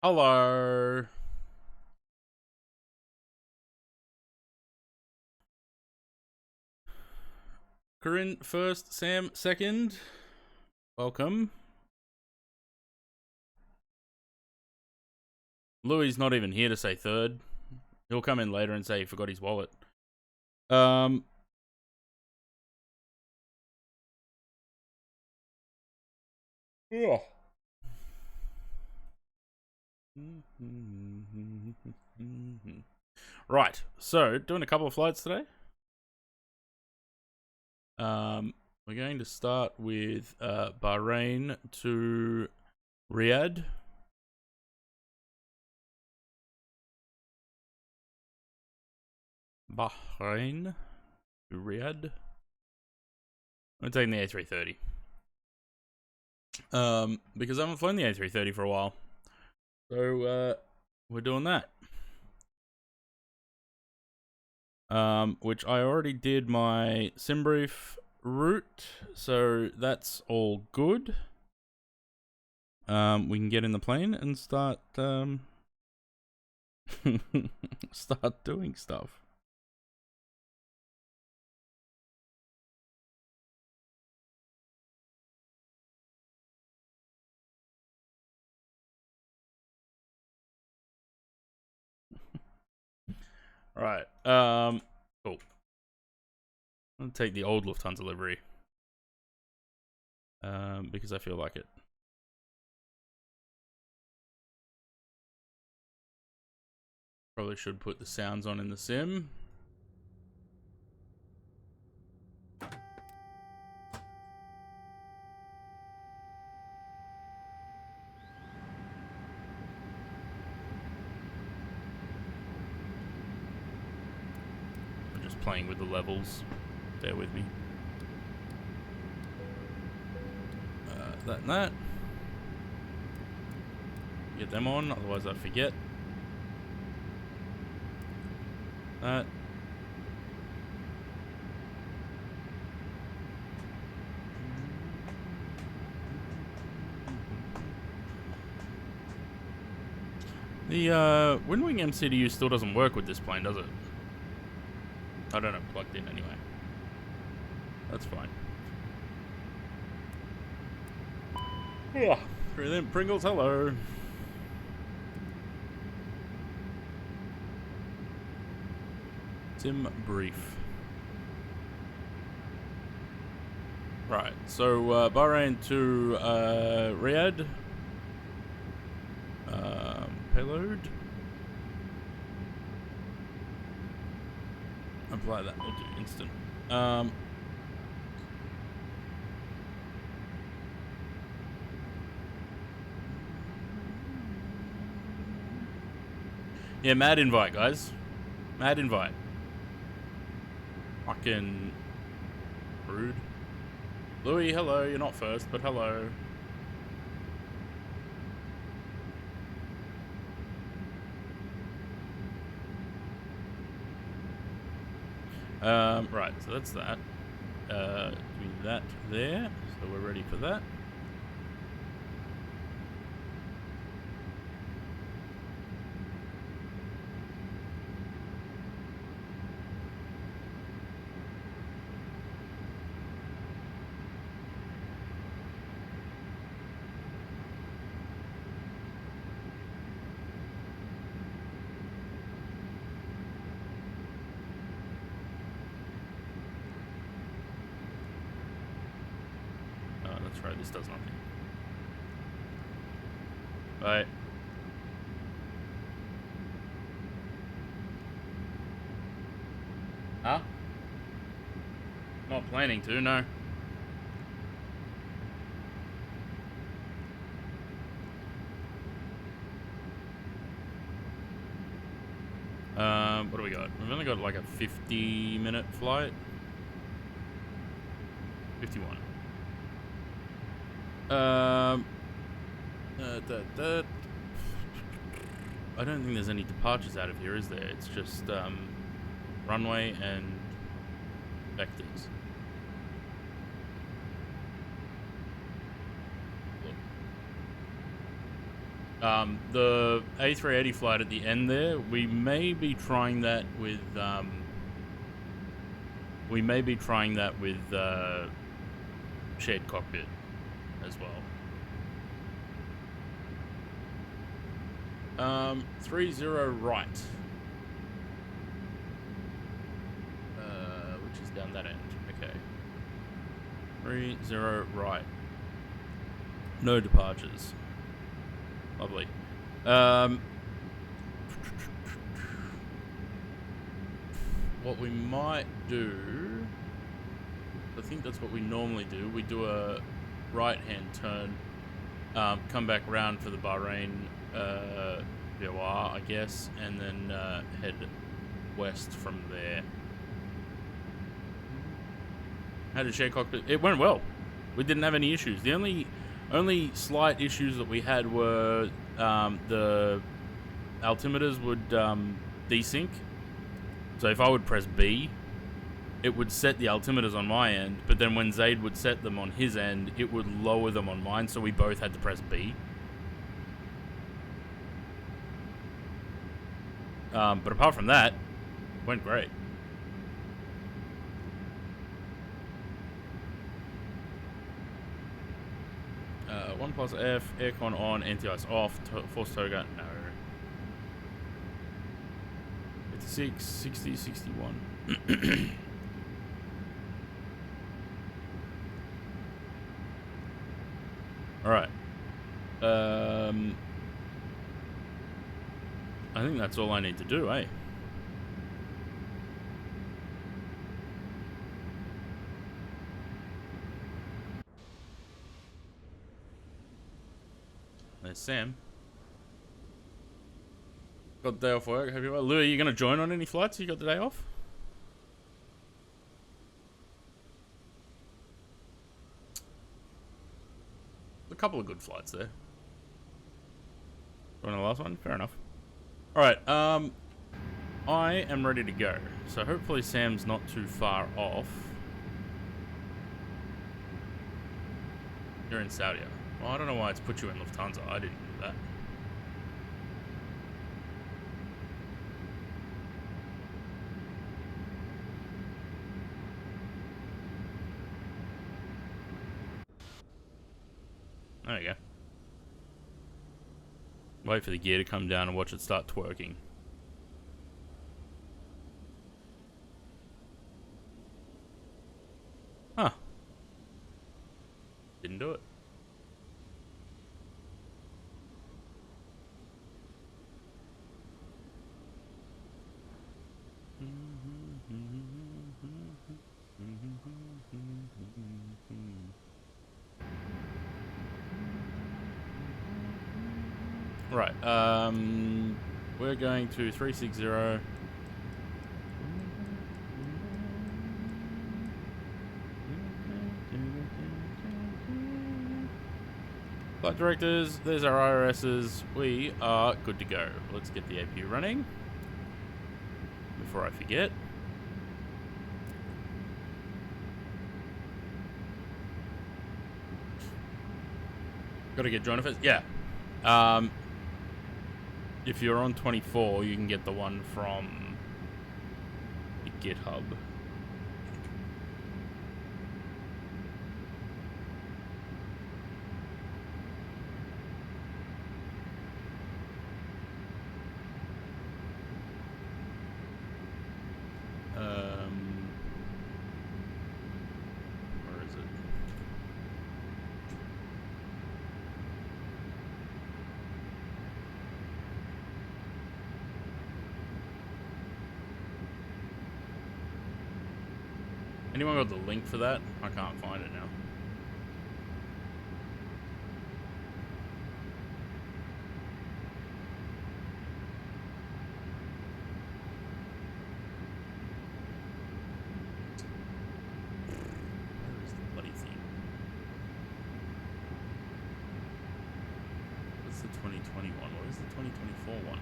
Hello. Corinne first, Sam second. Welcome. Louis not even here to say third. He'll come in later and say he forgot his wallet. Yeah. Right. So, doing a couple of flights today. We're going to start with Bahrain to Riyadh. Bahrain to Riyadh. I'm taking the A330. Because I haven't flown the A330 for a while. So, we're doing that. Which I already did my sim brief route, so that's all good. We can get in the plane and start start doing stuff. All right. Cool. I'll take the old Lufthansa livery. Because I feel like it. Probably should put the sounds on in the sim. I'm just playing with the levels. Bear with me. That and that. Get them on, otherwise I'd forget. That. The Windwing MCDU still doesn't work with this plane, does it? I don't have it plugged in anyway. That's fine. Yeah. Brilliant. Pringles, hello. Sim brief. Right, so Bahrain to Riyadh. Payload. Apply that, we'll do instant. Yeah, mad invite, guys. Mad invite. Fucking rude. Louis, hello. You're not first, but hello. Right, so that's that. Doing that there. So we're ready for that. That's right, this does nothing. Bye. Huh? Not planning to, no. What do we got? We've only got like a 50-minute flight. 51. I don't think there's any departures out of here, is there? It's just runway and vectors. Look. The A380 flight at the end there, we may be trying that with shared cockpit as well. 30 right. Which is down that end. Okay. 30 right. No departures. Lovely. What we might do, I think that's what we normally do. We do a right-hand turn, come back round for the Bahrain VOR, I guess, and then head west from there. How did share cockpit? It went well. We didn't have any issues. The only slight issues that we had were the altimeters would desync. So if I would press B, it would set the altimeters on my end, but then when Zaid would set them on his end, it would lower them on mine, so we both had to press B. But apart from that, it went great. One plus F, aircon on, anti-ice off, force toga, no. 56, 60, 61. Alright. I think that's all I need to do, eh? There's Sam. Got the day off work. Have you? Lou, are you going to join on any flights? You got the day off? A couple of good flights there. Join the last one? Fair enough. Alright, I am ready to go. So hopefully Sam's not too far off. You're in Saudi. Well, I don't know why it's put you in Lufthansa. I didn't do that. There you go. Wait for the gear to come down and watch it start twerking. Huh. Didn't do it. Right, we're going to 360. Flight directors, there's our IRSs. We are good to go. Let's get the APU running before I forget. Gotta get joiner first. Yeah. If you're on 24, you can get the one from the GitHub. Where is it? Anyone got the link for that? I can't find it now. Where is the bloody thing? What's the 2021? What is the 2024 one?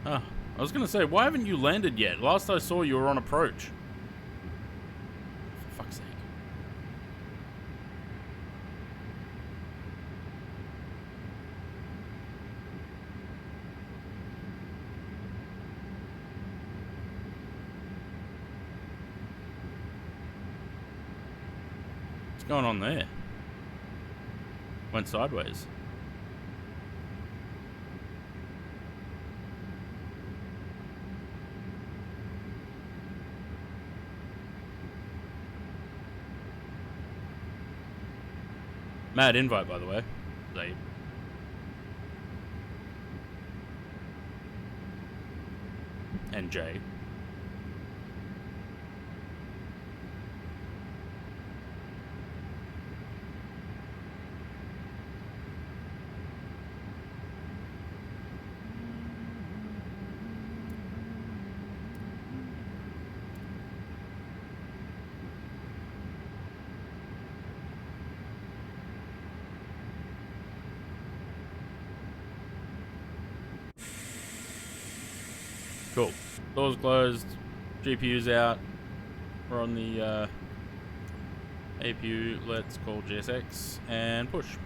Oh, I was gonna say, why haven't you landed yet? Last I saw you were on approach. For fuck's sake. What's going on there? Went sideways. Mad invite, by the way. Zaid. And Jay. Cool. Doors closed. GPU's out. We're on the APU. Let's call GSX and push.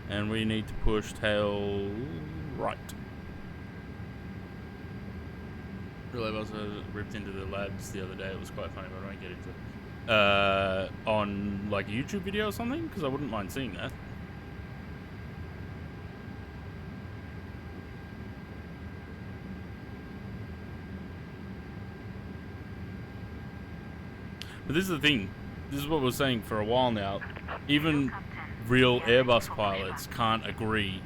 And we need to push tail right. Really was ripped into the labs the other day. It was quite funny, but I won't get into it. On like a YouTube video or something, because I wouldn't mind seeing that. But this is the thing. This is what we're saying for a while now. Even real Airbus pilots can't agree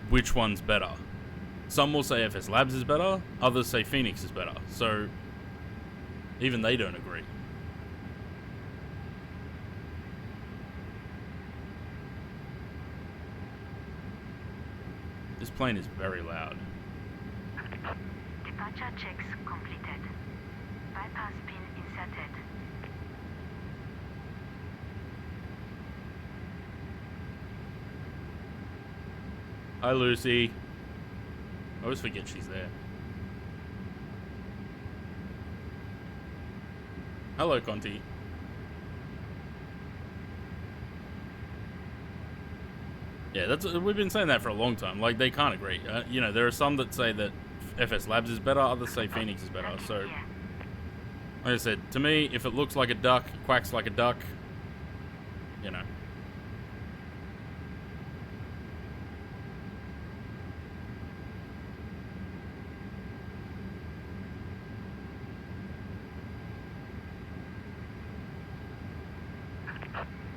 which one's better. Some will say FS Labs is better, others say Phoenix is better. So even they don't agree. This plane is very loud. Departure checks completed. Bypass pin inserted. Hi, Lucy. I always forget she's there. Hello, Conti. Yeah, that's we've been saying that for a long time. Like, they can't agree. You know, there are some that say that FS Labs is better, others say Phoenix is better. So, like I said, to me, if it looks like a duck, quacks like a duck, you know.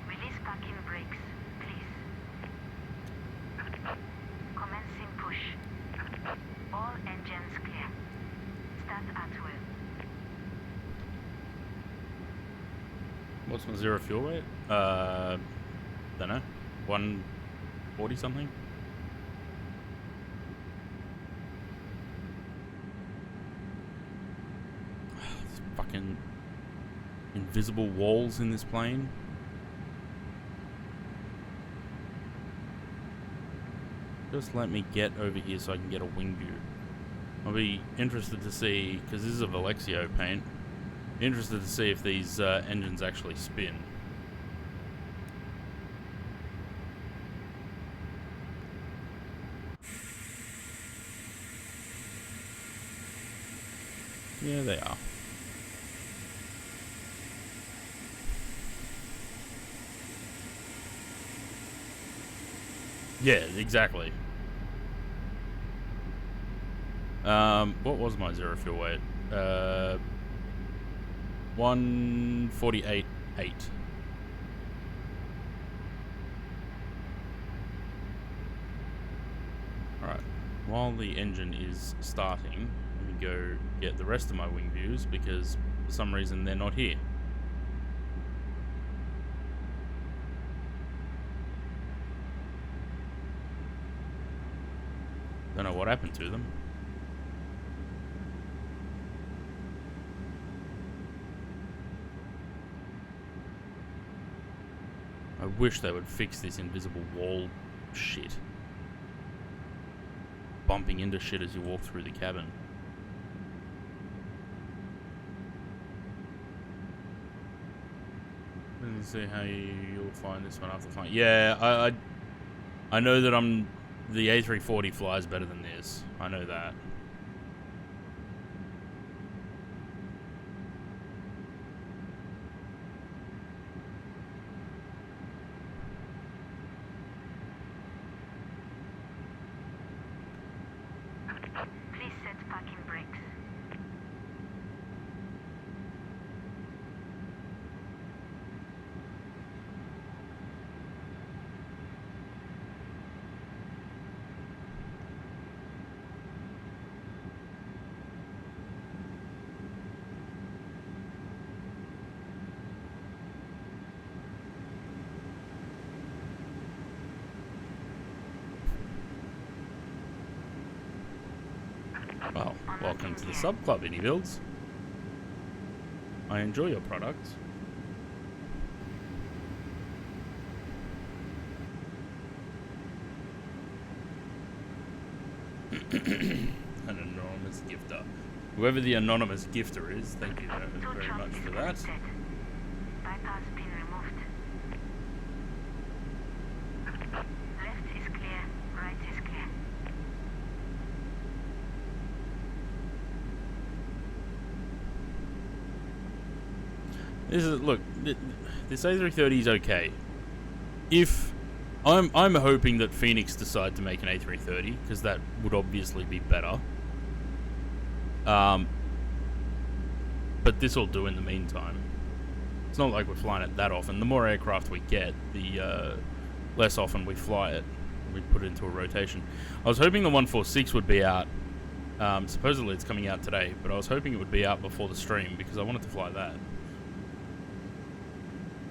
Release parking brakes, please. Commencing push. All engines clear. Start at will. What's my zero fuel rate? Don't know. 140 something? These fucking invisible walls in this plane. Just let me get over here so I can get a wing view. I'll be interested to see, because this is a Valexio paint, interested to see if these engines actually spin. Yeah, they are. Yeah, exactly. What was my zero fuel weight? 148.8. Alright, while the engine is starting, let me go get the rest of my wing views because for some reason they're not here. Don't know what happened to them. I wish they would fix this invisible wall shit. bumping into shit as you walk through the cabin. Let me see how you'll find this one after flying. Yeah, I know that the A340 flies better than this. I know that. Please set parking brakes. Well, welcome to the sub club, Indie Builds. I enjoy your products. An anonymous gifter. Whoever the anonymous gifter is, thank you very much for that. Bypass pin removed. Left is clear, right is clear. Look, this A330 is okay. If I'm hoping that Phoenix decide to make an A330 because that would obviously be better. But this will do in the meantime. It's not like we're flying it that often. The more aircraft we get, the less often we fly it. We put it into a rotation. I was hoping the 146 would be out. Supposedly it's coming out today, but I was hoping it would be out before the stream because I wanted to fly that.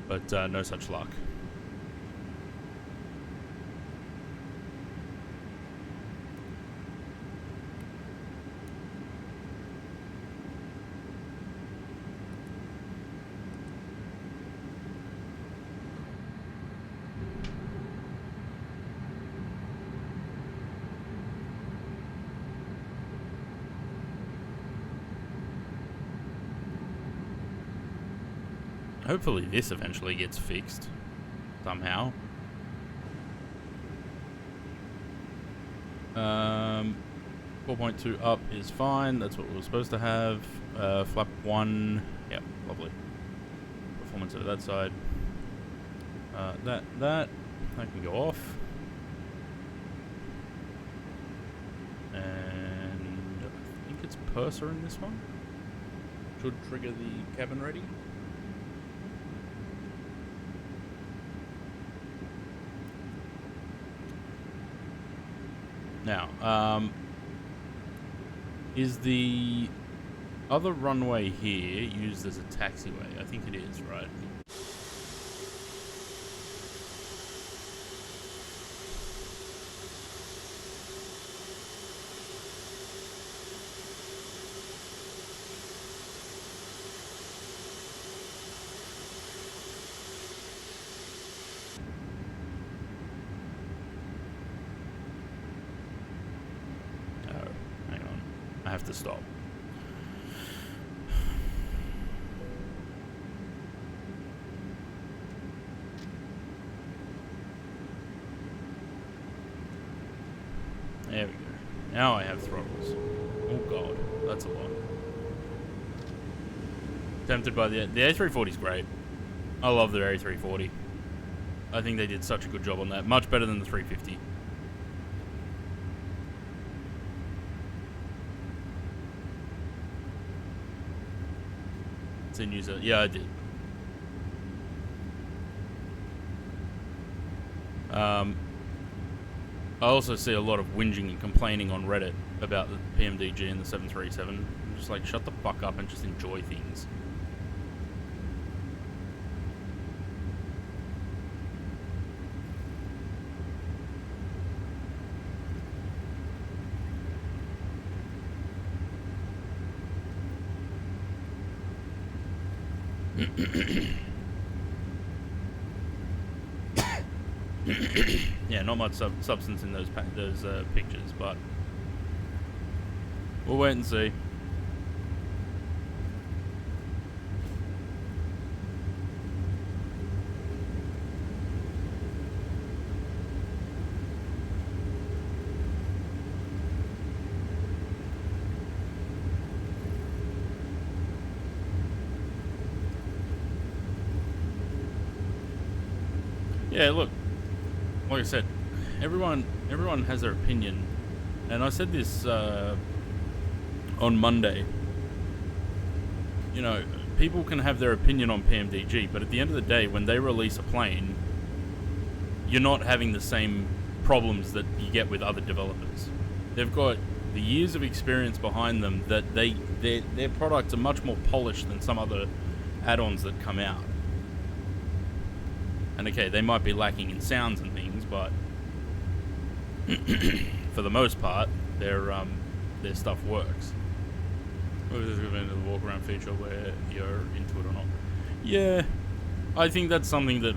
But no such luck. Hopefully this eventually gets fixed somehow. 4.2 up is fine. That's what we were supposed to have. Flap 1. Yep, lovely. Performance over that side. That can go off. And I think it's Purser in this one. Should trigger the cabin ready. Now, is the other runway here used as a taxiway? I think it is, right? Have to stop. There we go. Now I have throttles. Oh god, that's a lot. Tempted by the A340 is great. I love the A340. I think they did such a good job on that. Much better than the 350. It's in user. Yeah, I did. I also see a lot of whinging and complaining on Reddit about the PMDG and the 737. I'm just like, shut the fuck up and just enjoy things. Yeah, not much substance in those pictures, but We'll wait and see. Yeah, look, like I said, everyone has their opinion, and I said this on Monday. You know, people can have their opinion on PMDG, but at the end of the day, when they release a plane, you're not having the same problems that you get with other developers. They've got the years of experience behind them that their products are much more polished than some other add-ons that come out. And okay, they might be lacking in sounds and things, but for the most part, their stuff works. Or is this going to the walk around feature where you're into it or not? Yeah, I think that's something that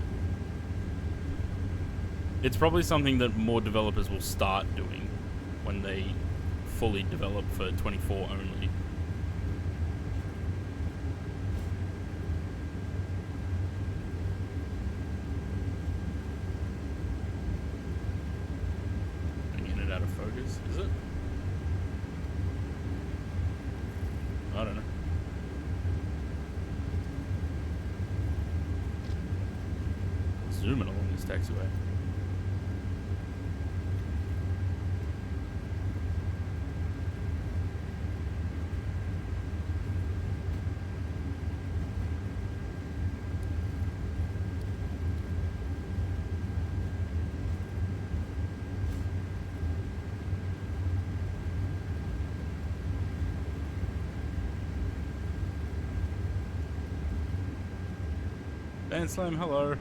it's probably something that more developers will start doing when they fully develop for 24 only. Out of focus, is it? I don't know. Zooming along this taxiway. Dan Slam, hello.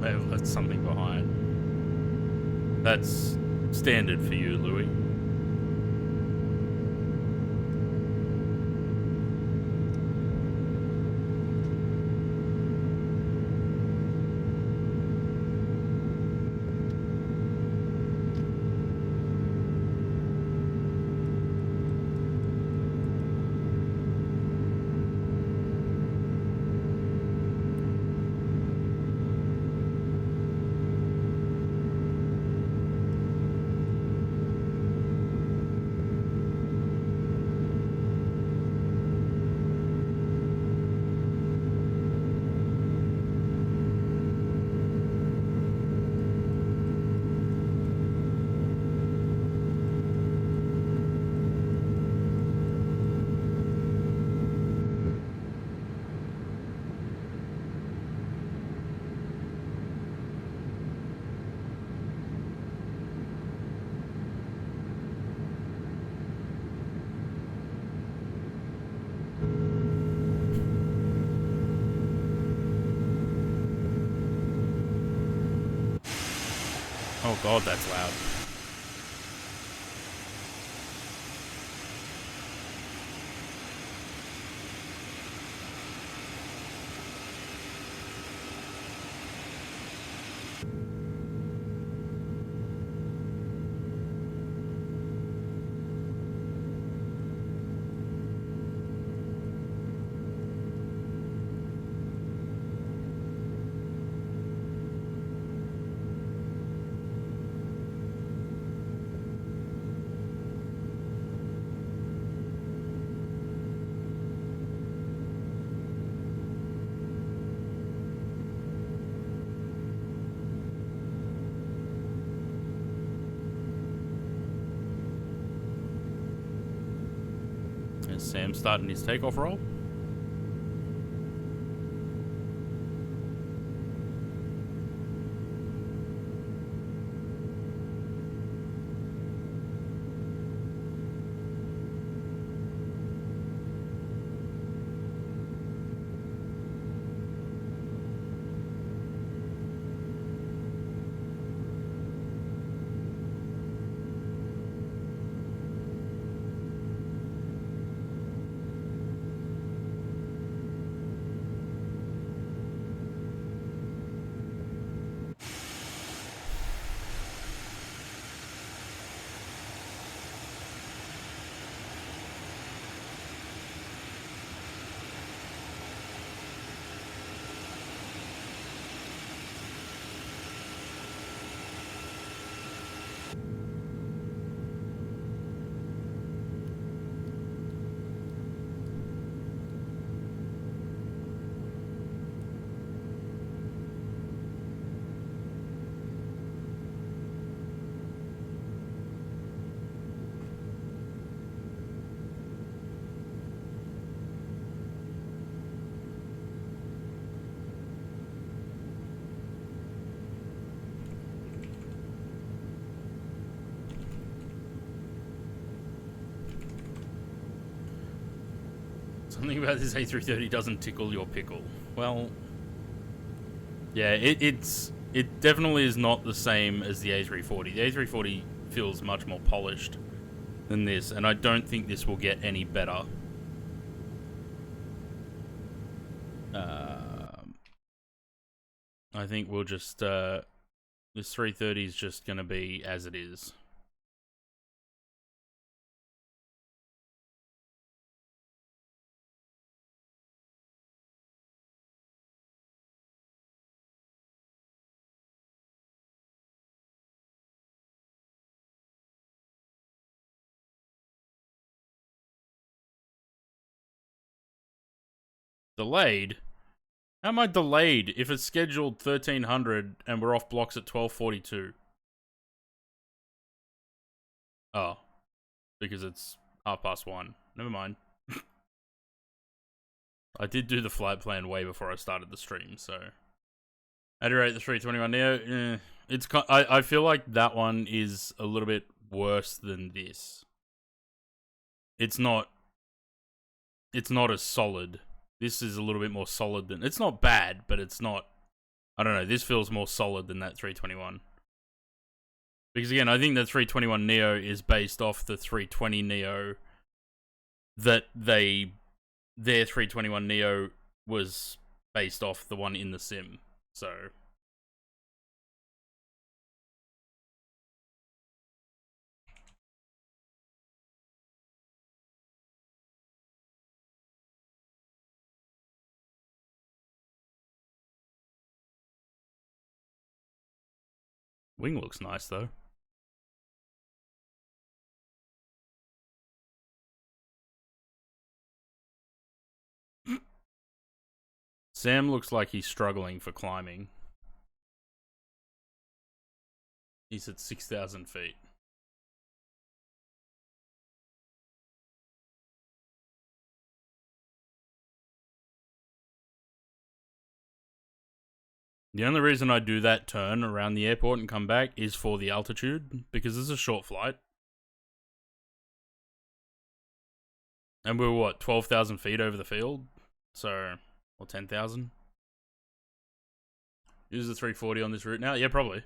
They've left something behind. That's standard for you, Louis. Oh god, that's loud. There's Sam starting his takeoff roll. Something about this A330 doesn't tickle your pickle. Well, yeah, it definitely is not the same as the A340. The A340 feels much more polished than this, and I don't think this will get any better. I think we'll just this 330 is just gonna be as it is. Delayed? How am I delayed if it's scheduled 1300 and we're off blocks at 12:42? Oh, because it's 1:30. Never mind. I did do the flight plan way before I started the stream, so. At any rate, the 321 Neo, I feel like that one is a little bit worse than this. It's not as solid. This is a little bit more solid than, it's not bad, but it's not, I don't know, this feels more solid than that 321. Because again, I think the 321 Neo is based off the 320 Neo that their 321 Neo was based off the one in the sim. So wing looks nice though. Sam looks like he's struggling for climbing. He's at 6,000 feet. The only reason I do that turn around the airport and come back is for the altitude, because it's a short flight. And we were, what, 12,000 feet over the field? So, or 10,000? Use the 340 on this route now? Yeah, probably.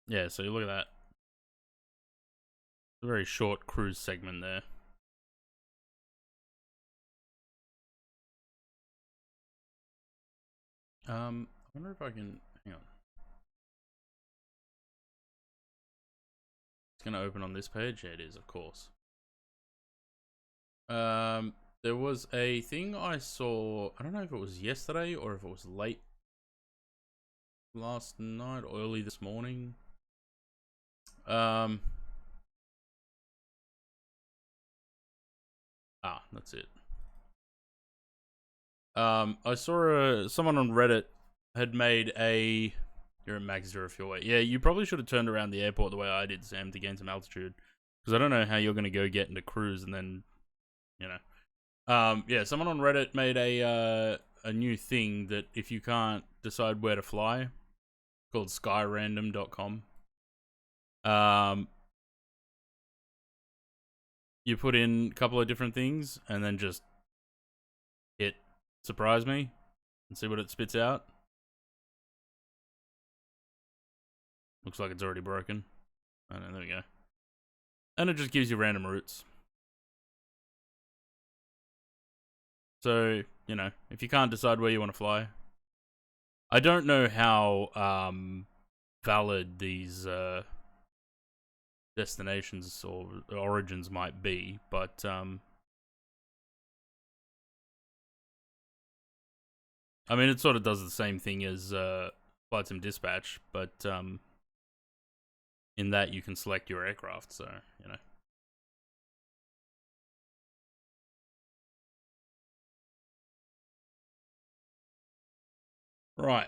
Yeah, so you look at that. It's a very short cruise segment there. I wonder if I can, hang on. It's gonna open on this page? Yeah, it is, of course. There was a thing I saw, I don't know if it was yesterday or if it was late last night or early this morning. That's it. I saw someone on Reddit had made a... You're at max 0 fuel weight. Yeah, you probably should have turned around the airport the way I did, Sam, to gain some altitude. Because I don't know how you're going to go get into cruise and then, you know. Yeah, someone on Reddit made a new thing that if you can't decide where to fly, called skyrandom.com. You put in a couple of different things and then just hit surprise me and see what it spits out. Looks like it's already broken. Oh, no, there we go. And it just gives you random routes. So, you know, if you can't decide where you want to fly. I don't know how valid these destinations or origins might be, but I mean, it sort of does the same thing as Flight Sim Dispatch, but in that you can select your aircraft, so, you know. Right,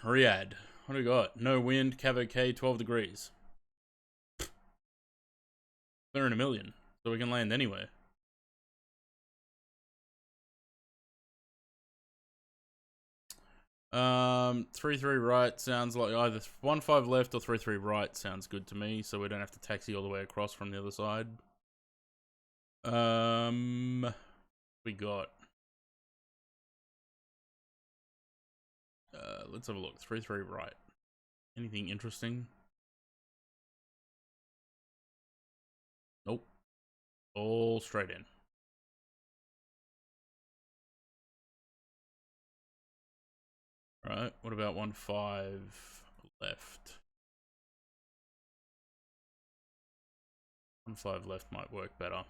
Riyadh. What do we got? No wind, Cavo K, 12 degrees. They're in a million, so we can land anywhere. Three right sounds like either 15 left or 33 right sounds good to me, so we don't have to taxi all the way across from the other side. We got. Let's have a look. 33 right. Anything interesting? Nope. All straight in. Right. What about 15 left? 15 left might work better.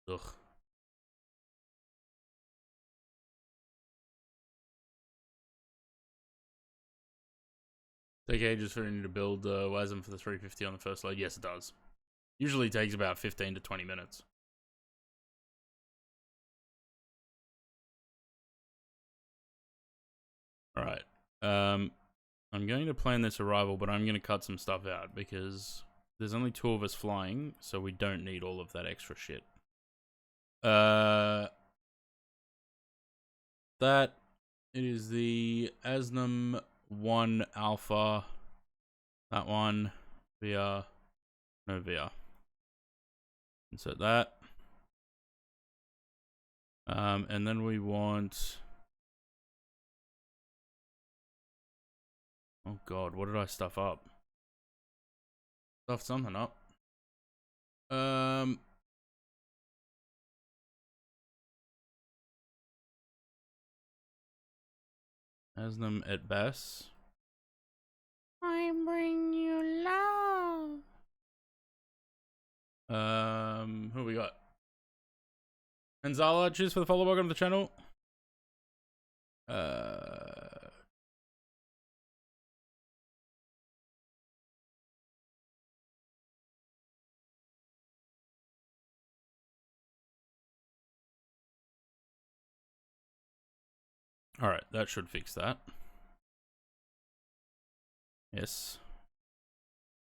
Ugh. Take ages for you to build WASM for the 350 on the first load. Yes, it does. Usually takes about 15 to 20 minutes. Alright. I'm going to plan this arrival, but I'm going to cut some stuff out because there's only 2 of us flying, so we don't need all of that extra shit. That it is the Asnam 1 Alpha. That one. VR. No VR. Insert that. And then we want... Oh god, what did I stuff up? Stuffed something up. Asnam at Bass. I bring you love. Who we got? Anzala, cheers for the follow. Welcome to the channel. Alright, that should fix that. Yes.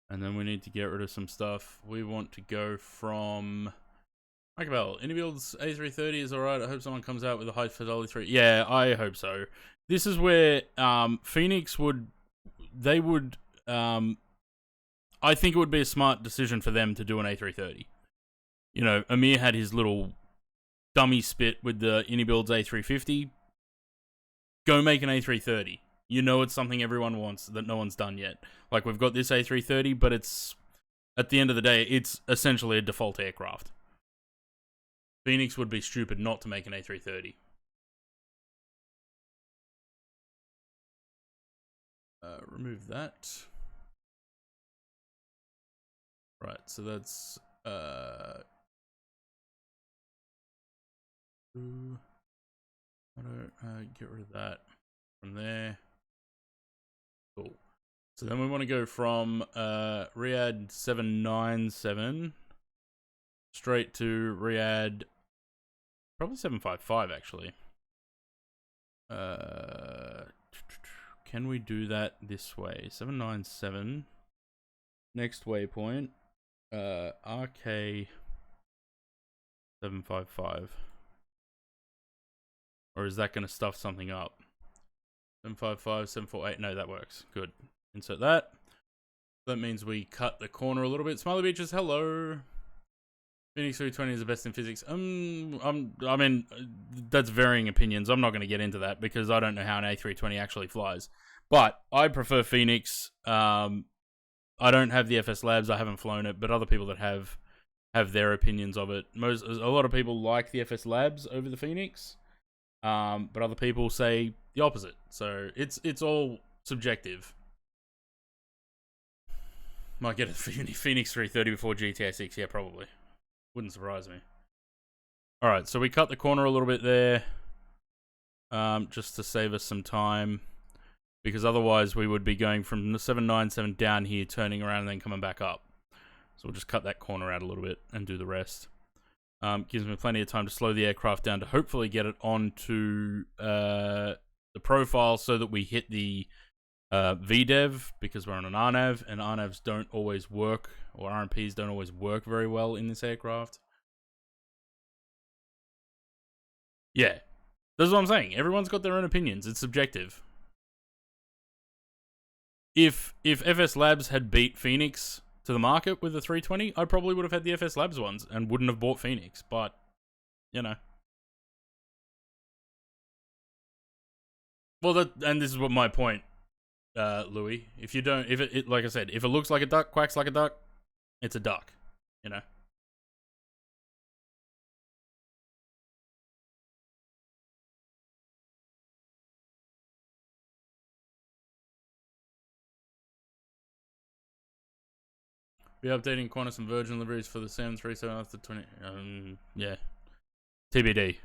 And then we need to get rid of some stuff. We want to go from... Michael, Indybuild's A330 is alright. I hope someone comes out with a high fidelity 3. Yeah, I hope so. This is where Phoenix would... They would... I think it would be a smart decision for them to do an A330. You know, Amir had his little dummy spit with the Indybuild's A350. Go make an A330. You know it's something everyone wants that no one's done yet. Like, we've got this A330, but it's At the end of the day, it's essentially a default aircraft. Phoenix would be stupid not to make an A330. Remove that. Right, so that's get rid of that from there. Cool. So then we want to go from Riyadh 797 straight to Riyadh probably 755 actually. Can we do that this way? 797 next waypoint RK 755. Or is that going to stuff something up? 755, 748. No, that works. Good. Insert that. That means we cut the corner a little bit. Smiley Beaches, hello. Phoenix 320 is the best in physics. I mean, that's varying opinions. I'm not going to get into that because I don't know how an A320 actually flies. But I prefer Phoenix. I don't have the FS Labs. I haven't flown it, but other people that have their opinions of it. A lot of people like the FS Labs over the Phoenix. But other people say the opposite. So it's all subjective. Might get a Phoenix 330 before GTA 6. Yeah, probably. Wouldn't surprise me. Alright, so we cut the corner a little bit there. Just to save us some time. Because otherwise we would be going from the 797 down here, turning around and then coming back up. So we'll just cut that corner out a little bit and do the rest. Gives me plenty of time to slow the aircraft down to hopefully get it onto the profile so that we hit the VDEV, because we're on an RNAV, and RNAVs don't always work, or RMPs don't always work very well in this aircraft. Yeah, that's what I'm saying. Everyone's got their own opinions. It's subjective. If FS Labs had beat Phoenix to the market with the 320, I probably would have had the FS Labs ones and wouldn't have bought Phoenix, but, you know. Well, and this is what my point, Louis. If you don't, if it like I said, if it looks like a duck, quacks like a duck, it's a duck, you know. Be updating Qantas and Virgin liveries for the 737 after 20. Yeah, TBD.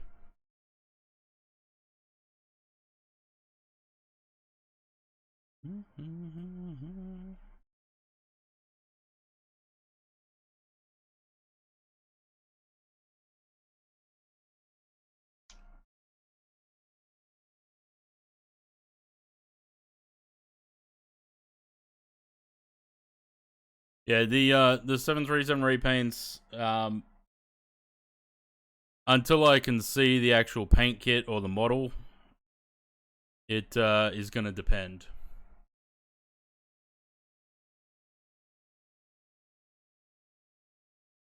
Yeah, the 737 repaints, until I can see the actual paint kit or the model, it is going to depend.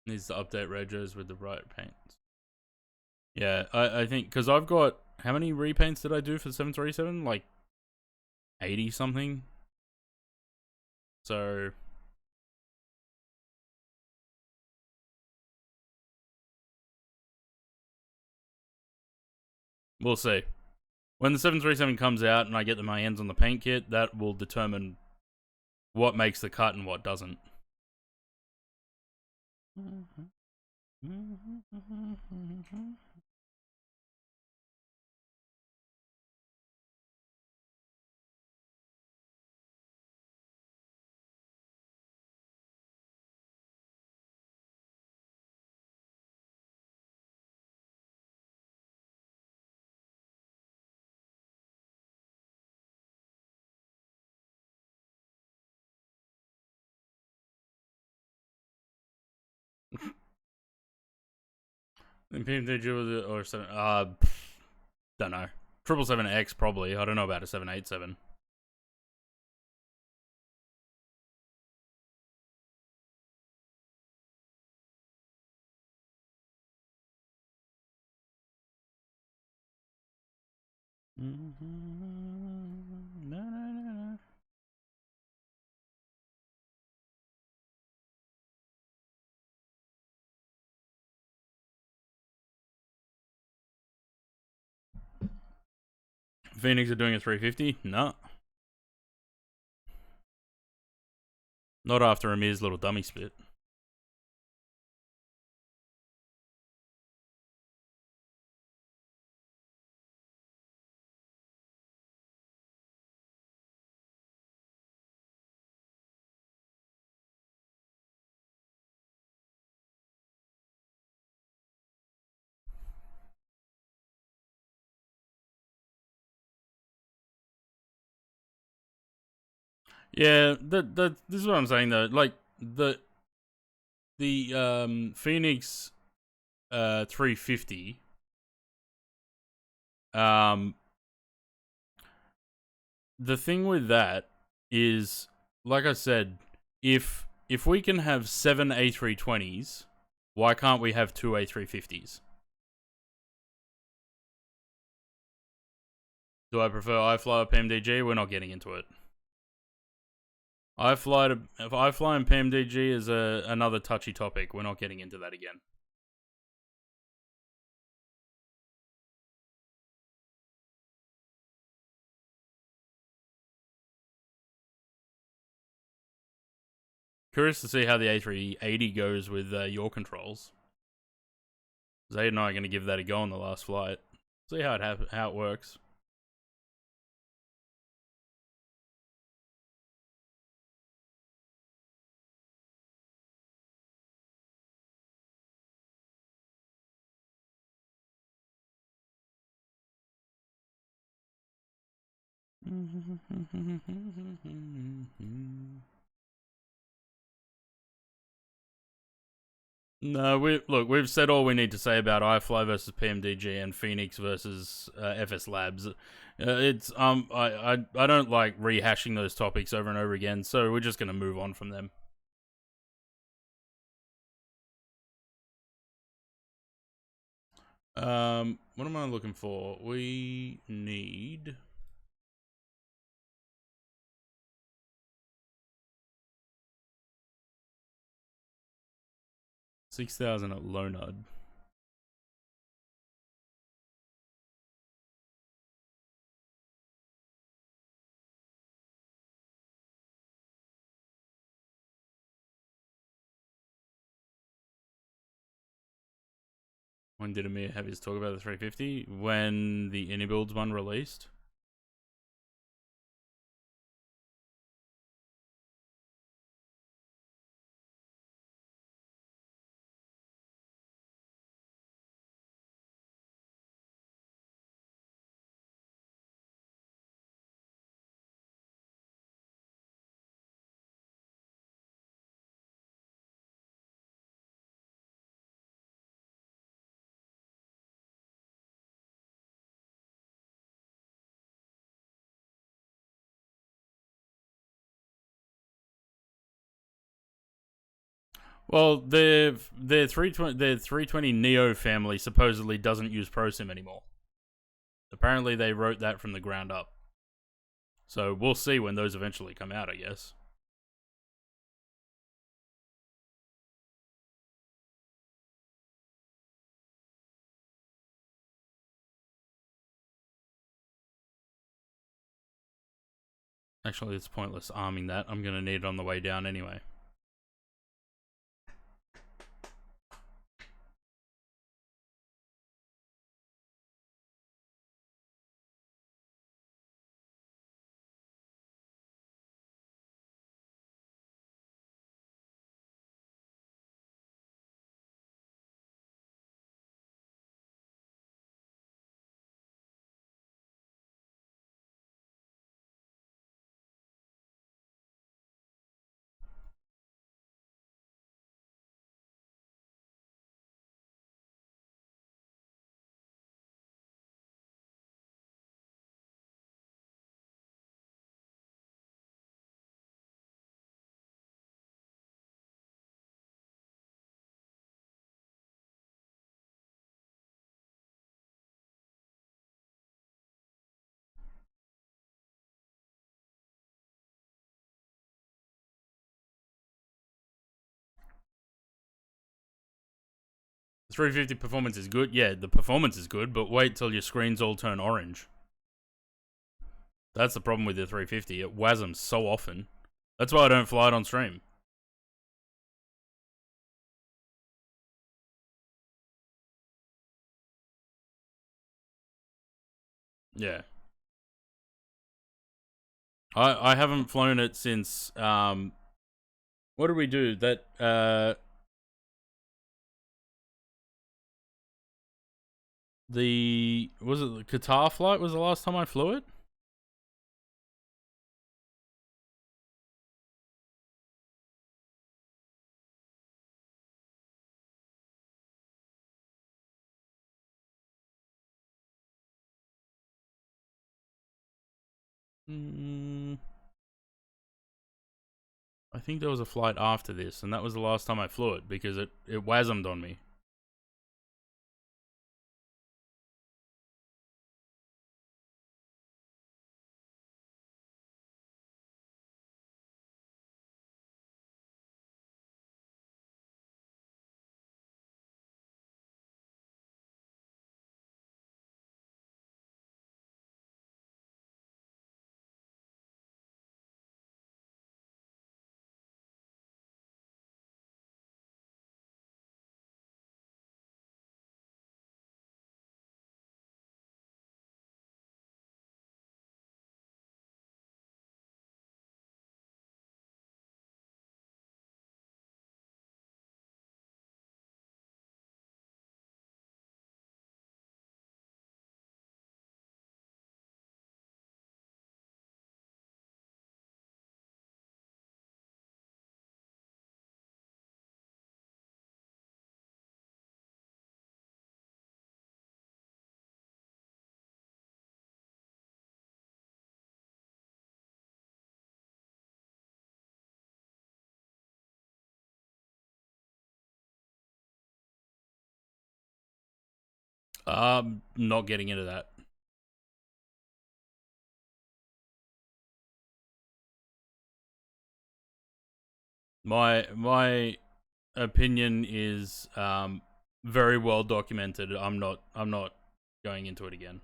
Needs to update regos with the right paints. Yeah, I think, because I've got, how many repaints did I do for the 737? Like 80 something. So we'll see. When the 737 comes out and I get my hands on the paint kit, that will determine what makes the cut and what doesn't. PMT or 7, don't know. 777X probably. I don't know about a 787. Phoenix are doing a 350? No. Not after Amir's little dummy spit. Yeah, this is what I'm saying though. Like the Phoenix 350 the thing with that is, like I said, if we can have 7 A320s, why can't we have 2 A350s? Do I prefer iFly or PMDG? We're not getting into it. iFly and PMDG is another touchy topic. We're not getting into that again. Curious to see how the A380 goes with your controls. Zayd and I are going to give that a go on the last flight. See how it works. No, we've said all we need to say about iFly versus PMDG and Phoenix versus FS Labs. It's I don't like rehashing those topics over and over again, so we're just gonna move on from them. What am I looking for? We need 6,000 at Lonard. When did Amir have his talk about the 350? When the Builds one released? Well, their 320 Neo family supposedly doesn't use ProSim anymore. Apparently, they wrote that from the ground up. So we'll see when those eventually come out, I guess. Actually, it's pointless arming that. I'm going to need it on the way down anyway. The 350 performance is good. Yeah, the performance is good, but wait till your screens all turn orange. That's the problem with the 350. It WASMs so often. That's why I don't fly it on stream. Yeah. I haven't flown it since what did we do? That was it the Qatar flight was the last time I flew it? I think there was a flight after this, and that was the last time I flew it because it WASM'd on me. Not getting into that. My opinion is very well documented. I'm not going into it again.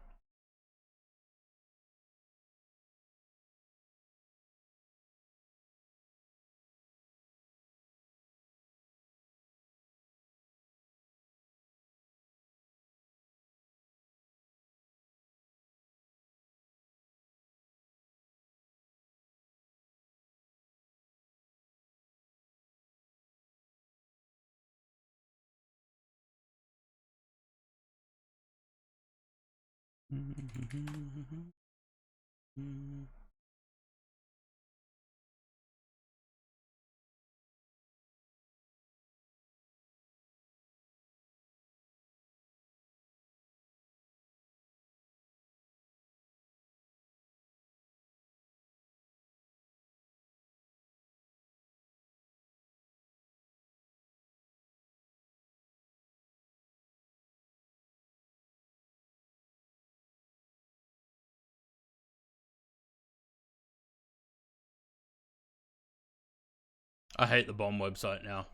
I hate the bomb website now.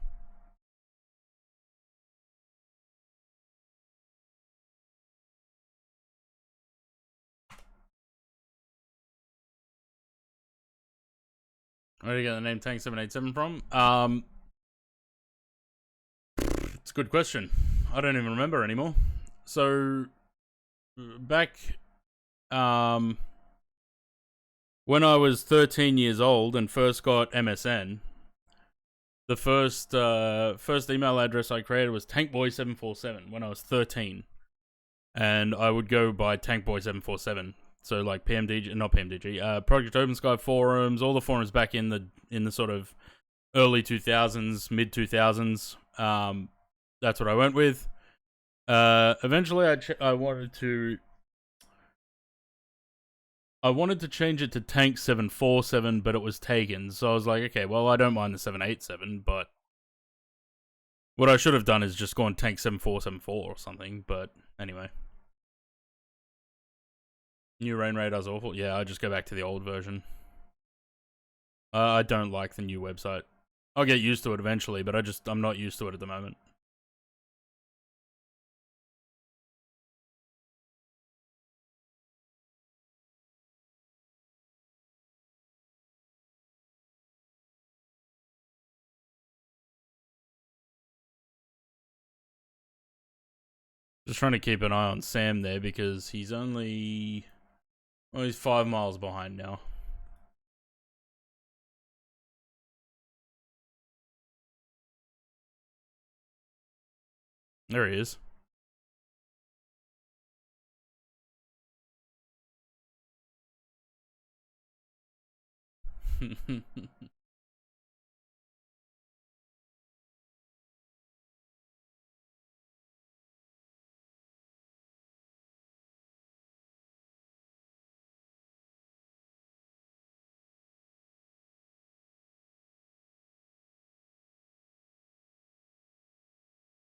Where did you get the name Tank 787 from? It's a good question. I don't even remember anymore. So back when I was 13 years old and first got MSN, the first email address I created was tankboy747 when I was 13, and I would go by tankboy747. So like PMDG, not PMDG, Project Open Sky forums, all the forums back in the sort of early 2000s, mid 2000s. That's what I went with. Eventually, I wanted to change it to Tank 747, but it was taken. So I was like, okay, well, I don't mind the 787, but what I should have done is just gone Tank 7474 or something. But anyway, new rain radar's awful. Yeah, I just go back to the old version. I don't like the new website. I'll get used to it eventually, but I'm not used to it at the moment. Just trying to keep an eye on Sam there because he's only... Well, he's 5 miles behind now. There he is.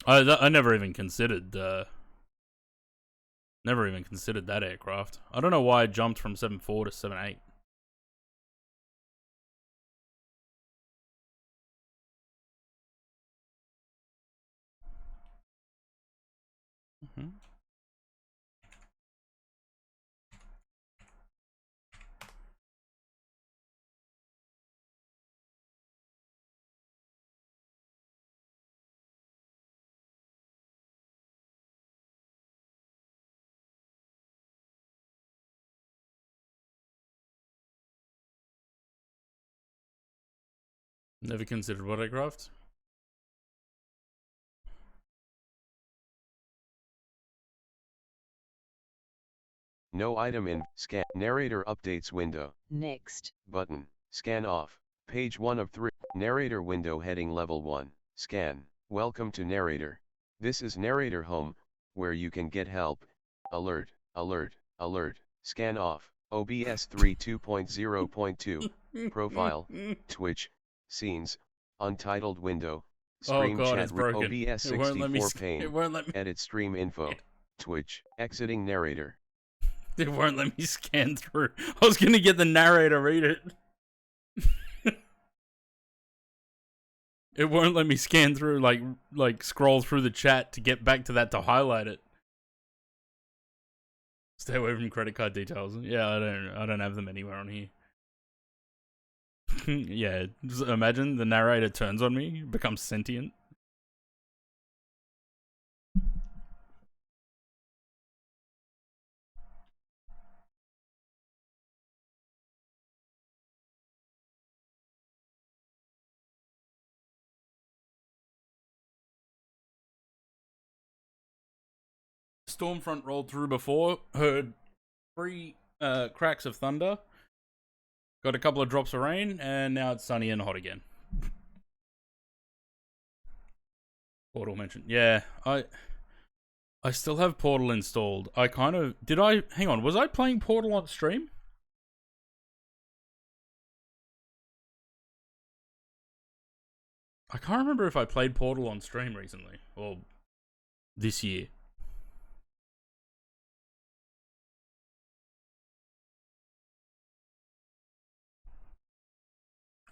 I never even considered that aircraft. I don't know why it jumped from 7.4 to 7.8. Mm-hmm. Never considered what aircraft? No item in scan narrator updates window. Next. Button. Scan off. Page 1 of 3. Narrator window heading level 1. Scan. Welcome to narrator. This is narrator home, where you can get help. Alert, alert, alert. Scan off. OBS 3.2.0.2. Profile. Twitch. Scenes. Untitled window. Stream God, chat. it's broken. OBS It won't let me 64 pane. It won't let me. Edit stream info. Twitch. Exiting narrator. It won't let me scan through. I was gonna get the narrator read it. It won't let me scan through, like scroll through the chat to get back to that to highlight it. Stay away from credit card details. Yeah, I don't have them anywhere on here. Yeah, just imagine the narrator turns on me, becomes sentient. Stormfront rolled through before, heard 3 cracks of thunder, got a couple of drops of rain, and now it's sunny and hot again. Portal mentioned. Yeah, I still have Portal installed. I kind of... hang on, was I playing Portal on stream? I can't remember if I played Portal on stream recently, or this year.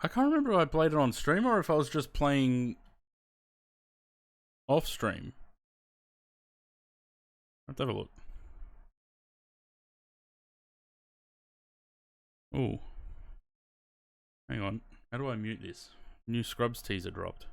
I can't remember if I played it on stream or if I was just playing off stream. Let's have a look. Ooh. Hang on. How do I mute this? New Scrubs teaser dropped.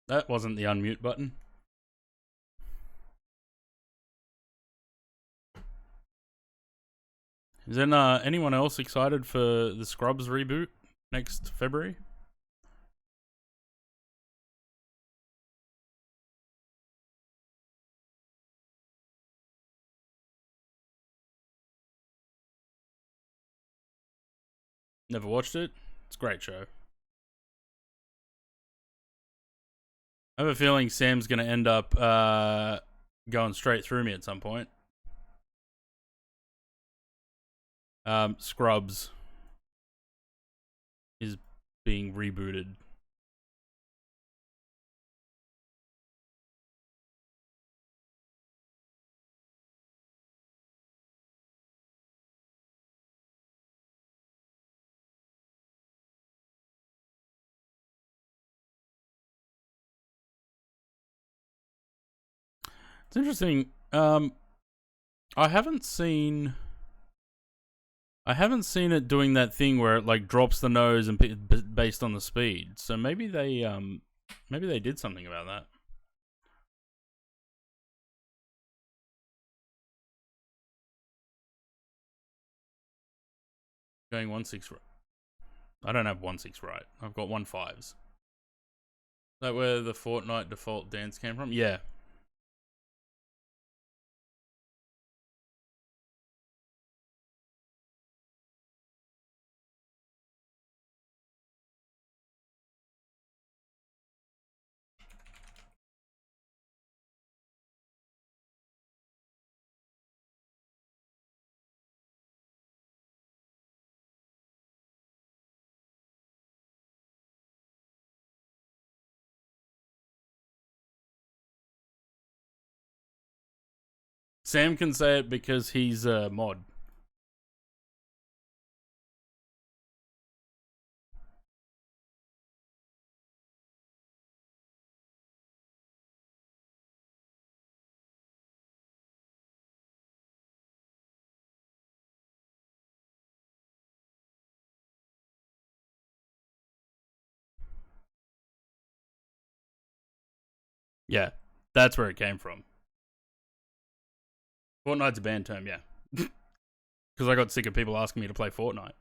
That wasn't the unmute button. Is then anyone else excited for the Scrubs reboot next February? Never watched it? It's a great show. I have a feeling Sam's going to end up going straight through me at some point. Scrubs is being rebooted. It's interesting. I haven't seen. I haven't seen it doing that thing where it like drops the nose and based on the speed. So maybe they did something about that. Going 1-6 right. I don't have 1-6 right. I've got 1-5s. Is that where the Fortnite default dance came from? Yeah. Sam can say it because he's a mod. Yeah, that's where it came from. Fortnite's a banned term, yeah. Because I got sick of people asking me to play Fortnite.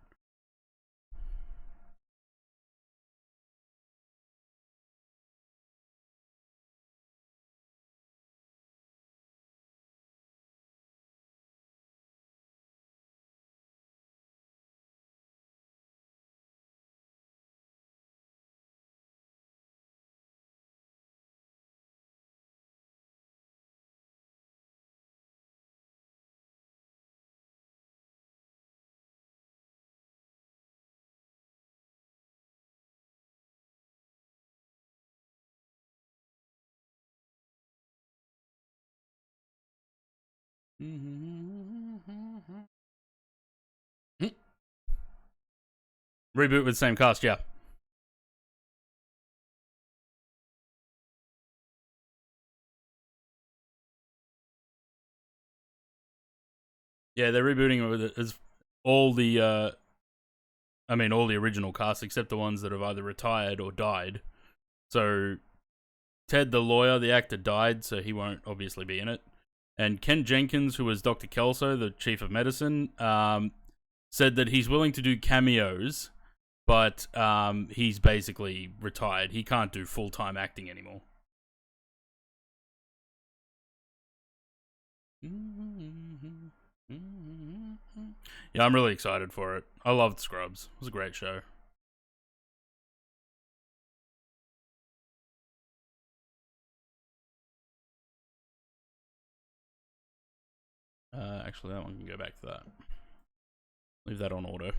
Reboot with same cast, yeah. Yeah, they're rebooting it with as all the all the original cast except the ones that have either retired or died. So Ted the lawyer, the actor died, so he won't obviously be in it. And Ken Jenkins, who was Dr. Kelso, the chief of medicine, said that he's willing to do cameos, but he's basically retired. He can't do full-time acting anymore. Yeah, I'm really excited for it. I loved Scrubs. It was a great show. Actually, that one can go back to that. Leave that on auto.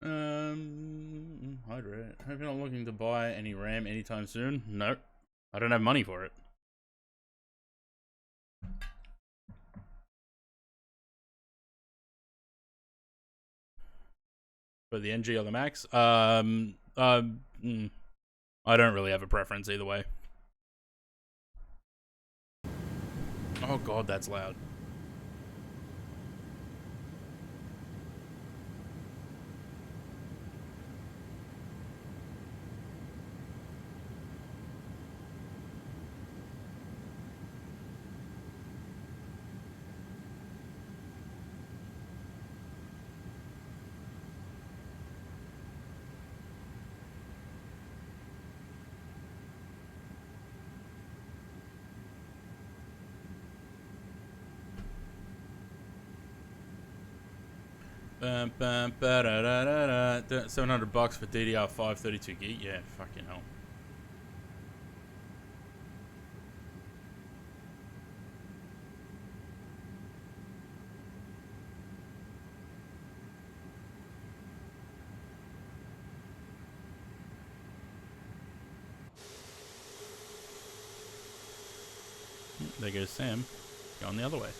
Hydrate. Hope you're not looking to buy any RAM anytime soon. Nope. I don't have money for it. For the NG or the Max? I don't really have a preference either way. Oh god, that's loud. $700 for DDR5 32 gig. Yeah, fucking hell. There goes Sam. Going the other way.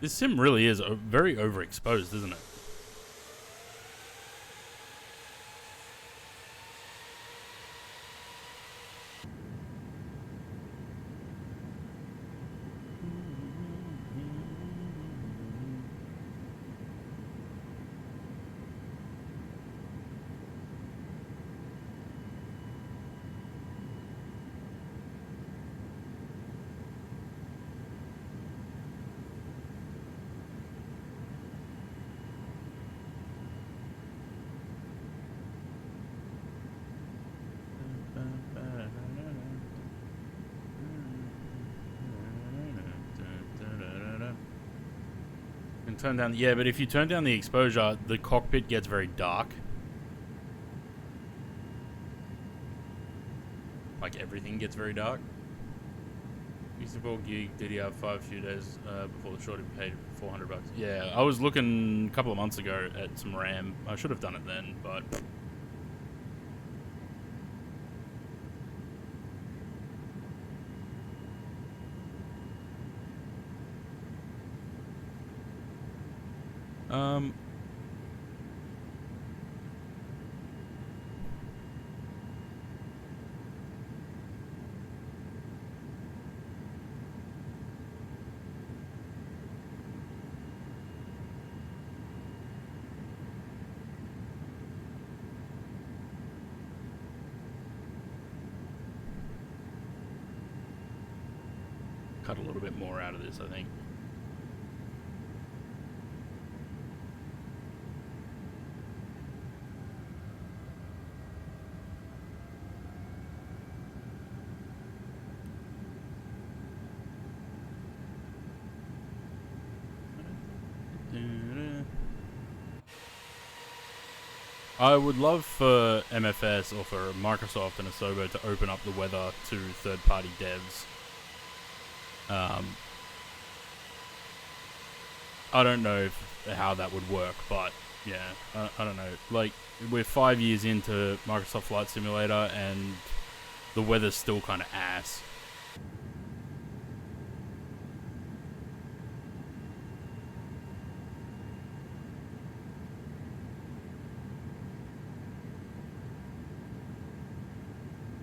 This sim really is very overexposed, isn't it? Turn down, yeah, but if you turn down the exposure, the cockpit gets very dark. Like everything gets very dark. Used to 4 gig DDR5 a few days before the shorty paid $400. Yeah, I was looking a couple of months ago at some RAM. I should have done it then, but cut a little bit more out of this, I think. I would love for MFS or for Microsoft and Asobo to open up the weather to third-party devs. I don't know how that would work, but yeah, I don't know. Like, we're 5 years into Microsoft Flight Simulator, and the weather's still kind of ass.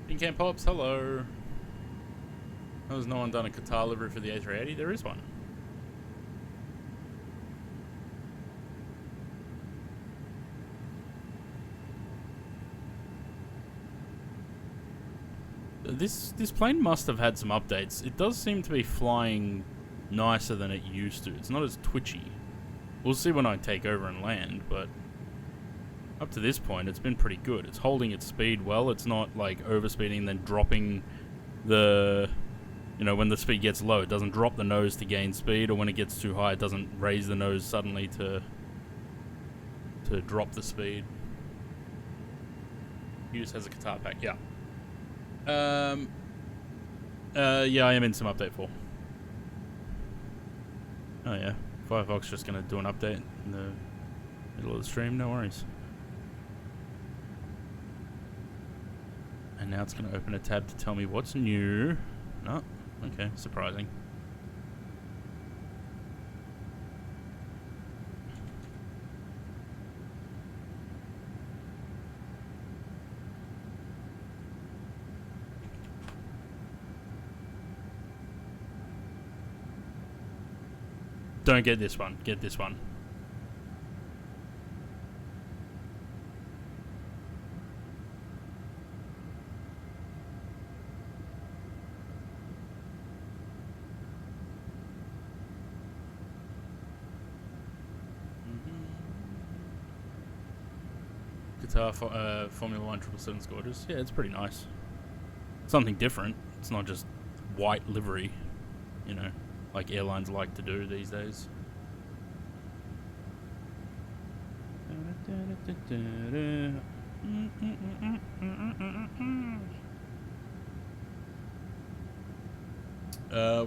Pink Camp Pops, hello. Has no one done a Qatar livery for the A380? There is one. This plane must have had some updates. It does seem to be flying nicer than it used to. It's not as twitchy. We'll see when I take over and land, but up to this point, it's been pretty good. It's holding its speed well. It's not like overspeeding and then dropping the, you know, when the speed gets low, it doesn't drop the nose to gain speed, or when it gets too high, it doesn't raise the nose suddenly to drop the speed. Hughes has a Qatar pack, yeah. Yeah, I am in some update 4. Oh yeah, Firefox just gonna do an update in the middle of the stream. No worries. And now it's gonna open a tab to tell me what's new. No, okay, surprising. Don't get this one. Get this one. Guitar Formula 1 777's gorgeous. Yeah, it's pretty nice. Something different. It's not just white livery, you know, like airlines like to do these days.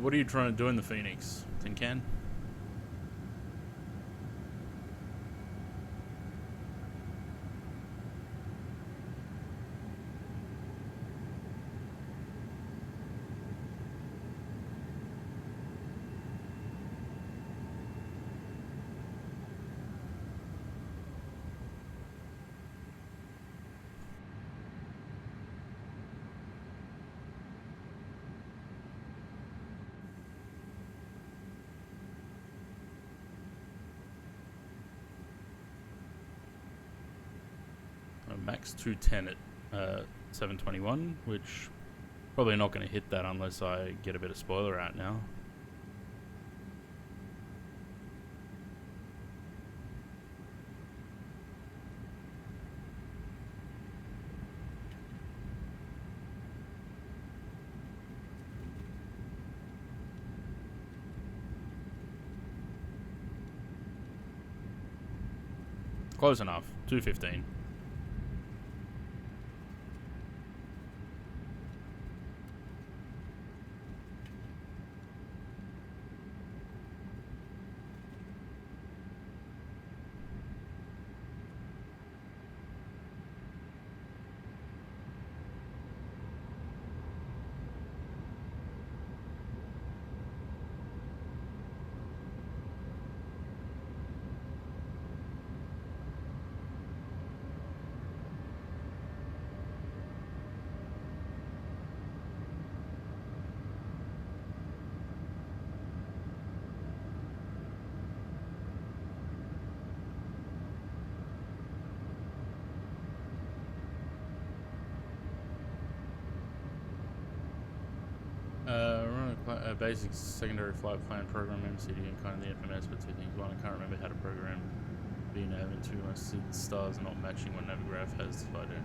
What are you trying to do in the Phoenix? Tin can? Max 210 at 721, which probably not going to hit that unless I get a bit of spoiler out now. Close enough. 215. Run a basic secondary flight plan program MCD and kind of the FMS, but two things. One, I can't remember how to program VNav, and two, my stars are not matching what Navigraph has if I do.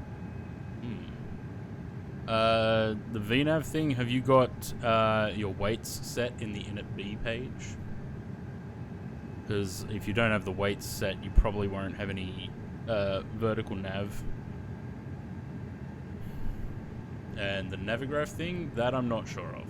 The VNav thing, have you got your weights set in the init B page? Because if you don't have the weights set, you probably won't have any vertical nav. And the Navigraph thing, that I'm not sure of.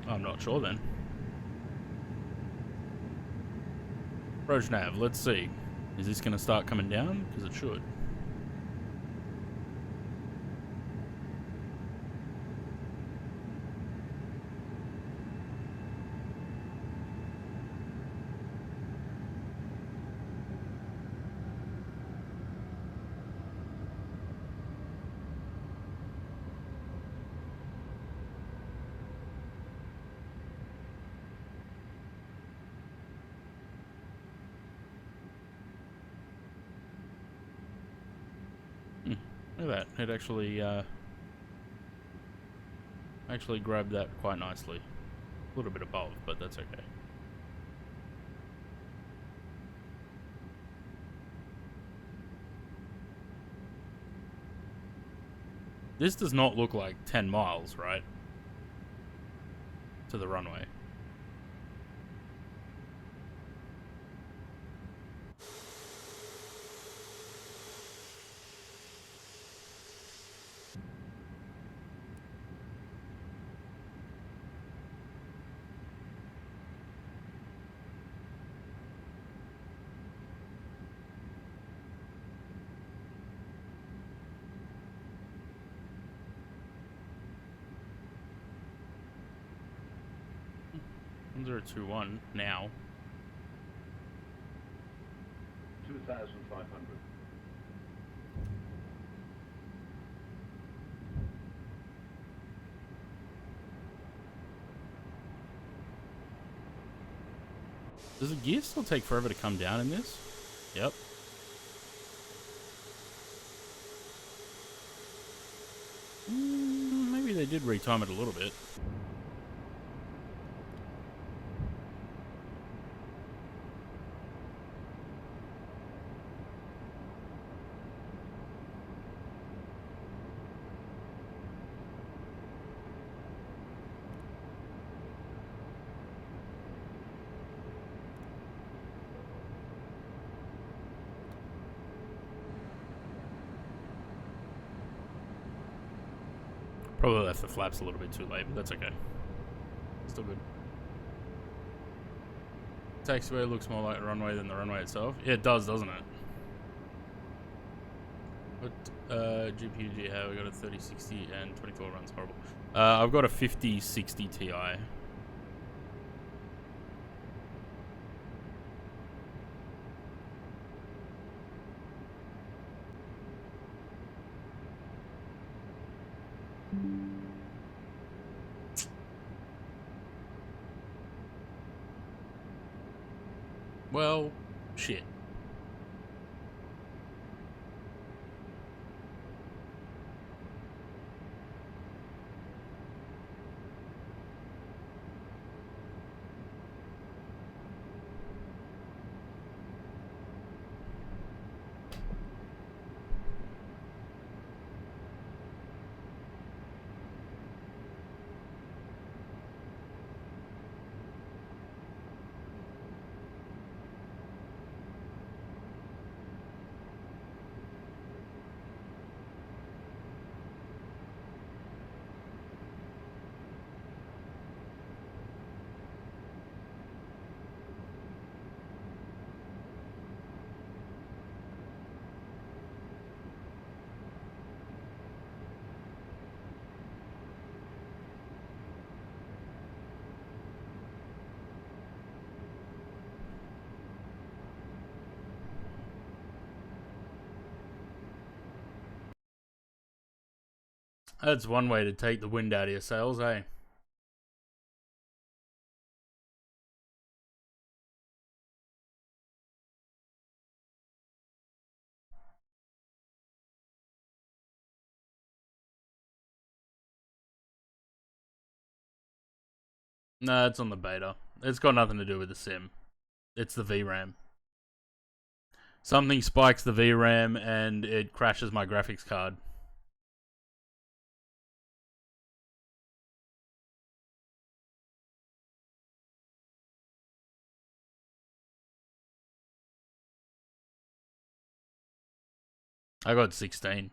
I'm not sure then. Projnav, let's see. Is this going to start coming down? Because it should. Look at that. It actually grabbed that quite nicely. A little bit above, but that's okay. This does not look like 10 miles, right? To the runway. Under 2-1 now. 2,500. Does the gear still take forever to come down in this? Yep. Maybe they did retime it a little bit. Probably left the flaps a little bit too late, but that's okay. Still good. Taxiway looks more like a runway than the runway itself. Yeah, it does, doesn't it? What GPU do you have? I got a 3060 and 24 runs horrible. I've got a 5060 Ti. Well, shit. That's one way to take the wind out of your sails, eh? No, it's on the beta. It's got nothing to do with the sim. It's the VRAM. Something spikes the VRAM and it crashes my graphics card. I got 16.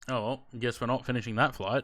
Oh well, guess we're not finishing that flight.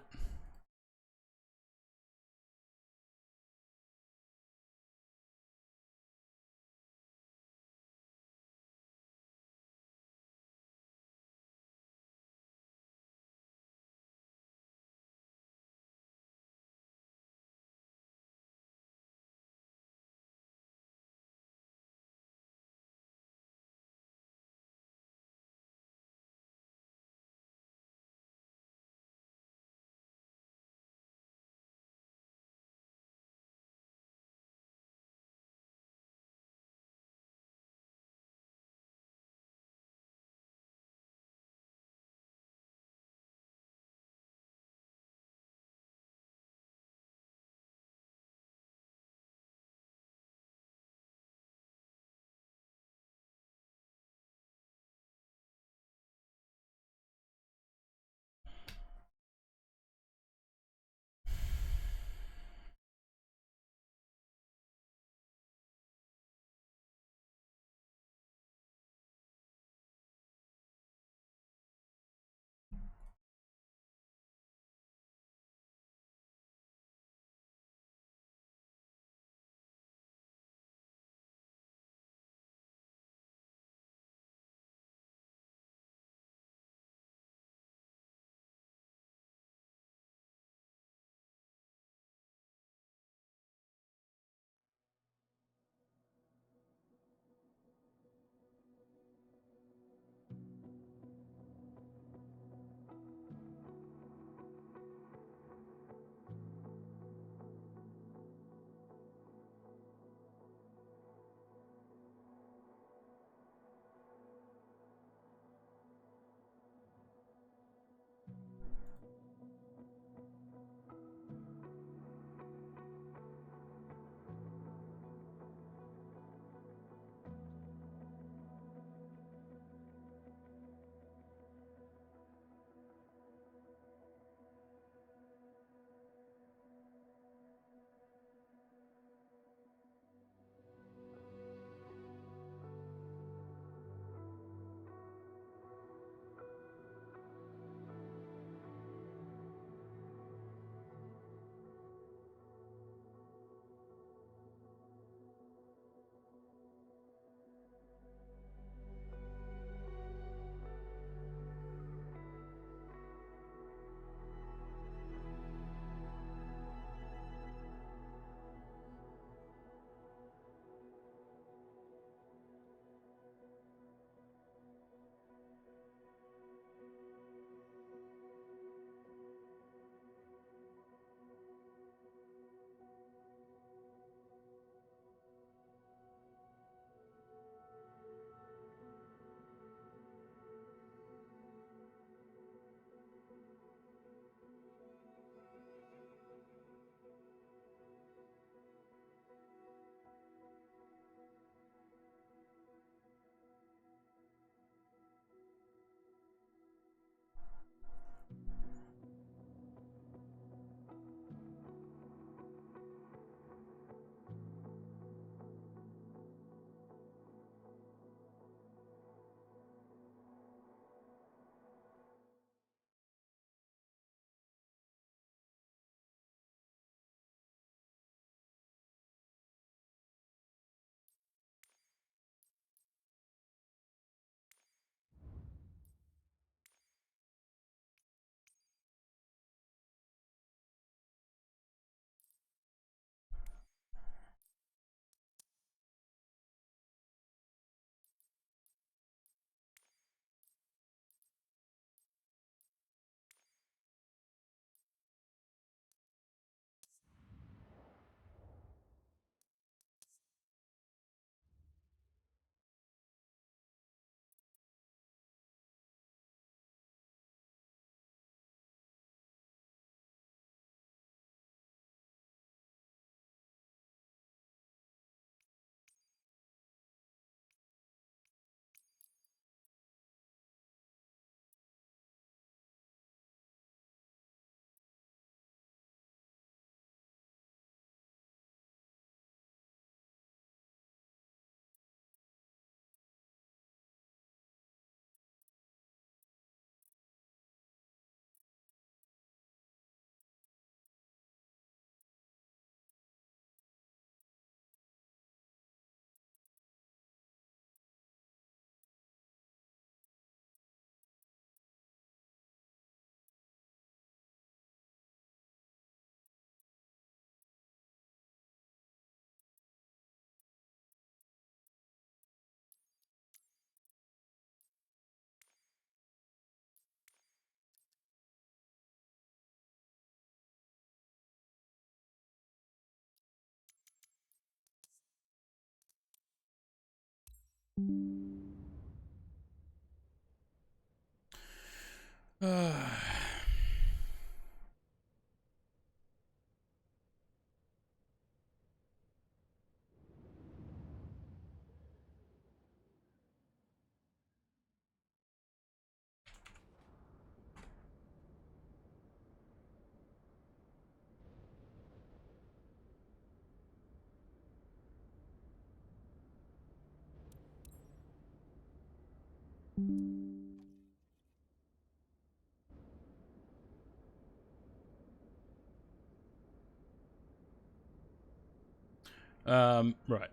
Right.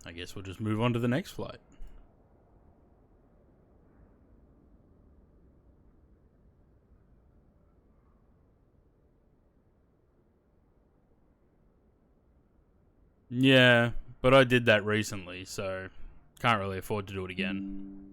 I guess we'll just move on to the next flight. Yeah, but I did that recently, so can't really afford to do it again.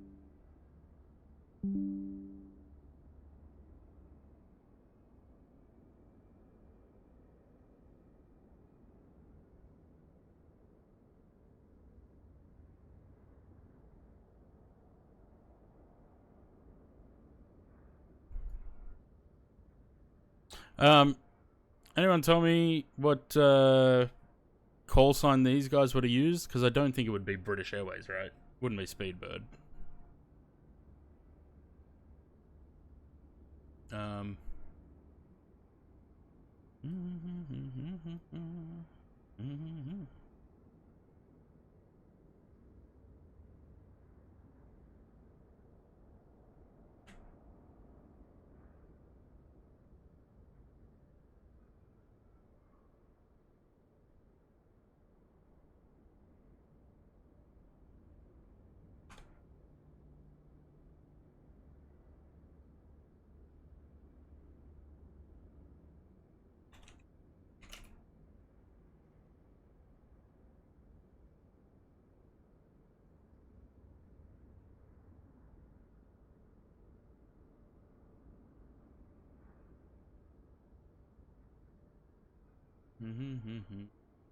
Um, anyone tell me what call sign these guys would have used? Because I don't think it would be British Airways, right? Wouldn't be Speedbird. Um.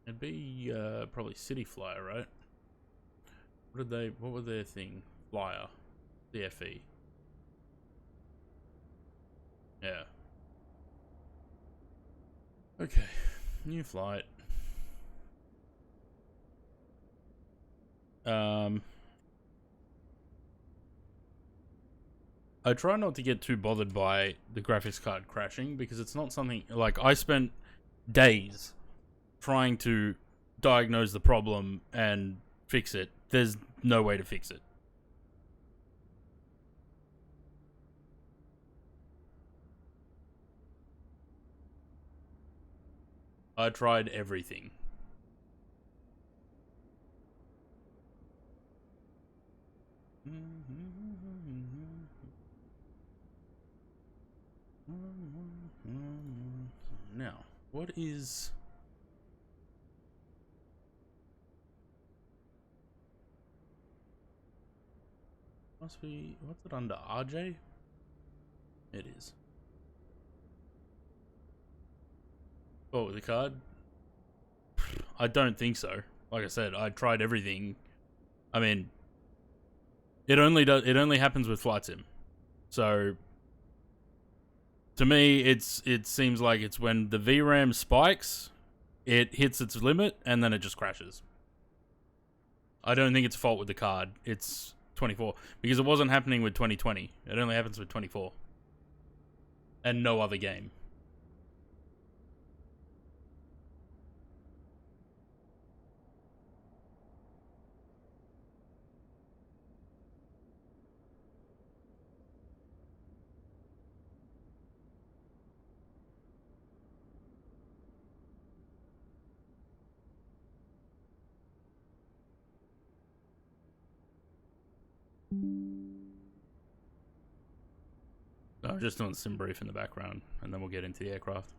It'd be probably City Flyer, right? What were their thing? Flyer, CFE. Yeah. Okay. New flight. Um. I try not to get too bothered by the graphics card crashing because it's not something like I spent days trying to diagnose the problem and fix it. There's no way to fix it. I tried everything. Now, what is... Must be... What's it under? RJ? It is. Oh, with the card? I don't think so. Like I said, I tried everything. I mean, it only happens with flight sim. So to me, it seems like it's when the VRAM spikes, it hits its limit and then it just crashes. I don't think it's a fault with the card. It's 24 because it wasn't happening with 2020. It only happens with 24 and no other game. I'm just doing sim brief in the background and then we'll get into the aircraft.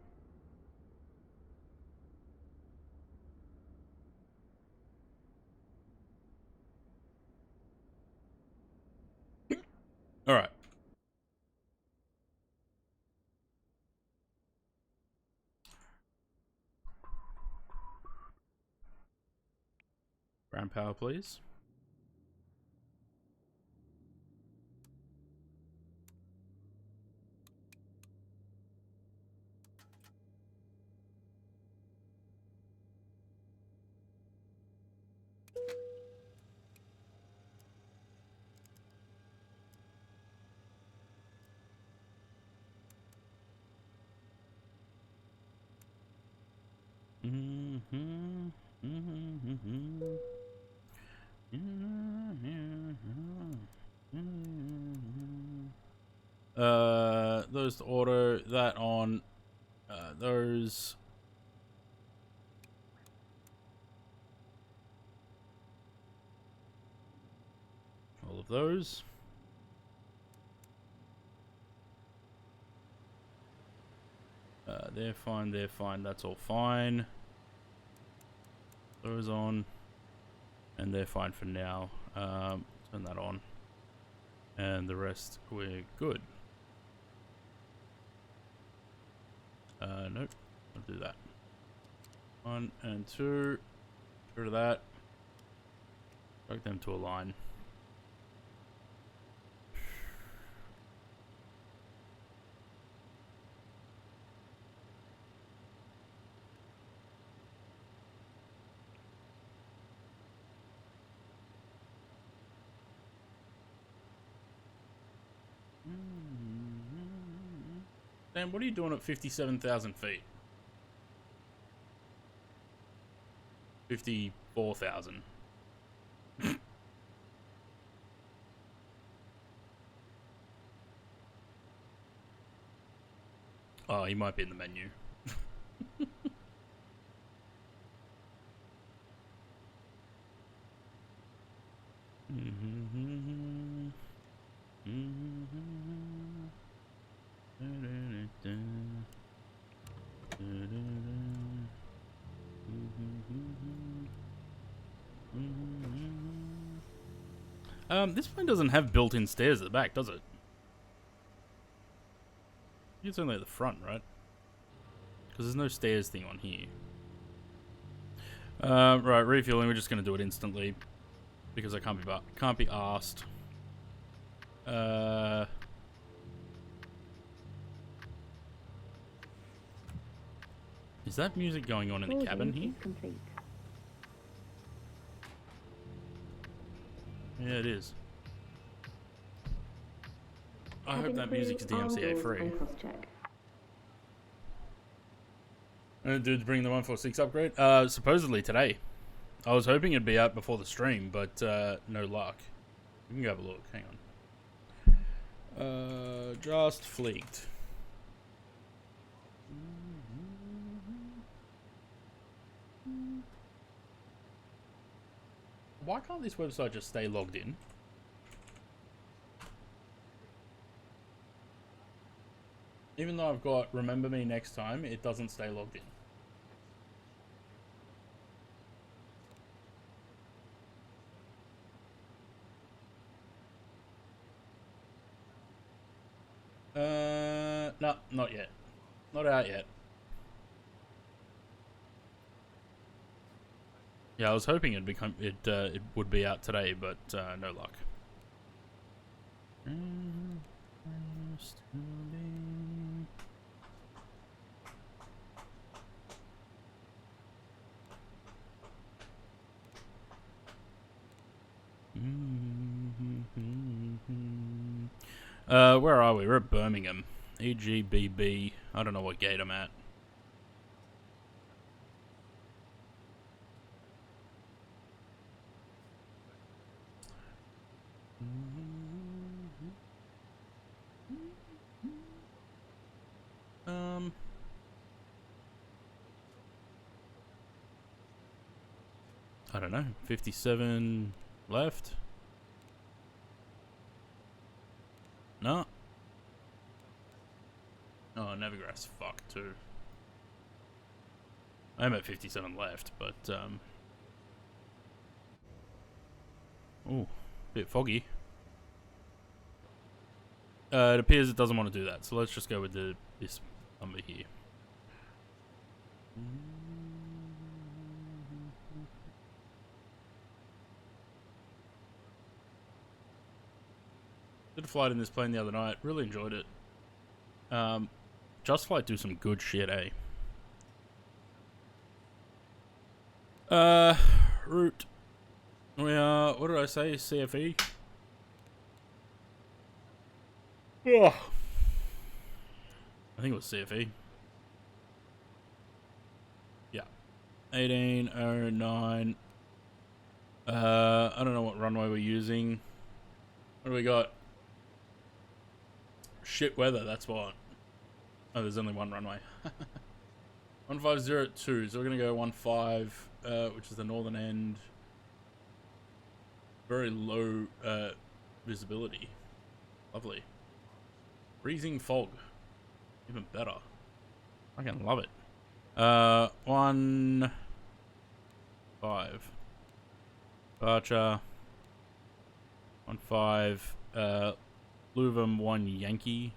All right. Ground power, please. Those to auto, that on, those. All of those. They're fine, that's all fine. Those on. And they're fine for now. Turn that on. And the rest, we're good. Nope, I'll do that. 1 and 2. Get rid of that. Drag them to a line. Dan, what are you doing at 57,000 feet? 54,000. Oh, he might be in the menu. This plane doesn't have built-in stairs at the back, does it? It's only at the front, right? Because there's no stairs thing on here. Right, refueling. We're just gonna do it instantly because I can't be asked. Is that music going on in the cabin here? Complete. Yeah, it is. I hope that music's DMCA free. Dudes bring the 146 upgrade? Supposedly today. I was hoping it'd be out before the stream, but no luck. We can go have a look. Hang on. Just fleeked. Why can't this website just stay logged in? Even though I've got remember me next time, it doesn't stay logged in. No, not yet. Not out yet. Yeah, I was hoping it would be out today, but no luck. Where are we? We're at Birmingham. EGBB. I don't know what gate I'm at. I don't know. 57 left. No. Oh, Navigrass fucked too. I'm at 57 left, but oh, bit foggy. It appears it doesn't want to do that, so let's just go with this number here. Did a flight in this plane the other night. Really enjoyed it. Just Flight do some good shit, eh? Route. We are, what did I say? CFE? Oh. I think it was CFE. Yeah. 1809. I don't know what runway we're using. What do we got? Shit weather, that's what. Oh, there's only one runway. 1502, so we're gonna go 15, which is the northern end. Very low visibility. Lovely. Freezing fog. Even better. I can love it. 1 5. Departure. 1 5. Leuven 1 Yankee.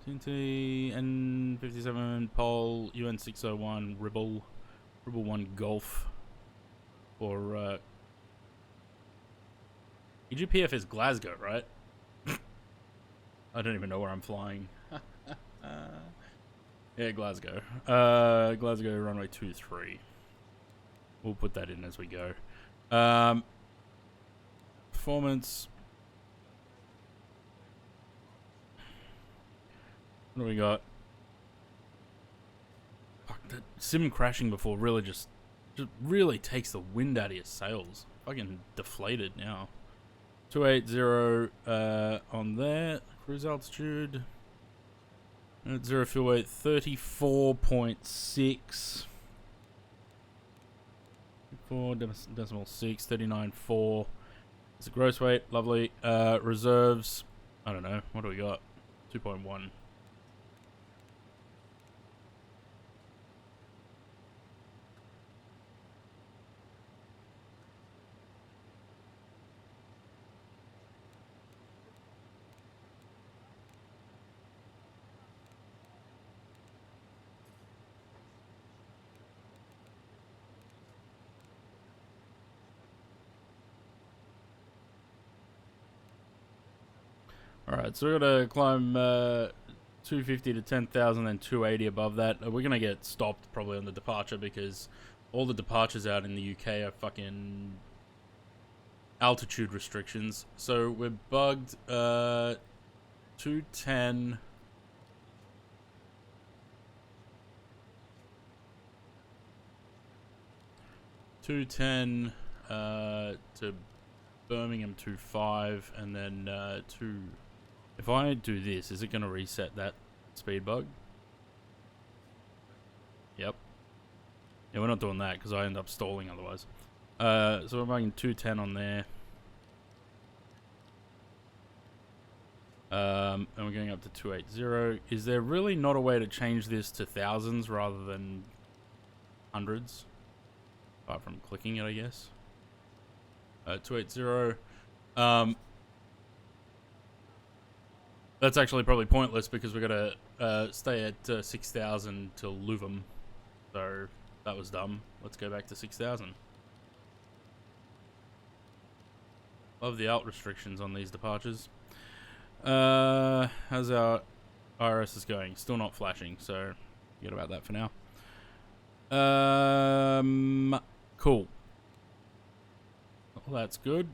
TNT N57 Pole UN 601 Ribble 1 Golf for EGPF is Glasgow, right? I don't even know where I'm flying. Yeah, Glasgow. Glasgow runway 23. We'll put that in as we go. Performance. What do we got? Fuck, that sim crashing before really just really takes the wind out of your sails. Fucking deflated now. 280 on there. Cruise altitude. At 0 fuel weight 34.6. 4.6, 39.4. It's a gross weight, lovely. Reserves, I don't know, what do we got? 2.1. Alright, so we're gonna climb 250 to 10,000 and 280 above that. We're gonna get stopped probably on the departure because all the departures out in the UK are fucking altitude restrictions. So we're bugged 210. To Birmingham 25 and then 2. If I do this, is it going to reset that speed bug? Yep. Yeah, we're not doing that because I end up stalling otherwise. So we're making 210 on there. And we're going up to 280. Is there really not a way to change this to thousands rather than hundreds? Apart from clicking it, I guess. 280. That's actually probably pointless because we're gonna stay at 6,000 till Leuven. So that was dumb. Let's go back to 6,000. Love the alt restrictions on these departures. How's our IRS going? Still not flashing, so forget about that for now. Cool. Well, that's good.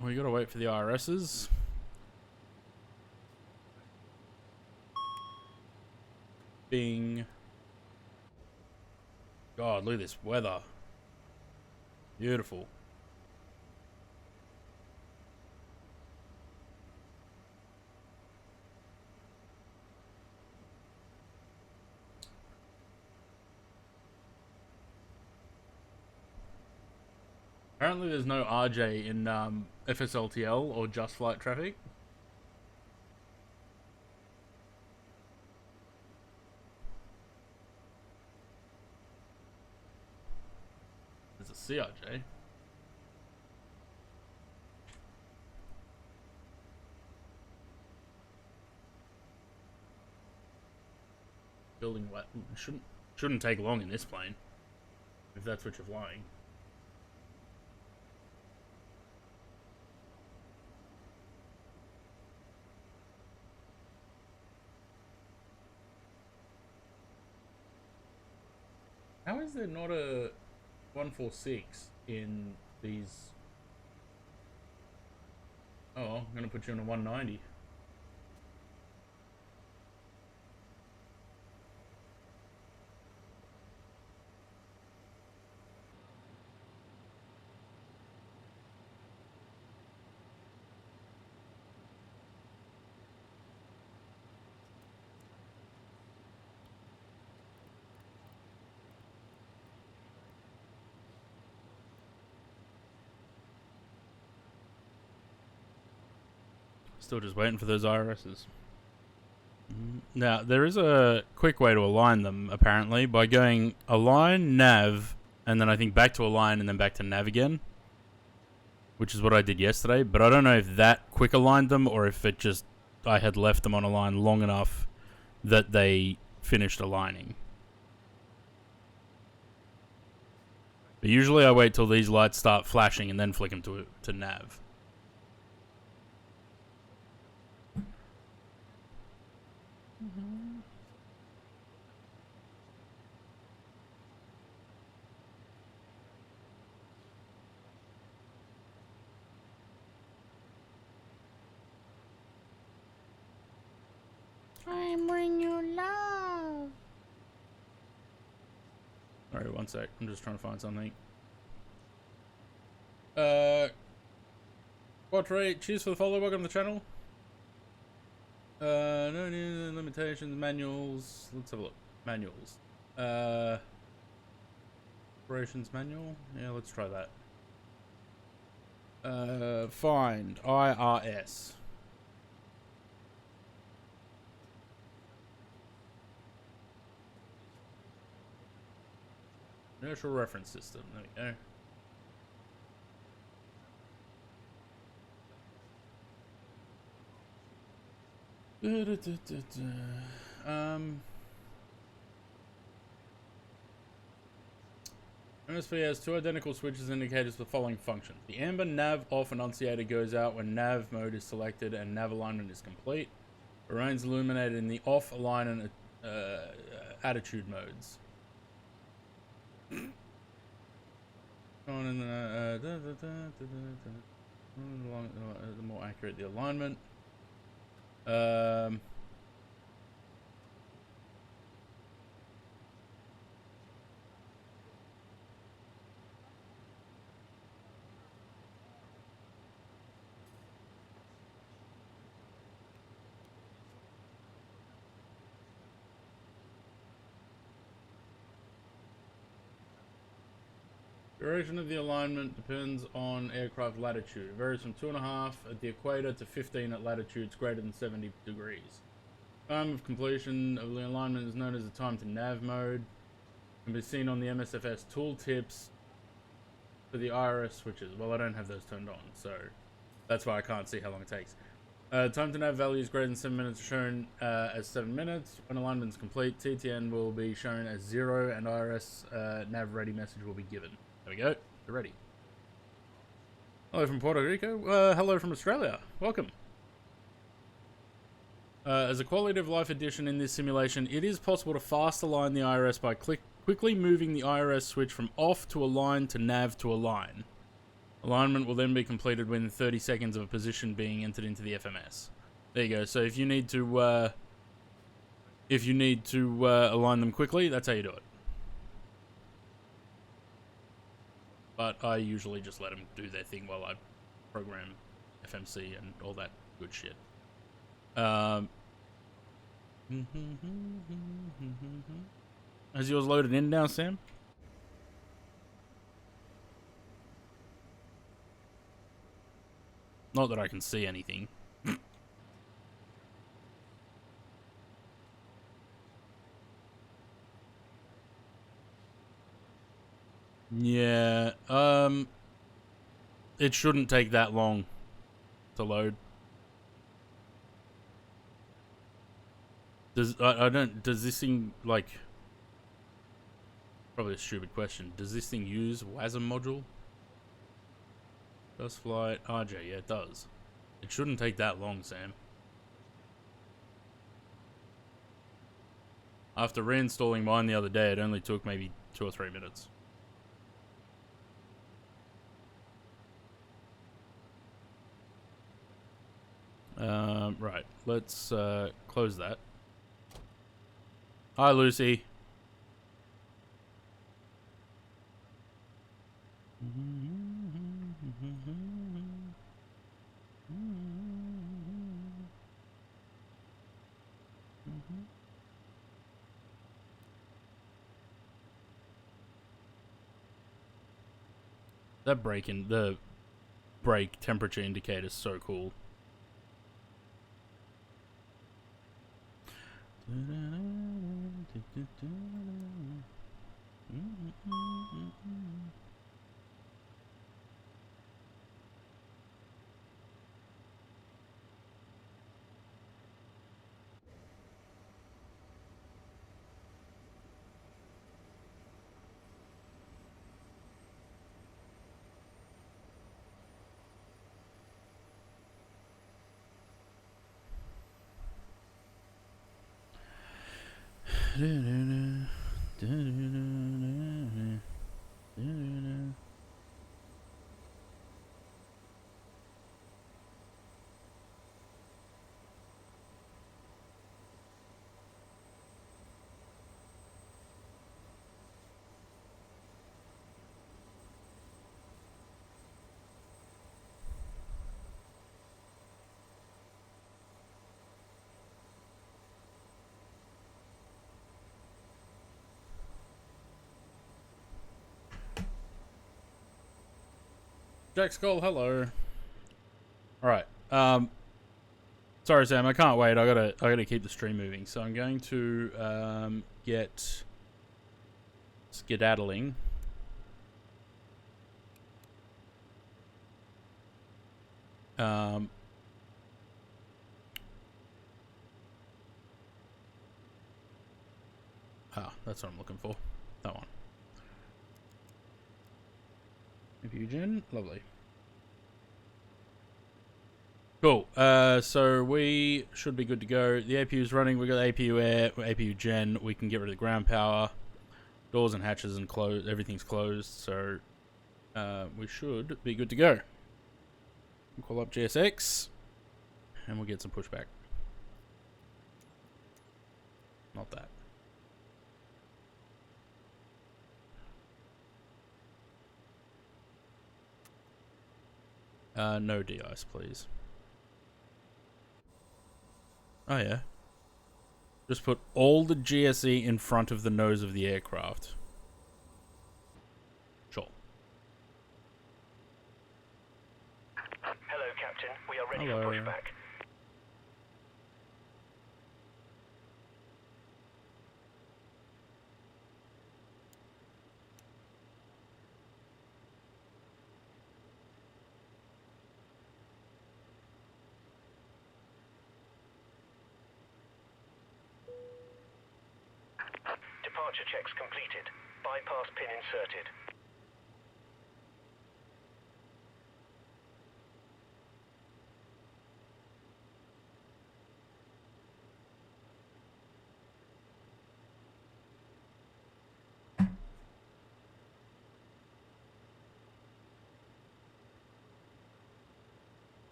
We gotta wait for the IRSs. Bing. God, look at this weather. Beautiful. Apparently there's no RJ in FSLTL or Just Flight traffic. There's a CRJ. Building what shouldn't take long in this plane, if that's what you're flying. How is there not a 146 in these Oh, I'm gonna put you on a 190. Still just waiting for those IRSs. Now, there is a quick way to align them, apparently, by going align, nav, and then I think back to align, and then back to nav again. Which is what I did yesterday, but I don't know if that quick aligned them, or if it just, I had left them on a line long enough that they finished aligning. But usually I wait till these lights start flashing and then flick them to nav. I bring you love. Alright, one sec. I'm just trying to find something. Quadrate, cheers for the follow. Welcome to the channel. No new limitations, manuals. Let's have a look. Manuals. Operations manual. Yeah, let's try that. Find IRS. Inertial reference system. There we go. MSP has two identical switches indicators for the following functions. The amber nav off annunciator goes out when nav mode is selected and nav alignment is complete. It remains illuminated in the off, align, and attitude modes. On in the more accurate the alignment. Duration of the alignment depends on aircraft latitude. It varies from 2.5 at the equator to 15 at latitudes greater than 70 degrees. Time of completion of the alignment is known as the time to nav mode. It can be seen on the MSFS tooltips for the IRS switches. Well, I don't have those turned on, so that's why I can't see how long it takes. Time to nav values greater than 7 minutes are shown as 7 minutes. When alignment is complete, TTN will be shown as 0 and IRS nav ready message will be given. There we go. You're ready. Hello from Puerto Rico. Hello from Australia. Welcome. As a quality of life addition in this simulation, it is possible to fast align the IRS by quickly moving the IRS switch from off to align to nav to align. Alignment will then be completed within 30 seconds of a position being entered into the FMS. There you go. So if you need to align them quickly, that's how you do it. But I usually just let them do their thing while I program FMC and all that good shit. Has yours loaded in now, Sam? Not that I can see anything. Yeah, it shouldn't take that long to load. Does this thing, like, probably a stupid question, does this thing use WASM module? First flight, RJ, yeah it does. It shouldn't take that long, Sam. After reinstalling mine the other day, it only took maybe 2 or 3 minutes. Right. Let's close that. Hi, Lucy. That the brake temperature indicator is so cool. Jack Skull, hello. All right. Sorry, Sam. I can't wait. I gotta keep the stream moving. So I'm going to get skedaddling. That's what I'm looking for. That one. Fusion, lovely. Cool. So we should be good to go. The APU is running. We got APU air, APU gen. We can get rid of the ground power. Doors and hatches and closed. Everything's closed. So we should be good to go. We'll call up GSX, and we'll get some pushback. Not that. No de-ice, please. Oh, yeah. Just put all the GSE in front of the nose of the aircraft. Sure. Hello, Captain. We are ready for pushback. Departure checks completed. Bypass pin inserted.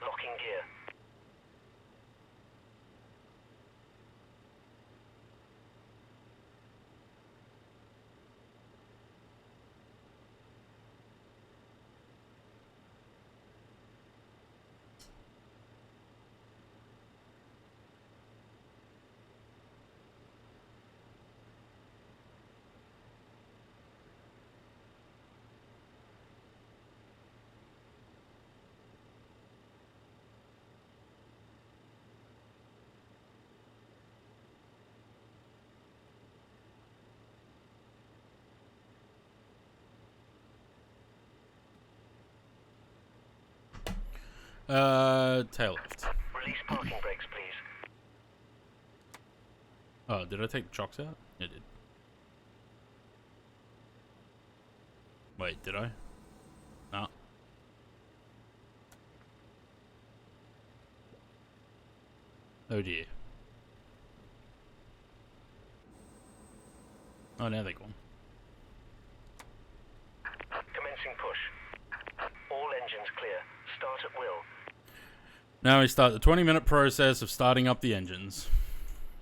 Locking gear. Tail left. Release parking brakes, please. Oh, did I take the chocks out? I did. Wait, did I? No. Oh dear. Oh, now they're gone. Commencing push. All engines clear. Start at will. Now we start the 20-minute process of starting up the engines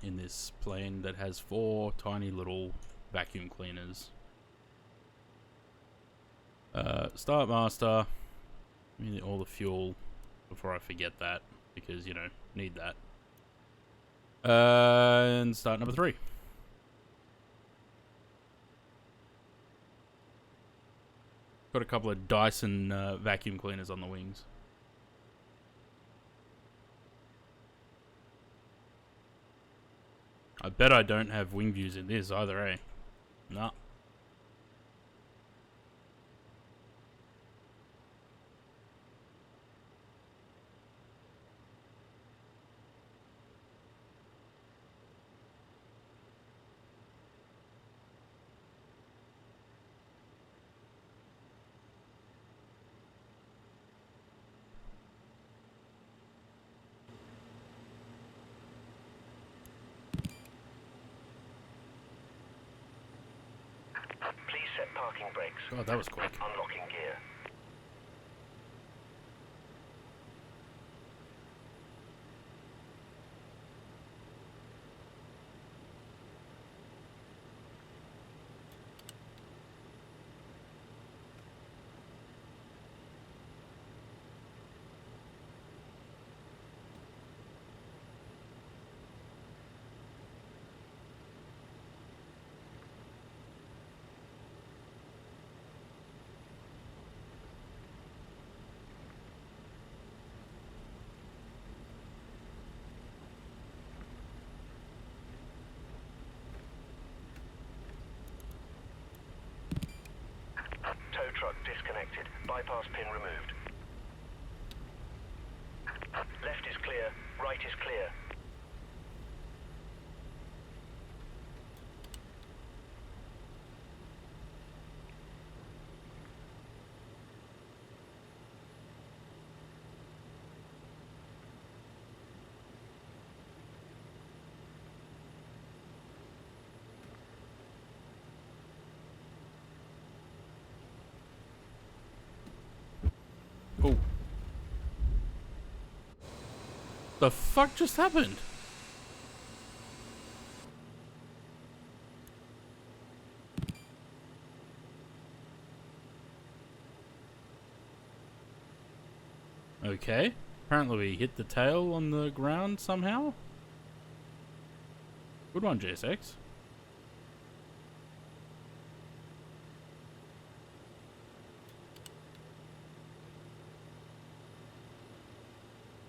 in this plane that has 4 tiny little vacuum cleaners. Start master. Give me all the fuel before I forget that, because, you know, need that. And start number 3. Got a couple of Dyson vacuum cleaners on the wings. I bet I don't have wing views in this either, eh? Nah. Please set parking brakes. God, that was quick. Unlocking gear. Tow truck disconnected. Bypass pin removed. Left is clear. Right is clear. Oh. The fuck just happened? Okay. Apparently we hit the tail on the ground somehow. Good one, JSX.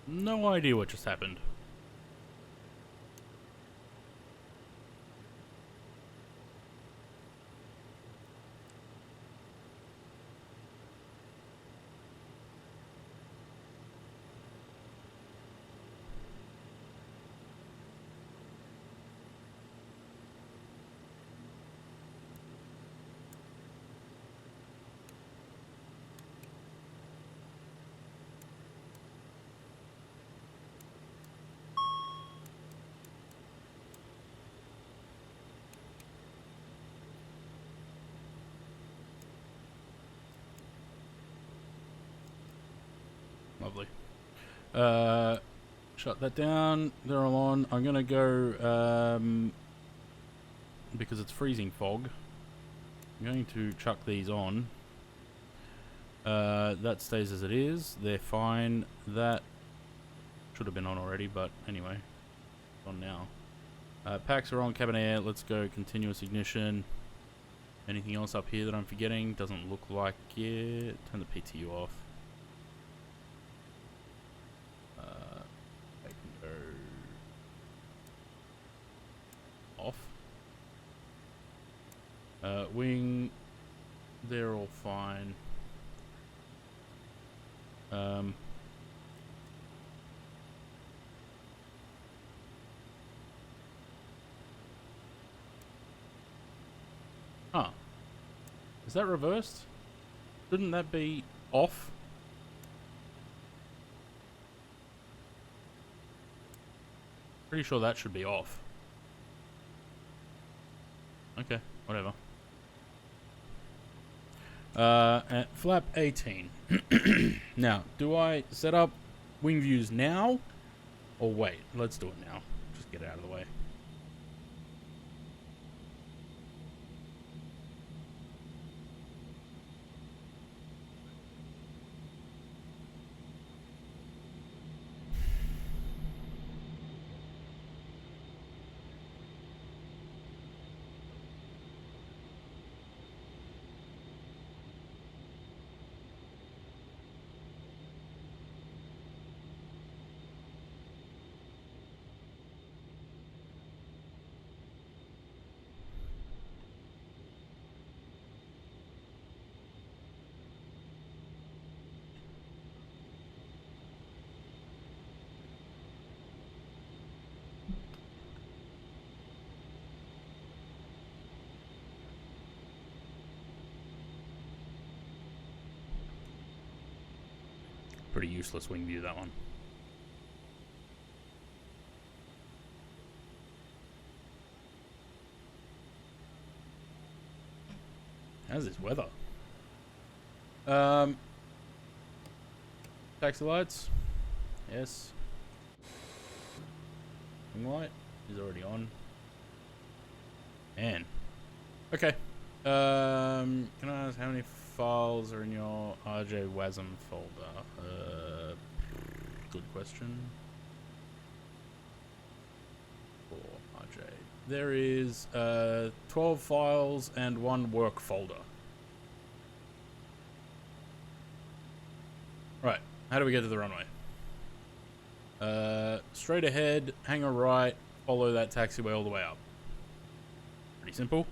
No idea what just happened. Lovely. Shut that down. They're all on. I'm gonna go, because it's freezing fog. I'm going to chuck these on. That stays as it is. They're fine. That should have been on already, but anyway, it's on now. Packs are on. Cabin air. Let's go. Continuous ignition. Anything else up here that I'm forgetting? Doesn't look like it. Turn the PTU off. I can go off. Wing, they're all fine. Huh. Is that reversed? Shouldn't that be off? Pretty sure that should be off. Okay, whatever. At flap 18. Now, do I set up wing views now, or wait? Let's do it now. Just get it out of the way. Pretty useless wing view, that one. How's this weather? Taxi lights. Yes. Wing light is already on. Man. Okay. Can I ask how many files are in your RJ WASM folder? Good question. For RJ. There is 12 files and 1 work folder. Right. How do we get to the runway? Straight ahead, hang a right, follow that taxiway all the way up. Pretty simple.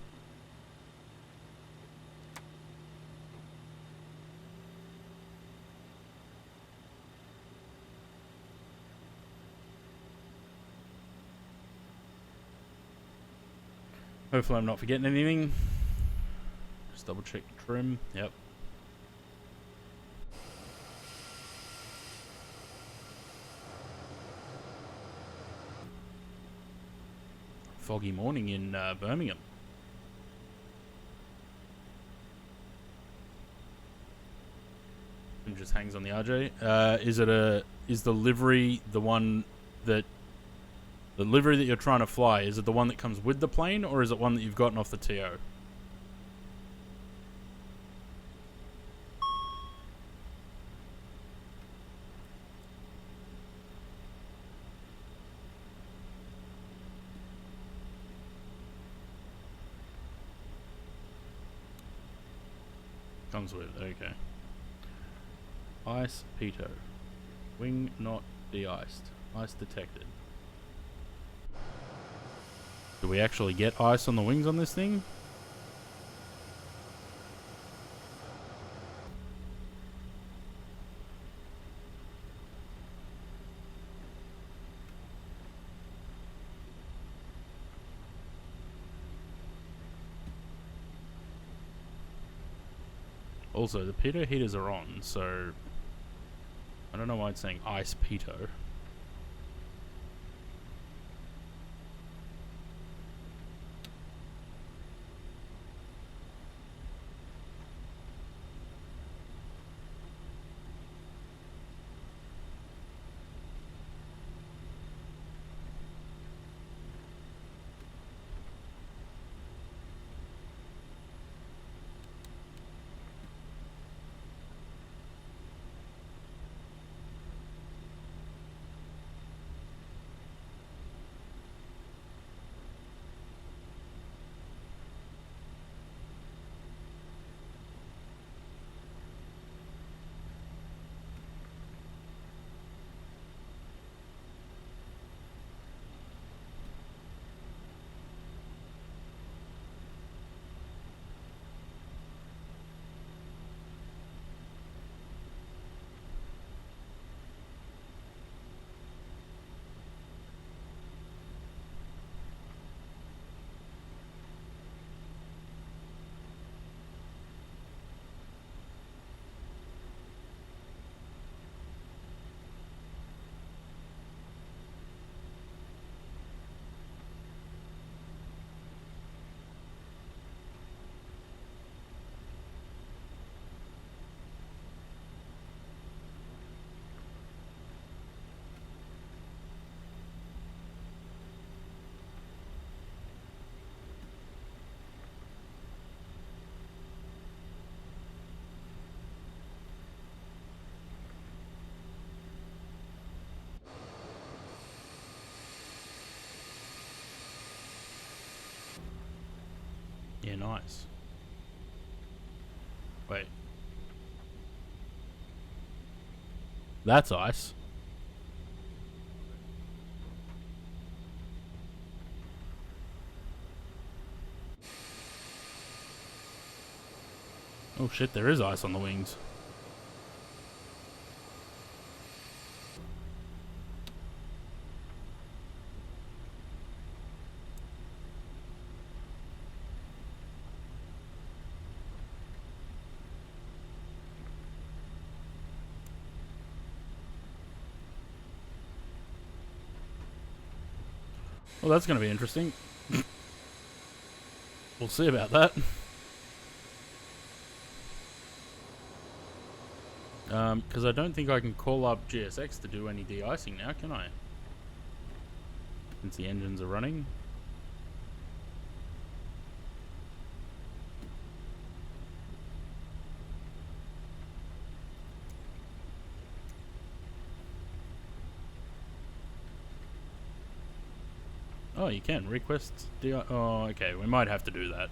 Hopefully I'm not forgetting anything. Just double check the trim. Yep. Foggy morning in Birmingham. And just hangs on the RJ. Is the livery the one that... The livery that you're trying to fly, is it the one that comes with the plane, or is it one that you've gotten off the TO? Comes with, okay. Ice pitot. Wing not de-iced. Ice detected. Do we actually get ice on the wings on this thing? Also, the pitot heaters are on, so I don't know why it's saying ice pitot. nice. Wait. That's ice. Oh shit, there is ice on the wings. Well, that's going to be interesting. We'll see about that. Because I don't think I can call up GSX to do any de-icing now, can I? Since the engines are running. Oh, you can request de-ice. Oh, okay. We might have to do that.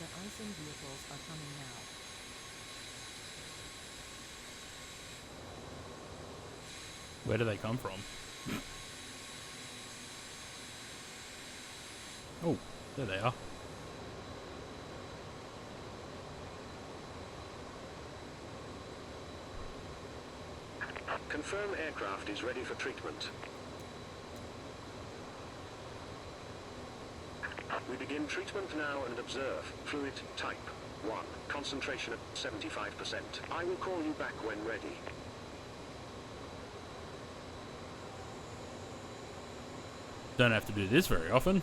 The icing vehicles are coming now. Where do they come from? Oh, there they are. Confirm aircraft is ready for treatment. We begin treatment now and observe. Fluid type 1. Concentration at 75%. I will call you back when ready. Don't have to do this very often.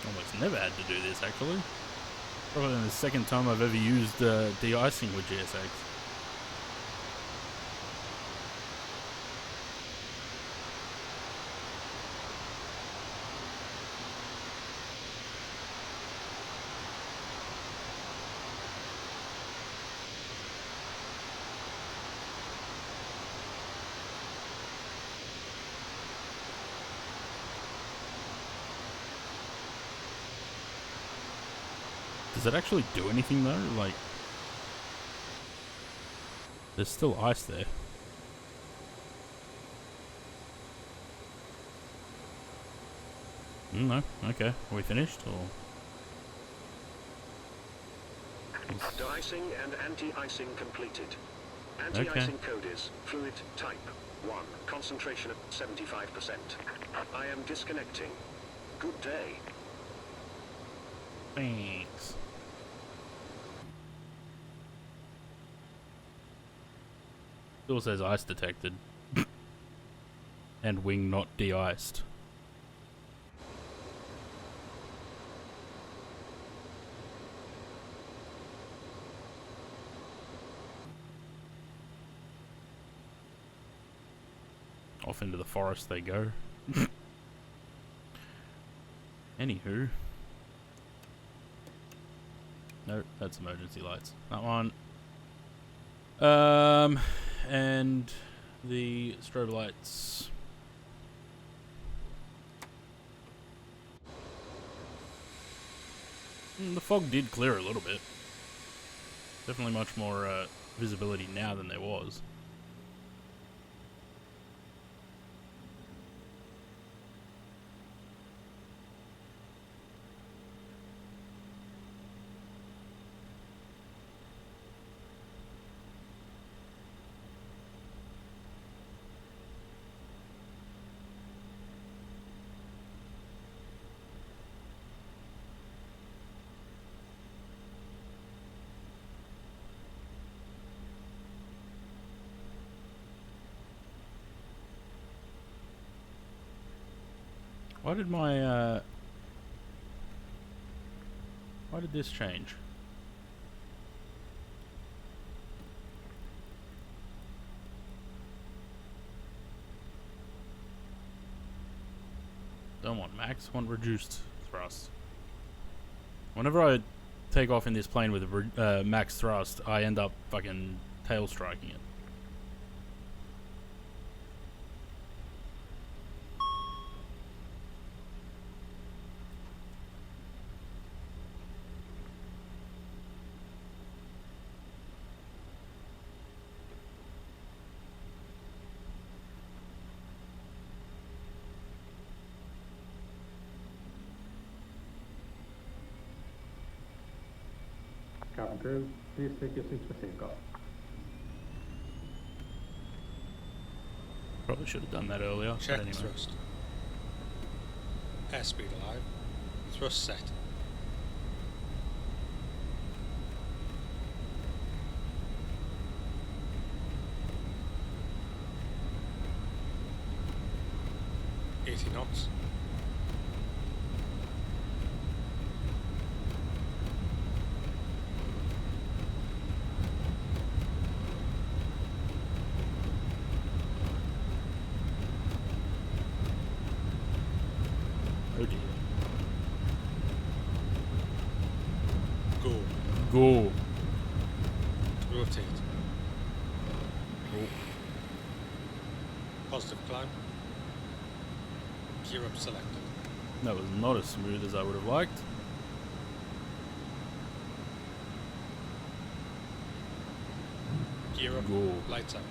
Almost never had to do this, actually. Probably the second time I've ever used de-icing with GSX. Does it actually do anything though? Like, there's still ice there. No, okay. Are we finished or? De-icing and anti-icing completed. Anti-icing code is fluid type 1. Concentration at 75%. I am disconnecting. Good day. Thanks. Still says ice detected. And wing not de-iced. Off into the forest they go. Anywho. Nope, that's emergency lights. That one. And the strobe lights. The fog did clear a little bit. Definitely much more visibility now than there was. Why did my, why did this change? Don't want max, want reduced thrust. Whenever I take off in this plane with max thrust, I end up fucking tail striking it. Cabin crew, please take your seats for takeoff. Probably should have done that earlier. Check but anyway. thrust. Airspeed alive. Thrust set. $80 knots. Oh dear. Go. Go. Rotate. Oh. Positive climb. Gear up selected. That was not as smooth as I would have liked. Gear up. Go. Lights out.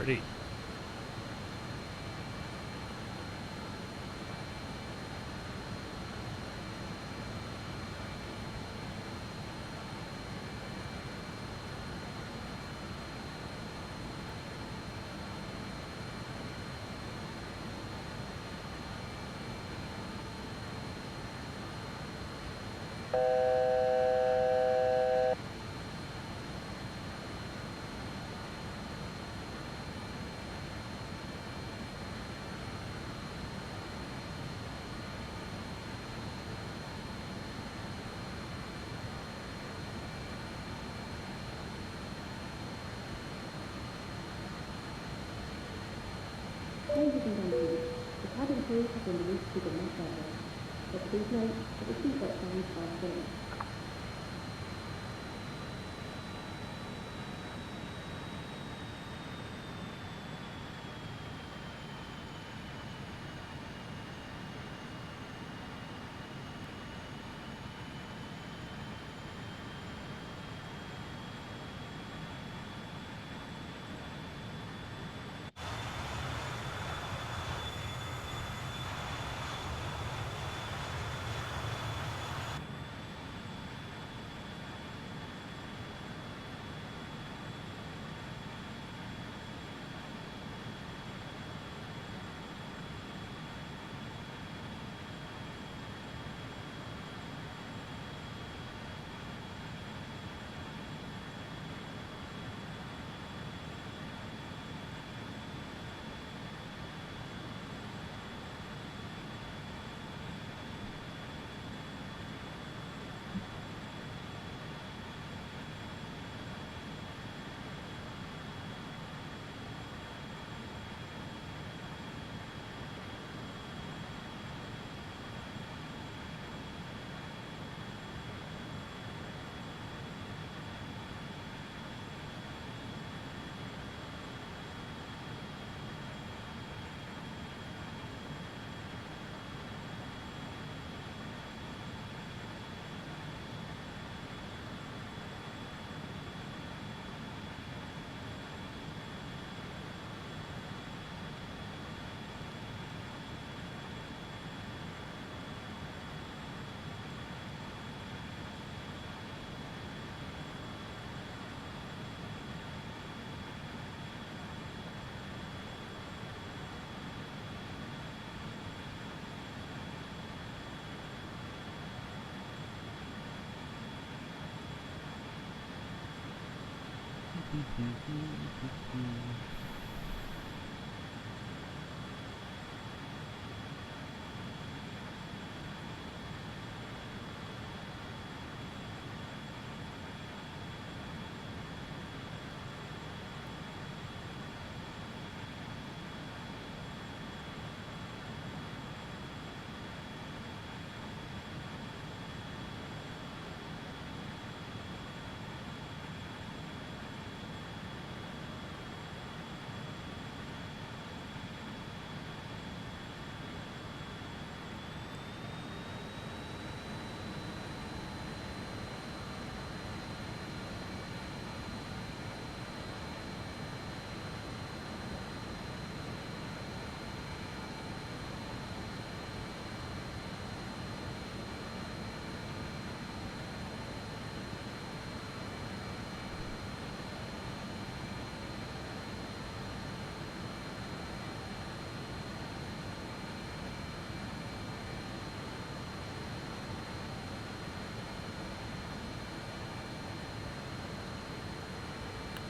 pretty. Ladies and gentlemen, the cabin crew have been released to the main service, but please note that the seatbelt signs are still.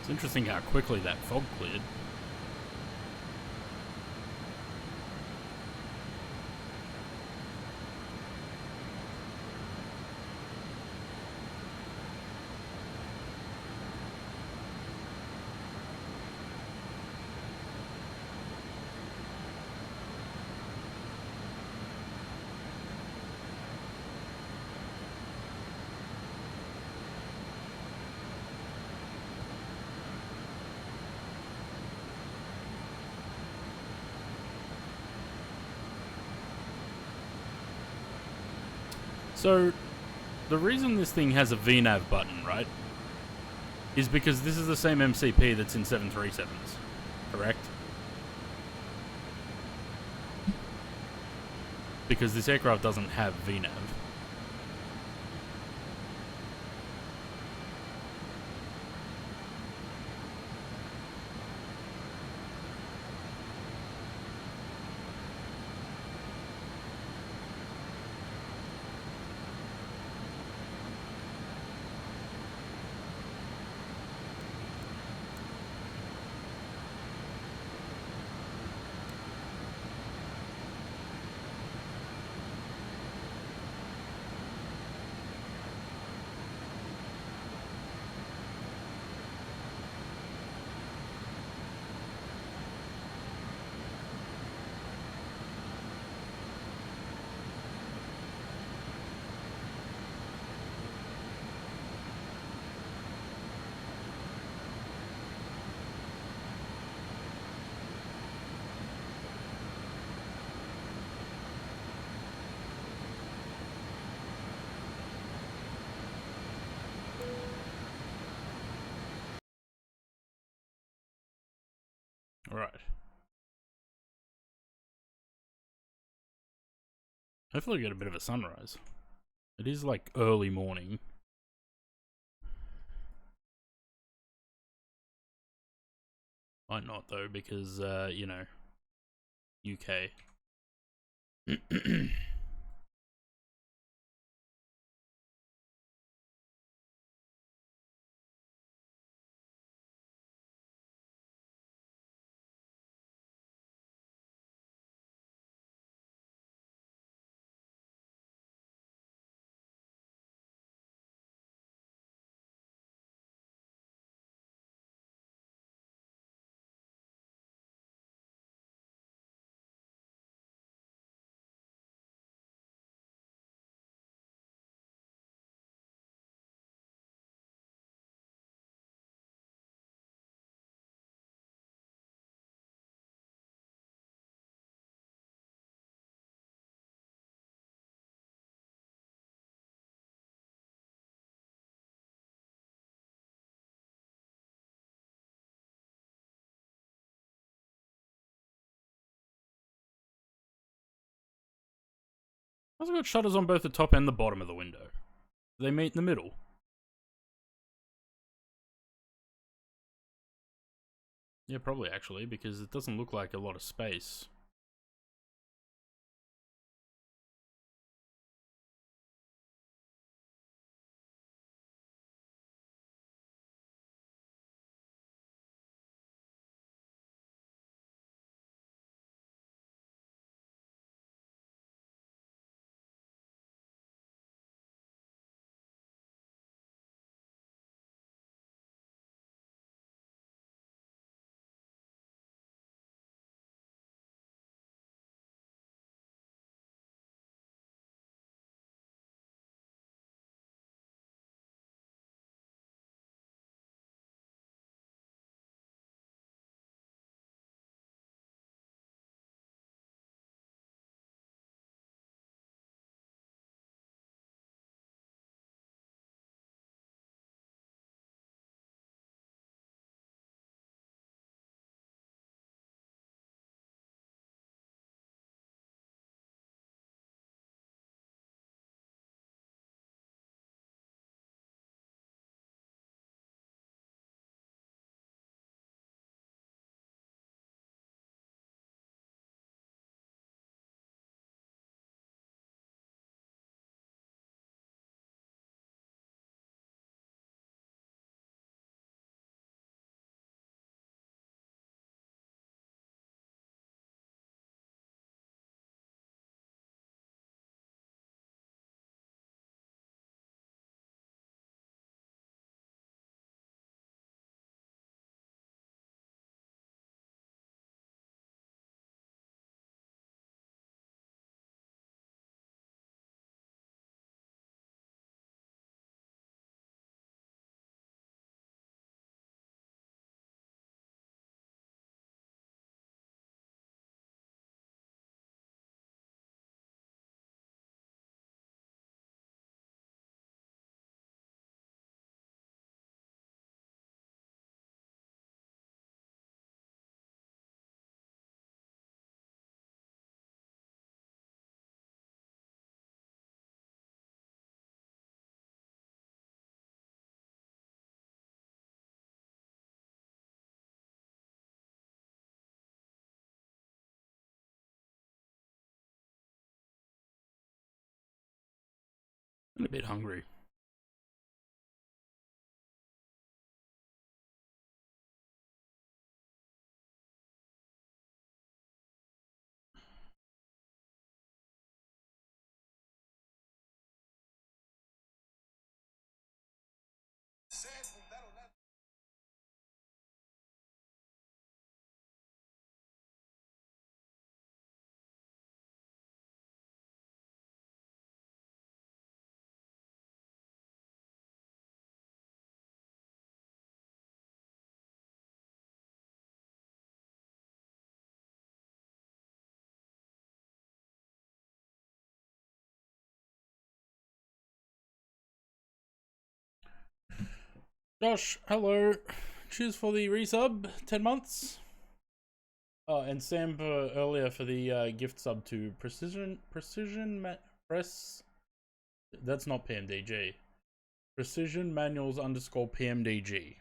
It's interesting how quickly that fog cleared. So, the reason this thing has a VNAV button, right, is because this is the same MCP that's in 737s. correct? Because this aircraft doesn't have VNAV. Alright. Hopefully we get a bit of a sunrise. It is like early morning. Might not though, because, you know, UK. I've got shutters on both the top and the bottom of the window. They meet in the middle. Yeah, probably actually, because it doesn't look like a lot of space. I'm a bit hungry. Josh, hello. Cheers for the resub, 10 months. Oh, and Sam earlier for the gift sub to Press. That's not PMDG. Precision Manuals _ PMDG.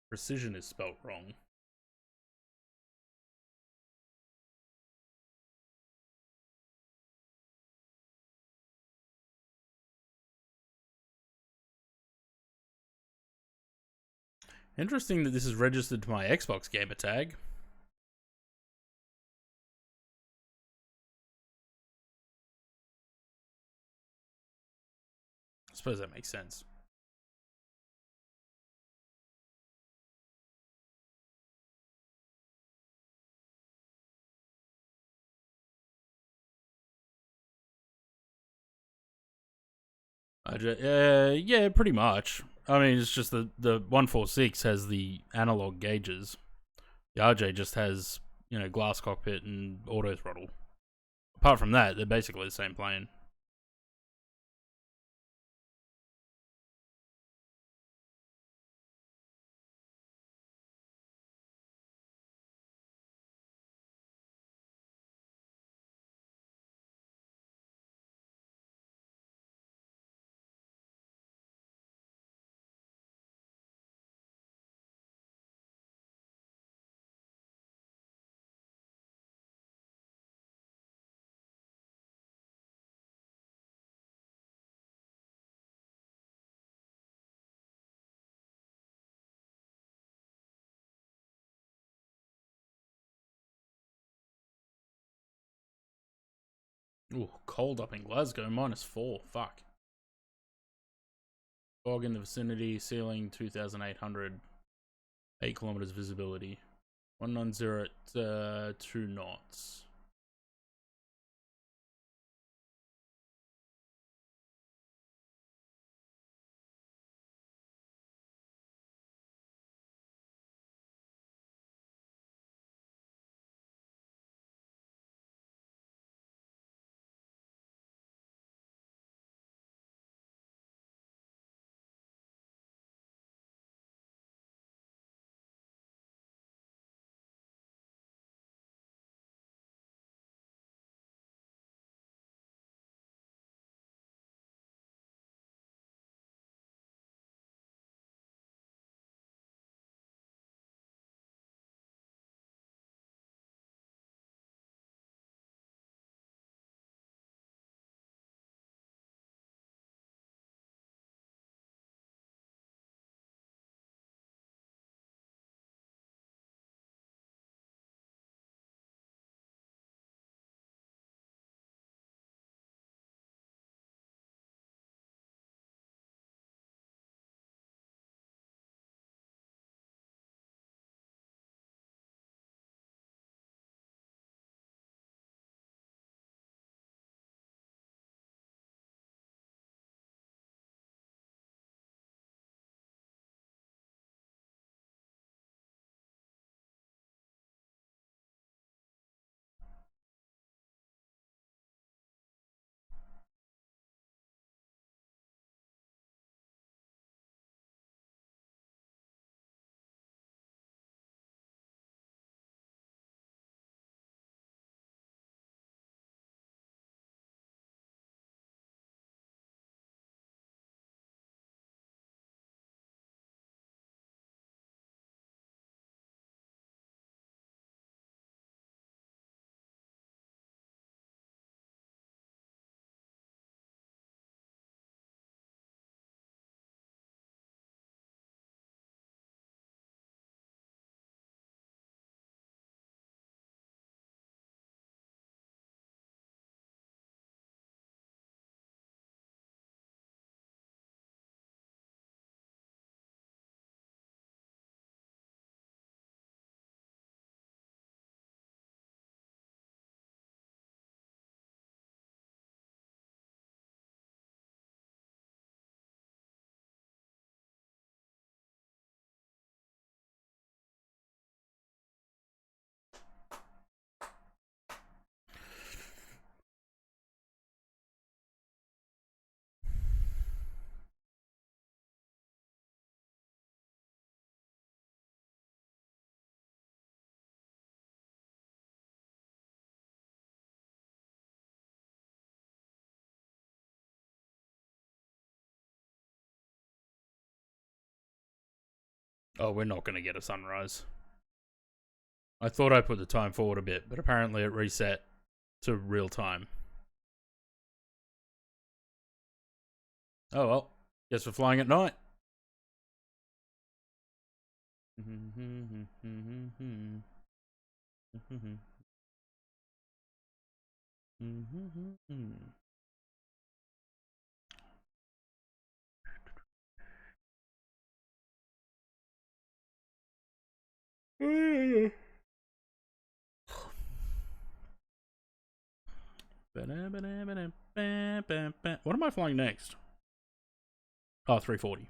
Precision is spelt wrong. Interesting that this is registered to my Xbox gamer tag. I suppose that makes sense. Yeah, pretty much. I mean, it's just the 146 has the analog gauges. The RJ just has, glass cockpit and auto throttle. Apart from that, they're basically the same plane. Ooh, cold up in Glasgow, -4. Fuck. Fog in the vicinity, ceiling 2,800, 8 kilometers visibility. 190 at 2 knots. Oh, we're not going to get a sunrise. I thought I put the time forward a bit, but apparently it reset to real time. Oh well, guess we're flying at night. What am I flying next? Oh, 340.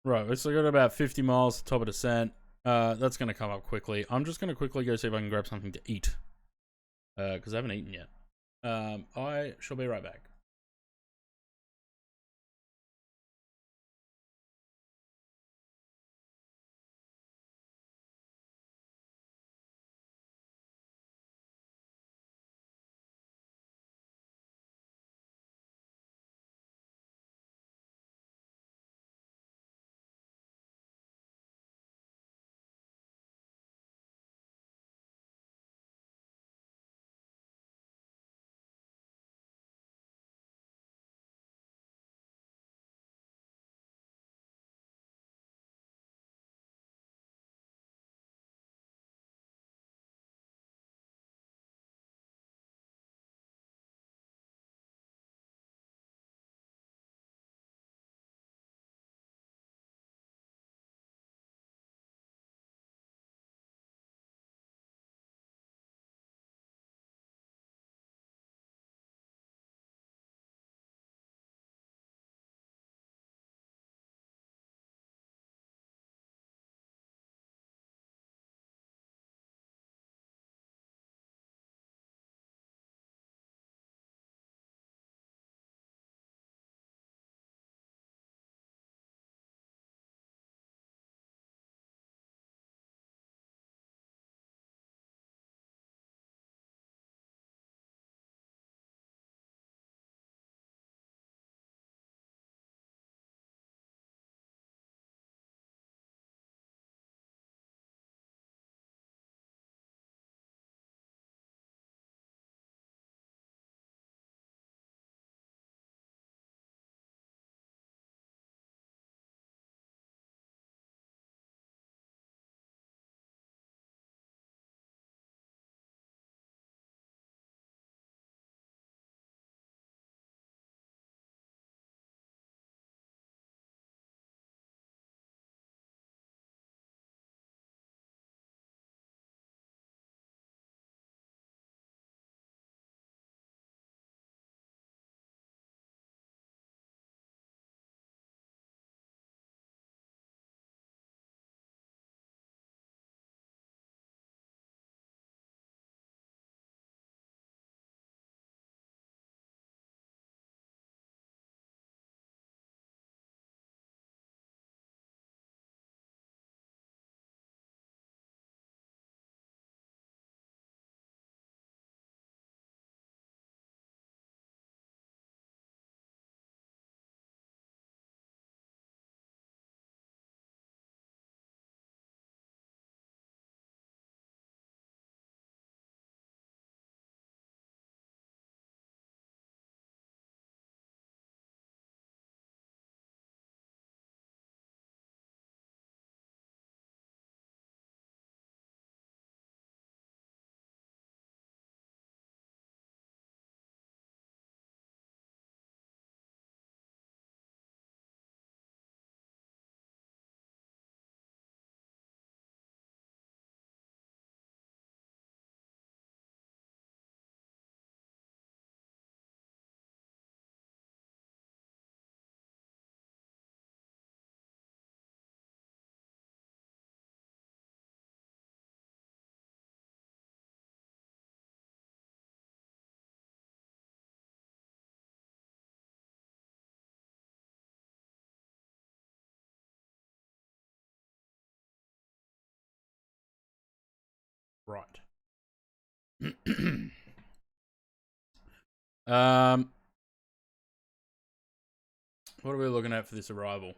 Right, so I got about 50 miles to top of descent. That's going to come up quickly. I'm just going to quickly go see if I can grab something to eat. Because I haven't eaten yet. I shall be right back. Right. um, what are we looking at for this arrival?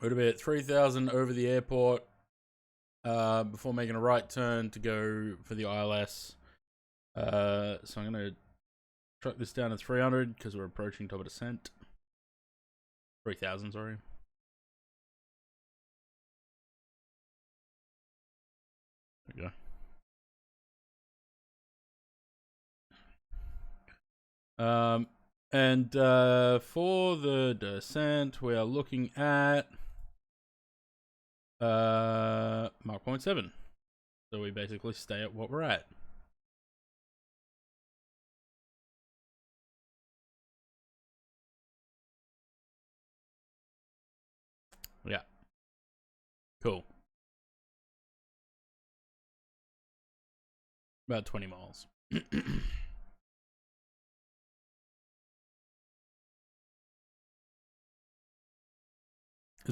Would be at 3,000 over the airport before making a right turn to go for the ILS. So I'm going to truck this down to 300 because we're approaching top of descent. 3,000, sorry. There we go. And for the descent, we are looking at Mach 0.7. So we basically stay at what we're at. Yeah. Cool. About 20 miles. Is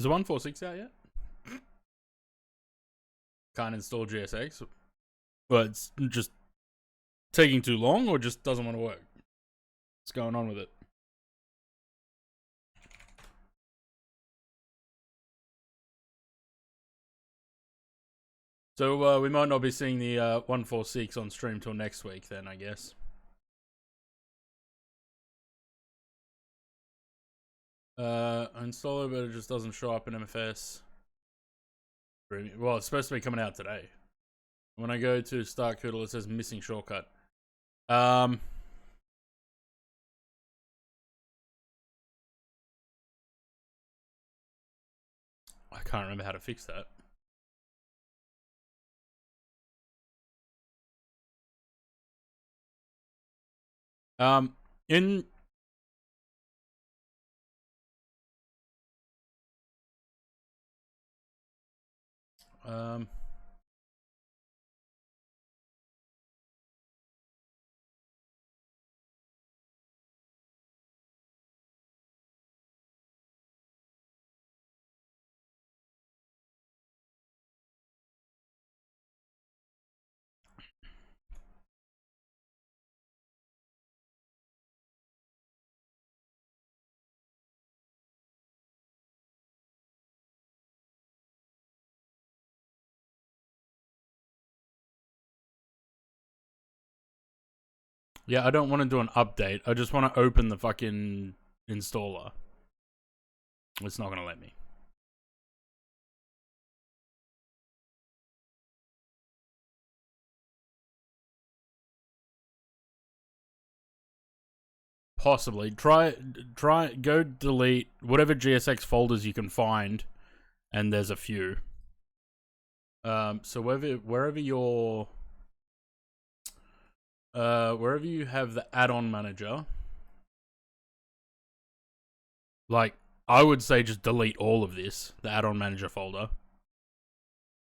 the 146 out yet? Can't install GSX? Well, it's just taking too long or just doesn't want to work? What's going on with it? So we might not be seeing the 146 on stream till next week then, I guess. Install it, but it just doesn't show up in MFS. Well, it's supposed to be coming out today. When I go to start Koodle, it says missing shortcut. I can't remember how to fix that. In Yeah, I don't want to do an update. I just want to open the fucking installer. It's not going to let me. Possibly. Try, go delete whatever GSX folders you can find, and there's a few. So wherever you have the add-on manager, like, I would say just delete all of this, the add-on manager folder.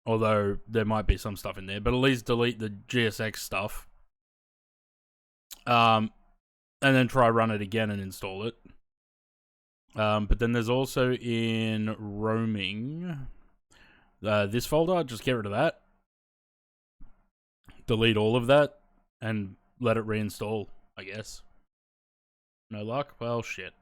Although there might be some stuff in there, but at least delete the GSX stuff. And then try run it again and install it. But then there's also in roaming this folder. Just get rid of that. Delete all of that and let it reinstall, I guess. No luck? Well, shit.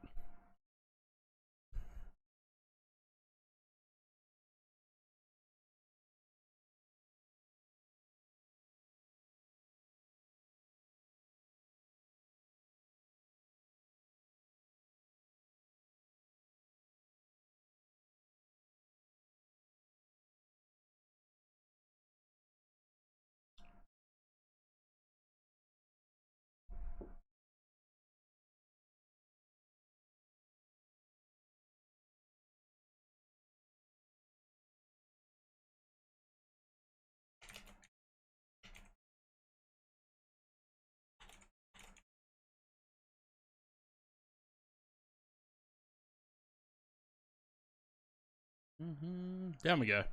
Down we go.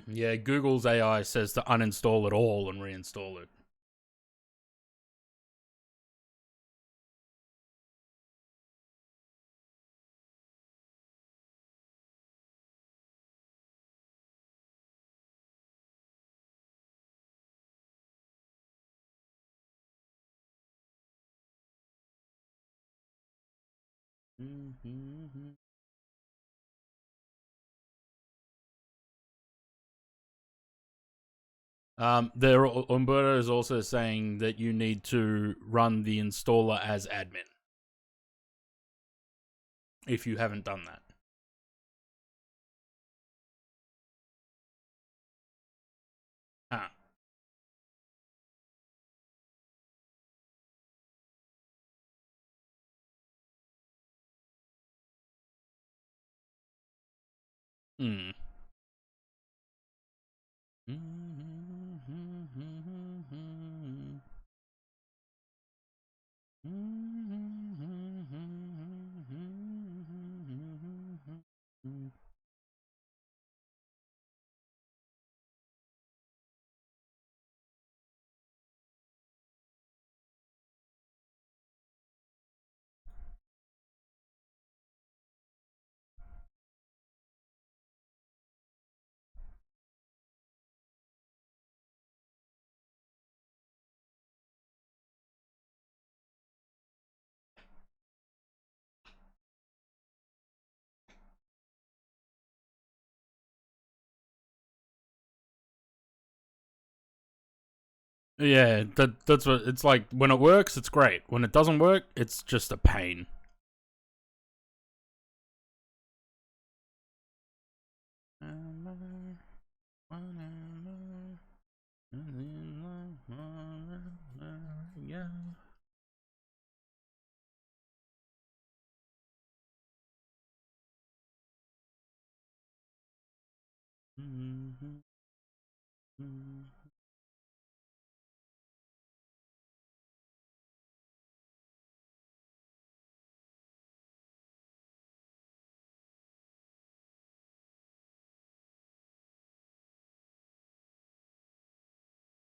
Yeah, Google's AI says to uninstall it all and reinstall it. Umberto is also saying that you need to run the installer as admin if you haven't done that. Ah. Hmm. Yeah, that's what it's like. When it works, it's great. When it doesn't work, it's just a pain.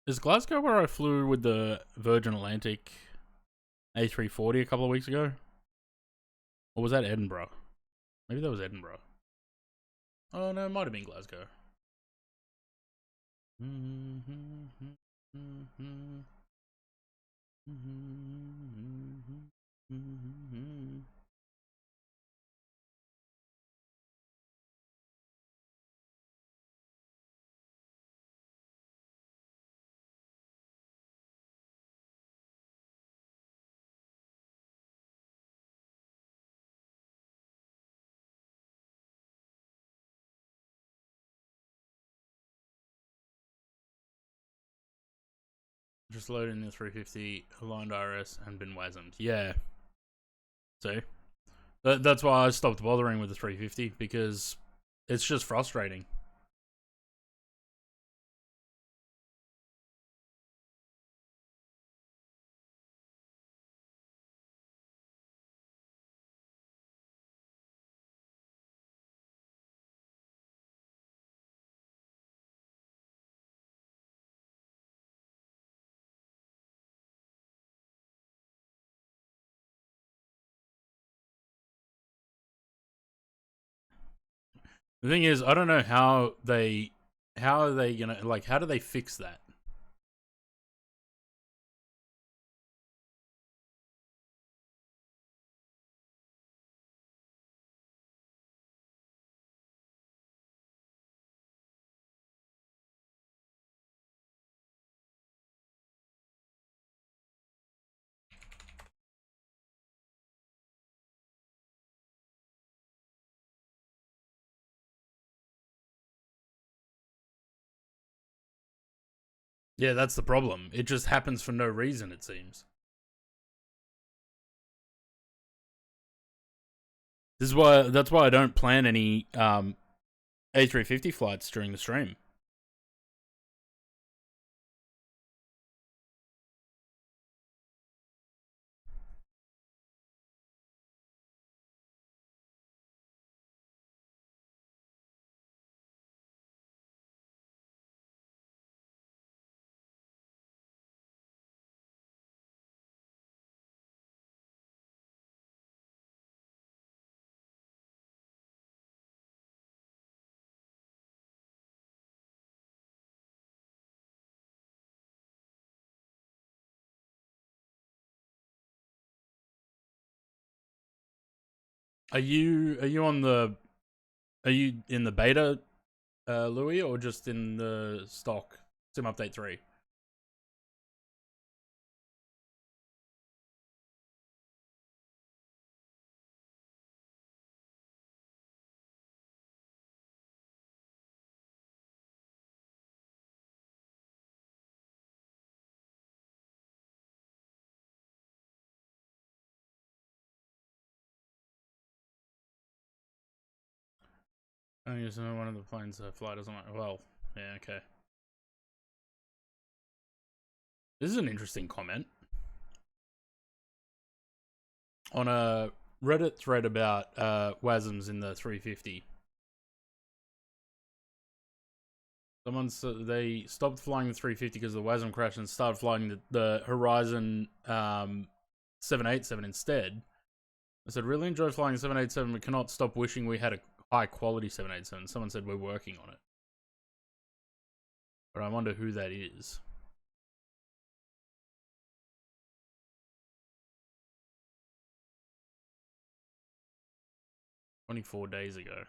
Is Glasgow where I flew with the Virgin Atlantic A340 a couple of weeks ago? Or was that Edinburgh? Maybe that was Edinburgh. Oh no, it might have been Glasgow. Just loading the 350 aligned RS and been wasmed. Yeah. See? That's why I stopped bothering with the 350 because it's just frustrating. The thing is, I don't know how are they gonna, like, how do they fix that? Yeah, that's the problem. It just happens for no reason, it seems. That's why I don't plan any A350 flights during the stream. Are you on the? Are you in the beta, Louis, or just in the stock Sim Update 3? I guess one of the planes fly doesn't like. Well, yeah, okay. This is an interesting comment on a Reddit thread about WASMs in the 350. Someone said they stopped flying the 350 because of the WASM crash and started flying the Horizon 787 instead. I said, really enjoy flying the 787, but cannot stop wishing we had a high quality 787. Someone said we're working on it. But I wonder who that is. $24 ago.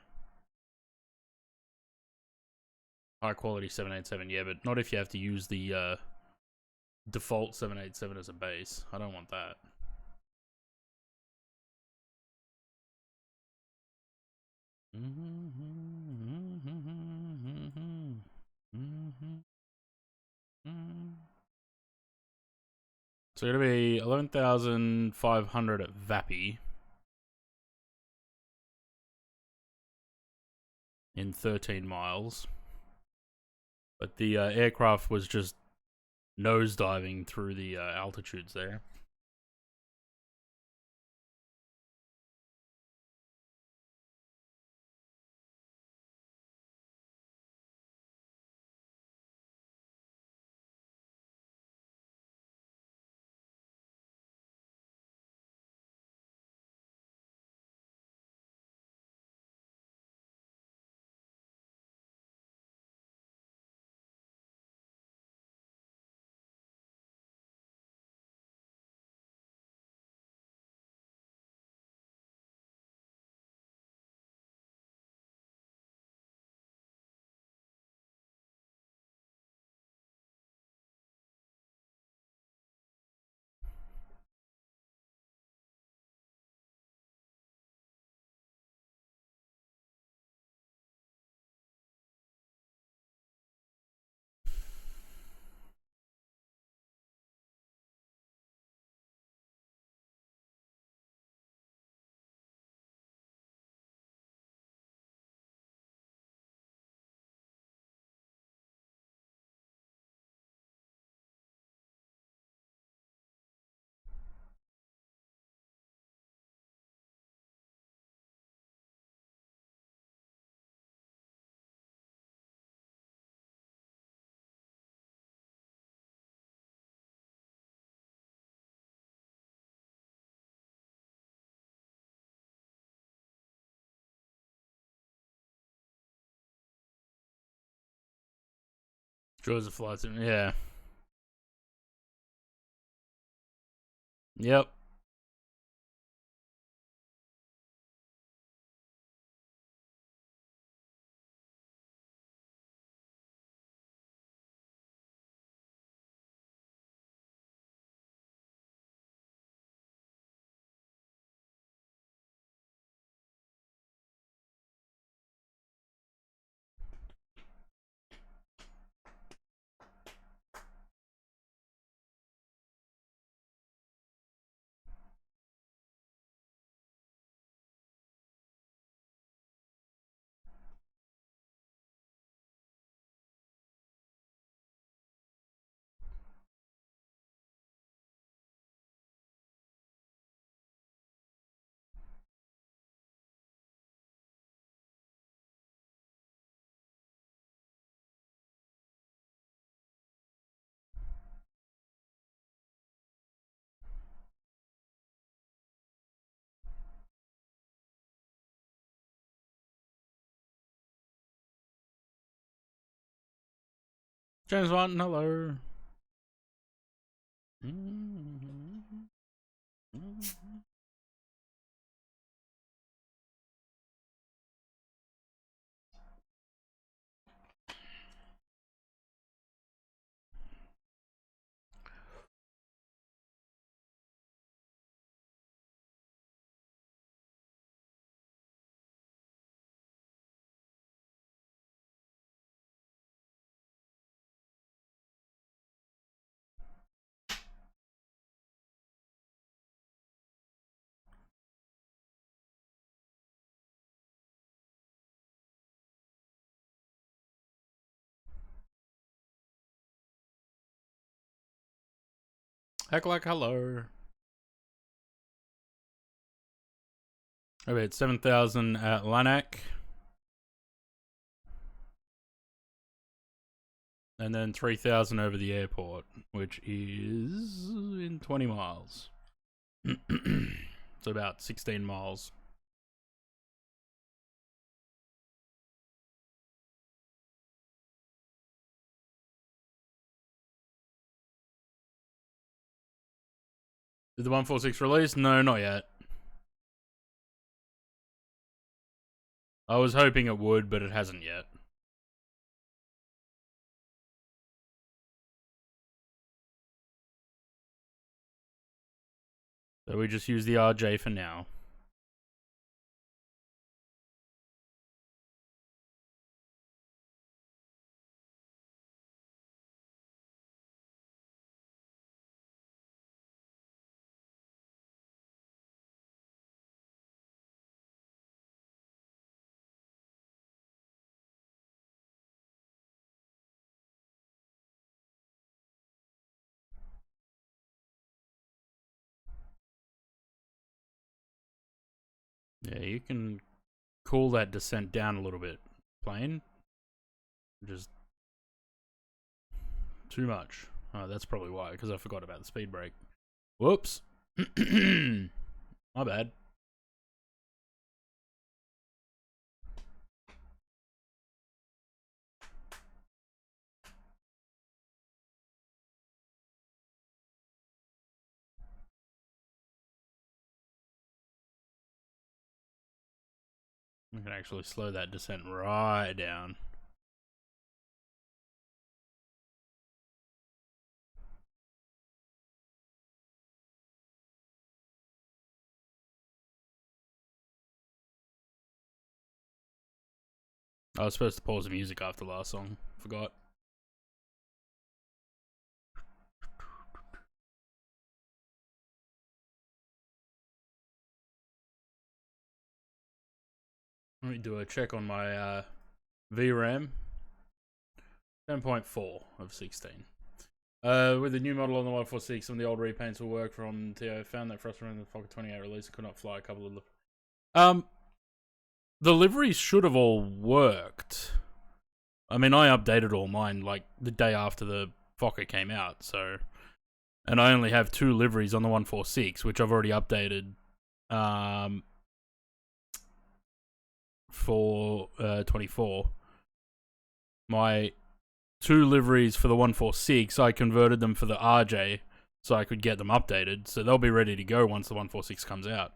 High quality 787, yeah, but not if you have to use the default 787 as a base. I don't want that. So it'll be 11,500 at Vappy in 13 miles. But the aircraft was just nosediving through the altitudes there. Joseph flights in, yeah. Yep. James Martin, hello. Heck like hello. Okay, it's 7,000 at Lanark. And then 3,000 over the airport, which is in 20 miles. It's about 16 miles. Did the 146 release? No, not yet. I was hoping it would, but it hasn't yet. So we just use the RJ for now. Yeah, you can cool that descent down a little bit. Plane? Just too much. Oh, that's probably why, because I forgot about the speed brake. Whoops. My bad. We can actually slow that descent right down. I was supposed to pause the music after the last song. Forgot. Let me do a check on my VRAM. 10.4 of 16. With the new model on the 146, some of the old repaints will work from TO. Found that frustrating in the Pocket 28 release. Could not fly a couple of the liveries should have all worked. I mean, I updated all mine like the day after the Fokker came out, so, and I only have 2 liveries on the 146, which I've already updated for 24. My 2 liveries for the 146, I converted them for the RJ so I could get them updated, so they'll be ready to go once the 146 comes out.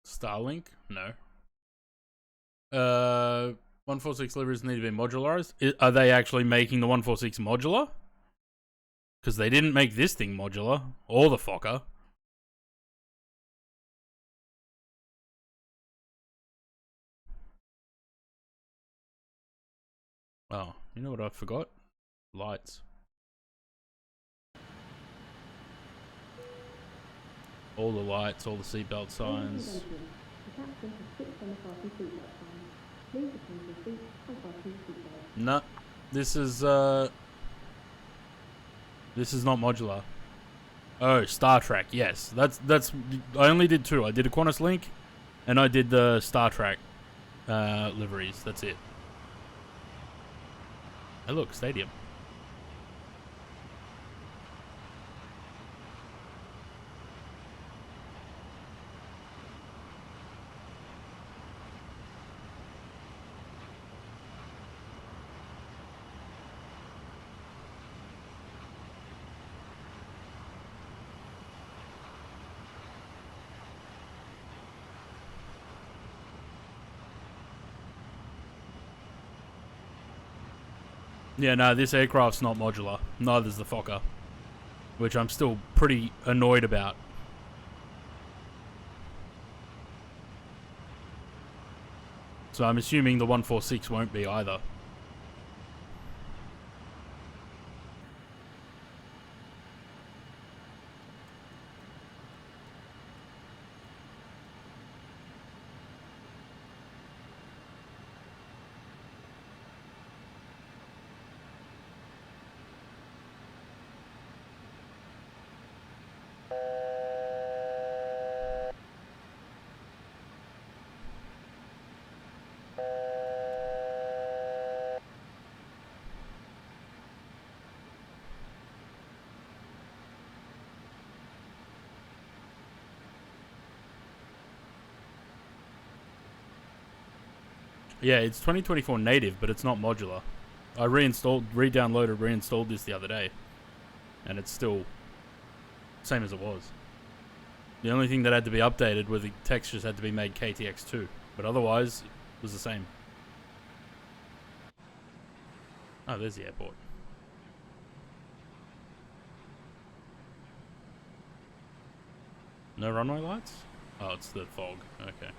Starlink? No. 146 liveries need to be modularized. Are they actually making the 146 modular? Because they didn't make this thing modular, or the Fokker. Oh, you know what I forgot? Lights. All the lights, all the seatbelt signs. No, this is not modular. Oh, Star Trek. Yes, that's. I only did 2. I did a Qantas Link, and I did the Star Trek liveries. That's it. Hey, look, stadium. Yeah, no, this aircraft's not modular. Neither's the Fokker, which I'm still pretty annoyed about. So I'm assuming the 146 won't be either. Yeah, it's 2024 native, but it's not modular. I re-downloaded, reinstalled this the other day, and it's still same as it was. The only thing that had to be updated were the textures had to be made KTX2, but otherwise it was the same. Oh, there's the airport. No runway lights? Oh, it's the fog. Okay.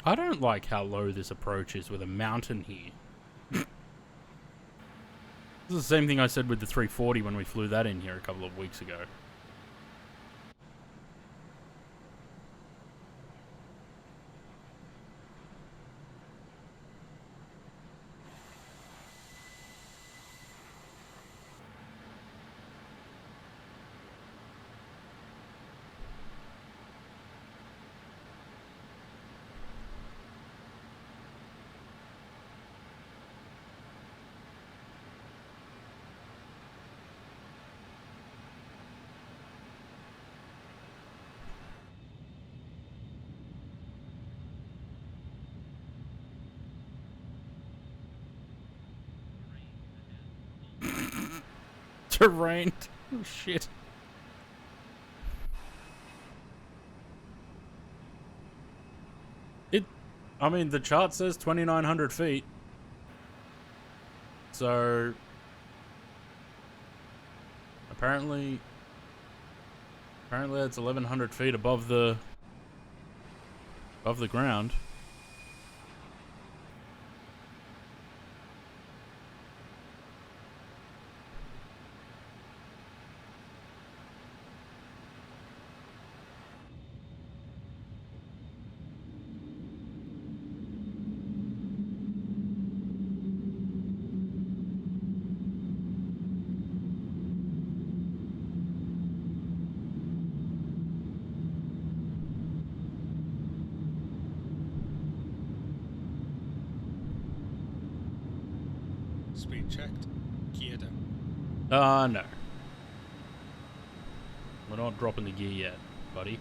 I don't like how low this approach is with a mountain here. This is the same thing I said with the 340 when we flew that in here a couple of weeks ago. Terrain. Oh, shit. I mean, the chart says 2,900 feet. So apparently it's 1,100 feet above the ground. Speed checked. Gear down. No. We're not dropping the gear yet, buddy.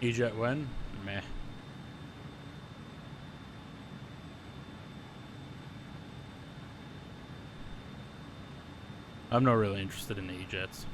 E-Jet when? Meh. I'm not really interested in E-jets.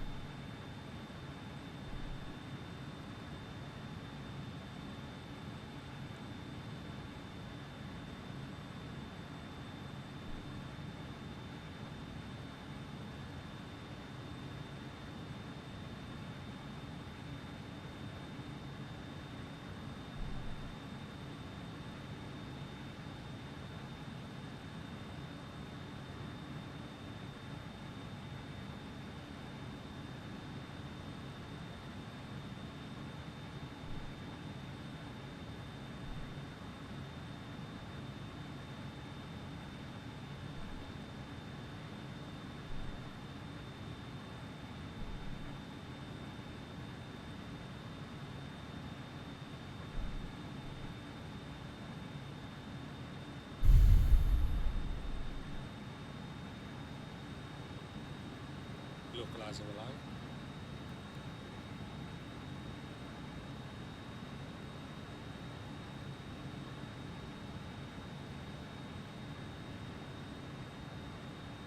Localizer allowed.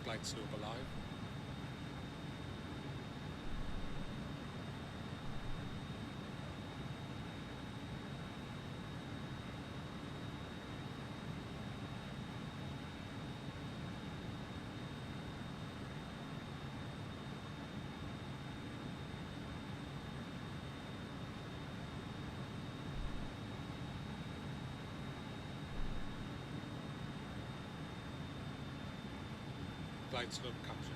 Glide slope alive. Glide slope capture.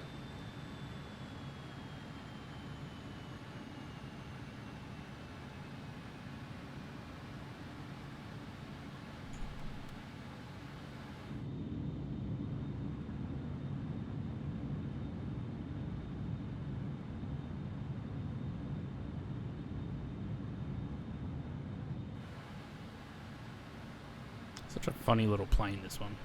Such a funny little plane, this one.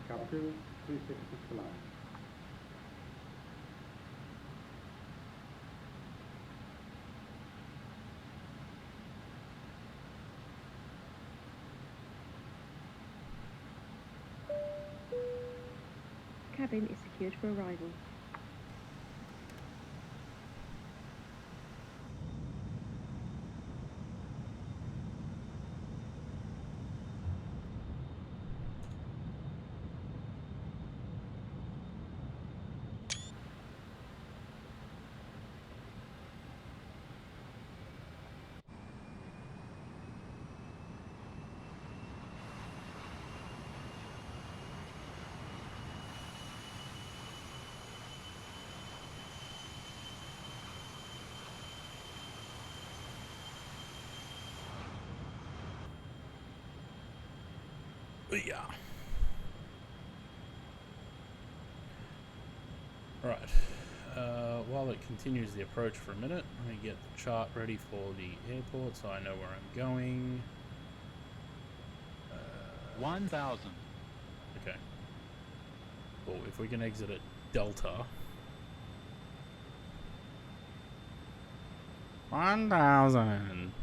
Cabin crew, please take your seats for landing. Cabin is secured for arrival. Yeah. Right. While it continues the approach for a minute, let me get the chart ready for the airport so I know where I'm going. 1,000. Okay. Well, if we can exit at Delta. 1,000.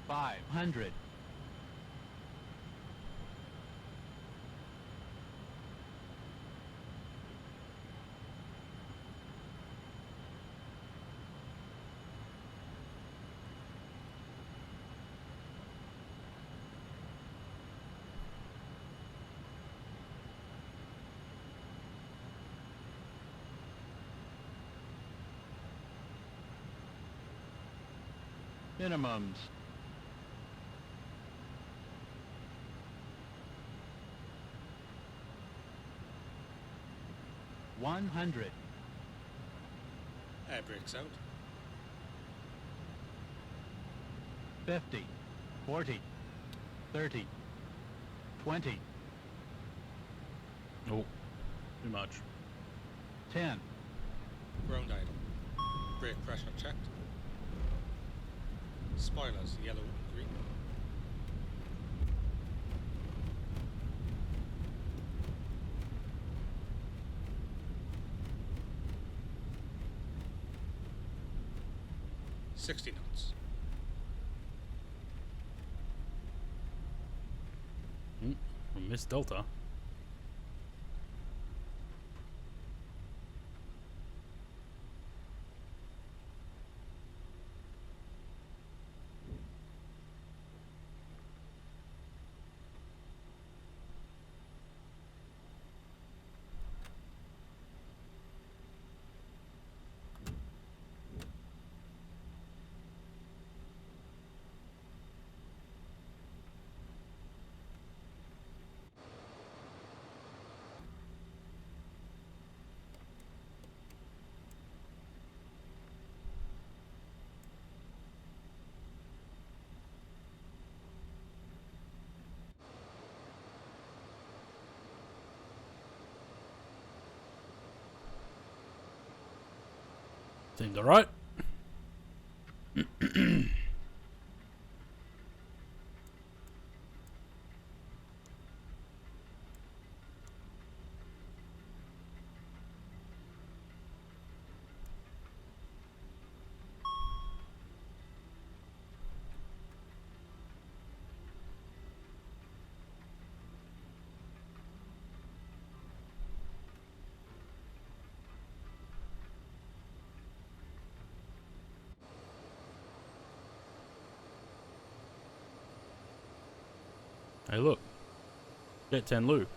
500. Minimums. $100. Air brakes out. 50. 40. 30. 20. Oh, too much. 10. Ground idle. Brake pressure checked. Spoilers yellow and green. $60 knots. We missed Delta. Seems alright. Hey, look. Jet 10 Lou.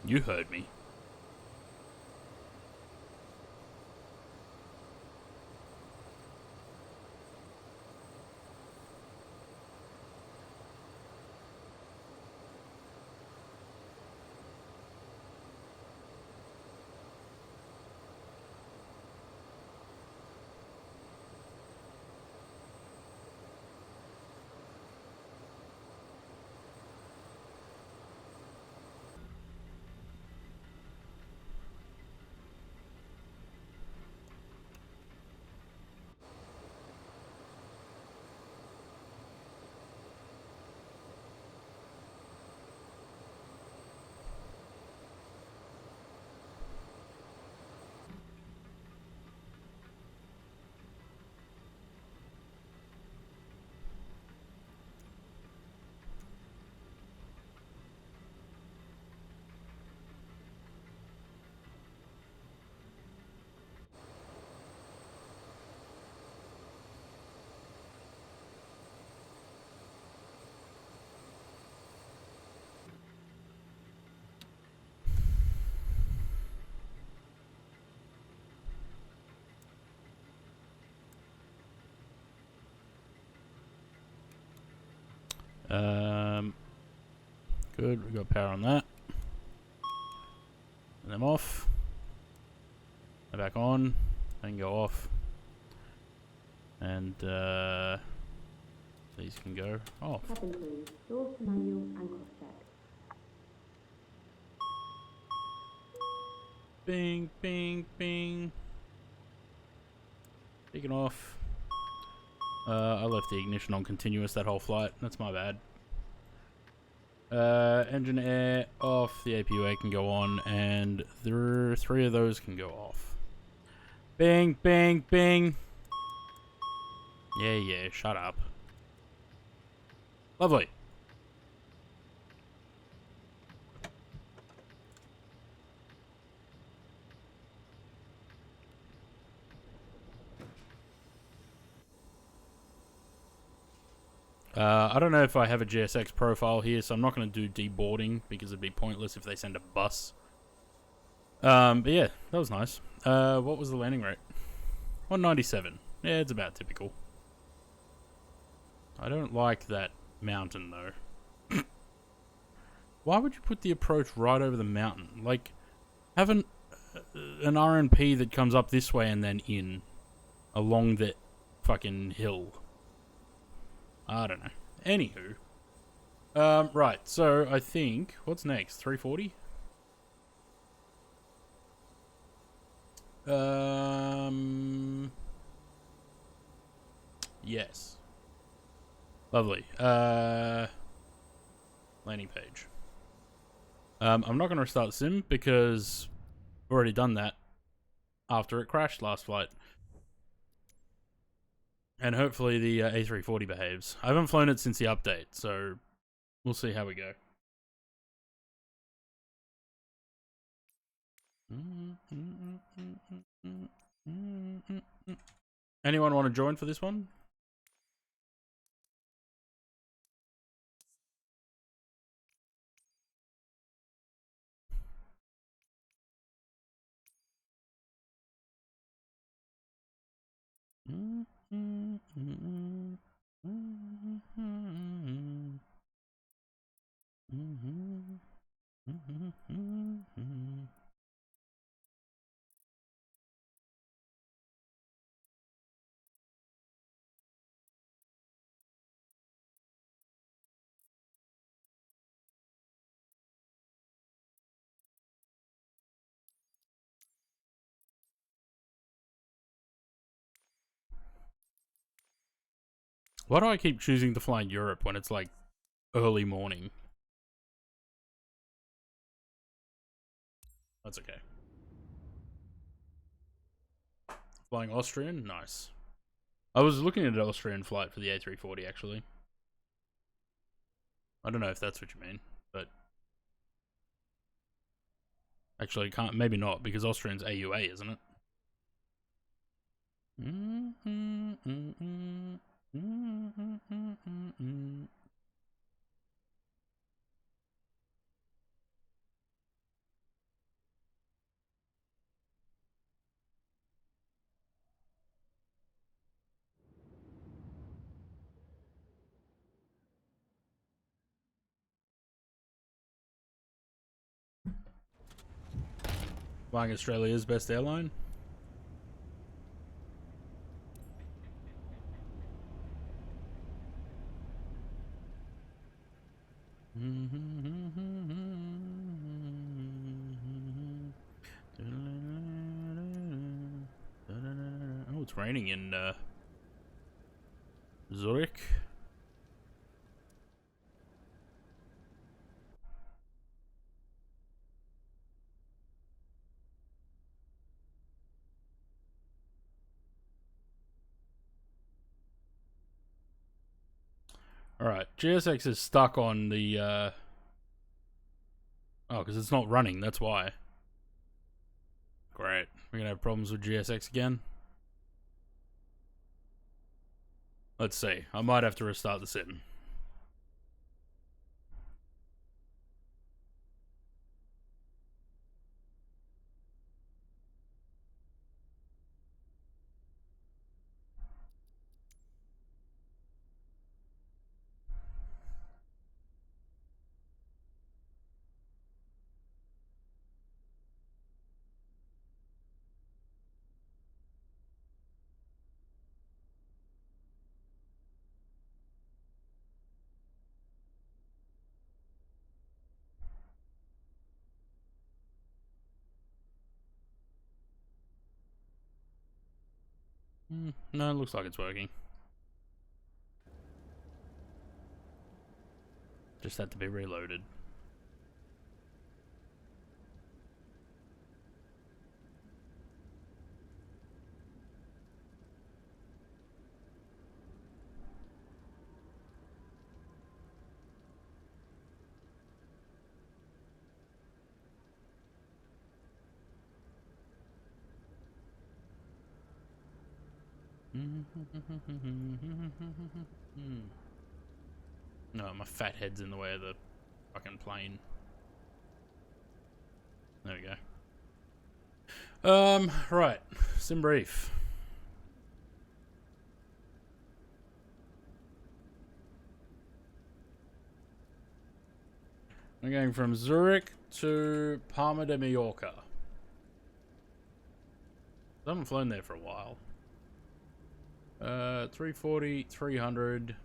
You heard me. Good, we got power on that. And them off. They're back on. Then go off. And these can go off. Cabin crew, doors to manual and cross-check. Bing, bing, bing. Taking off. I left the ignition on continuous that whole flight. That's my bad. Engine air off. The APUA can go on, and three of those can go off. Bing, bing, bing. Yeah, shut up. Lovely. I don't know if I have a GSX profile here, so I'm not going to do deboarding because it'd be pointless if they send a bus. But yeah, that was nice. What was the landing rate? 197. Yeah, it's about typical. I don't like that mountain, though. Why would you put the approach right over the mountain? Like, have an RNP that comes up this way and then in. Along the fucking hill. I don't know. Anywho. Right, so I think... What's next? 340? Yes. Lovely. Landing page. I'm not going to restart the sim because I've already done that after it crashed last flight. And hopefully the A340 behaves. I haven't flown it since the update, so we'll see how we go. Anyone want to join for this one? Why do I keep choosing to fly in Europe when it's like early morning? That's okay. Flying Austrian? Nice. I was looking at an Austrian flight for the A340 actually. I don't know if that's what you mean, but actually can't, maybe not, because Austrian's AUA, isn't it? Flying Australia's best airline? Oh, it's raining in Zurich. Alright, GSX is stuck on the oh, because it's not running, that's why. Great. We're gonna have problems with GSX again. Let's see. I might have to restart the sim. No, it looks like it's working. Just had to be reloaded. No, my fat head's in the way of the fucking plane. There we go. Right. Sim brief. We're going from Zurich to Palma de Mallorca. I haven't flown there for a while. 340, 300.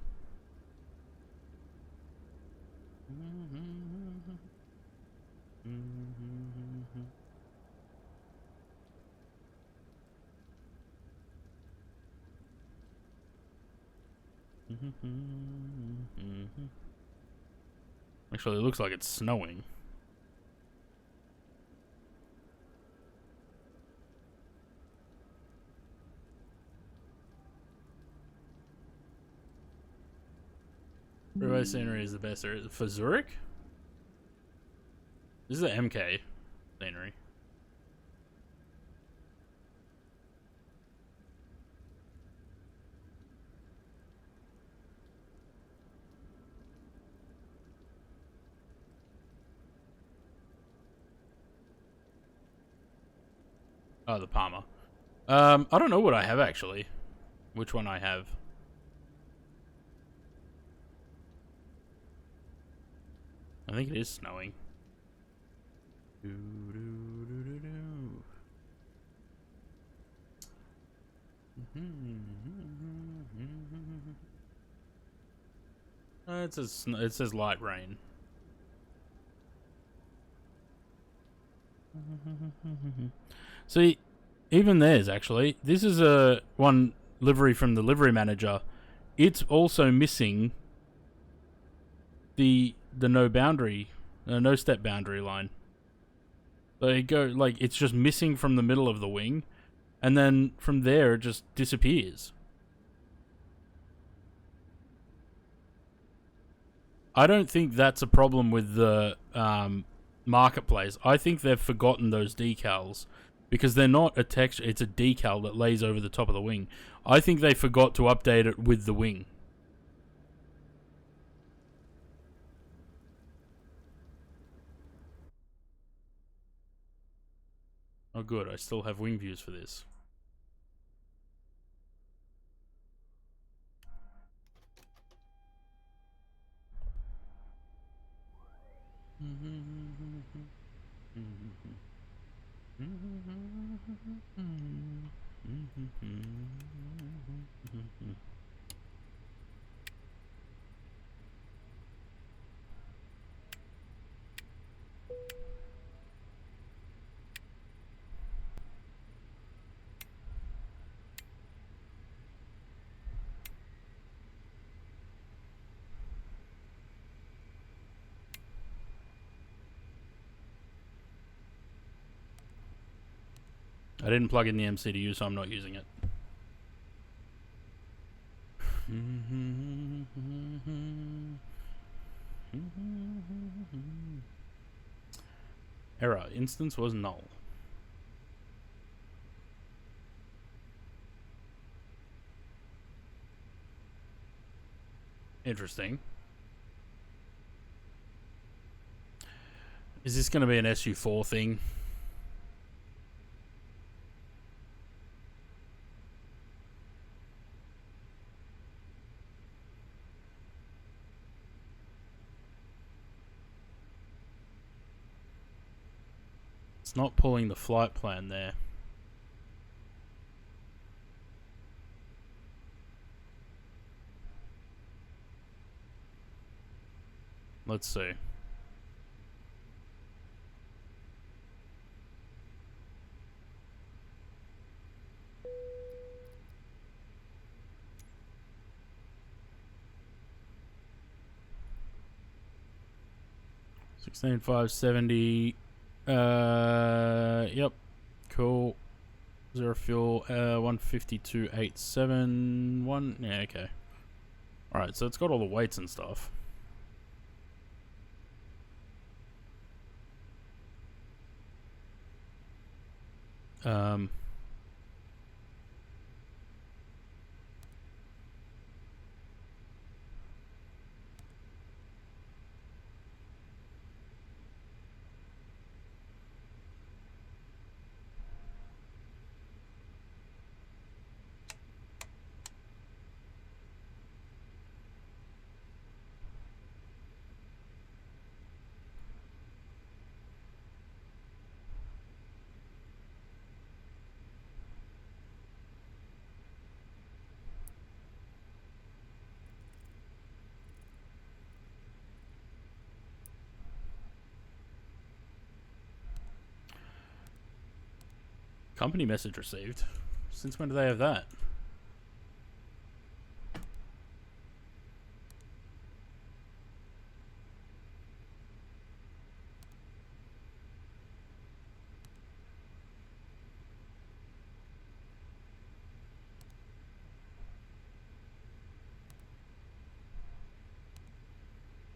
Actually, it looks like it's snowing. Freeway scenery is the best for Zurich. This is the MK scenery. Oh, the Palma. I don't know what I have actually. Which one I have? I think it is snowing. It says light rain. See, even theirs actually. This is a one livery from the livery manager. It's also missing the no boundary, no step boundary line. They go like it's just missing from the middle of the wing, and then from there it just disappears. I don't think that's a problem with the marketplace. I think they've forgotten those decals because they're not a texture. It's a decal that lays over the top of the wing. I think they forgot to update it with the wing. Oh good, I still have wing views for this. I didn't plug in the MCDU, so I'm not using it. Error. Instance was null. Interesting. Is this going to be an SU4 thing? It's not pulling the flight plan there. Let's see. 16,570. Yep. Cool. Zero fuel. 152,871. Yeah, okay. Alright, so it's got all the weights and stuff. Company message received. Since when do they have that?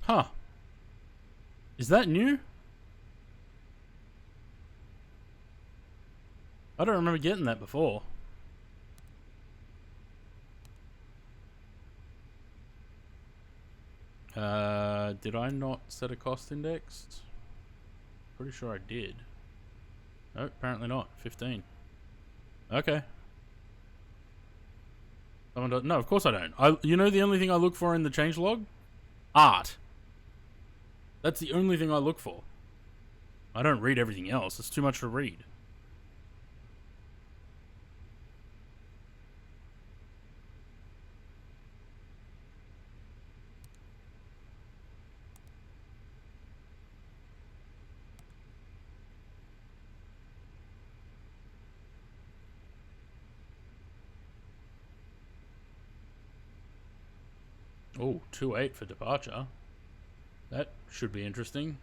Huh. Is that new? I don't remember getting that before. Did I not set a cost indexed? Pretty sure I did. No, apparently not. 15. Okay. No, of course I don't. You know the only thing I look for in the changelog? Art. That's the only thing I look for. I don't read everything else. It's too much to read. Oh, 2.8 for departure. That should be interesting.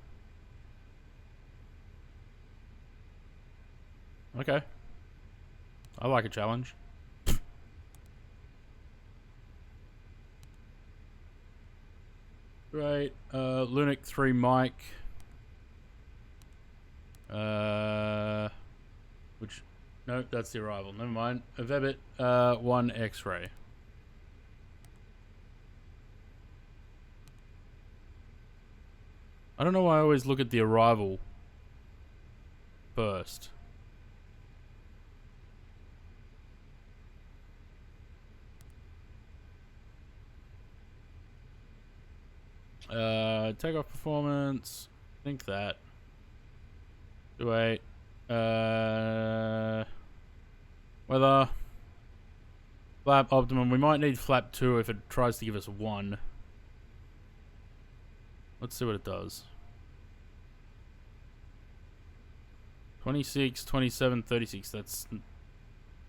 Okay. I like a challenge. Right. Lunic 3 mic. Which... No, that's the arrival. Never mind. Vebit 1 X-ray. I don't know why I always look at the arrival first. Takeoff performance. I think that. Wait. Weather. Flap optimum. We might need flap 2 if it tries to give us 1. Let's see what it does. 26, 27, 36. That's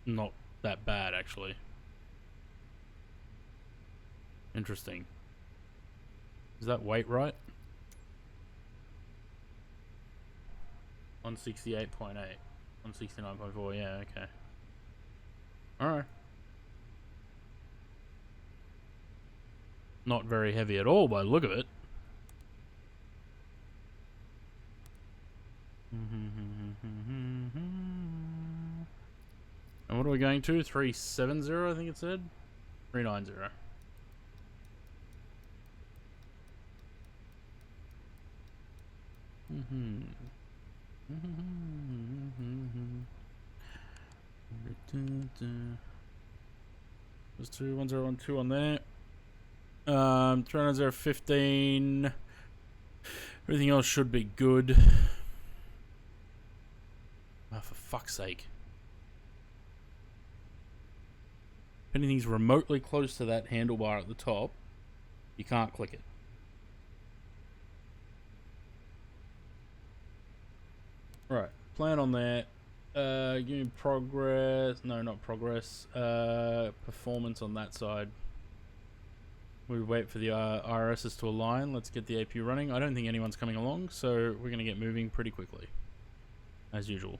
not that bad, actually. Interesting. Is that weight right? 168.8. 169.4. Yeah, okay. Alright. Not very heavy at all by the look of it. And what are we going to? 370, I think it said? 390. There's 21012 on there. 39015. Everything else should be good. Oh, for fuck's sake. If anything's remotely close to that handlebar at the top, you can't click it. Right, plan on that. Give me progress. No, not progress. Performance on that side. we wait for the RSs to align. Let's get the APU running. I don't think anyone's coming along, so we're going to get moving pretty quickly, as usual.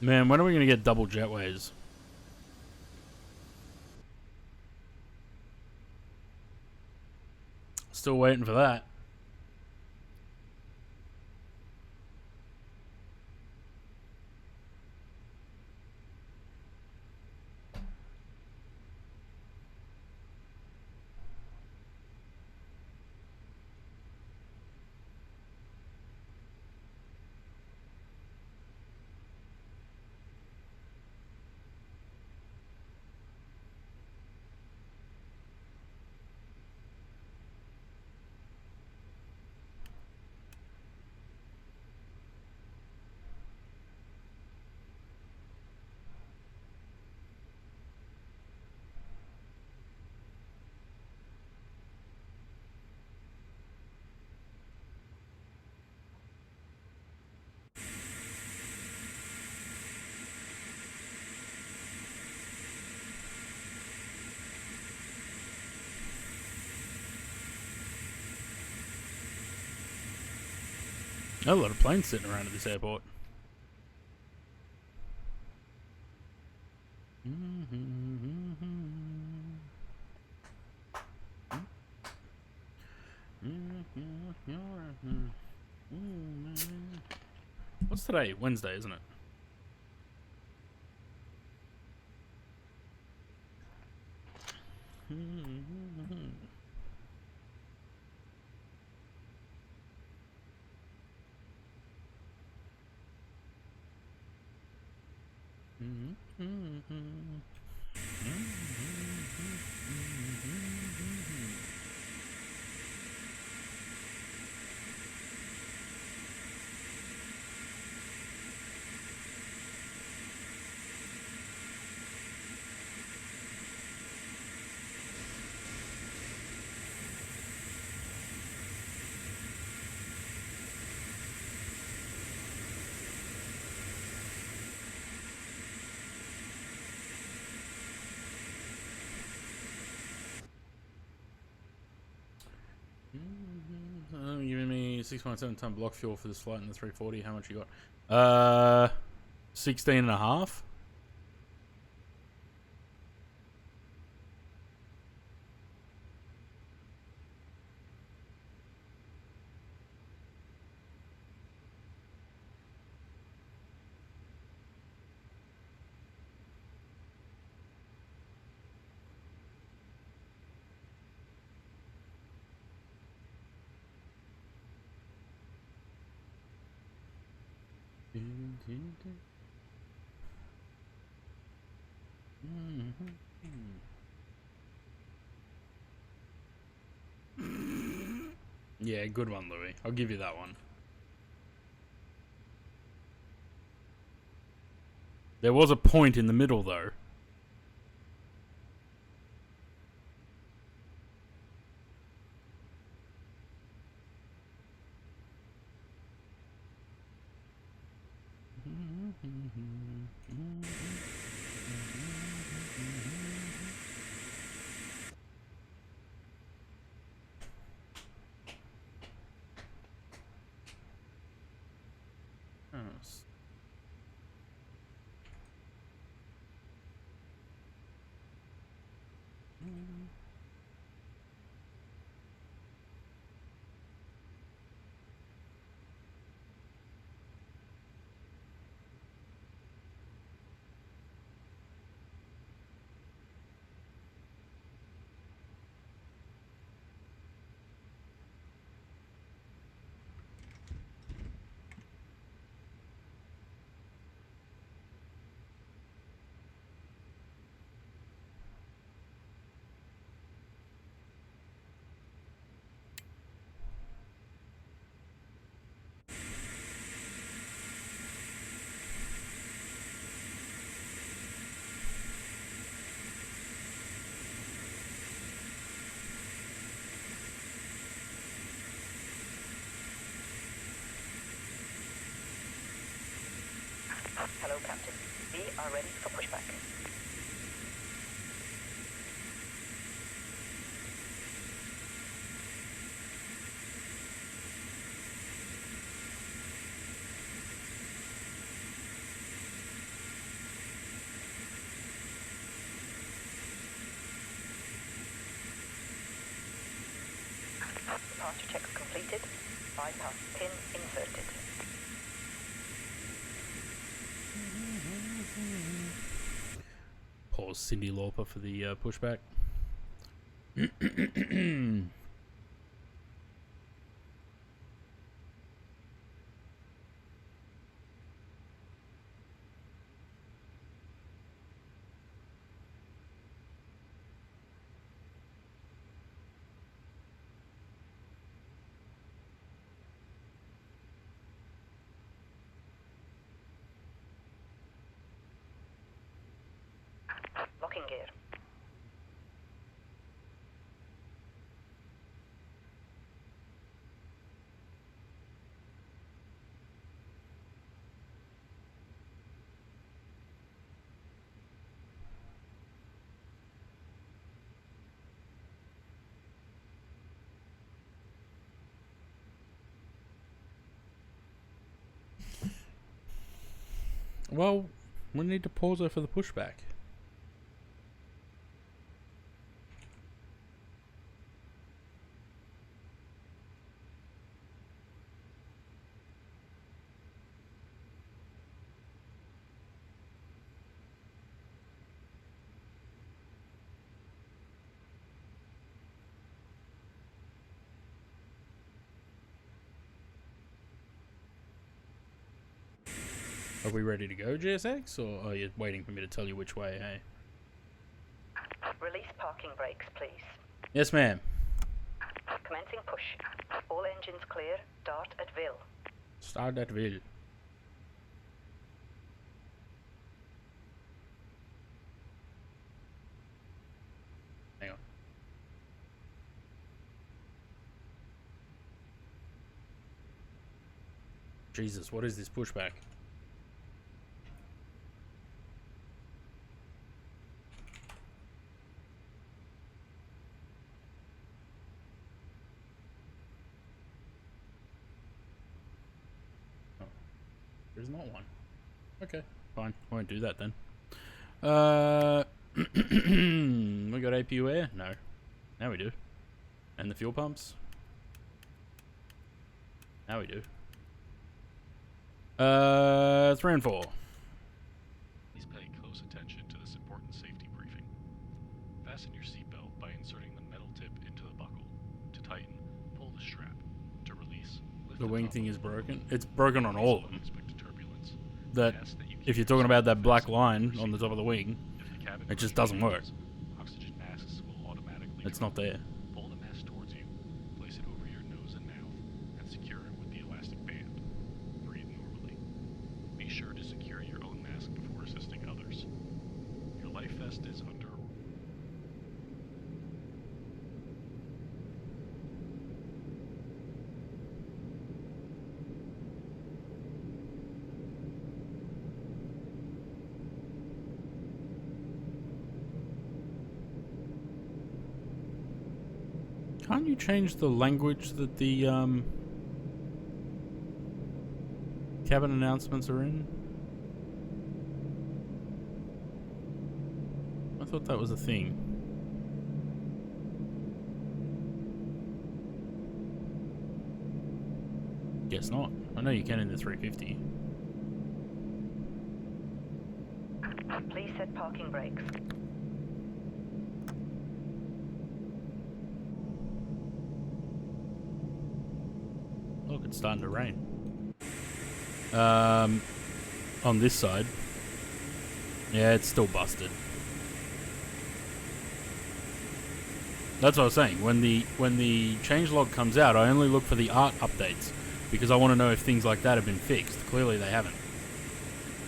Man, when are we going to get double jetways? Still waiting for that. A lot of planes sitting around at this airport. What's today? Wednesday, isn't it? Giving me 6.7 ton block fuel for this flight in the 340. How much you got? 16 and a half. Yeah, good one, Louis. I'll give you that one. There was a point in the middle, though. Hello, Captain. We are ready for pushback. Departure checks completed. Bypass pin inserted. Pause Cindy Lauper for the pushback. Locking gear. Well, we need to pause her for the pushback. Are we ready to go, GSX, or are you waiting for me to tell you which way, hey? Release parking brakes, please. Yes, ma'am. Commencing push. All engines clear. Start at Ville. Start at Ville. Hang on. Jesus, what is this pushback? Oh, there's not one. Okay, fine. I won't do that then. We got APU air? No. Now we do. And the fuel pumps? Now we do. 3 and 4. Please pay close attention to this important safety briefing. Fasten your seatbelt by inserting the metal tip into the buckle. To tighten, pull the strap. To release, lift The wing top thing of is the broken. buckle. It's broken on all of them. Unexpected turbulence. That, Ask that you if keep you're talking about that yourself black fastened line to on the top of the wing, If the cabin it just crew doesn't work. fails, oxygen masks will automatically It's drop. not there. Pull the mask towards you, place it over your nose and mouth, and secure it with the elastic band. Breathe normally. Be sure to secure your own mask before assisting others. Your life vest is under. Can't you change the language that the cabin announcements are in? I thought that was a thing. Guess not. I know you can in the 350. Please set parking brakes. Look, it's starting to rain. On this side. Yeah, it's still busted. That's what I was saying. When the changelog comes out, I only look for the art updates because I want to know if things like that have been fixed. Clearly they haven't.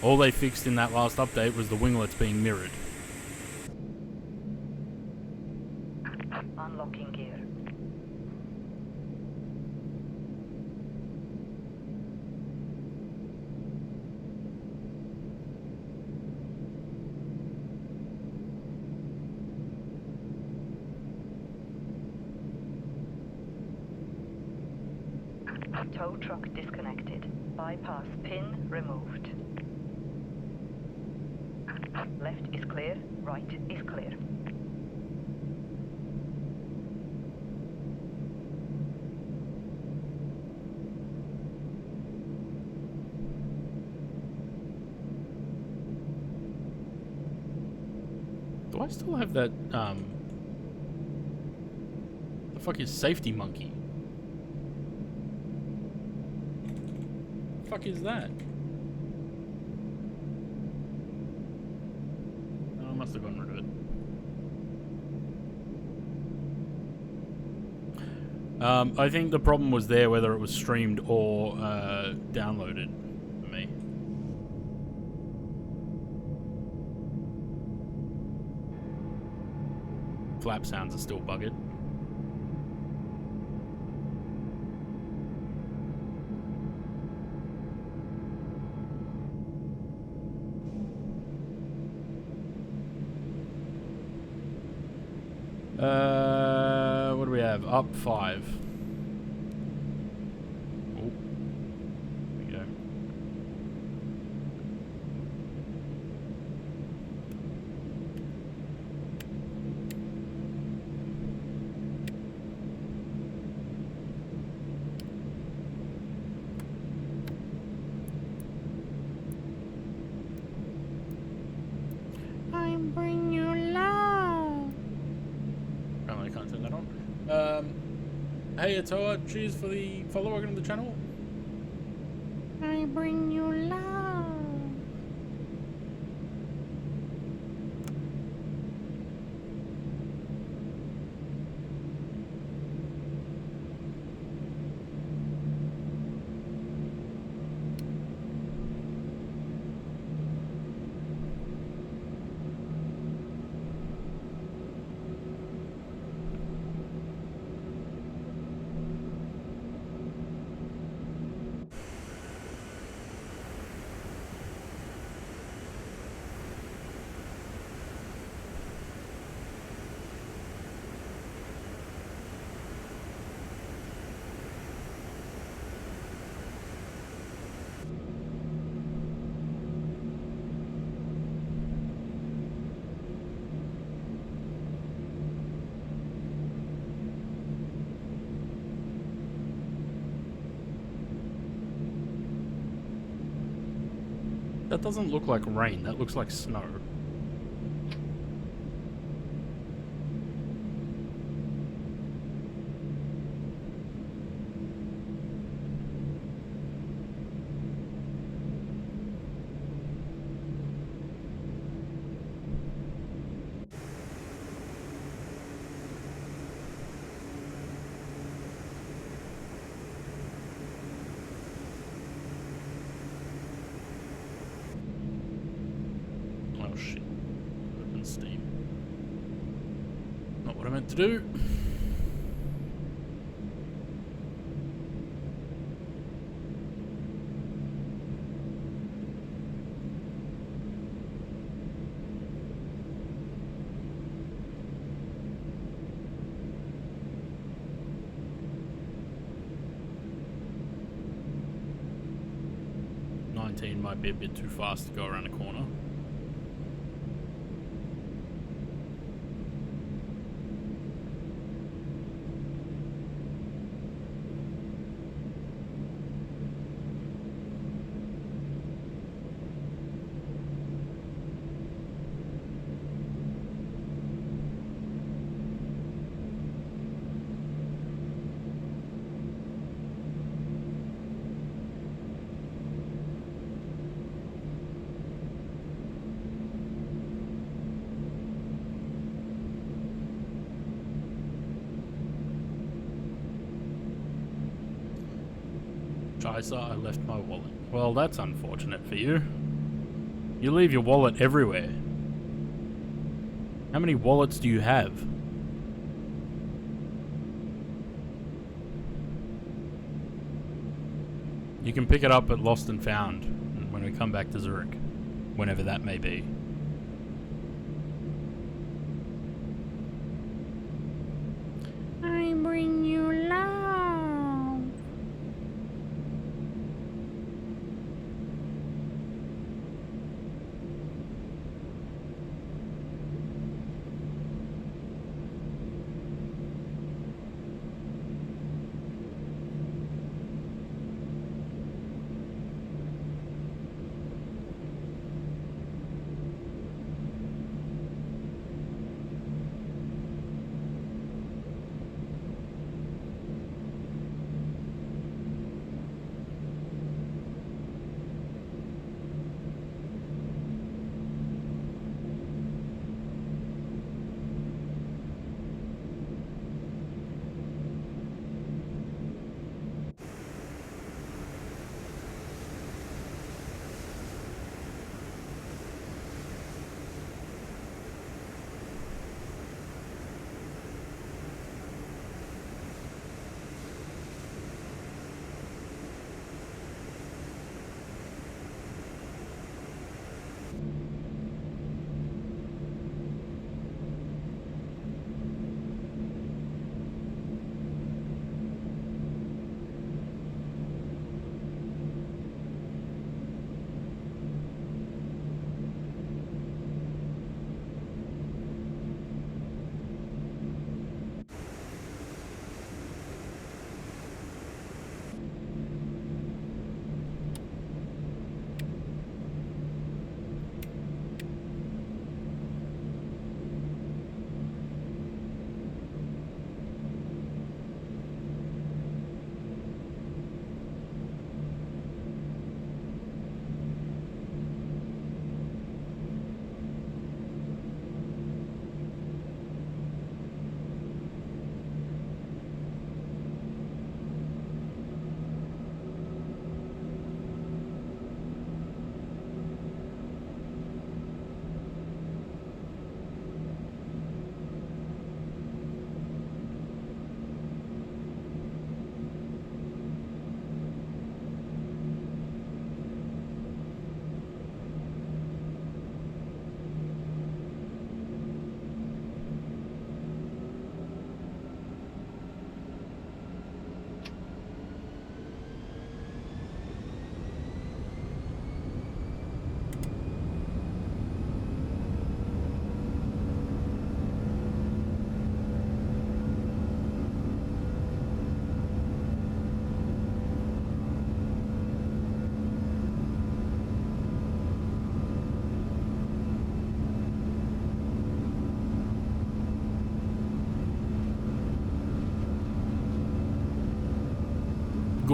All they fixed in that last update was the winglets being mirrored. Unlocking gear. Tow truck disconnected. Bypass pin removed. Left is clear, right is clear. Do I still have that, the fuck is safety monkey? The fuck is that? Oh, I must have gotten rid of it. I think the problem was there whether it was streamed or downloaded for me. Flap sounds are still buggered. What do we have? Up 5. Oh, here we go. I bring you love. Apparently I can't turn that on. Hey Atoa, cheers for the follow. Welcome to the channel. I bring you love. That doesn't look like rain, that looks like snow. Oh shit. Open Steam. Not what I meant to do. Might be a bit too fast to go around a corner. I left my wallet. Well, that's unfortunate for you. You leave your wallet everywhere. How many wallets do you have? You can pick it up at Lost and Found when we come back to Zurich, whenever that may be. I bring you love.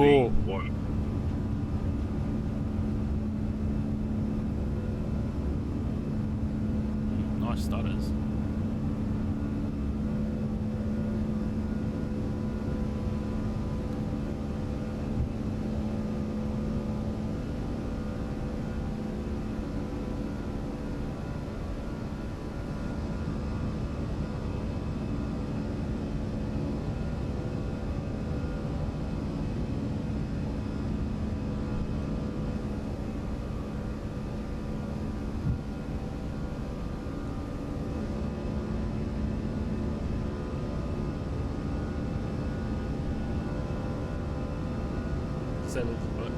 cool. 1. Nice stutters.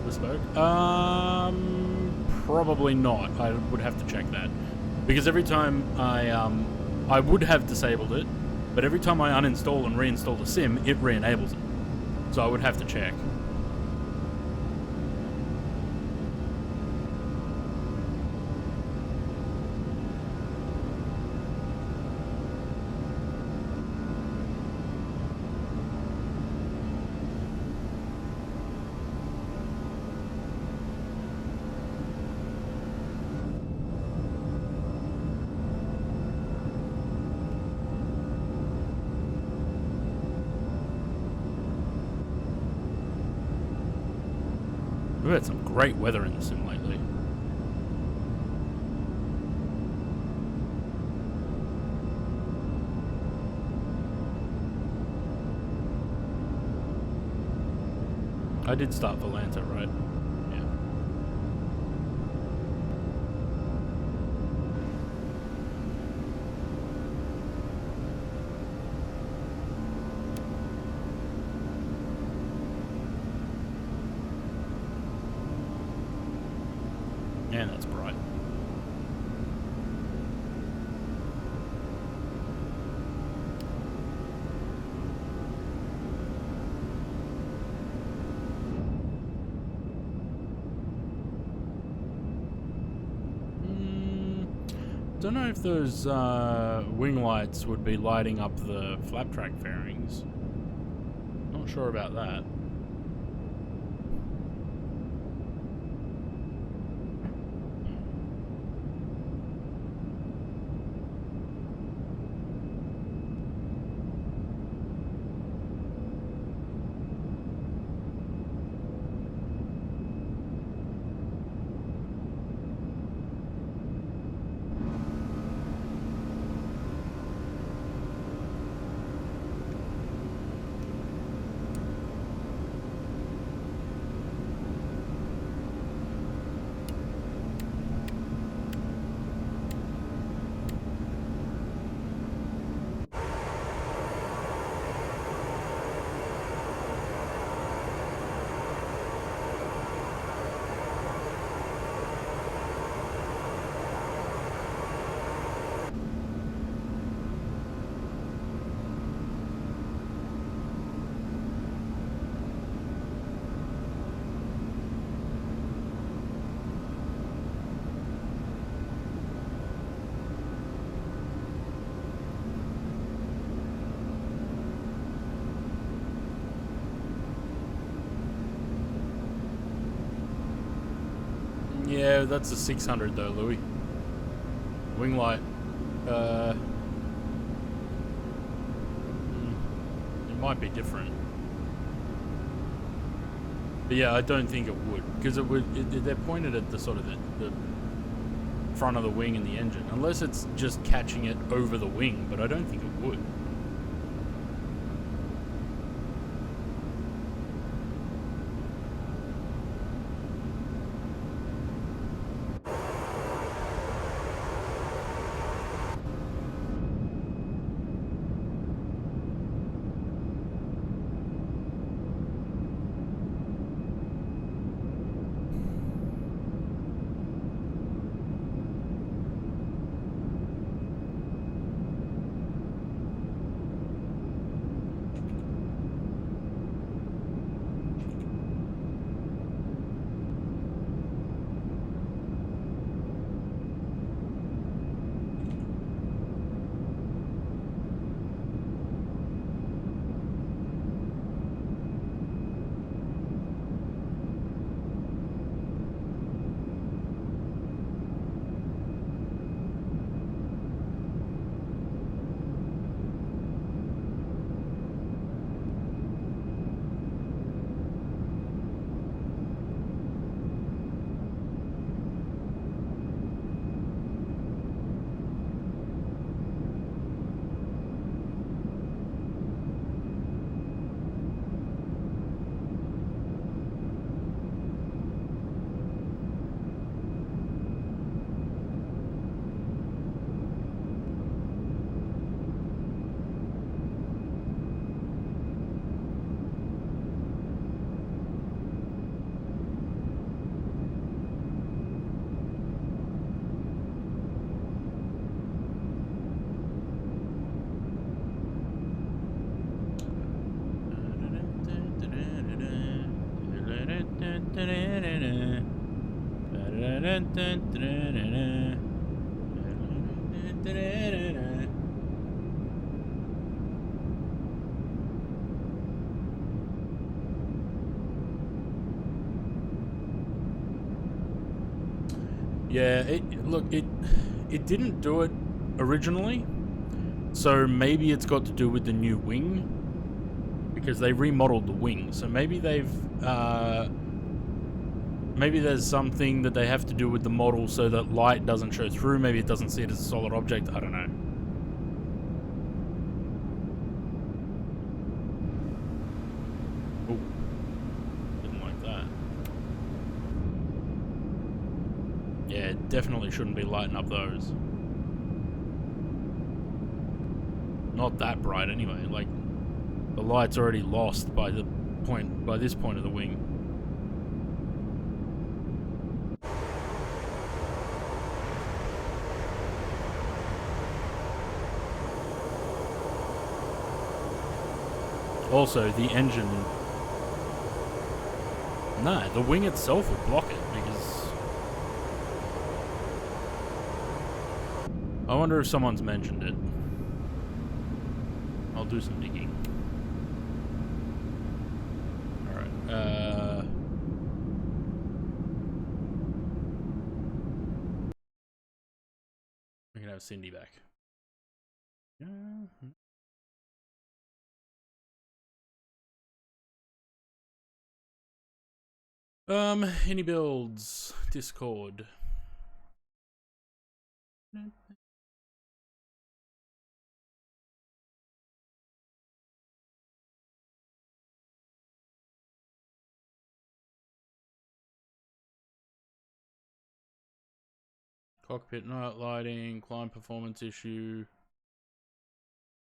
Bespoke? Probably not. I would have to check that because every time I would have disabled it, but every time I uninstall and reinstall the sim, it re-enables it. So I would have to check. We've had some great weather in the sim lately. I did start Volanta, right? Yeah. And that's bright. Don't know if those wing lights would be lighting up the flap track fairings. Not sure about that. Yeah, that's a 600 though, Louis. Wing light. It might be different. But yeah, I don't think it would, because they're pointed at the sort of the front of the wing and the engine, unless it's just catching it over the wing, but I don't think it would. Yeah, it didn't do it originally, so maybe it's got to do with the new wing, because they remodeled the wing. So maybe they've maybe there's something that they have to do with the model so that light doesn't show through. Maybe it doesn't see it as a solid object. I don't know. Ooh, didn't like that. Yeah, definitely shouldn't be lighting up those. Not that bright anyway. Like, the light's already lost by this point of the wing. Also, the engine... Nah, the wing itself would block it, because... I wonder if someone's mentioned it. I'll do some digging. Alright, we can have Cindy back. Any builds? Discord. Cockpit night lighting, climb performance issue,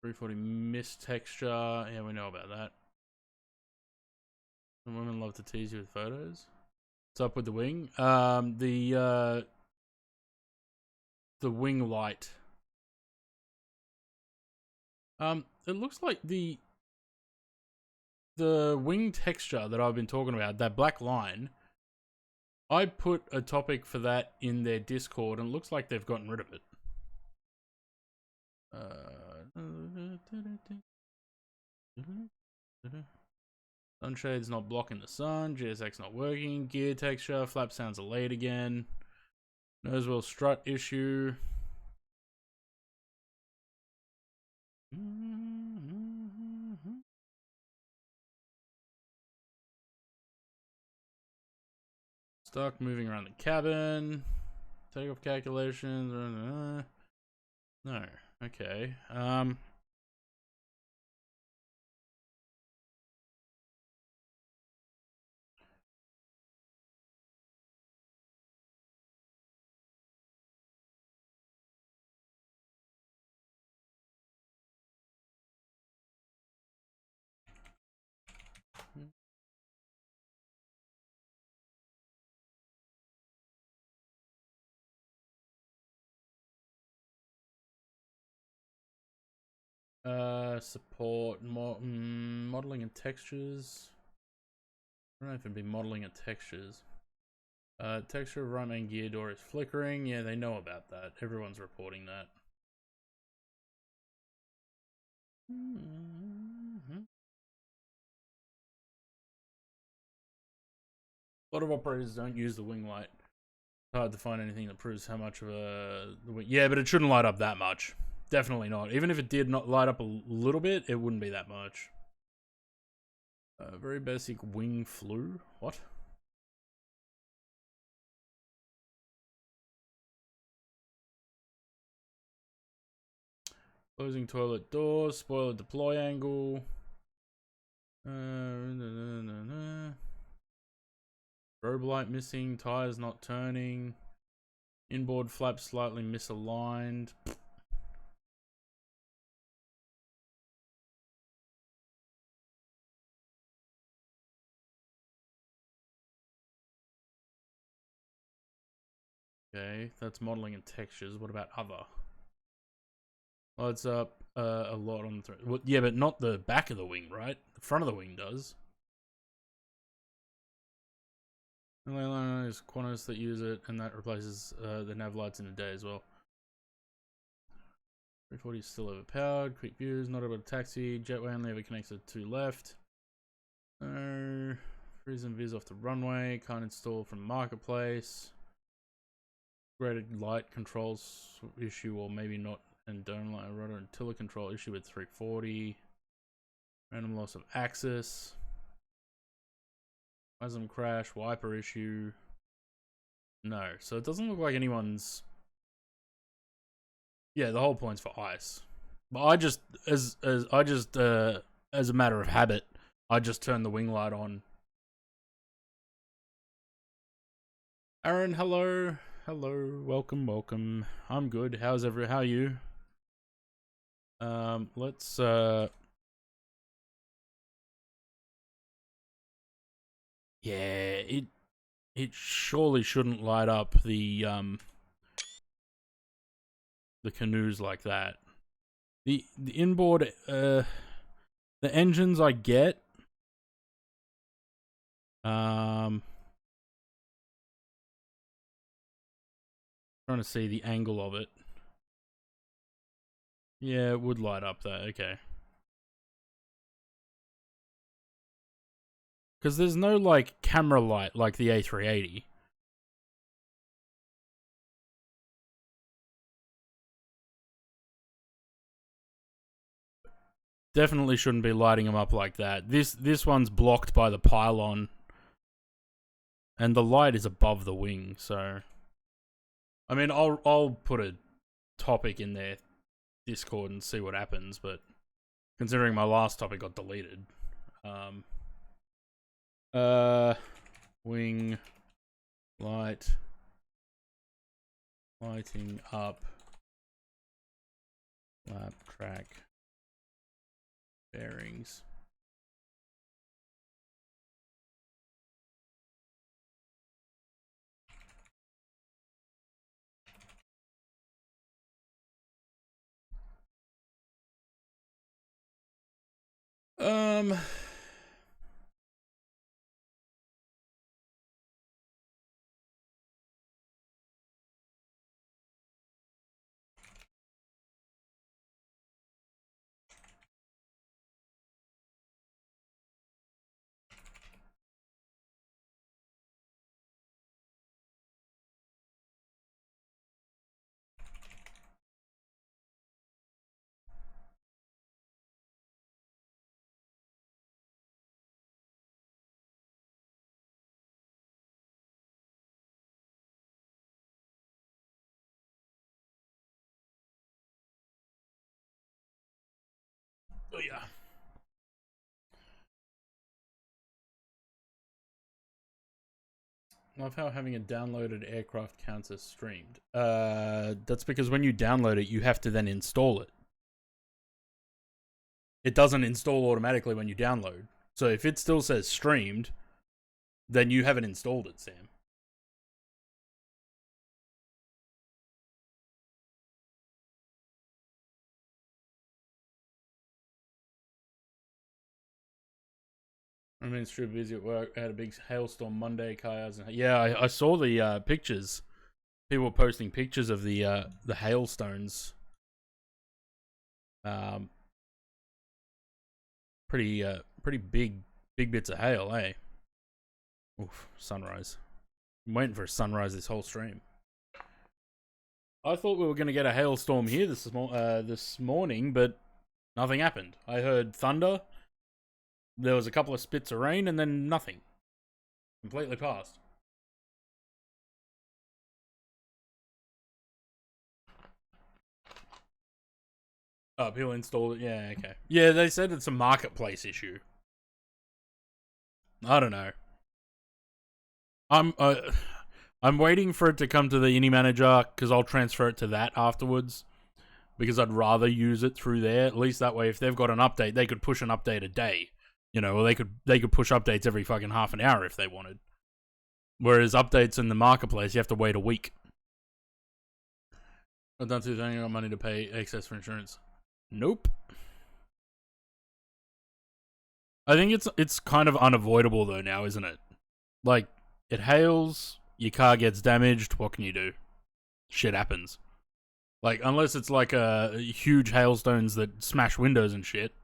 340 mist texture. Yeah, we know about that. The women love to tease you with photos. What's up with the wing? The wing light. It looks like the wing texture that I've been talking about, that black line. I put a topic for that in their Discord, and it looks like they've gotten rid of it. Sunshade's not blocking the sun. GSX not working. Gear texture. Flap sounds are late again. Nosewell strut issue. Stuck moving around the cabin. Takeoff calculations. No. Okay. Support modeling and textures. I don't know if it'd be modeling and textures. Texture of right main gear door is flickering. Yeah, they know about that. Everyone's reporting that. A lot of operators don't use the wing light. It's hard to find anything that proves how much of a... Yeah, but it shouldn't light up that much. Definitely not. Even if it did not light up a little bit, it wouldn't be that much. Very basic wing flu. What? Closing toilet doors. Spoiler deploy angle. Strobe light missing. Tires not turning. Inboard flap slightly misaligned. Okay, that's modeling and textures. What about other? Lights up a lot on the well, yeah, but not the back of the wing, right? The front of the wing does. There's Qantas that use it, and that replaces the nav lights in the day as well. 340 is still overpowered. Quick views, not able to taxi. Jetway only ever connects to 2 left. Freeze and viz off the runway. Can't install from marketplace. Graded light controls issue, or maybe not. And dome light rudder and tiller control issue with 340. Random loss of access. WASM crash, wiper issue. No, so it doesn't look like anyone's. Yeah, the whole point's for ice. But I just, as a matter of habit, I just turn the wing light on. Aaron, hello, welcome. I'm good. How are you? Let's yeah, it surely shouldn't light up the canoes like that. The inboard the engines I get. Trying to see the angle of it. Yeah, it would light up that. Okay. Because there's no like camera light like the A380. Definitely shouldn't be lighting them up like that. This one's blocked by the pylon, and the light is above the wing. So, I mean, I'll put a topic in their Discord and see what happens. But considering my last topic got deleted, wing lighting up, lap track bearings. Oh yeah. Love how having a downloaded aircraft counts as streamed. That's because when you download it, you have to then install it. It doesn't install automatically when you download. So if it still says streamed, then you haven't installed it, Sam. I mean, it's true, busy at work. I had a big hailstorm Monday. Yeah, I saw the pictures. People were posting pictures of the hailstones. Pretty big bits of hail, eh? Oof, sunrise. I'm waiting for a sunrise this whole stream. I thought we were going to get a hailstorm here this morning, but nothing happened. I heard thunder. There was a couple of spits of rain, and then nothing. Completely passed. Oh, people installed it. Yeah, okay. Yeah, they said it's a marketplace issue. I don't know. I'm waiting for it to come to the Ini Manager because I'll transfer it to that afterwards. Because I'd rather use it through there. At least that way, if they've got an update, they could push an update a day. You know, or they could push updates every fucking half an hour if they wanted. Whereas updates in the marketplace, you have to wait a week. I don't think I got money to pay excess for insurance. Nope. I think it's kind of unavoidable though now, isn't it? Like It hails, your car gets damaged, what can you do? Shit happens. Like, unless it's like huge hailstones that smash windows and shit,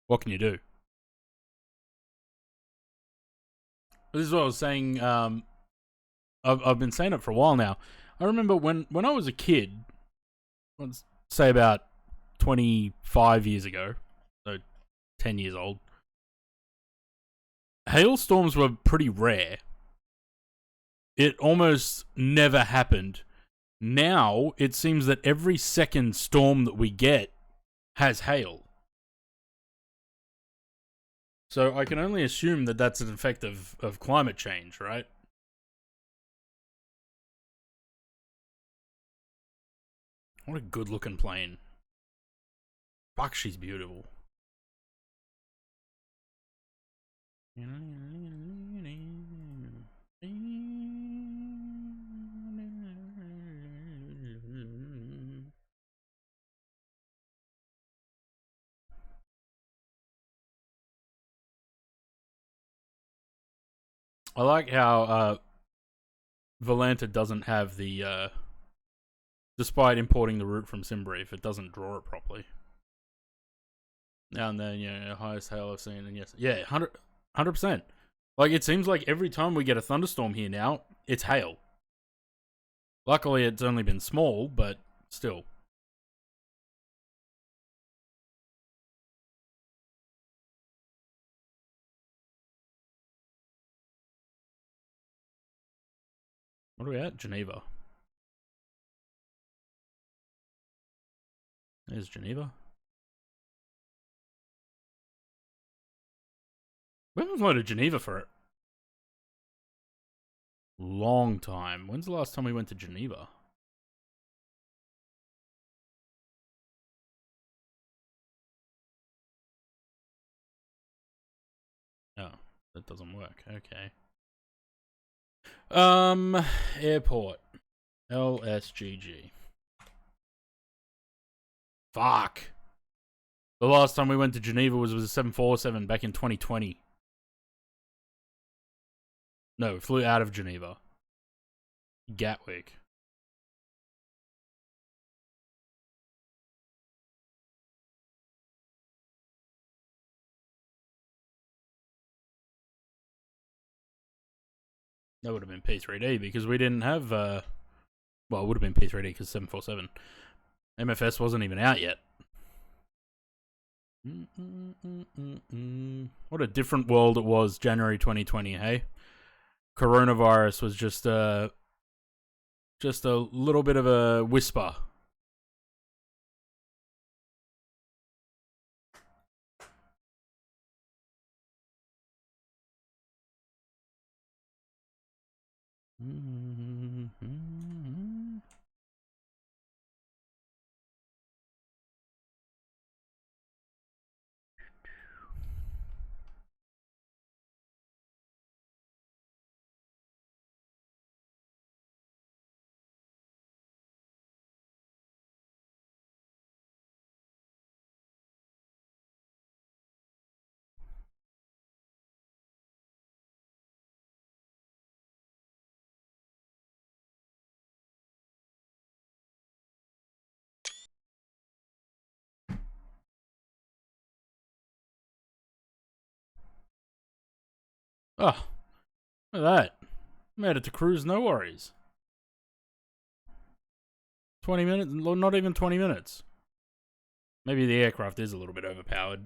what can you do? This is what I was saying. I've been saying it for a while now. I remember when I was a kid, let's say about 25 years ago, so 10 years old, hailstorms were pretty rare. It almost never happened. Now, it seems that every second storm that we get has hail. So I can only assume that that's an effect of climate change, right? What a good looking plane. Fuck, she's beautiful. I like how Volanta doesn't have the despite importing the route from Simbrief, it doesn't draw it properly. Now and then, yeah, highest hail I've seen, and yes, yeah, 100%. Like, it seems like every time we get a thunderstorm here now, it's hail. Luckily, it's only been small, but still. What are we at? Geneva. There's Geneva. We haven't flown to Geneva for a long time. When's the last time we went to Geneva? Oh, that doesn't work. Okay. Airport. LSGG. Fuck. The last time we went to Geneva was a 747 back in 2020. No, we flew out of Geneva. Gatwick. That would have been P3D because we didn't have, well, it would have been P3D because 747. MFS wasn't even out yet. What a different world it was January 2020, hey? Coronavirus was just a little bit of a whisper. Oh, look at that. Made it to cruise, no worries. 20 minutes? Not even 20 minutes. Maybe the aircraft is a little bit overpowered.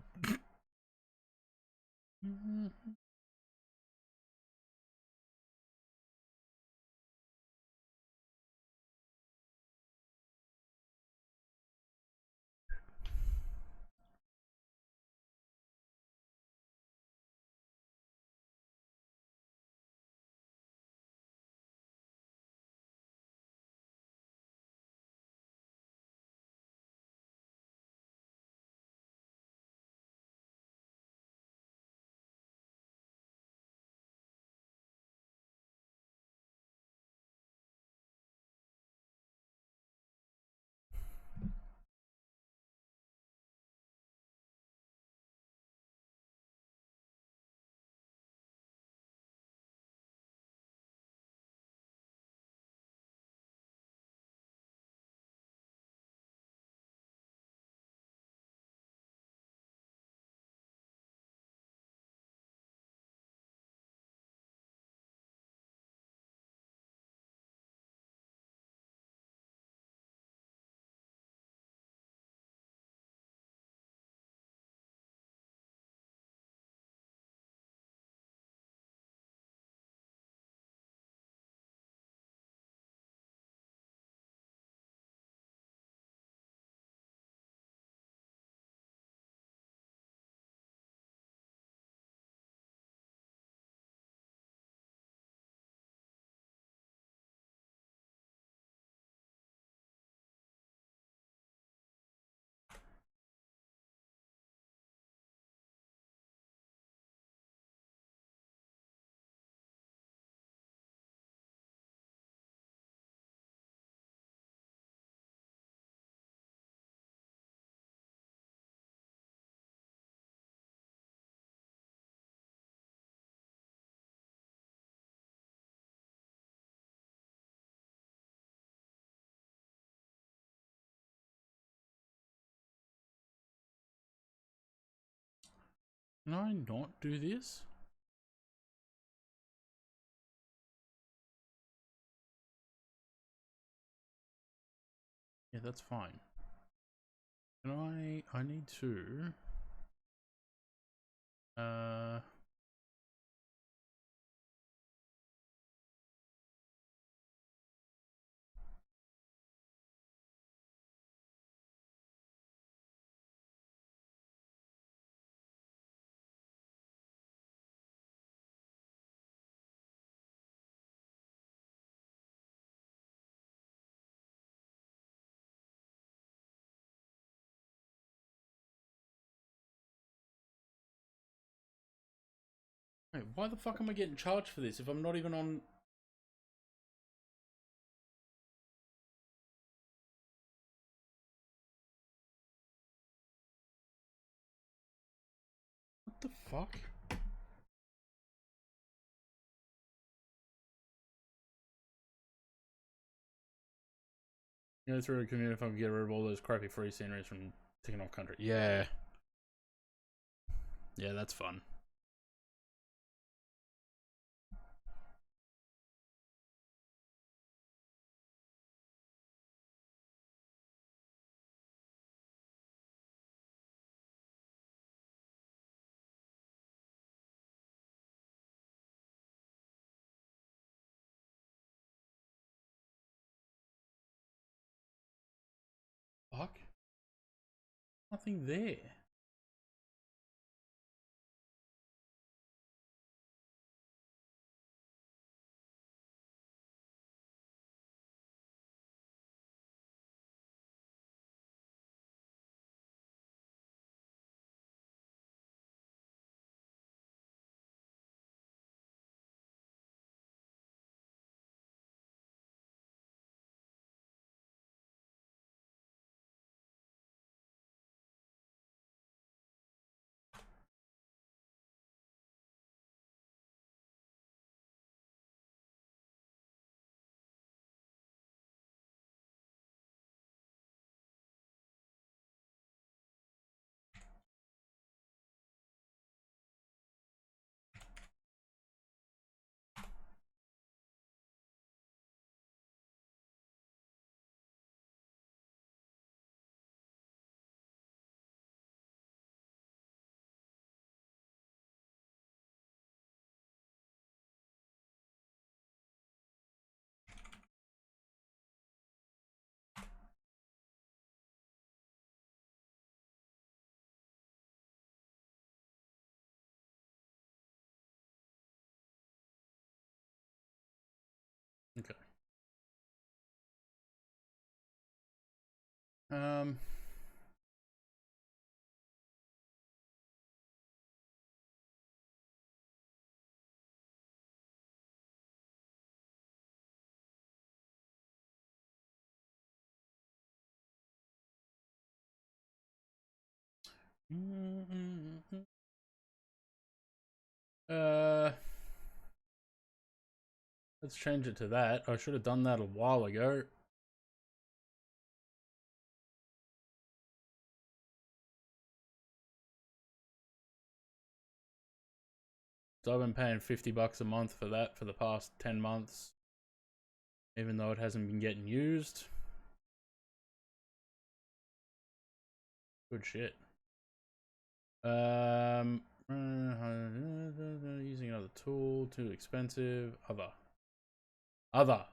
Can I not do this? Yeah, that's fine. Can I need to wait, why the fuck am I getting charged for this if I'm not even on? What the fuck? Go through a community if I can get rid of all those crappy free sceneries from Taking Off Country. Yeah. Yeah, that's fun. Fuck. Nothing there. Okay. Um. Uh. Let's change it to that. I should have done that a while ago. So I've been paying $50 a month for that for the past 10 months, even though it hasn't been getting used. Good shit. Using another tool, too expensive. Other.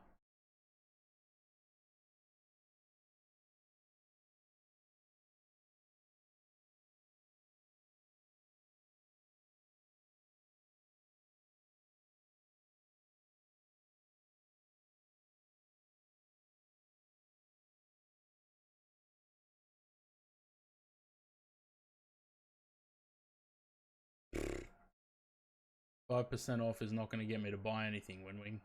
$5% off is not going to get me to buy anything, Winwing.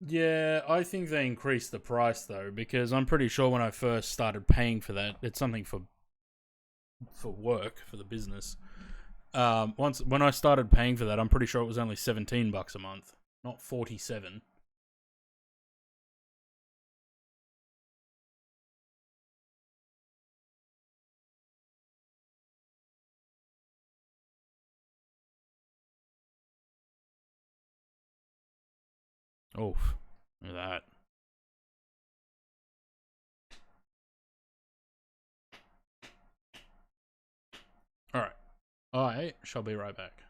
Yeah, I think they increased the price though, because I'm pretty sure when I first started paying for that, it's something for work for the business. Once when I started paying for that, I'm pretty sure it was only $17 a month, not 47. Oof, look at that. All right, I shall be right back.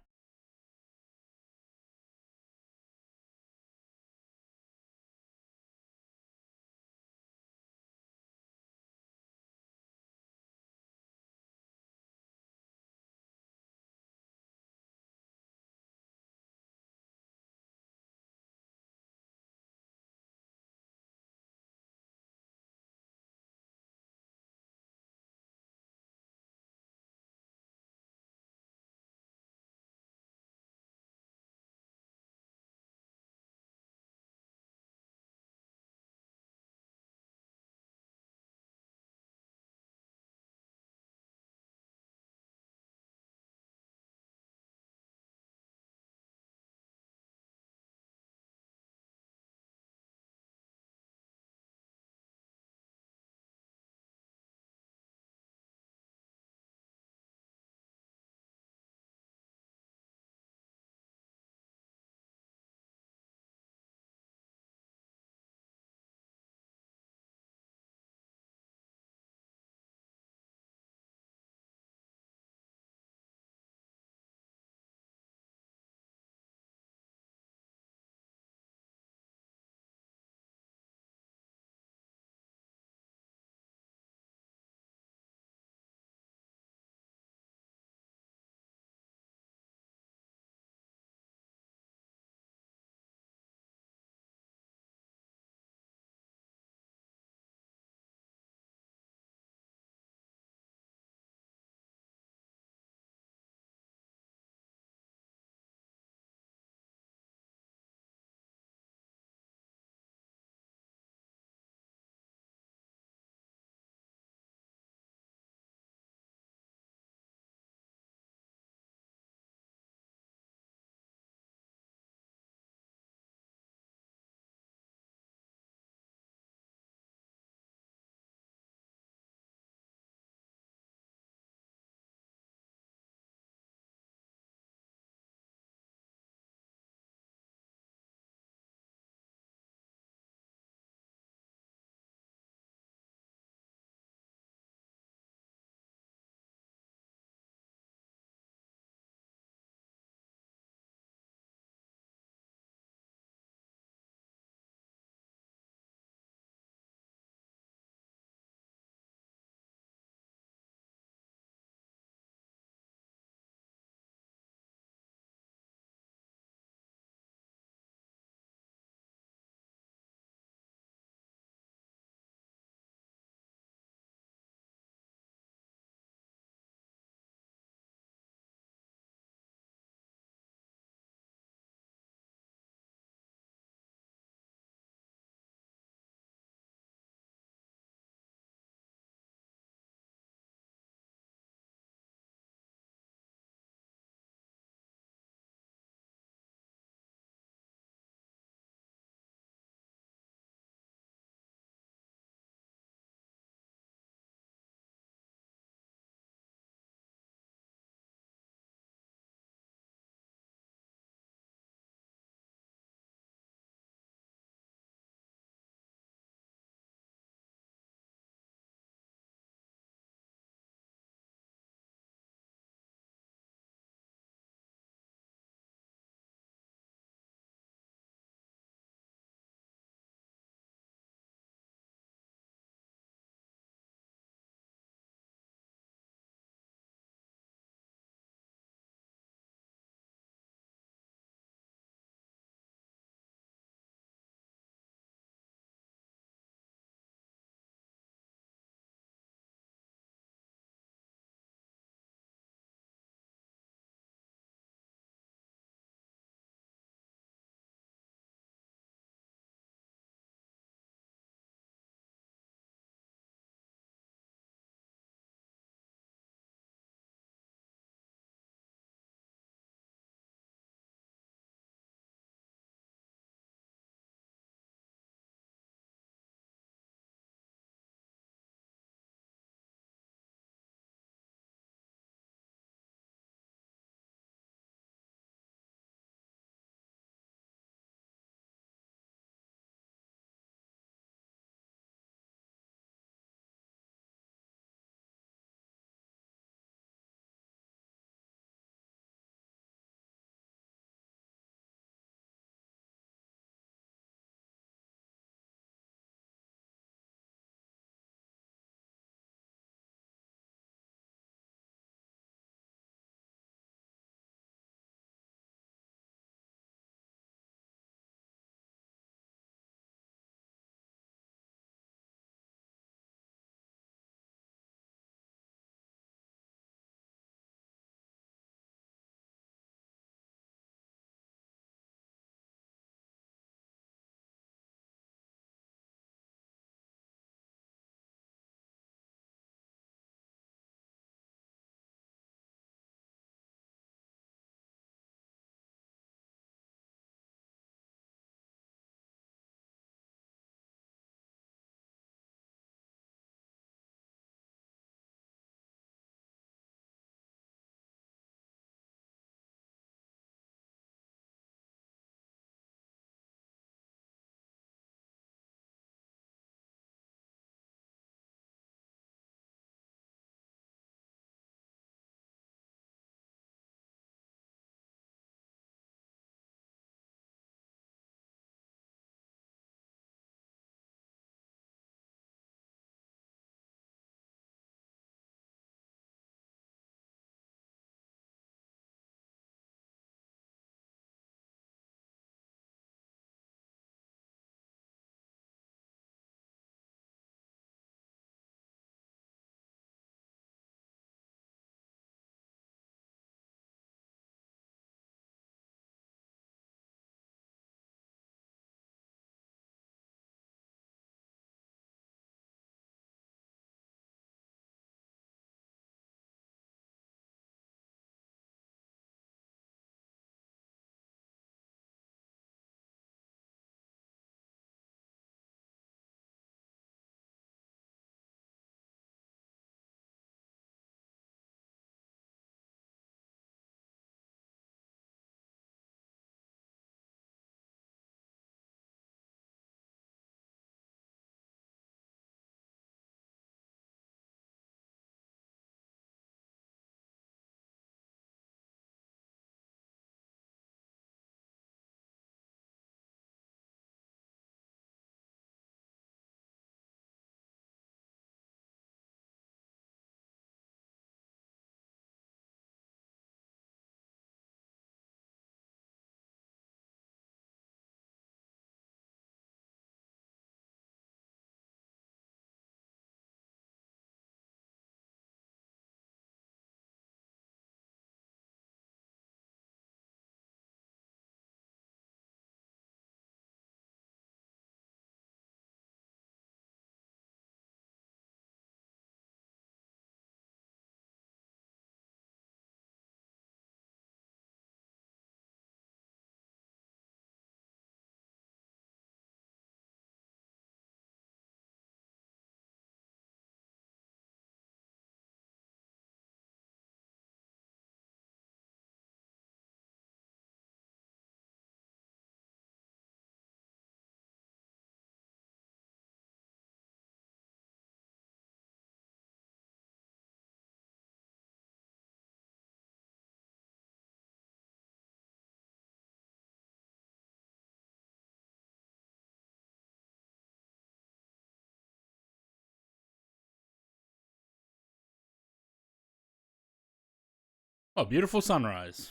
Oh, beautiful sunrise.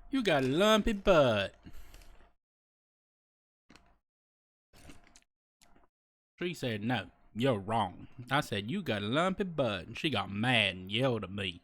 You got a lumpy butt. She said, no, you're wrong. I said, you got a lumpy butt. And she got mad and yelled at me.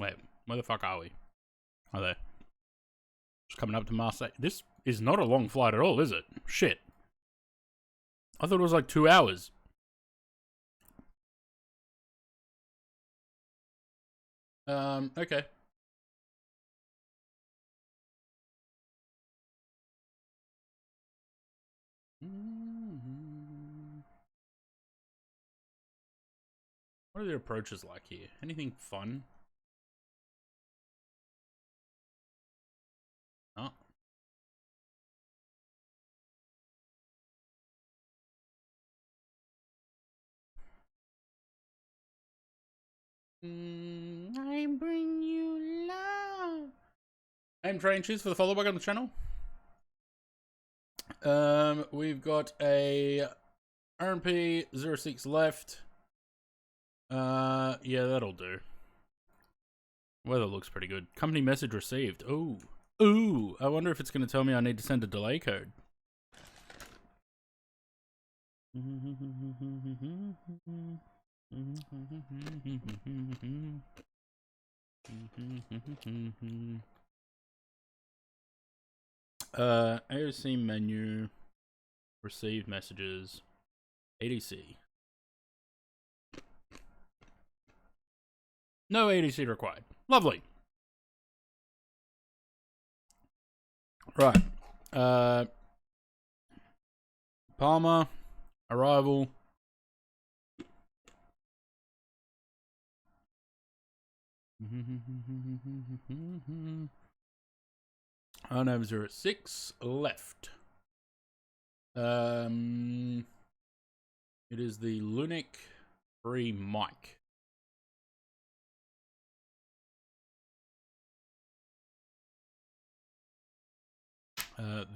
Wait, where the fuck are we? Oh, there. Just coming up to Marseille. This is not a long flight at all, is it? Shit. I thought it was like 2 hours. Okay. What are the approaches like here? Anything fun? Oh. I bring you love. I'm Train. Cheers for the follow back on the channel. We've got a RMP 06 left. Yeah, that'll do. Weather looks pretty good. Company message received. Ooh. Ooh. I wonder if it's going to tell me I need to send a delay code. AOC menu. Receive messages. ADC. No ADC required. Lovely. Right. Palmer. Arrival. Arnhem 06 left. It is the Lunic free mic.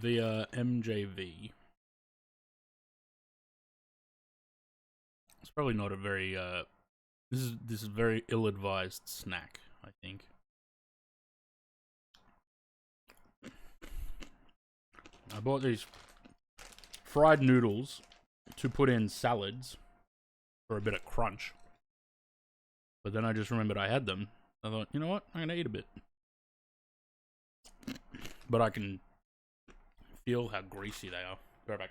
Via MJV. It's probably not a very this is a very ill-advised snack, I think. I bought these fried noodles to put in salads for a bit of crunch. But then I just remembered I had them. I thought, you know what? I'm gonna eat a bit. But I can feel how greasy they are. Be right back.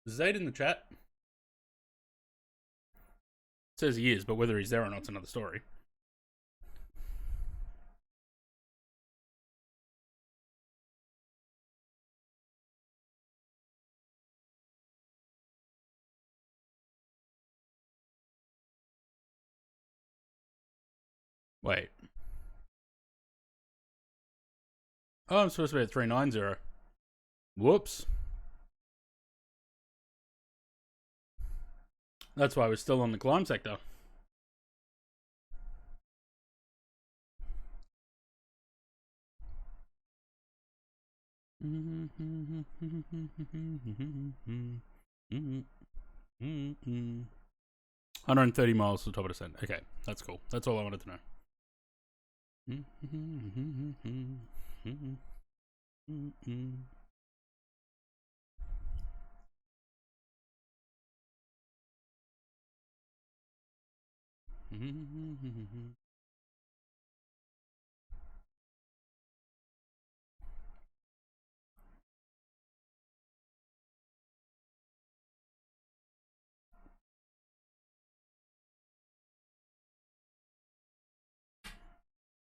Zayd in the chat says he is, but whether he's there or not's another story. Wait. Oh, I'm supposed to be at 390. Whoops. That's why we're still on the climb sector. $130 miles to the top of descent. Okay, that's cool. That's all I wanted to know.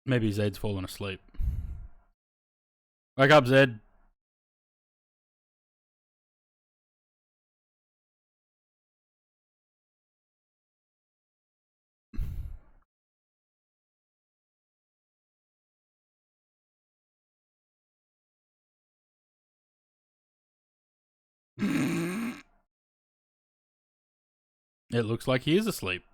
Maybe Zed's fallen asleep. Wake up, Zed. It looks like he is asleep.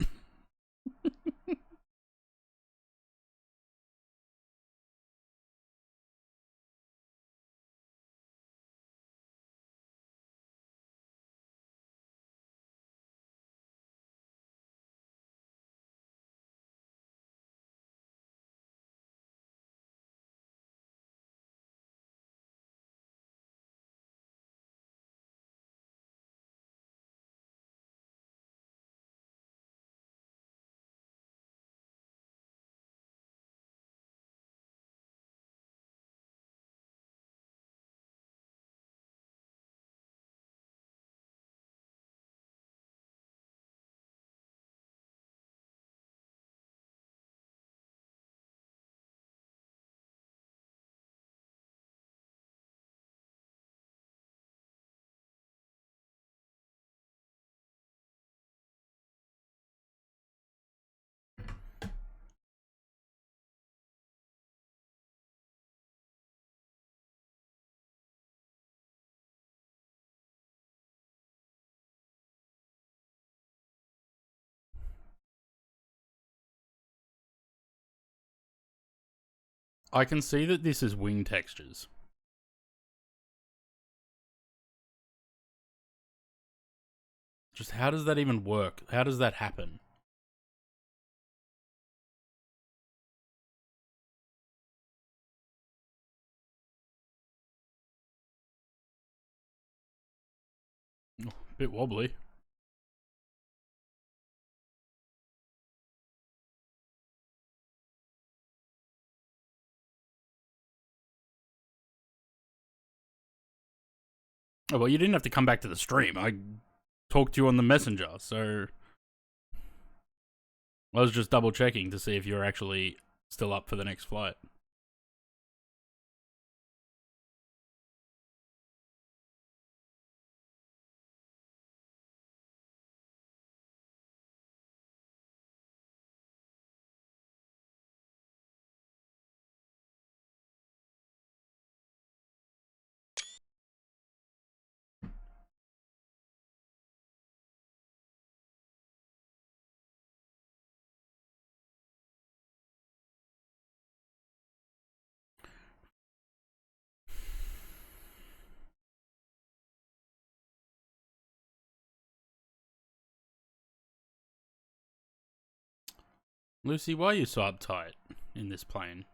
I can see that this is wing textures. Just how does that even work? How does that happen? Oh, bit wobbly. Oh, well, you didn't have to come back to the stream. I talked to you on the messenger, so I was just double checking to see if you're actually still up for the next flight. Lucy, why are you so uptight in this plane?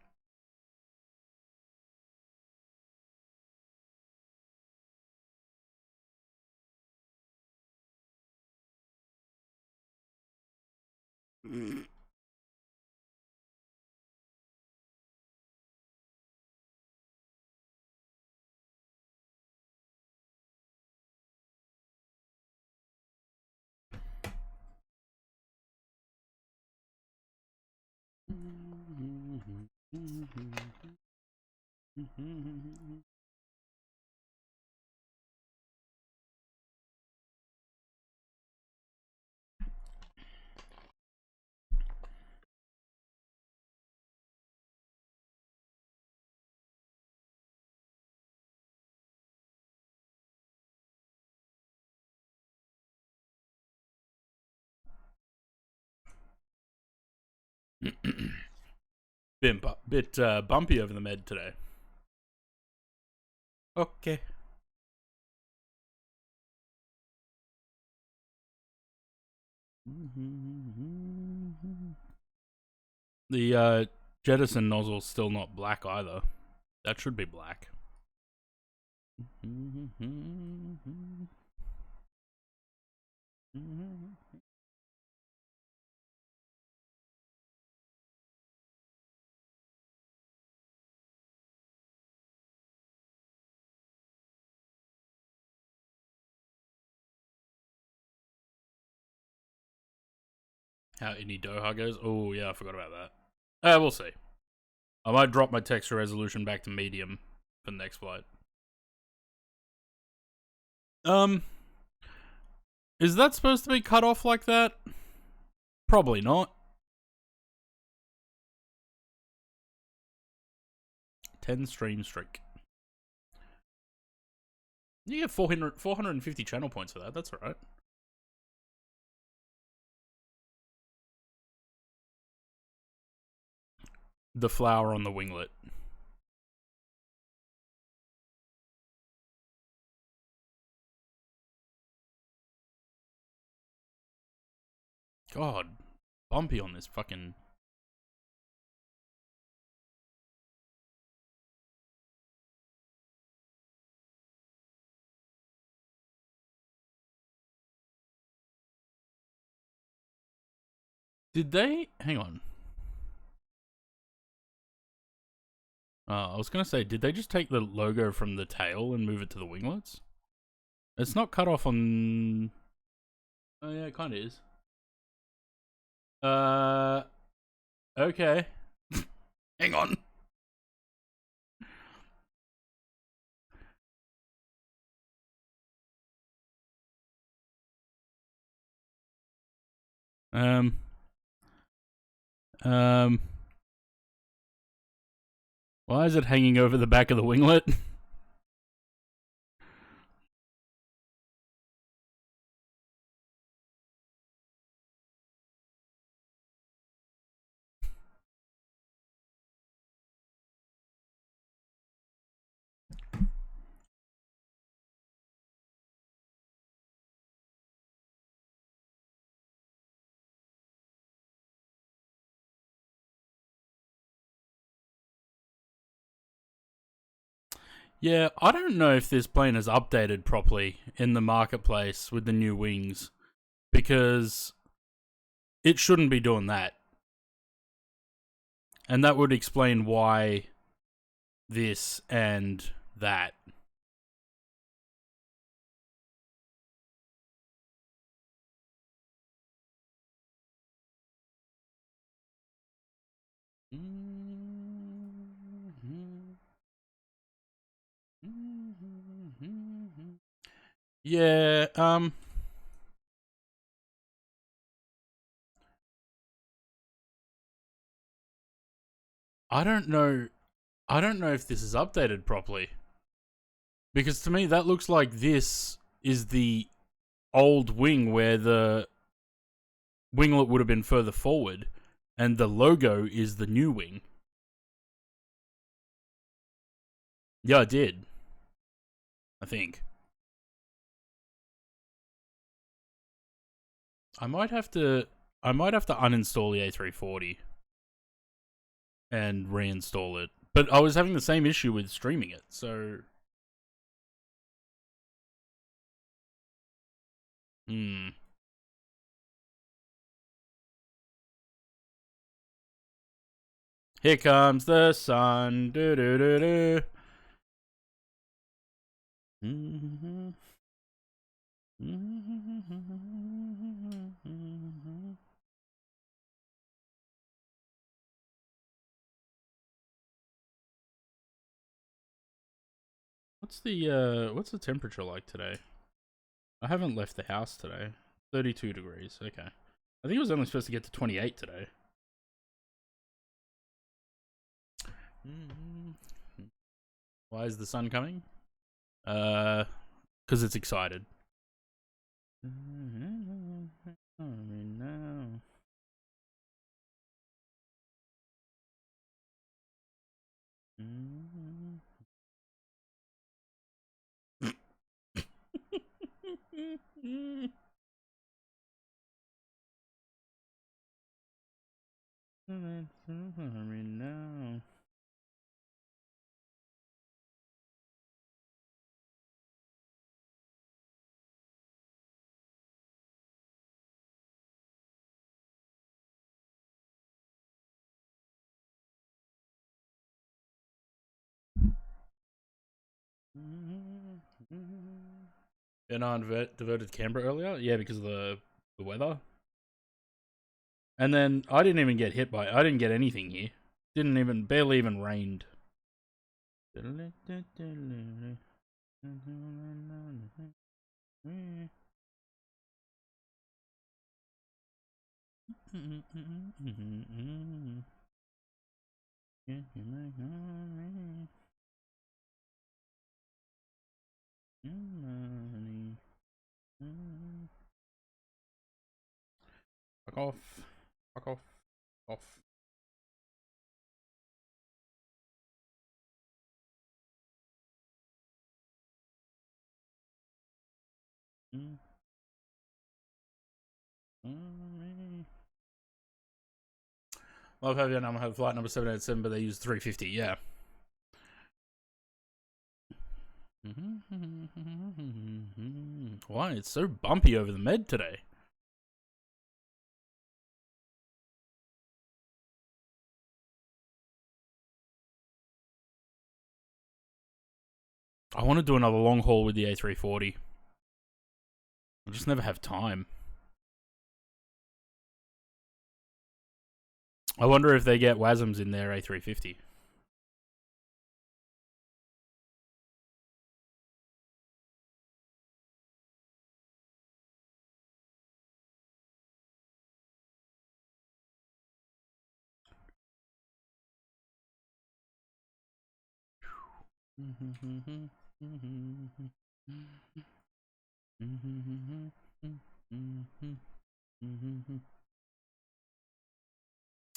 Bit bumpy over the med today. Okay. The jettison nozzle's still not black either. That should be black. How any Doha goes? Oh yeah, I forgot about that. We'll see. I might drop my texture resolution back to medium for the next flight. Is that supposed to be cut off like that? Probably not. 10 stream streak. You get 450 channel points for that. That's alright. The flower on the winglet. God, bumpy on this fucking... Did they... Hang on. I was gonna say, did they just take the logo from the tail and move it to the winglets? It's not cut off on... Oh yeah, it kinda is. Okay. Hang on. Why is it hanging over the back of the winglet? Yeah, I don't know if this plane is updated properly in the marketplace with the new wings, because it shouldn't be doing that. And that would explain why this and that. Yeah, I don't know if this is updated properly. Because to me that looks like this is the old wing where the winglet would have been further forward and the logo is the new wing. Yeah, I did. I think. I might have to uninstall the A340 and reinstall it. But I was having the same issue with streaming it, so Here comes the sun. Do do do do. What's the temperature like today? I haven't left the house today. 32 degrees. Okay. I think it was only supposed to get to 28 today. Why is the sun coming? Because it's excited. now. And I diverted Canberra earlier, yeah, because of the weather. And then I didn't even get hit by. I didn't get anything here. Barely even rained. Fuck off. Fuck off. Off. Love having have flight number 787, but they use 350. Yeah. Why? It's so bumpy over the med today. I want to do another long haul with the A340. I just never have time. I wonder if they get WASMs in their A350.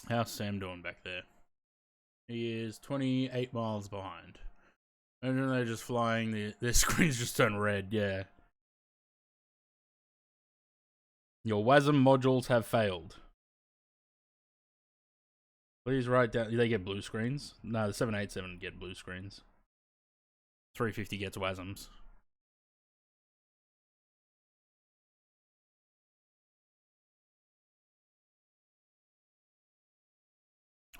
How's Sam doing back there? He is 28 miles behind. And then they're just flying, their screens just turn red, yeah. Your WASM modules have failed. Please write down, they get blue screens? No, the 787 get blue screens. 350 gets WASMs.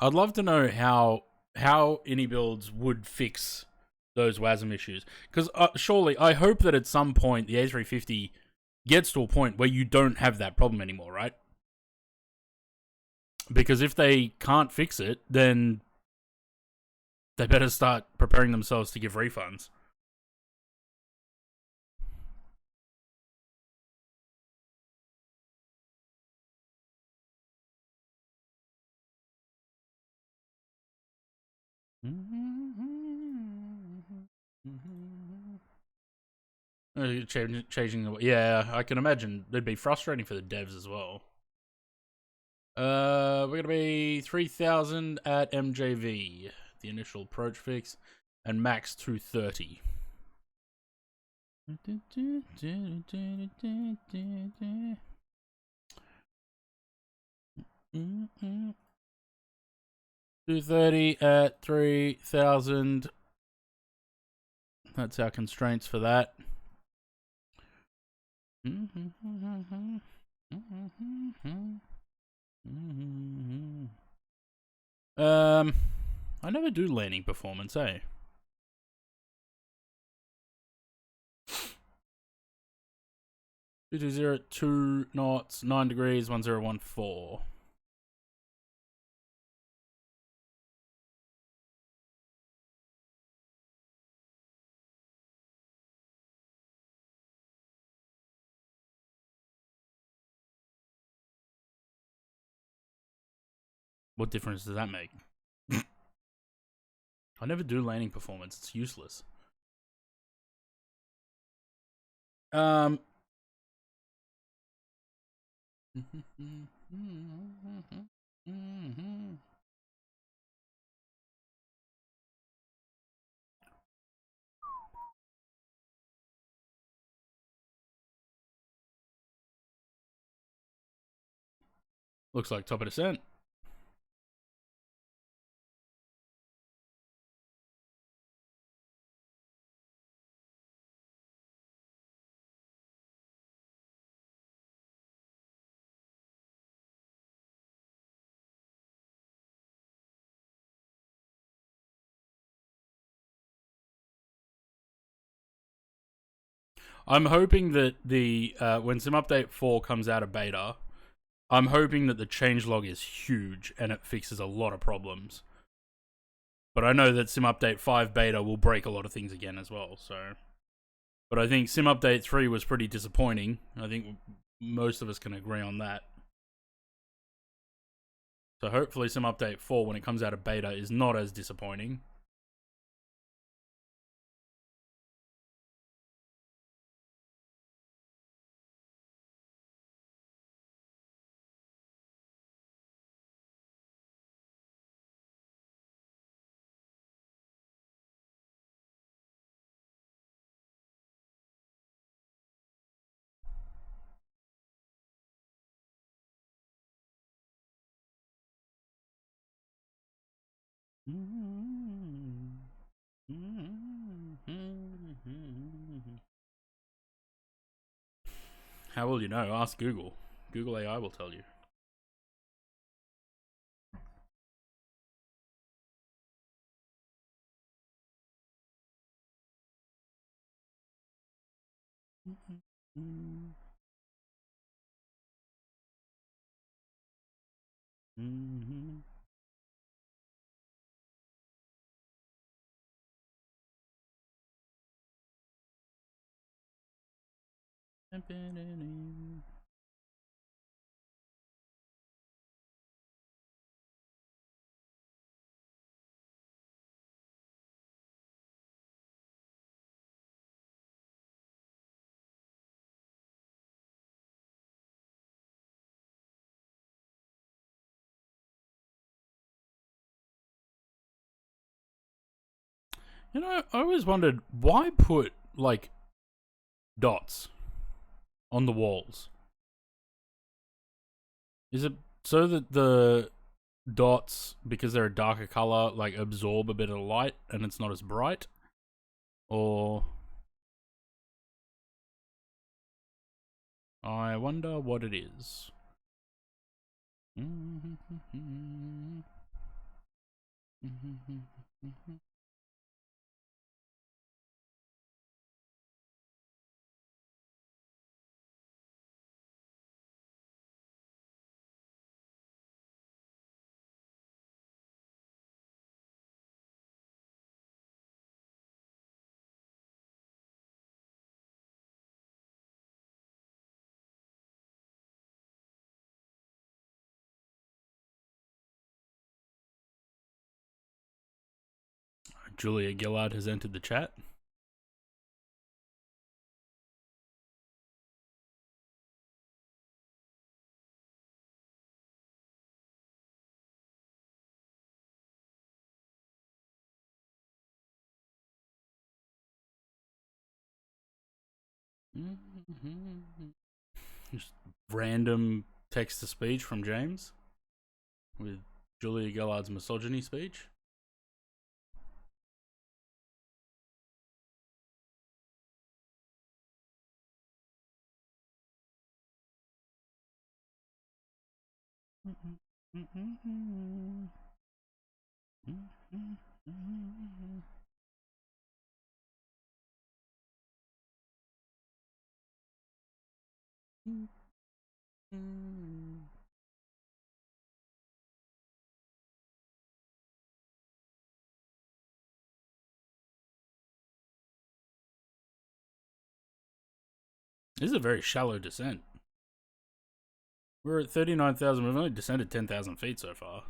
I'd love to know how any builds would fix those WASM issues. Because surely, I hope that at some point the A350 gets to a point where you don't have that problem anymore, right? Because if they can't fix it, then they better start preparing themselves to give refunds. Changing the, yeah, I can imagine it'd be frustrating for the devs as well. We're gonna be 3,000 at MJV, the initial approach fix, and max 230. Mm-hmm. 230 at 3,000. That's our constraints for that. I never do landing performance, eh? Two two zero 2 knots, 9 degrees, 1014. What difference does that make? I never do landing performance. It's useless. Looks like top of descent. I'm hoping that the when Sim Update 4 comes out of beta, I'm hoping that the changelog is huge and it fixes a lot of problems. But I know that Sim Update 5 beta will break a lot of things again as well. So, but I think Sim Update 3 was pretty disappointing. I think most of us can agree on that. So hopefully Sim Update 4, when it comes out of beta, is not as disappointing. How will you know? Ask Google. Google AI will tell you. You know, I always wondered, why put, like, dots on the walls? Is it so that the dots, because they're a darker color, like, absorb a bit of light and it's not as bright? Or... I wonder what it is. Julia Gillard has entered the chat. Just random text to speech from James with Julia Gillard's misogyny speech. This is a very shallow descent. We're at 39,000. We've only descended 10,000 feet so far.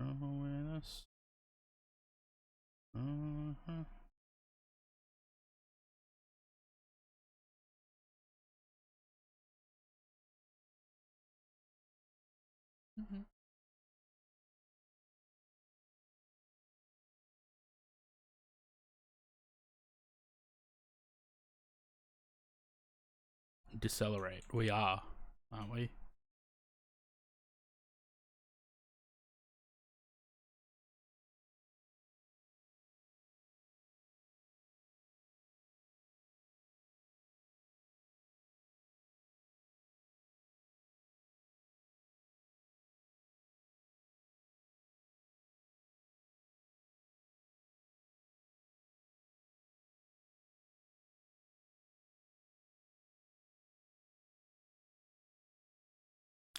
Awareness. Decelerate. We are, aren't we?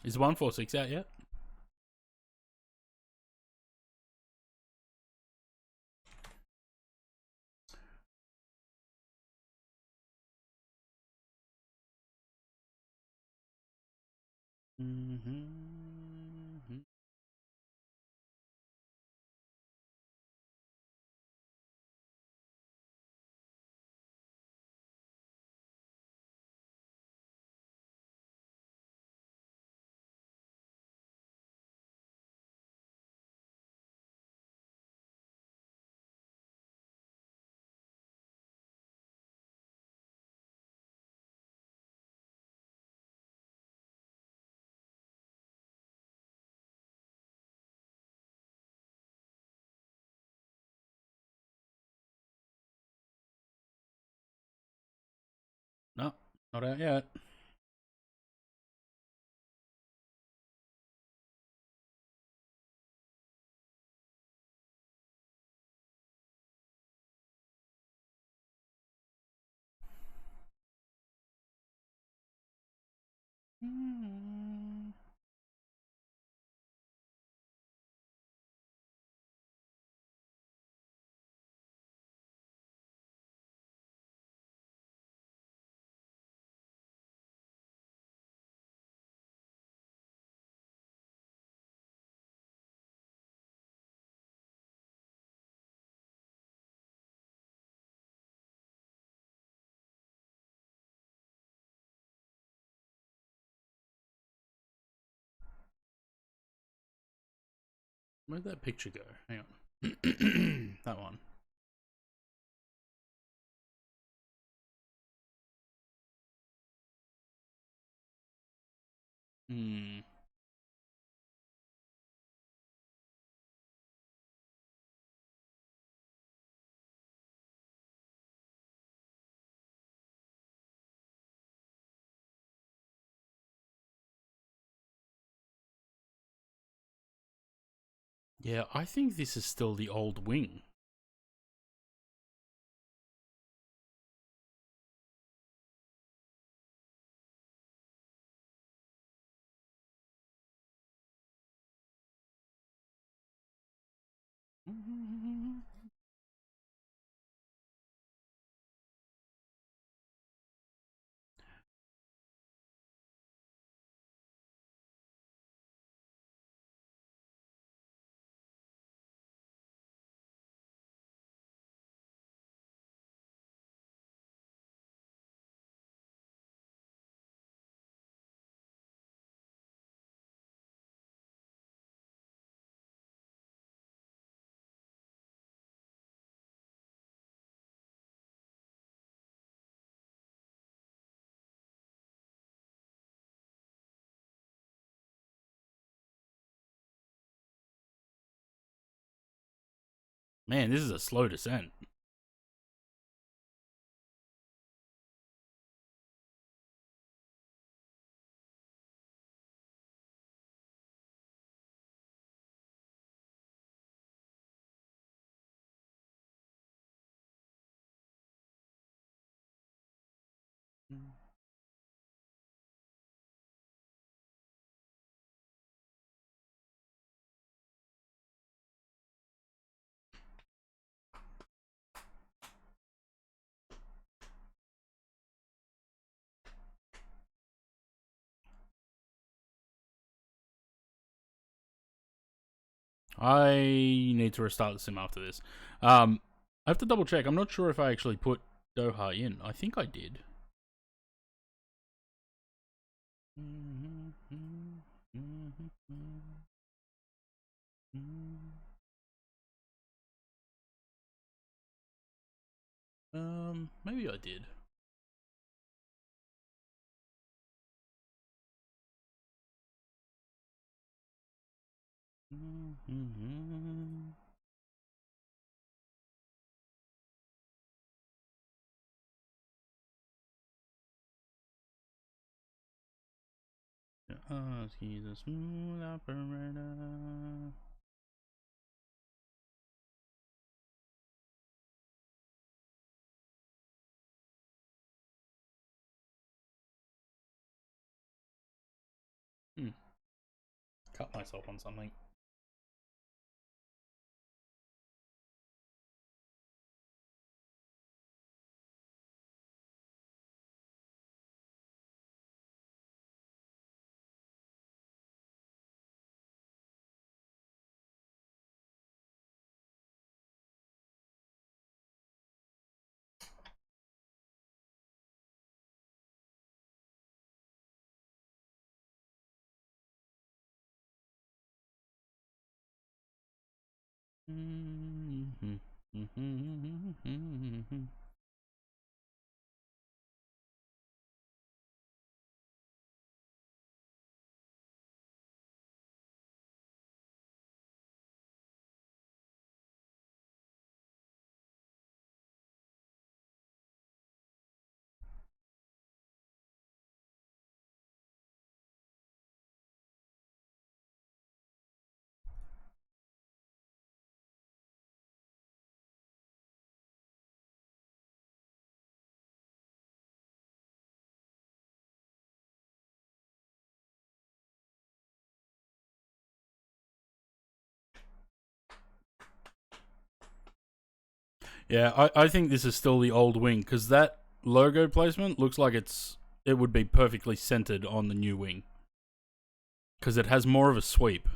Is 146 out yet? Mm-hmm. No, not out yet. Where'd that picture go? Hang on. That one. Hmm. Yeah, I think this is still the old wing. Man, this is a slow descent. I need to restart the sim after this. I have to double check. I'm not sure if I actually put Doha in. I think I did. Maybe I did. He's a smooth operator. Cut myself on something. Yeah, I think this is still the old wing because that logo placement looks like it would be perfectly centered on the new wing because it has more of a sweep.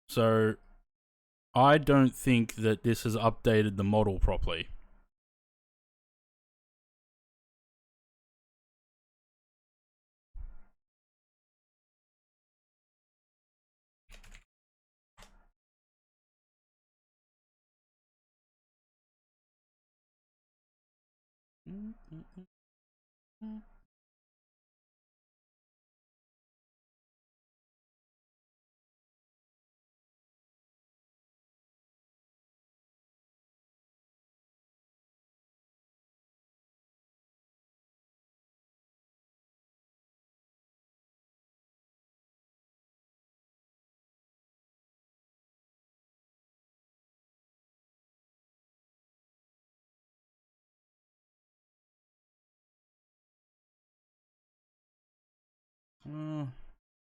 So I don't think that this has updated the model properly.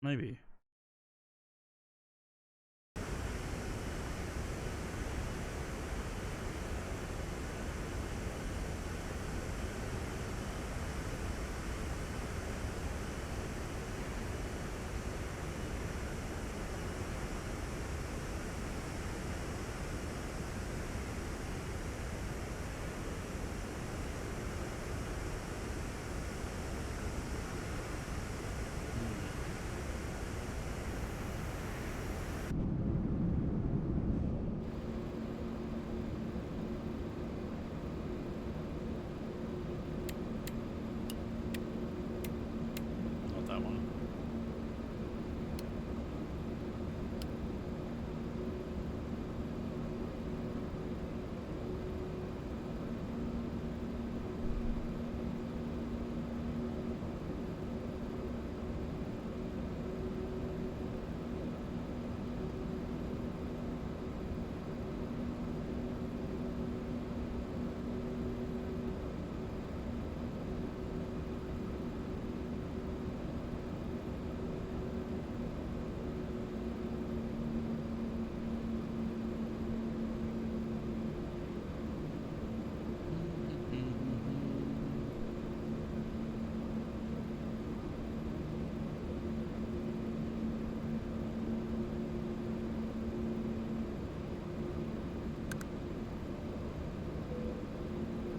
Maybe. Not that one.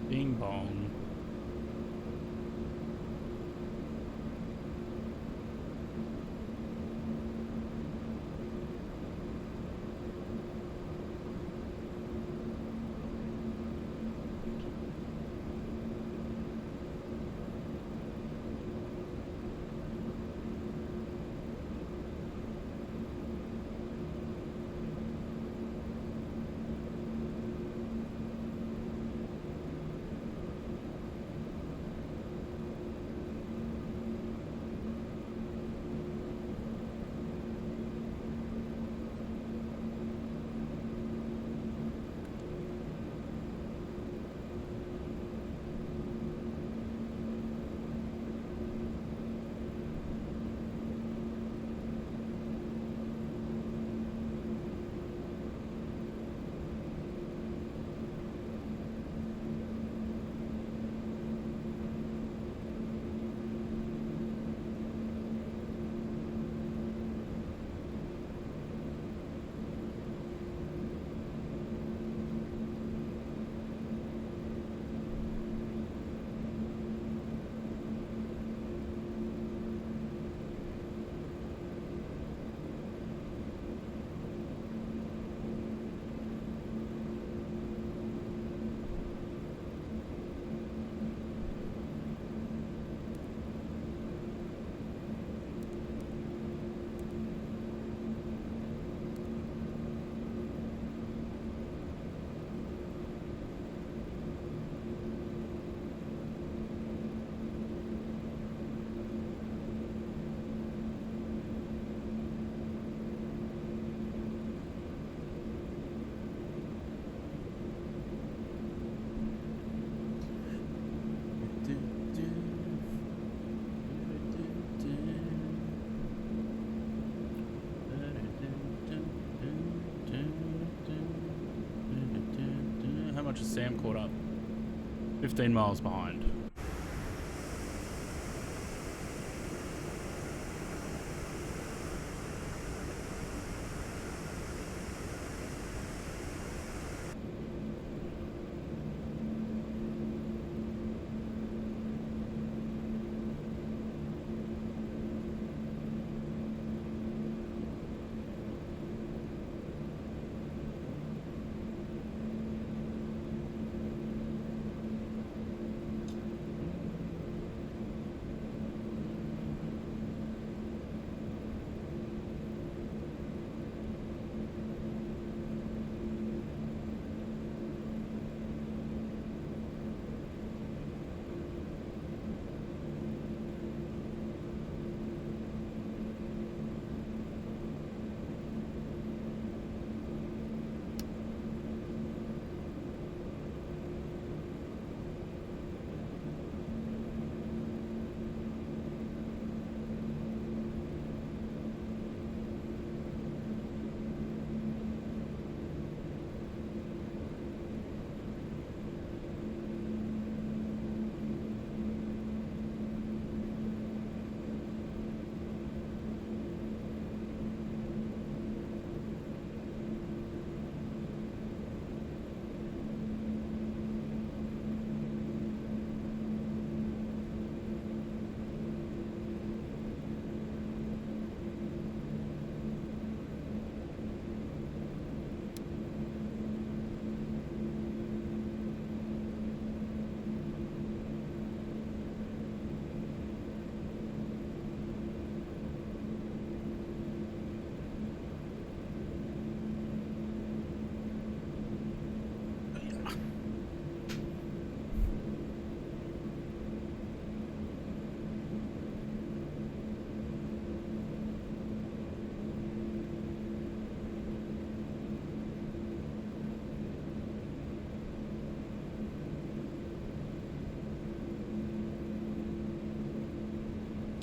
Bing bong. Sam caught up. 15 miles behind.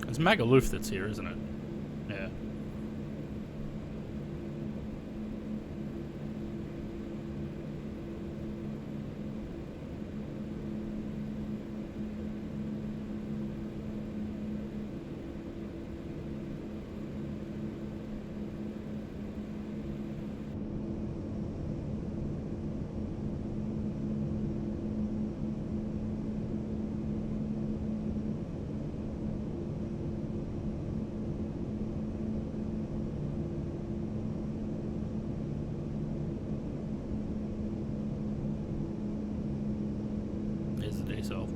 It's Magaluf that's here, isn't it? Yeah. There's the D-cell.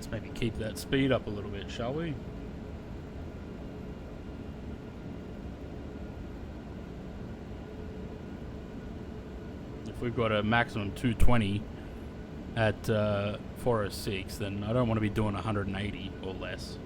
Let's maybe keep that speed up a little bit, shall we? If we've got a maximum 220 at 406, then I don't want to be doing 180 or less.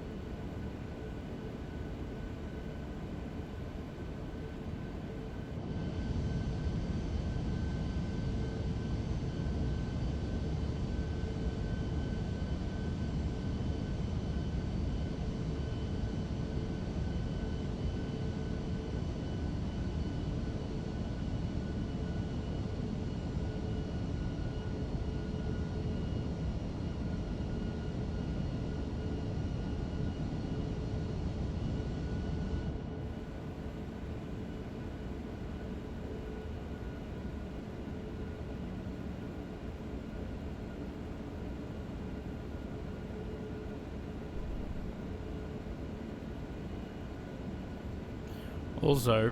Also,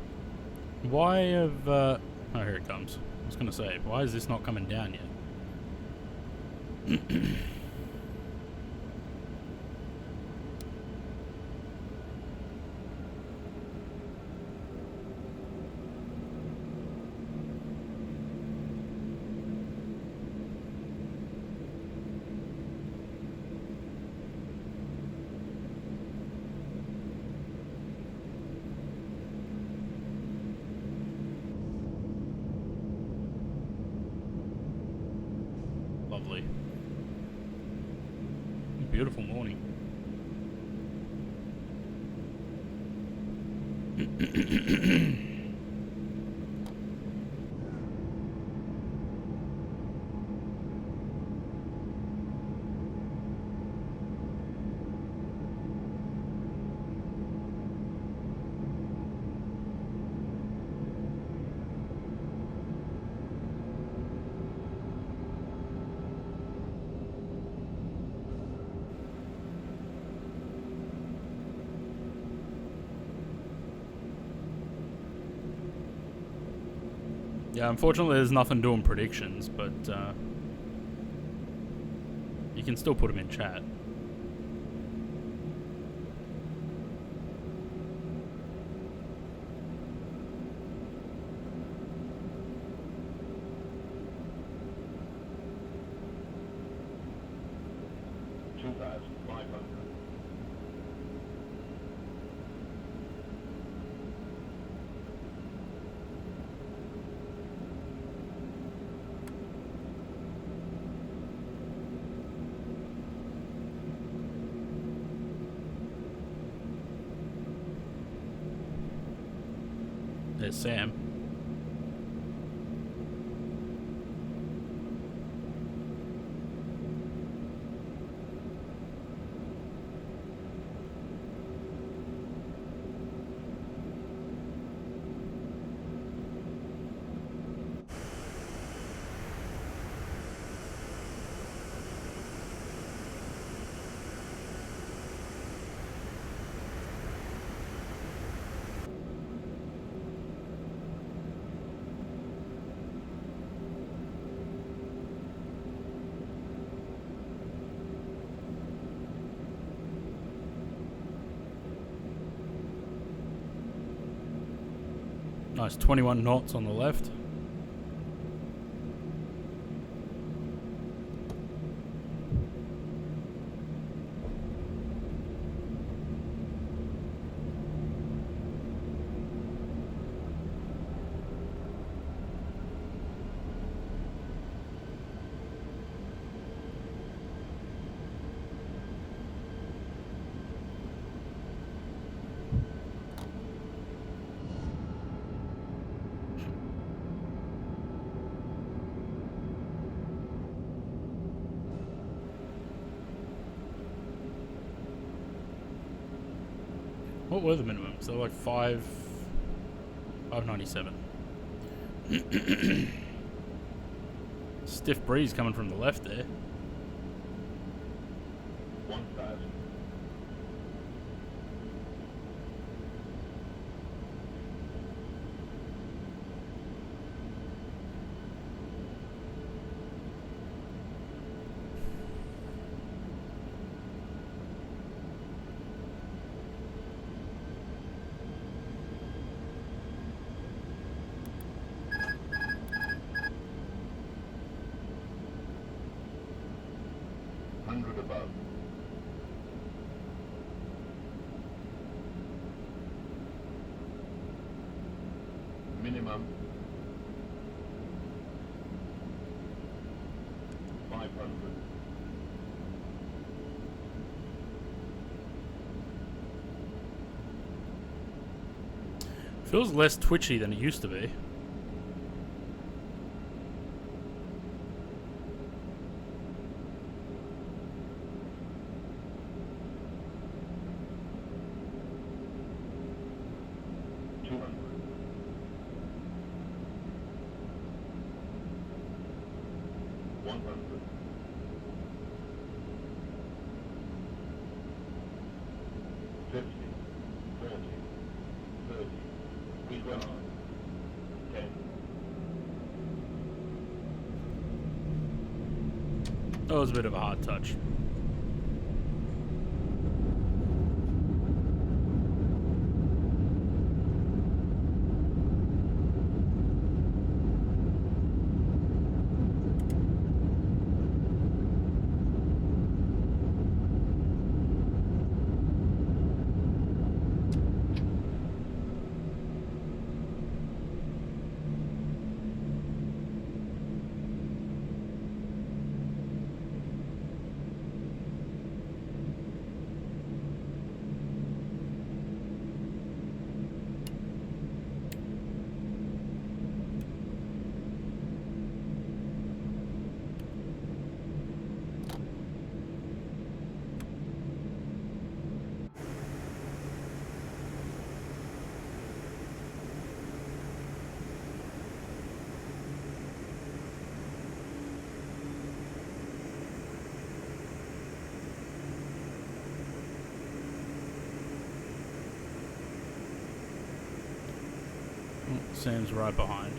why have... oh, here it comes. I was going to say, why is this not coming down yet? Lovely. Beautiful morning. Yeah, unfortunately there's nothing doing predictions, but you can still put them in chat. There's Sam. Nice 21 knots on the left. What were the minimums? They were like 597. Stiff breeze coming from the left there. 1,000. Maximum 500. Feels less twitchy than it used to be. That was a bit of a hard touch. Sam's right behind.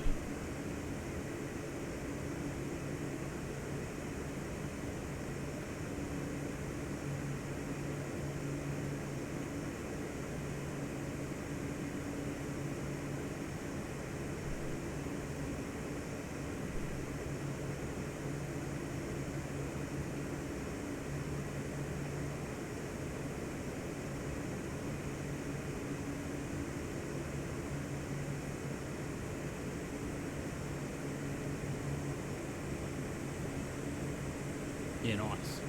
Yeah, nice.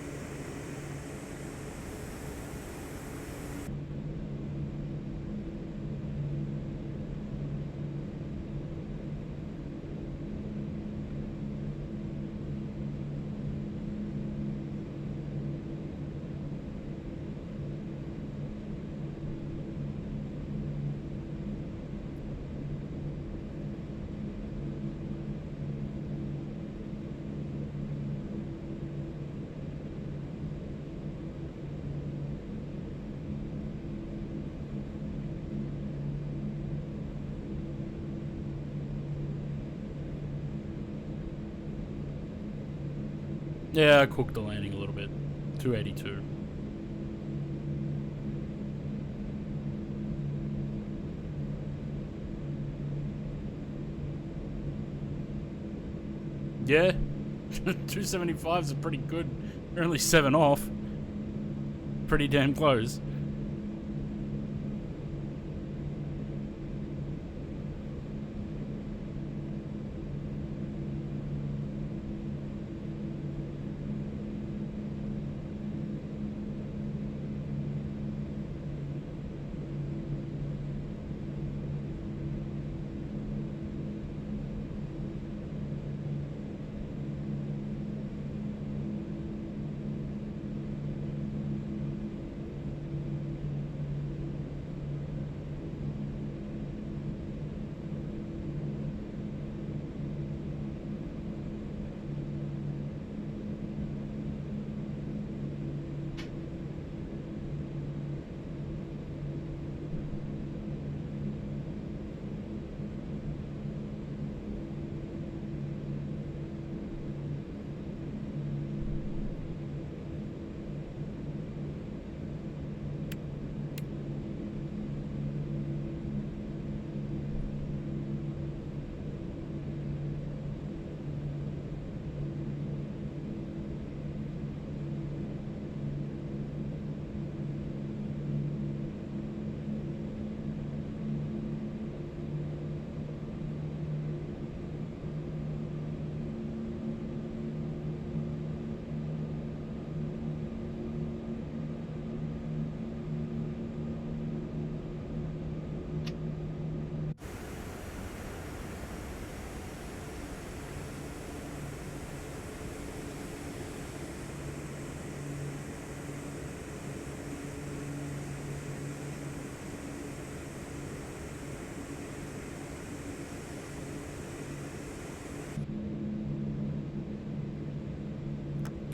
Yeah, I cooked the landing a little bit. 282. Yeah, 275 is pretty good. You're only 7 off. Pretty damn close.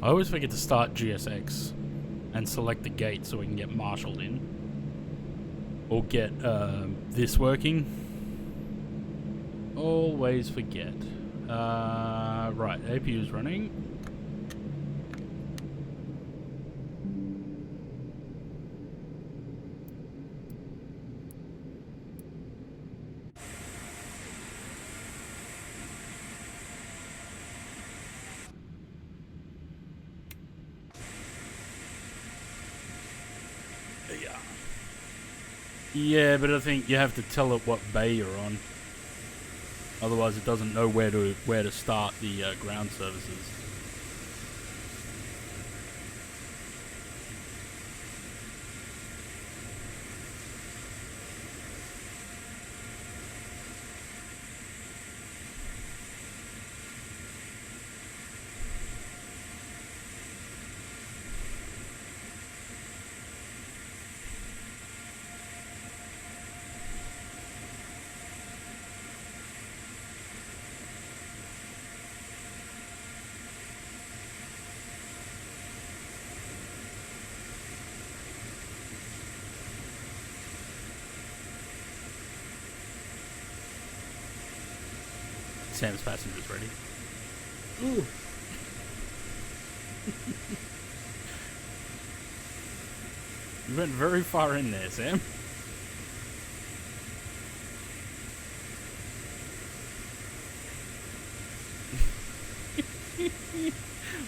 I always forget to start GSX and select the gate so we can get marshaled in. Or get this working. Always forget. Right, APU's running. Yeah, but I think you have to tell it what bay you're on. Otherwise, it doesn't know where to start the ground services. Sam's passenger's ready. Ooh. You went very far in there, Sam.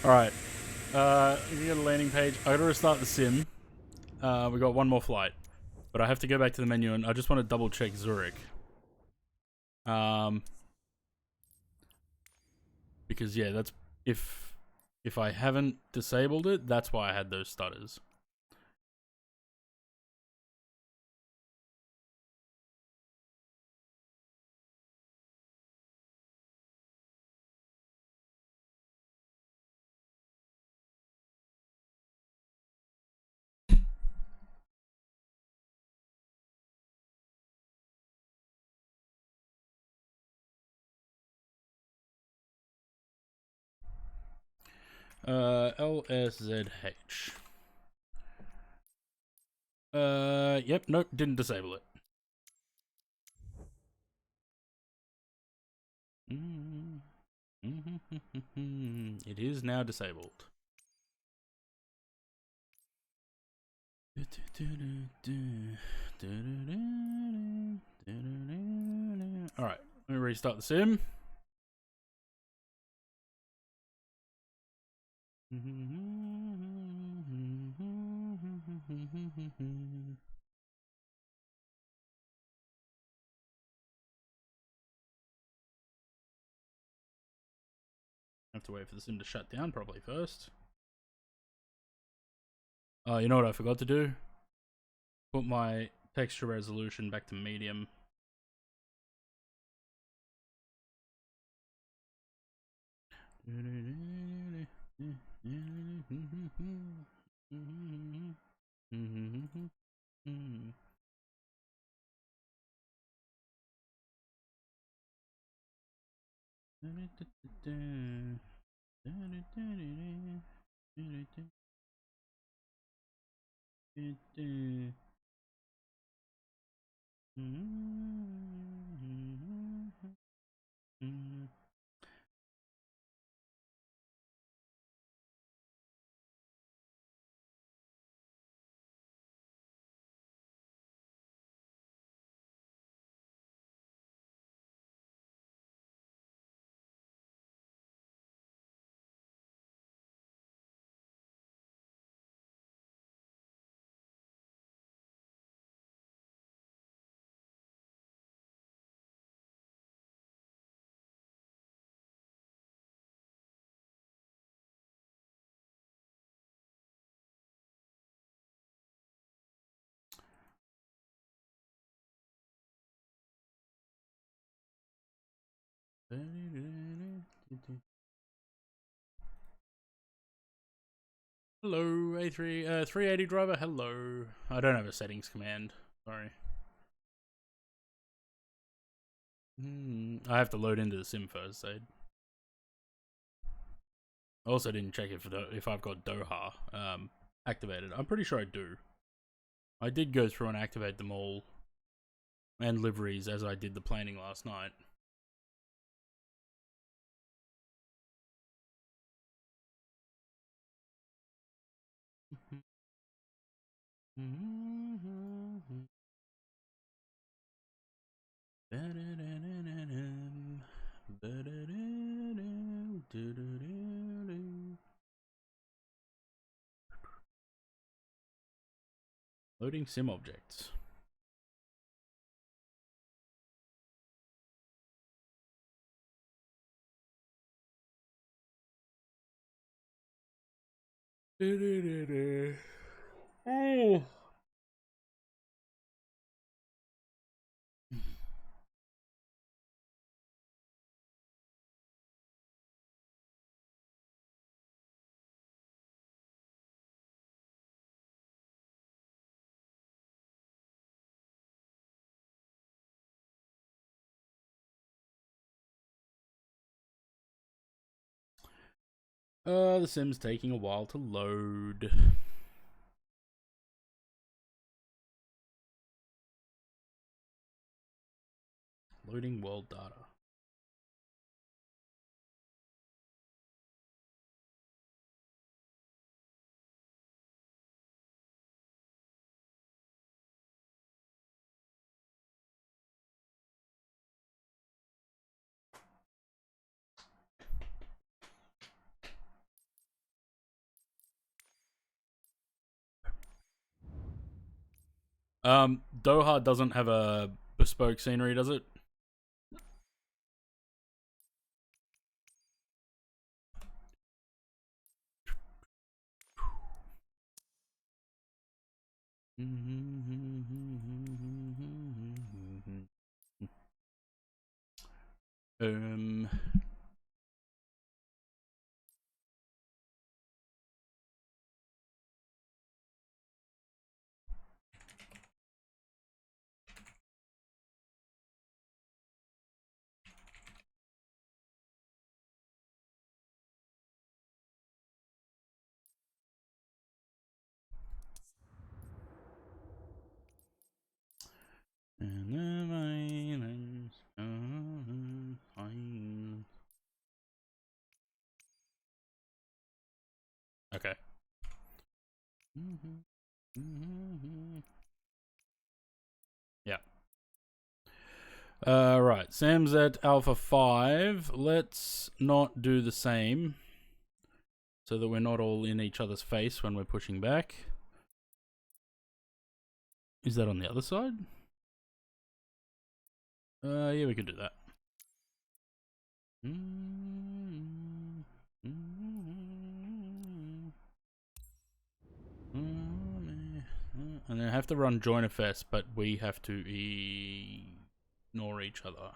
Alright. We got a landing page. I gotta restart the sim. We got one more flight. But I have to go back to the menu and I just want to double check Zurich. Because yeah, that's if I haven't disabled it, that's why I had those stutters. LSZH. Yep, nope, didn't disable it. It is now disabled. Alright, let me restart the sim. Have to wait for the sim to shut down probably first. Oh, you know what I forgot to do? Put my texture resolution back to medium. Hello, A3, 380 driver, hello. I don't have a settings command, sorry. I have to load into the sim first, I'd. I also didn't check if I've got Doha activated. I'm pretty sure I do. I did go through and activate them all and liveries as I did the planning last night. Loading sim objects. Oh. The sim's taking a while to load. Loading world data. Doha doesn't have a bespoke scenery, does it? Um. Okay. Yeah. Right. Sam's at Alpha 5. Let's not do the same so that we're not all in each other's face when we're pushing back. Is that on the other side? Yeah, we could do that. And I have to run joiner fest, but we have to ignore each other.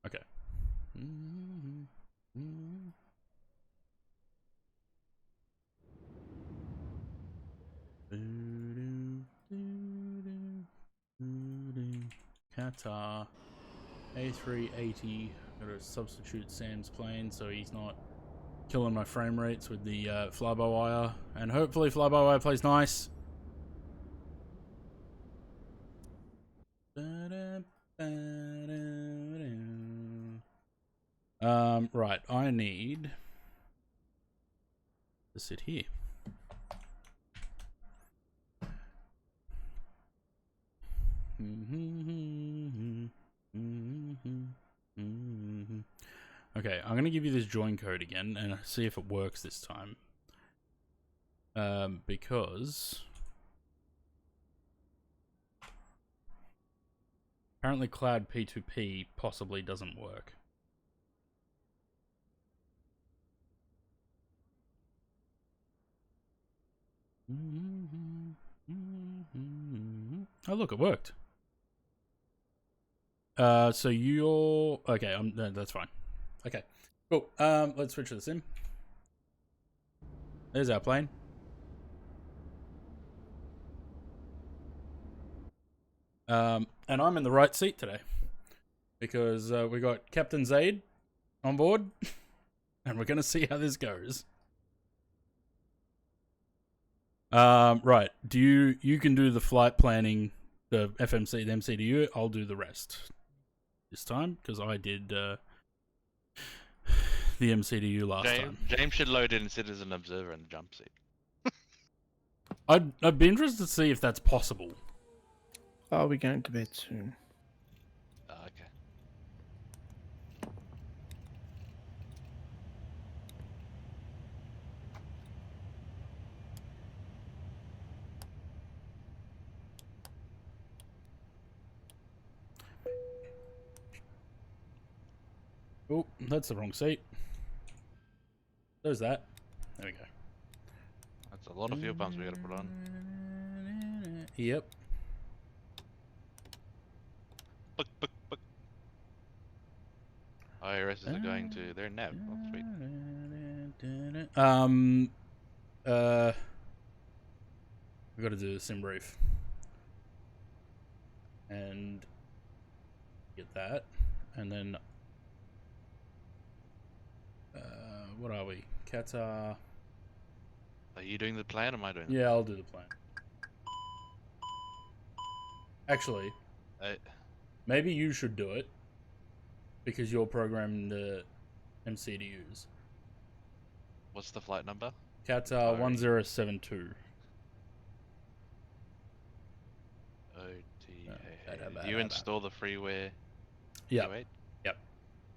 Okay. Qatar A380. Gotta substitute Sam's plane so he's not killing my frame rates with the fly-by-wire. And hopefully fly-by-wire plays nice. Right, I need to sit here. Okay, I'm gonna give you this join code again and see if it works this time. Because apparently Cloud P2P possibly doesn't work. Oh look, it worked. So you're okay. That's fine. Okay, cool. Let's switch to the sim. There's our plane. And I'm in the right seat today because we got Captain Zaid on board, and we're gonna see how this goes. Right. You can do the flight planning, the FMC, the MCDU. I'll do the rest this time because I did the MCDU last time. James should load in and sit as an observer in the jump seat. I'd be interested to see if that's possible. Are we going to bed soon? Okay. Oh, that's the wrong seat. There's that. There we go. That's a lot of fuel pumps we gotta put on. Yep. Book. IRSs are going to their nav. Oh, sweet. We got to do the sim brief. And get that. And then what are we? Qatar. Are you doing the plan or am I doing it? Yeah, I'll do the plan. Actually, maybe you should do it because you're programming the MCDUs. What's the flight number? Qatar 1072. OTA. Do you install the freeware? Yeah. Yep.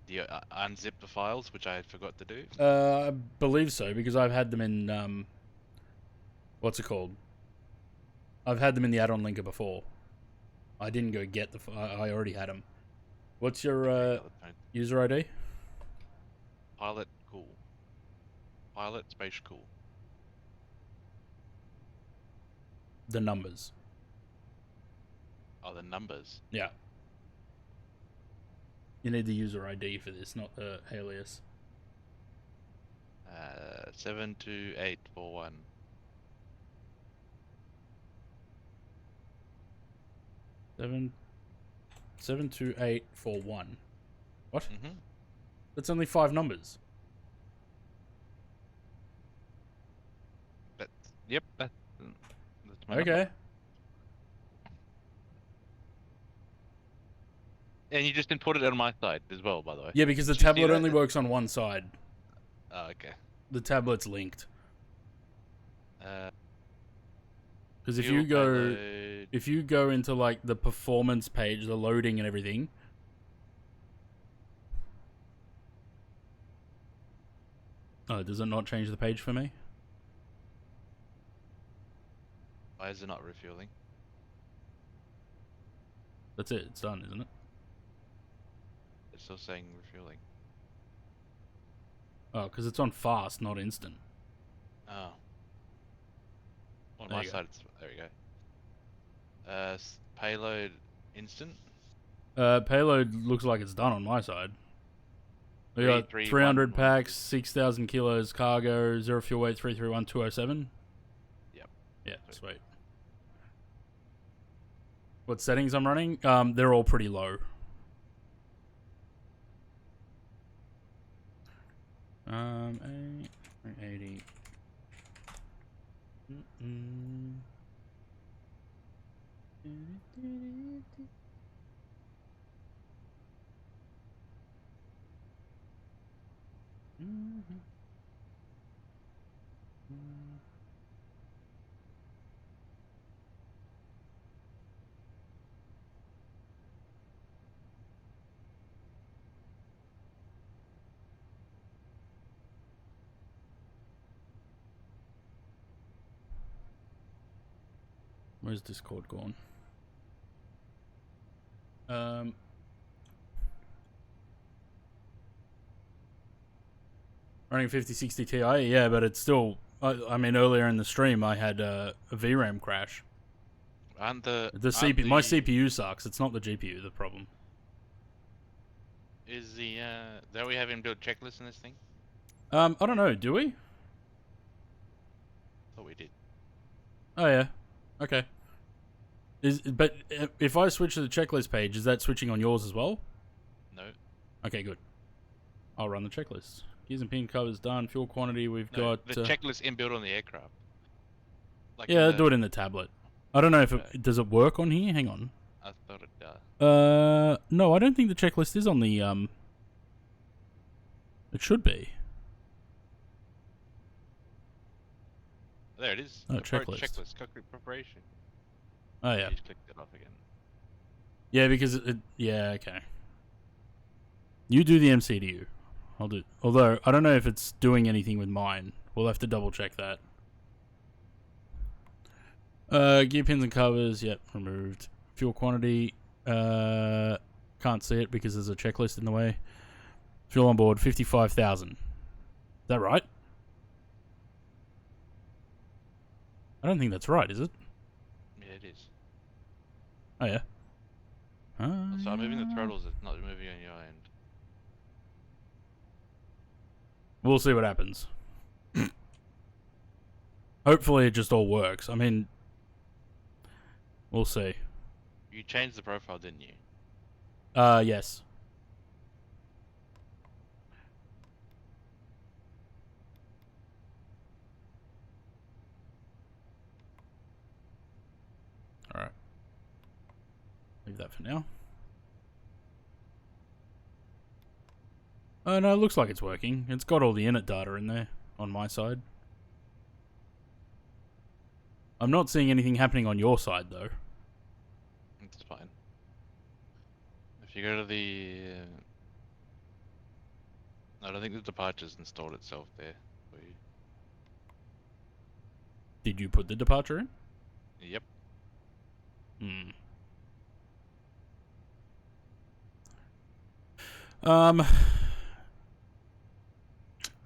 Do you unzip the files, which I forgot to do? I believe so because I've had them in what's it called? I've had them in the add-on linker before. I didn't go get the. I already had them. What's your user ID? Pilot cool. Pilot space cool. The numbers. Oh, the numbers. Yeah. You need the user ID for this, not the alias. 72841. Seven 72841. What? Mm-hmm. That's only 5 numbers. Yep. That's my Okay. number. And you just input it on my side as well, by the way. Yeah, because the Did you see tablet that? only works on one side. Oh, okay. The tablet's linked. Because if fuel you go, payload. if you go into like the performance page, the loading and everything. Oh, does it not change the page for me? Why is it not refueling? That's it. It's done, isn't it? It's still saying refueling. Oh, because it's on fast, not instant. Oh. On There my you go. side, there we go. Payload instant. Payload looks like it's done on my side. We got 300 packs, 6,000 kilos cargo, 0 fuel weight, 331207. Yep. Yeah, sweet. What settings I'm running? They're all pretty low. 80. Where's Discord gone? Running 5060 Ti, yeah, but it's still. I mean, earlier in the stream, I had a VRAM crash. And my CPU sucks. It's not the GPU the problem. Is the that we have inbuilt checklist in this thing? I don't know. Do we? Thought we did. Oh yeah. Okay. But if I switch to the checklist page, is that switching on yours as well? No. Okay, good. I'll run the checklist. Gears and pin covers done. Fuel quantity, we've No, got... the checklist inbuilt on the aircraft. Like yeah, do it in the tablet. I don't know if it... Does it work on here? Hang on. I thought it does. No, I don't think the checklist is on the, It should be. There it is. Oh, Approach checklist. Checklist. Cockpit preparation. Oh, yeah. You just clicked it off again. Yeah, because it... Yeah, okay. You do the MCDU. I'll do... Although, I don't know if it's doing anything with mine. We'll have to double check that. Gear pins and covers, yep, removed. Fuel quantity, can't see it because there's a checklist in the way. Fuel on board, 55,000. Is that right? I don't think that's right, is it? Yeah, it is. Oh, yeah. So I'm moving the throttles, it's not moving on your end. We'll see what happens. Hopefully it just all works. I mean... We'll see. You changed the profile, didn't you? Yes. Alright. Leave that for now. Oh, no, it looks like it's working. It's got all the init data in there on my side. I'm not seeing anything happening on your side, though. It's fine. If you go to the... I don't think the departure's installed itself there for you. Did you put the departure in? Yep.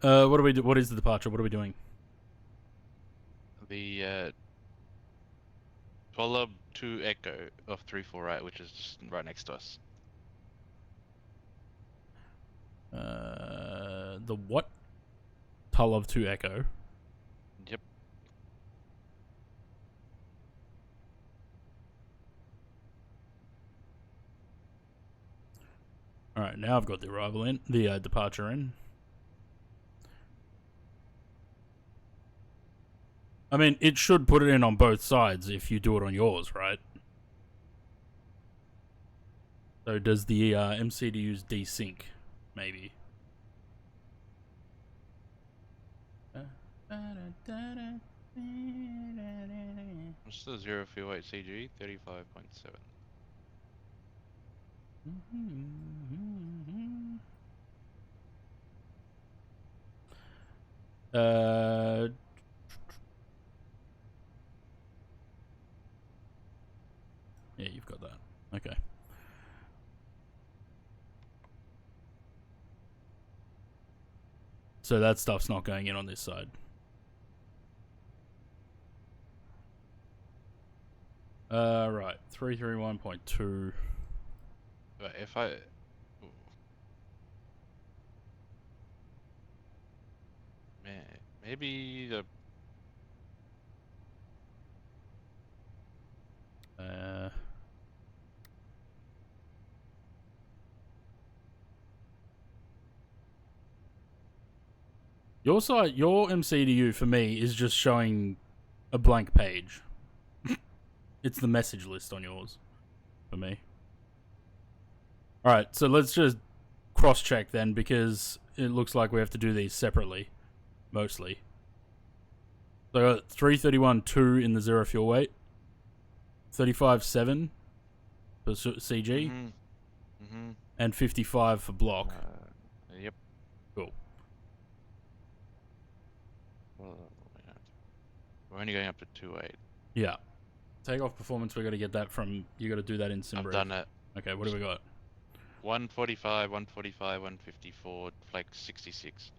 What do we do? What is the departure? What are we doing? The 12 2 Echo of 348, which is just right next to us. The what? Tullov 2 Echo. Yep. Alright, now I've got the arrival in, the departure in. I mean, it should put it in on both sides if you do it on yours, right? So does the MCDU's desync, maybe? What's the 048 CG? 35.7. Yeah, you've got that. Okay. So that stuff's not going in on this side. Right. 331.2. But if I... Man, maybe the... Your side, your MCDU for me is just showing a blank page. It's the message list on yours for me. Alright, so let's just cross-check then, because it looks like we have to do these separately, mostly. So I got 331.2 in the zero fuel weight, 35.7 for CG, and 55 for block. Yep. Cool. Well, we're only going up to 2.8. Yeah. Takeoff performance, we got to get that from... You got to do that in SimBrief. I've done it. Okay, what do we got? 145, 145, 154, flex 66.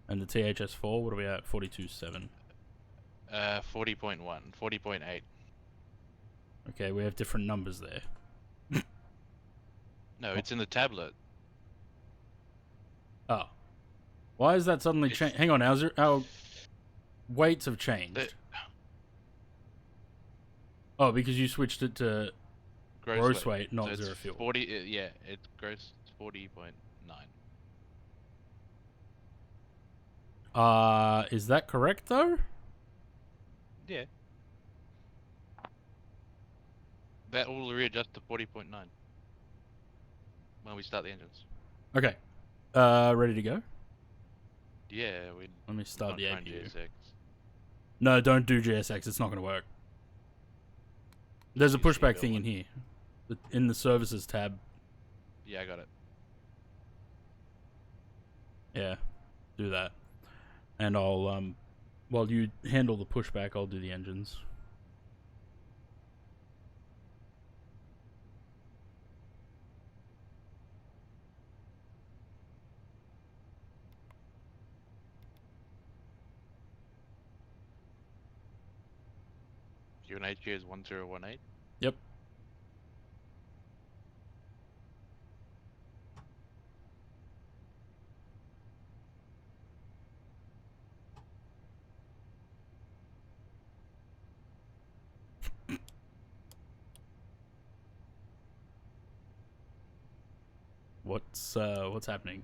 And the THS4, what are we at? 42.7. 40.1, 40.8. Okay, we have different numbers there. No, it's in the tablet. Oh. Why is that suddenly changed? Hang on, our weights have changed. Oh, because you switched it to... Gross weight, not so it's zero fuel. 40. Yeah, it's gross 40.9. Is that correct though? Yeah. That will readjust to 40.9 when we start the engines. Okay. Ready to go? Yeah, we. Let me start the try and APU. GSX. No, don't do GSX. It's not going to work. There's a pushback thing in here, in the services tab. Yeah, I got it. Yeah, do that, and I'll while you handle the pushback, I'll do the engines. UNHG is 1018. Yep. What's happening?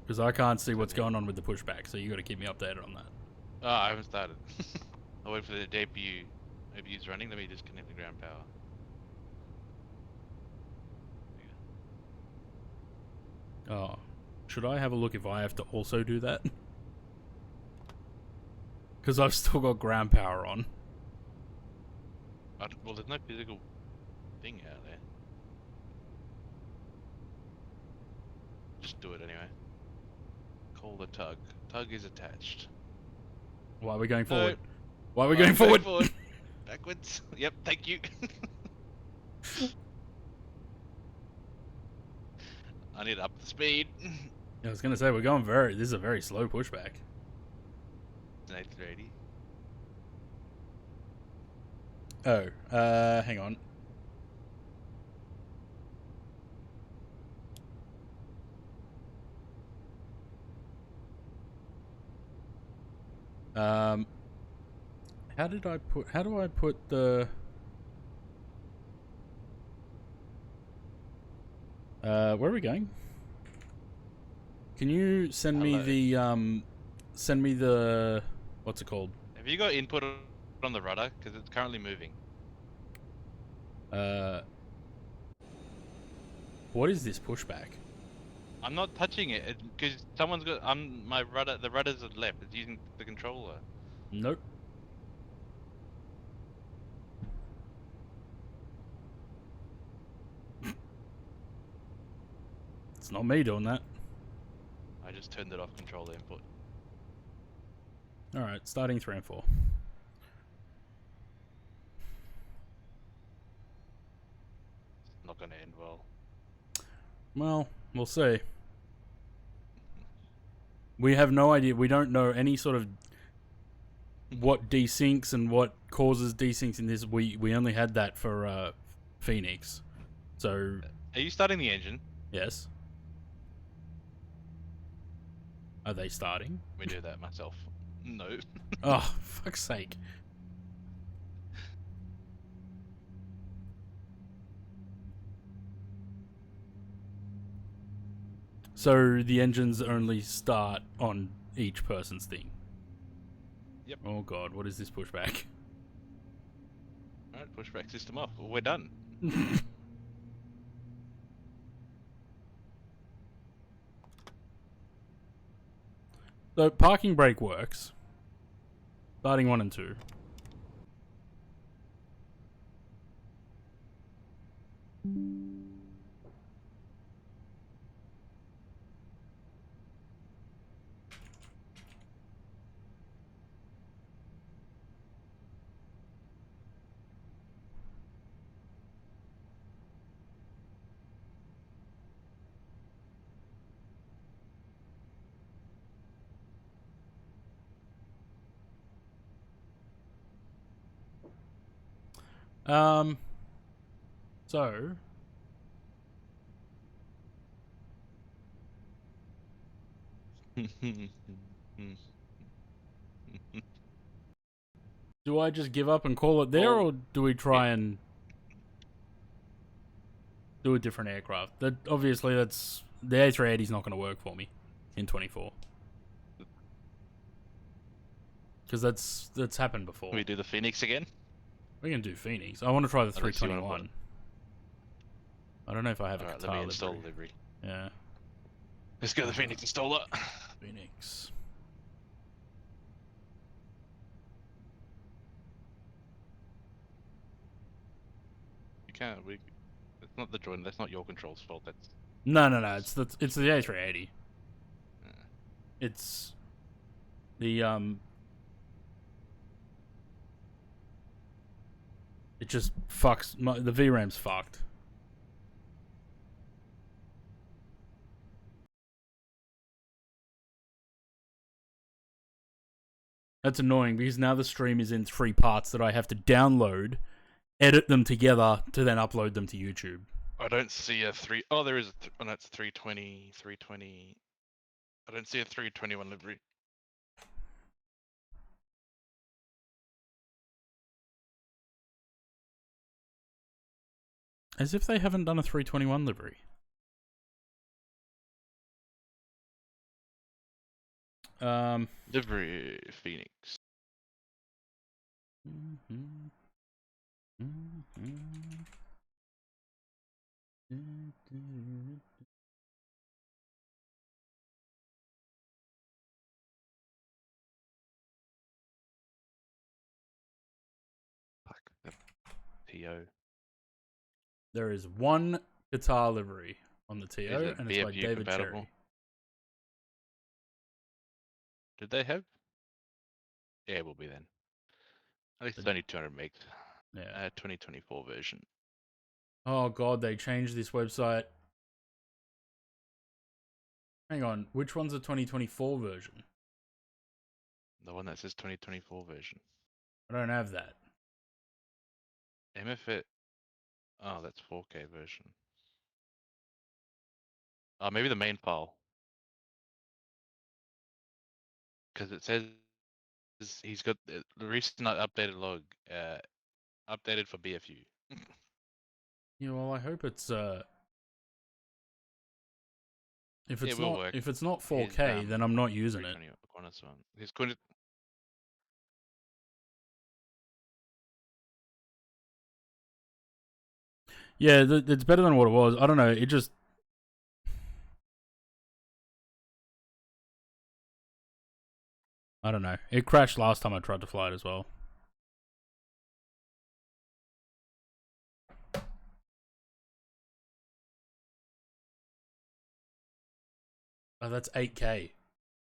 Because I can't see what's going on with the pushback, so you got to keep me updated on that. Oh, I haven't started. I'll wait for the APU. APU's running. Let me disconnect the ground power. Oh, should I have a look if I have to also do that? Because I've still got ground power on. Well, there's no physical thing out there. Just do it anyway. Call the tug. Tug is attached. Why are we going forward? No. Why are we going forward? Backwards. Yep, thank you. I need to up the speed. I was gonna say we're going this is a very slow pushback. It's an 880. Oh, hang on. How do I put the where are we going? Can you send me the what's it called? Have you got input on the rudder? Because it's currently moving. What is this pushback? I'm not touching it because someone's got. My rudder. The rudder's at left. It's using the controller. Nope. It's not me doing that. I just turned it off controller input. Alright, starting 3 and 4. It's not gonna end well. Well, we'll see. We have no idea. We don't know any sort of what desyncs and what causes desyncs in this. We only had that for Phoenix. So Are you starting the engine? yes. Are they starting? Let me do that myself. No. Oh, fuck's sake. So the engines only start on each person's thing. Yep. Oh god, what is this pushback? Alright, pushback system off. Well, we're done. So parking brake works. Starting 1 and 2. So Do I just give up and call it there, or do we try and do a different aircraft? That obviously that's the A380 is not going to work for me in 24 because that's happened before. Can we do the Phoenix again? We can do Phoenix. I want to try the Unless you wanna 321. I don't know if I have a Alright, Qatar let me install livery. livery. Yeah. Let's go to the Phoenix installer. Phoenix. You can't. It's not the joint. That's not your control's fault. That's. No. It's the A380. It's the It just fucks. The VRAM's fucked. That's annoying because now the stream is in 3 parts that I have to download, edit them together to then upload them to YouTube. I don't see a 3. Oh, there is. Oh, that's 320. 320. I don't see a 321 livery. As if they haven't done a 321 livery. Livery Phoenix. Fuck the TO. There is one Qatar livery on the TO, Is it and it's by BFU David compatible? Cherry. Did they have? Yeah, it will be then. At least it's only 200 megs. Yeah. 2024 version. Oh god, they changed this website. Hang on, which one's the 2024 version? The one that says 2024 version. I don't have that. MFit. Oh, that's 4K version. Oh, maybe the main file. Because it says he's got the recent updated log, updated for BFU. Yeah, well, I hope it's if It it's will not work. if it's not His, 4K, then I'm not using it. 320 Qantas one. He's good. Yeah, it's better than what it was. I don't know. It just I don't know. It crashed last time I tried to fly it as well. Oh, that's 8K.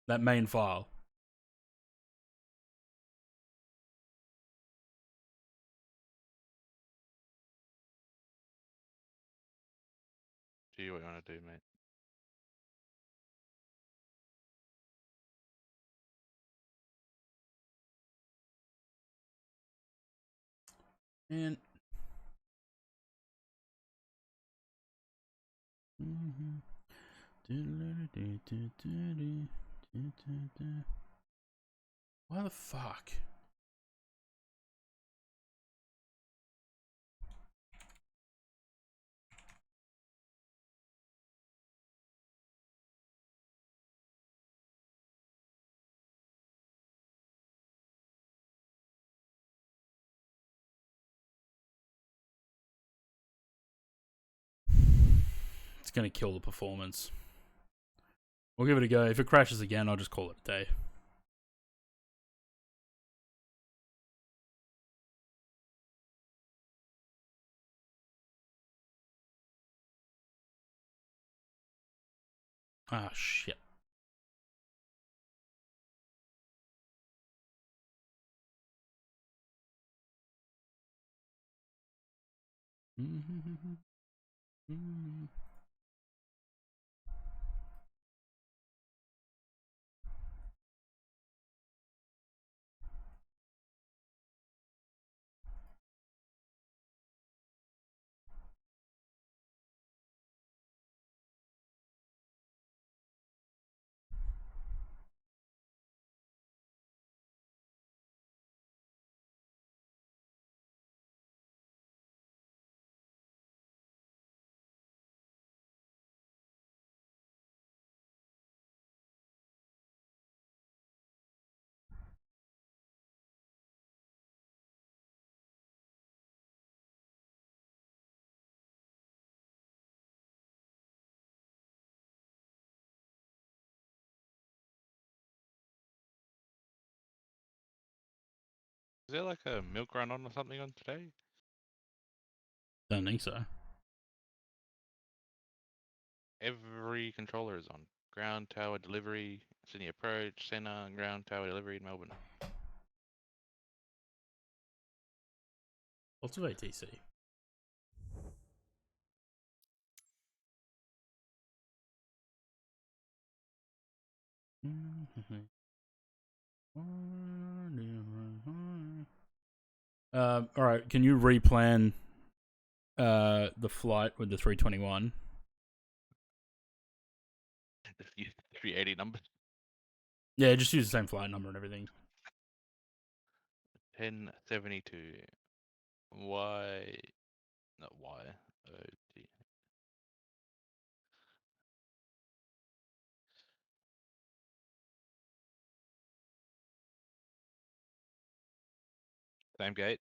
That main file. Do what you want to do, mate. And why the fuck? It's gonna kill the performance. We'll give it a go. If it crashes again, I'll just call it a day. Ah, shit. Is there like a milk run on or something on today? Don't think so. Every controller is on. Ground tower delivery, Sydney approach, center, ground tower delivery in Melbourne. Lots of ATC. All right, can you replan the flight with the 321? The 380 number. Yeah, just use the same flight number and everything. 1072. Y. Not Y. OT. Same gate.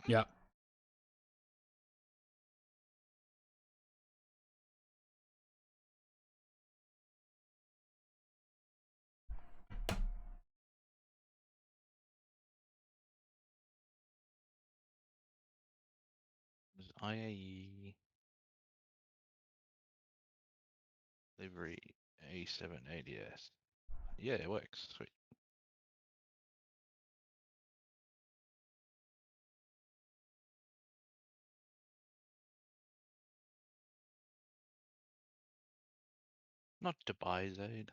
Yeah. IAE. Delivery A780S. Yeah, it works. Sweet. Not Dubai Zaid.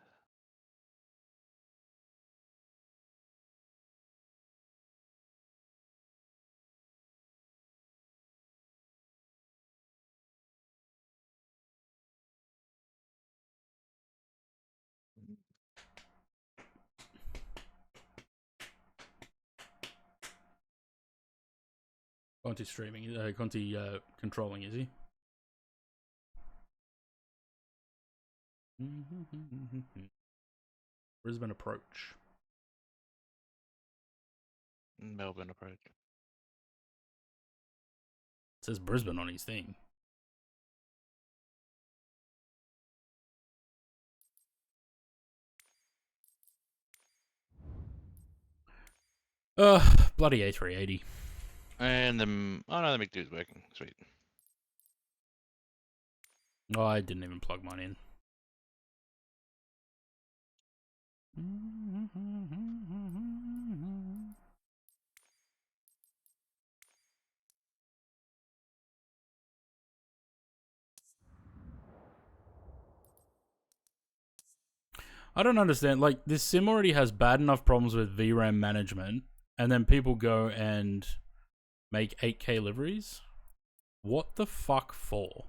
Conti streaming, Conti controlling, is he? Brisbane approach. Melbourne approach. It says Brisbane on his thing. Bloody A380. And the oh no, the McDo's working. Sweet. Oh, I didn't even plug mine in. I don't understand. Like, this sim already has bad enough problems with VRAM management, and then people go and make 8K liveries? What the fuck for?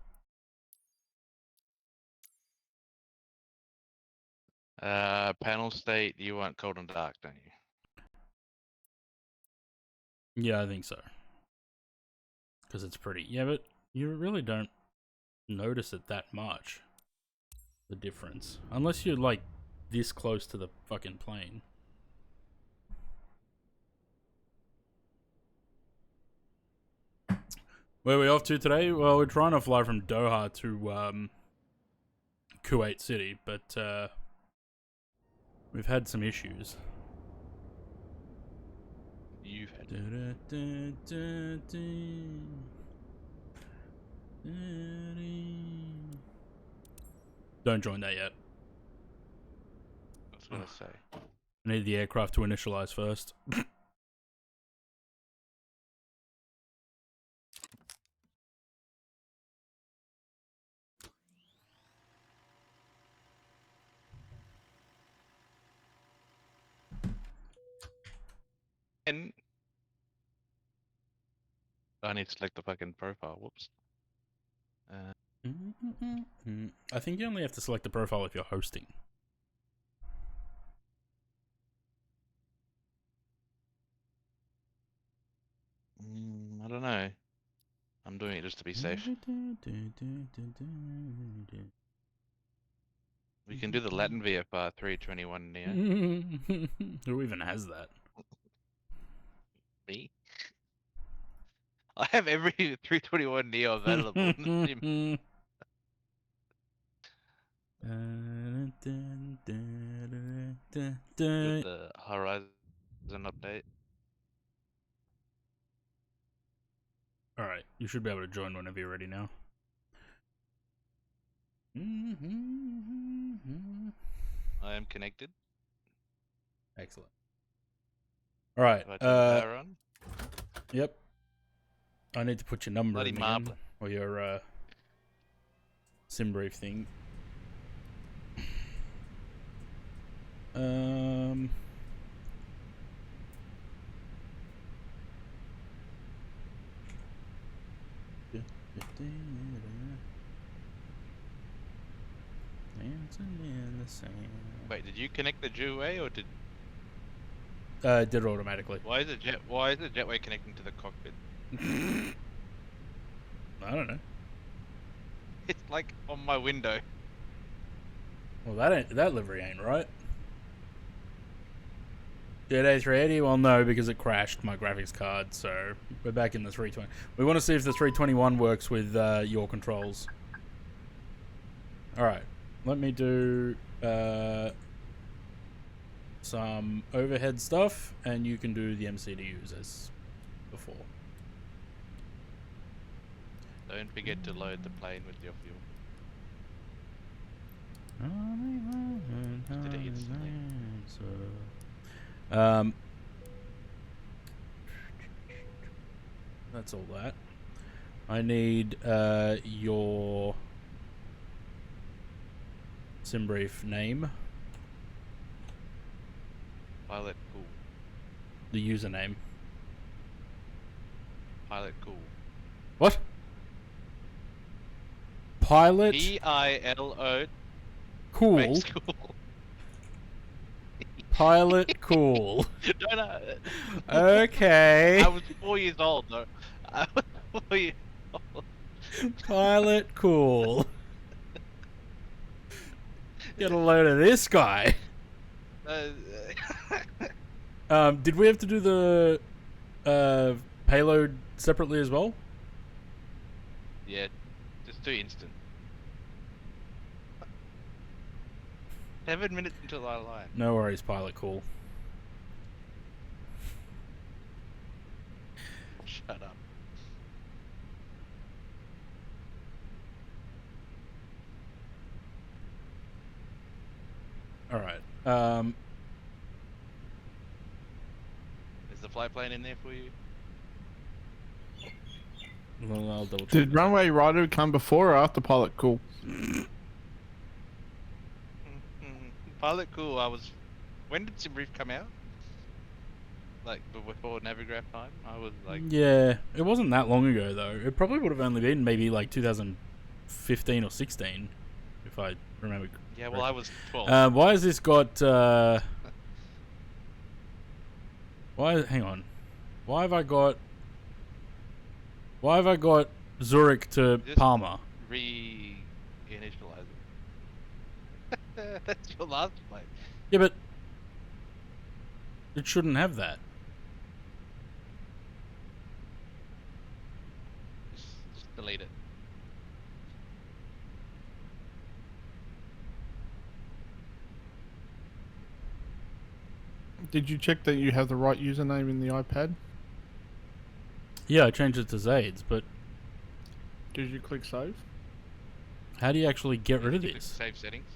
Panel state, you want cold and dark, don't you? Yeah, I think so. Because it's pretty. Yeah, but you really don't notice it that much. The difference. Unless you're, like, this close to the fucking plane. Where are we off to today? Well, we're trying to fly from Doha to Kuwait City, but we've had some issues. You've had. Don't join that yet. That's what I say. I need the aircraft to initialize first. And I need to select the fucking profile. Whoops. I think you only have to select the profile if you're hosting. I don't know. I'm doing it just to be safe. We can do the Latin VFR 321 Neo. Who even has that? Me? I have every 321 Neo available in the sim. With the Horizon update. Alright, you should be able to join whenever you're ready now. I am connected. Excellent. Alright, Have I turned the power on? Yep. I need to put your number Bloody in marble. again, or your sim brief thing. Dancing in the sand. Wait, did you connect the Jetway or did? Did it automatically. Why is the Jetway connecting to the cockpit? I don't know. It's like on my window. Well, that livery ain't right. Jet A380? Well, no, because it crashed my graphics card, so we're back in the 320. We want to see if the 321 works with your controls. Alright, let me do some overhead stuff, and you can do the MCDUs as before. Don't forget to load the plane with your fuel. Did it instantly? That's all that. I need your sim brief name. Pilot Cool. The username. Pilot Cool. What? Pilot P-I-L-O. Cool. Makes cool. Pilot Cool. No. Okay. I was 4 years old though. I was 4 years old. Pilot Cool. Get a load of this guy. Did we have to do the payload separately as well? Yeah, just do instant. 7 minutes until I lie. No worries, Pilot Cool. Shut up. Alright. Is the flight plane in there for you? Well, I'll double check. Did Runway Rider come before or after Pilot Cool? Pilot Cool, I was... When did Sim Brief come out? Like, before Navigraph time? I was like... Yeah, it wasn't that long ago though. It probably would have only been maybe like 2015 or 16, if I remember. Yeah, well, I was 12. Why has this got? Hang on. Why have I got Zurich to Just Palma? Re-initialize it. That's your last plane. Yeah, but it shouldn't have that. Just delete it. Did you check that you have the right username in the iPad? Yeah, I changed it to Zaid's, but Did you click save? how do you actually get rid of Click this? Save settings.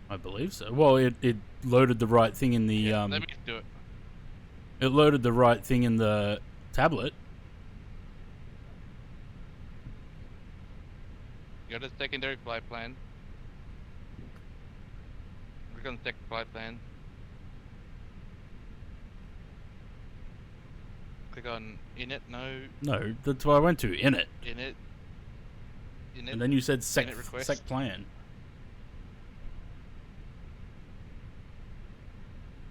I believe so. Well, it loaded the right thing in the Yeah, let me do it. It loaded the right thing in the tablet. Go to secondary flight plan. Click on second flight plan. Click on init. No, that's what I went to. Init. Init. And then you said sec init request. plan.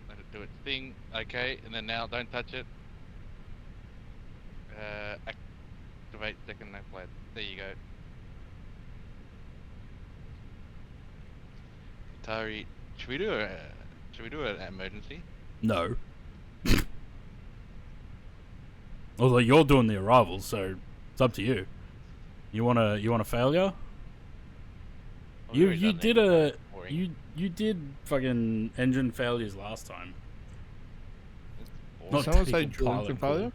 Let it do its thing. Okay, and then now don't touch it. Activate second nav flight. There you go. Atari, should we do an emergency? No. Although you're doing the arrivals, so it's up to you. You want a failure? You did fucking engine failures last time. Did someone say Jordan failure?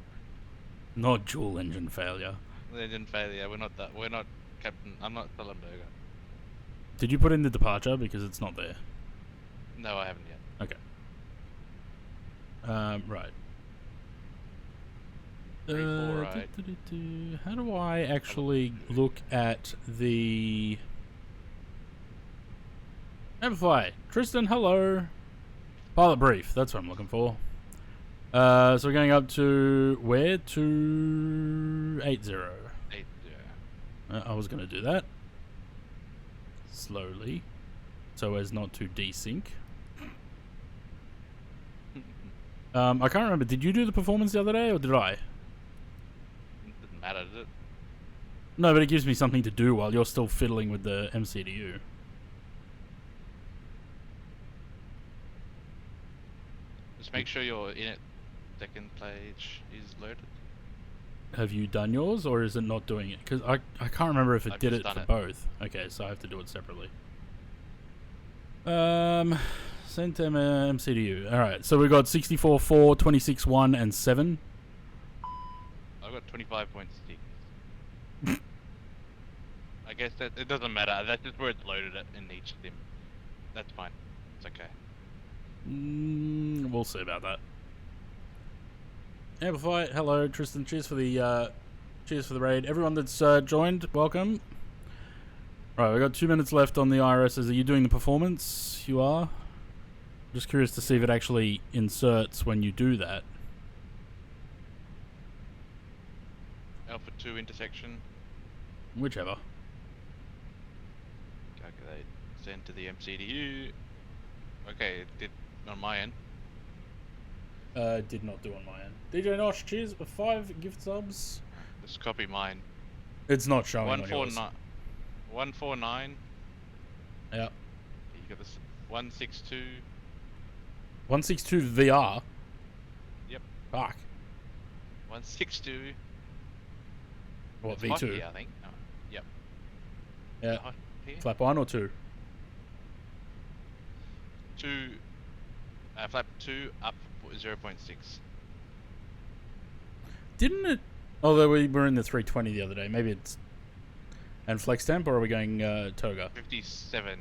Not dual engine failure. Engine failure. We're not that. We're not Captain. I'm not Sullenberger. Did you put in the departure because it's not there? No, I haven't yet. Okay. Right. 3-4, right. How do I actually look at the Amplify? Tristan, hello. Pilot brief. That's what I'm looking for. So we're going up to where? To 80. 80. I was going to do that slowly, so as not to desync. I can't remember. Did you do the performance the other day, or did I? It doesn't matter, does it? No, but it gives me something to do while you're still fiddling with the MCDU. Just make sure you're in it. Second page is loaded. Have you done yours, or is it not doing it? Because I can't remember if it I've did just it done for it. both. Okay, so I have to do it separately. Sent MCDU. Alright, so we got 64, 4, 26, 1, and 7. I've got 25.6. I guess that it doesn't matter. That's just where it's loaded at in each sim. That's fine. It's okay. We'll see about that. Amplify, hello Tristan. Cheers for the raid. Everyone that's joined, welcome. Right, we've got 2 minutes left on the IRSs. Are you doing the performance? You are? Just curious to see if it actually inserts when you do that. Alpha 2 intersection. Whichever. Calculate. Send to the MCDU. Okay, it did on my end. Did not do on my end. DJ Nosh, cheers for 5 gift subs. Just copy mine. It's not showing on yours. 149. Yeah. You got this 162. 162 VR. Yep. Fuck. 162. What, It's V2? hot here, I think. Oh, yep. Yeah. Hot here. Flap 1 or 2? Flap 2 up 0.6. Didn't it? Although we were in the 320 the other day. Maybe it's. And flex temp, or are we going toga? 57.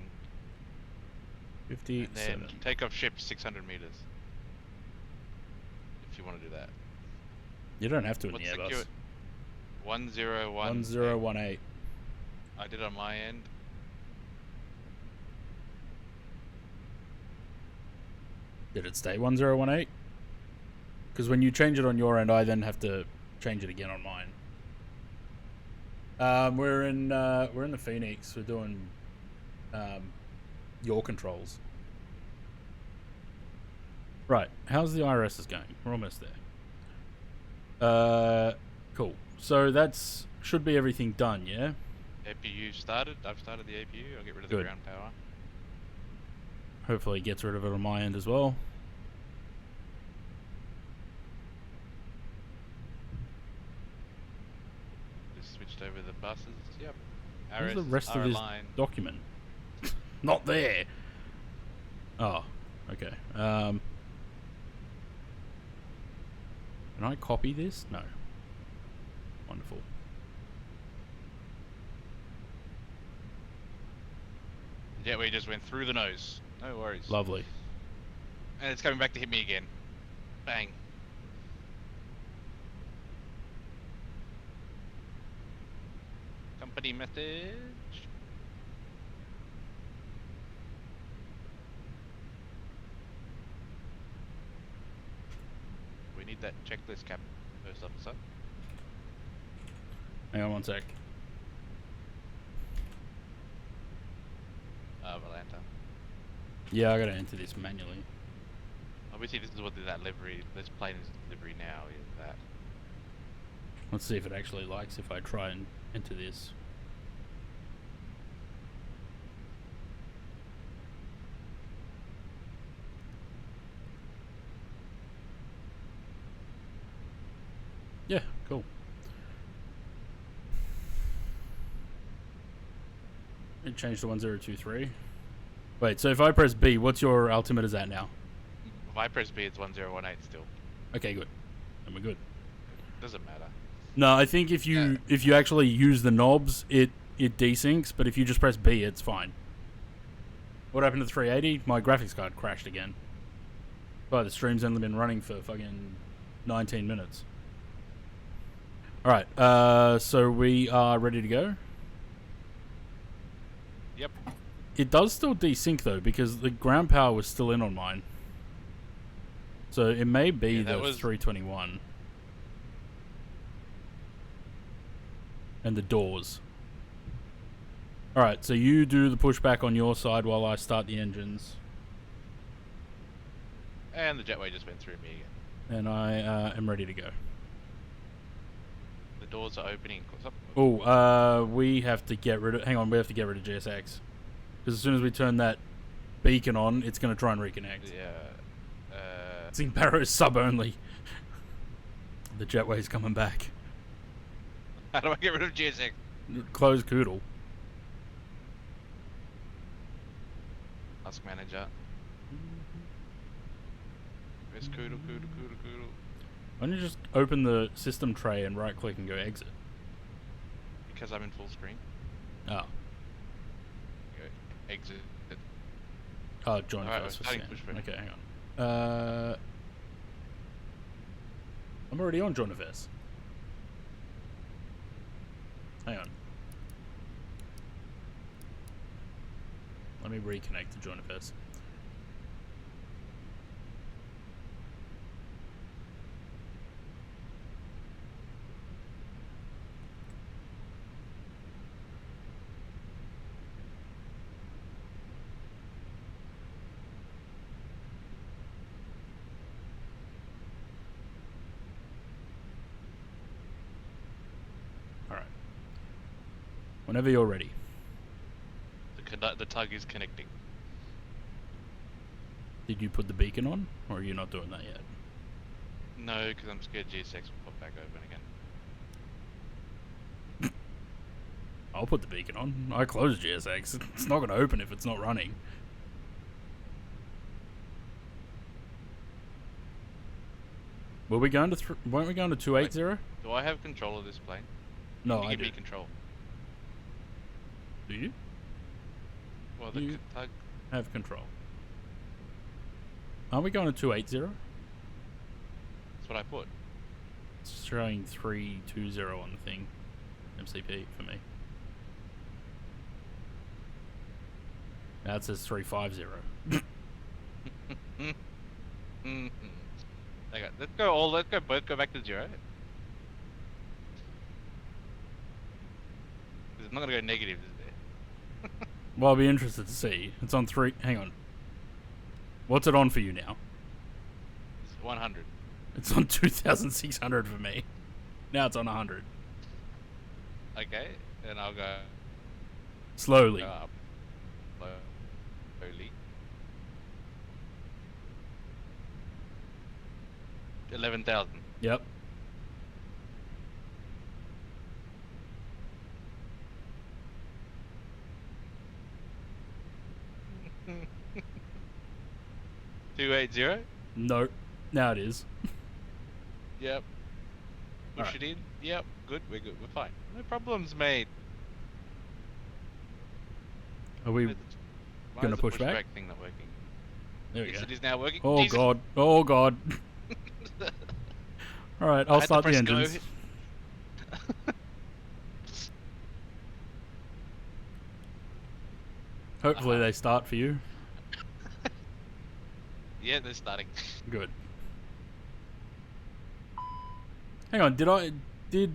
57. And then takeoff ship 600 meters. If you want to do that. You don't have to in What's the the Airbus. 101. 1018. I did on my end. Did it stay 1018? Because when you change it on your end, I then have to change it again on mine. We're in the Phoenix. We're doing your controls. Right. How's the IRSs going? We're almost there. Cool. So that's should be everything done, yeah? APU started. I've started the APU. I'll get rid of Good. the ground power. Hopefully it gets rid of it on my end as well. Just switched over the buses. Yep. Where's the RS rest of are this aligned. document? Not there. Oh, okay. Can I copy this? No. Wonderful. Yeah, we just went through the nose. No worries. Lovely. And it's coming back to hit me again. Bang. Company message. We need that checklist, Cap. First officer. Hang on one sec. Valanta. Yeah, I gotta enter this manually. Obviously, this is what that livery, this plane is livery now, is that. Let's see if it actually likes if I try and enter this. Yeah, cool. It changed to 1023. Wait, so if I press B, what's your altimeters at now? If I press B, it's 1018 still. Okay, good. And we're good. Doesn't matter. No, I think if you actually use the knobs, it desyncs. But if you just press B, it's fine. What happened to the 380? My graphics card crashed again. But the stream's only been running for fucking 19 minutes. Alright, so we are ready to go? Yep. It does still desync though, because the ground power was still in on mine. So it may be the 321. And the doors. Alright, so you do the pushback on your side while I start the engines. And the jetway just went through me again. And I am ready to go. The doors are opening. Oh, we have to get rid of... Hang on, we have to get rid of GSX. Because as soon as we turn that beacon on, it's going to try and reconnect. Yeah. It's in Barrow's sub only. The jetway's coming back. How do I get rid of GSX? Close Koodle. Ask manager. Where's Koodle? Why don't you just open the system tray and right click and go exit? Because I'm in full screen. Oh. Go exit. Oh, join Alright, first. starting pushback. Okay, hang on. I'm already on join affairs. Hang on. Let me reconnect to join affairs. Whenever you're ready. The tug is connecting. Did you put the beacon on, or are you not doing that yet? No, because I'm scared GSX will pop back open again. I'll put the beacon on. I closed GSX. It's not going to open if it's not running. Weren't we going to 280? Do I have control of this plane? No, Can you I give do. me control. Do you? Well, the tug have control. Aren't we going to 280? That's what I put. It's showing 320 on the thing. MCP for me. Now it says 350. Okay, let's go both go back to 0. It's not gonna go negative, is it? Well, I'll be interested to see. It's on 3. Hang on. What's it on for you now? It's 100. It's on 2,600 for me. Now it's on 100. Okay, and I'll go Slowly. Go up. Slowly. 11,000. Yep. $280? No. Now it is. Yep. Push it in. Yep. Good. We're good. We're fine. No problems, mate. Are we Why gonna is the push back? pushback thing not working? There we Yes, go. it is now working. Oh Jesus. god. Oh god. Alright, I'll start the press engines. go. Hopefully they start for you. Yeah, they're starting. Good. Hang on, did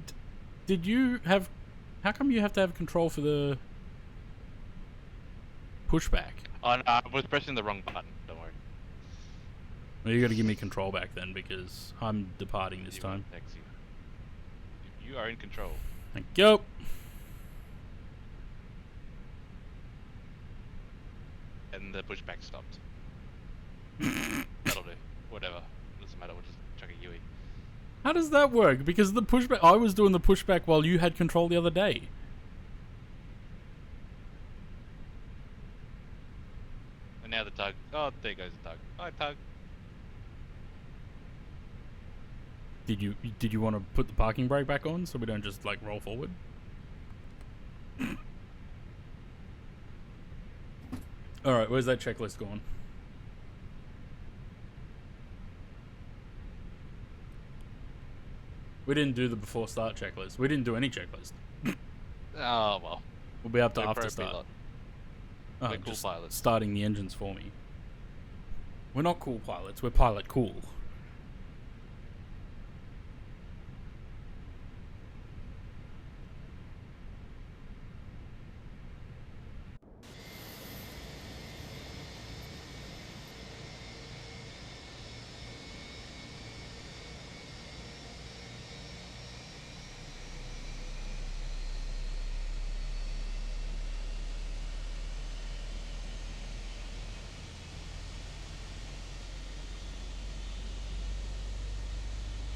you have... How come you have to have control for the pushback? Oh, no, I was pressing the wrong button. Don't worry. Well, you gotta give me control back then, because I'm departing this time. Taxi. You are in control. Thank you. And the pushback stopped. That'll do. Whatever. Doesn't matter. We'll just chuck a Yui. How does that work? Because the pushback... I was doing the pushback while you had control the other day. And now the tug. Oh, there goes the tug. Hi, tug. Did you want to put the parking brake back on so we don't just like roll forward? All right, where's that checklist going? We didn't do the before start checklist. We didn't do any checklist. Oh well. We'll be up to We're after pro start. pilot. Oh, We're cool just pilots. starting the engines for me. We're not cool pilots. We're pilot cool.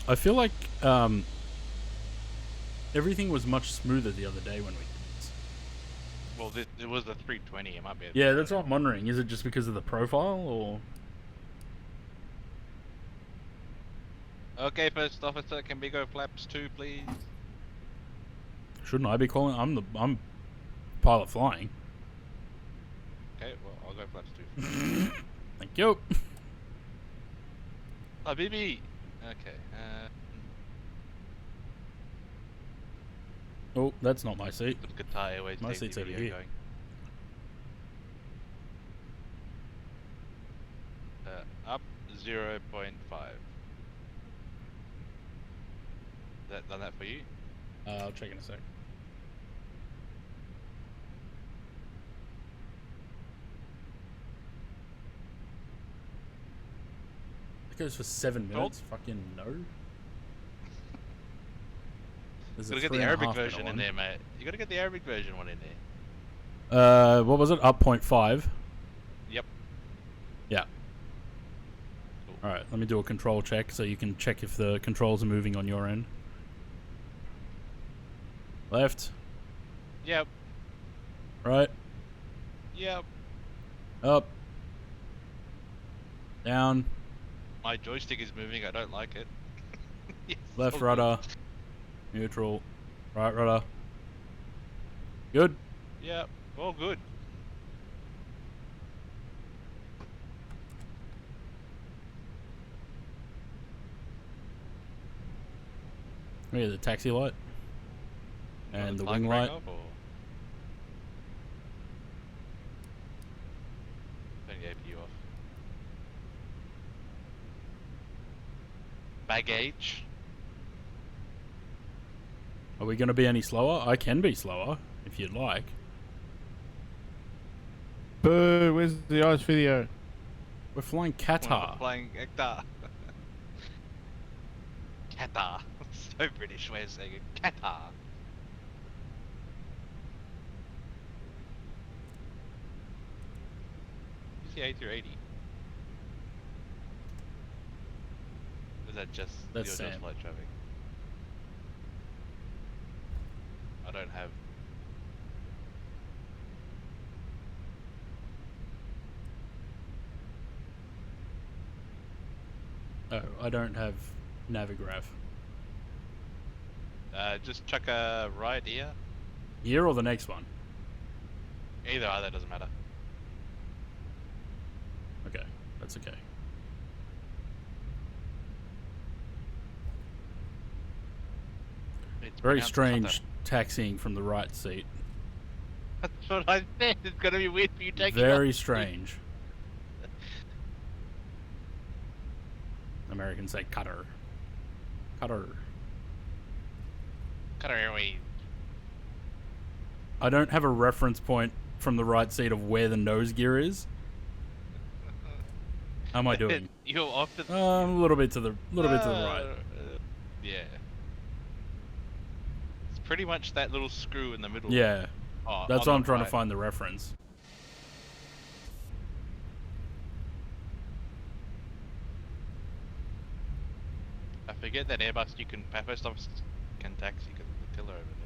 I feel like everything was much smoother the other day when we did this. Well, it was the 320. It might be. Yeah, that's what I'm wondering. Is it just because of the profile, or? Okay, first officer, can we go flaps 2, please? Shouldn't I be calling? I'm pilot flying. Okay, well, I'll go flaps 2. Thank you. Oh, BB. Okay. Oh, that's not my seat. Qatar Airways. My safety seat's over video here. Going. Up 0.5. That done that for you? I'll check in a sec. It goes for 7 minutes. Fucking no. You gotta get the Arabic version in there, mate. You gotta get the Arabic version one in there. What was it? Up 0.5. Yep. Yeah. Cool. All right. Let me do a control check so you can check if the controls are moving on your end. Left. Yep. Right. Yep. Up. Down. My joystick is moving. I don't like it. Yes, Left so rudder. Neutral. Right rudder. Good. Yep. All good. Oh, yeah, the taxi light. And the flag wing rang light. off, or? Turn the APU off. Baggage. Are we going to be any slower? I can be slower, if you'd like. Boo, where's the ice video? We're flying Qatar. We're flying Qatar. Qatar. So British way of saying it. Qatar. Who's the A380? Is that just That's your Sam. just flight traffic? I don't have. Oh, I don't have Navigraph. Just chuck a right here. Here or the next one? Either doesn't matter. Okay, that's okay. It's Very pronounced strange Qatar. taxiing from the right seat. That's what I said. It's gonna be weird for you taking. Very off. strange. Americans say Qatar. Qatar. Qatar Airways. I don't have a reference point from the right seat of where the nose gear is. How am I doing? You're off to the. A little bit to the right. Yeah. It's pretty much that little screw in the middle. Yeah. Oh, That's on why the I'm trying to right. find the reference. I forget that Airbus you can post office can taxi because of the tiller over there.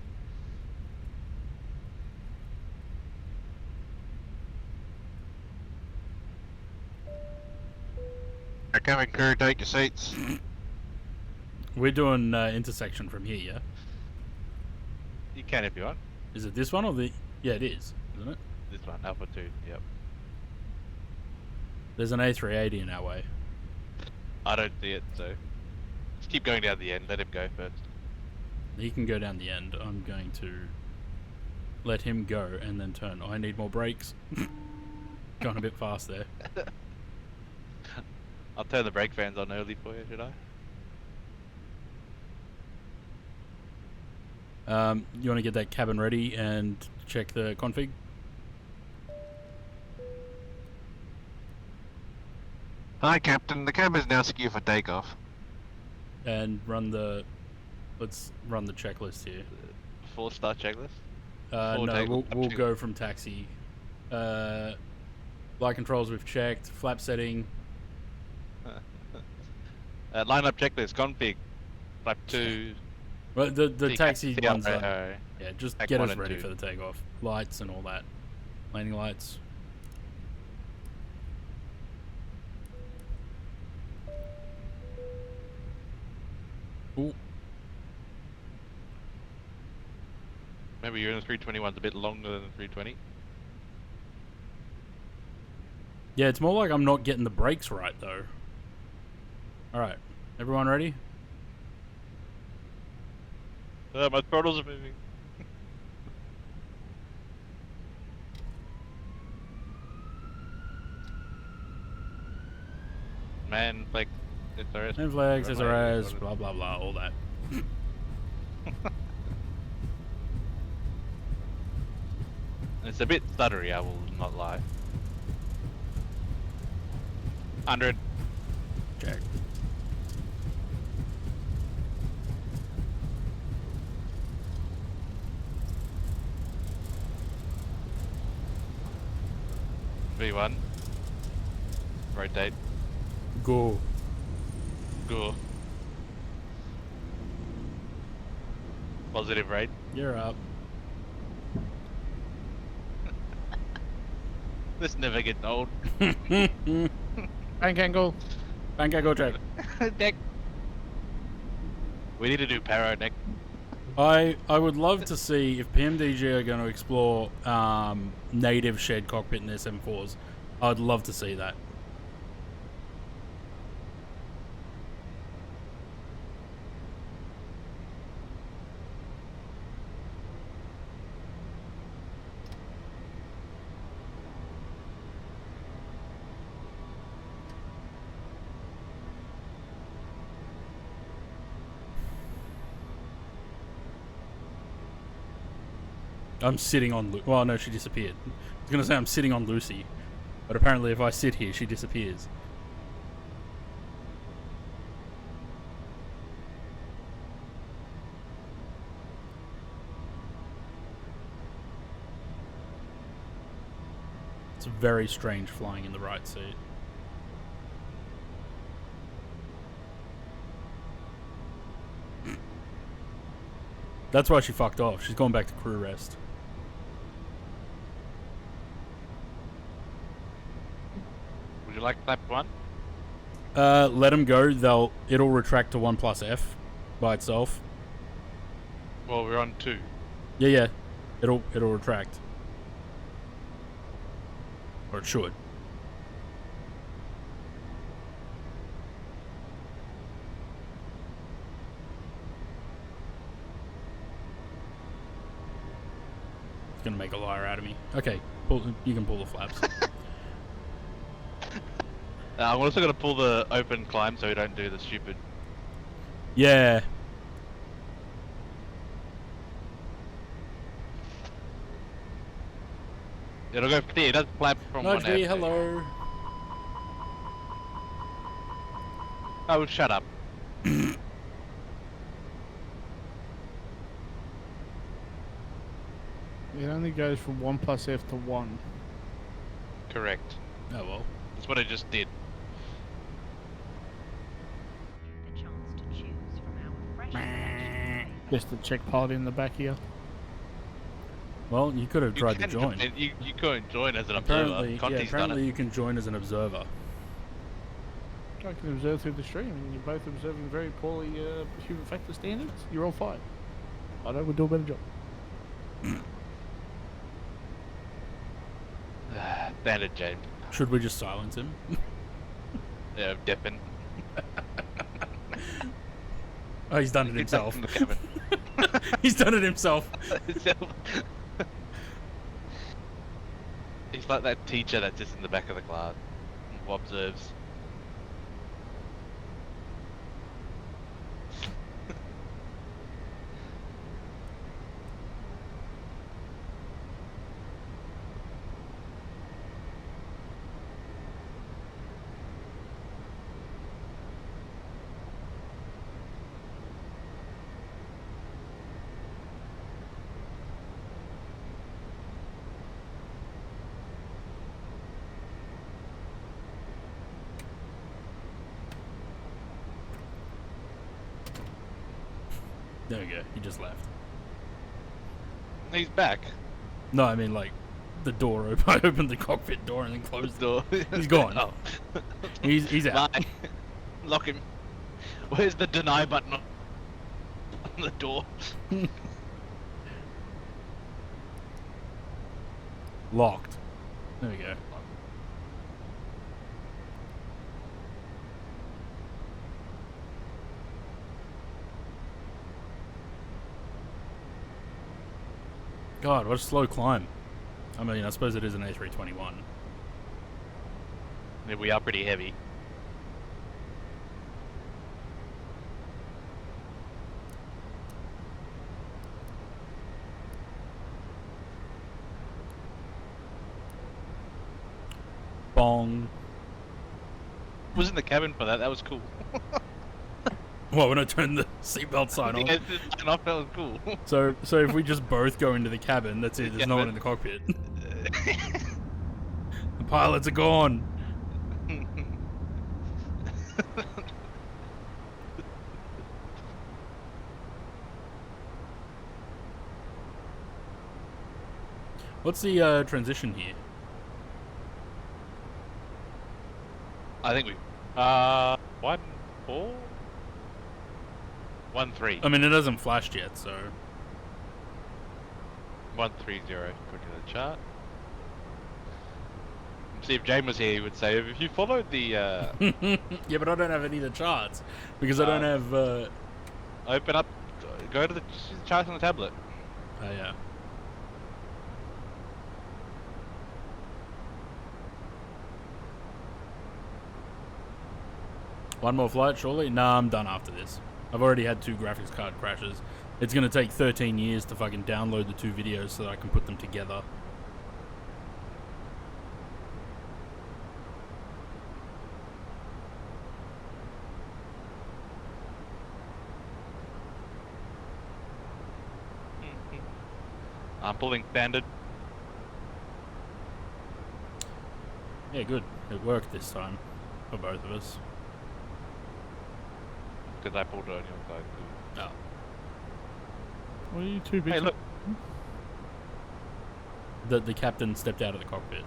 Coming crew, take your seats. We're doing intersection from here, yeah? You can if you want. Is it this one or the... Yeah, it is, isn't it? This one, Alpha 2, yep. There's an A380 in our way. I don't see it, so... Just keep going down the end, let him go first. He can go down the end. I'm going to let him go and then turn. I need more brakes. Going a bit fast there. I'll turn the brake fans on early for you, should I? You want to get that cabin ready and check the config? Hi, Captain. The cab is now secure for takeoff. And run the... Let's run the checklist here. 4-star checklist? No, we'll go from taxi. Light controls we've checked. Flap setting. Lineup checklist, config. Flap 2. Well, the taxi ones are... Yeah, Yeah, just Tac get us 1 and ready 2. for the takeoff. Lights and all that. Landing lights. Ooh. Maybe you're in the 321's a bit longer than the 320. Yeah, it's more like I'm not getting the brakes right, though. Alright. Everyone ready? My throttles are moving. Man, like, SRS. Man flags, SRS, blah blah blah, all that. It's a bit stuttery, I will not lie. 100. Check. V1. Rotate. Go. Go. Positive rate. You're up. This never gets old. Bank angle. Bank angle check. Nick. We need to do Paro, Nick. I would love to see if PMDG are going to explore native shared cockpit in SM4s. I'd love to see that. I'm sitting on... Well, no, she disappeared. I was going to say I'm sitting on Lucy. But apparently if I sit here, she disappears. It's very strange flying in the right seat. That's why she fucked off. She's going back to crew rest. Would you like flap 1? Let them go. It'll retract to 1 plus F by itself. Well, we're on 2. Yeah. It'll retract. Or it should. It's gonna make a liar out of me. Okay, you can pull the flaps. I'm also going to pull the open climb so we don't do the stupid... Yeah. It'll go clear, it does flap from Nudge 1 me, F. hello. Oh, shut up. It only goes from 1 plus F to 1. Correct. Oh well. That's what it just did. The chance to choose from our fresh selection. Just the check pilot in the back here. Well, you could have tried to join. You couldn't join as an Apparently, observer. Conti's apparently done you can join as an observer. I can observe through the stream, and you're both observing very poorly human factor standards. You're all fine. I know we'll do a better job. Standard, James. Should we just silence him? Yeah, dipping. Oh, he's done it himself. In the cabin. He's done it himself. He's like that teacher that's just in the back of the class who observes. There we go. He just left. He's back. No, I mean like the door open. I opened the cockpit door and then closed the door. He's gone. Oh. He's out. Bye. Lock him. Where's the deny button on the door? Locked. There we go. God, what a slow climb. I mean, I suppose it is an A321. Yeah, we are pretty heavy. Bong. Was in the cabin for that. That was cool. Well, when I turned the seatbelt sign off. Yeah, the sign off, that was cool. So if we just both go into the cabin, that's it. There's no one in the cockpit. The pilots are gone. What's the transition here? I think we 1-4, 1-3. I mean, it hasn't flashed yet, so 1-3-0 according to the chart. See, if James was here, he would say, if you followed the yeah, but I don't have any of the charts because I don't have open up, go to the charts on the tablet. Oh yeah. One more flight, surely? Nah, I'm done after this. I've already had 2 graphics card crashes. It's gonna take 13 years to fucking download the 2 videos so that I can put them together. I'm pulling standard. Yeah, good. It worked this time for both of us. Because I pulled it on your side too. Oh. What are you two big? Hey, look. The captain stepped out of the cockpit.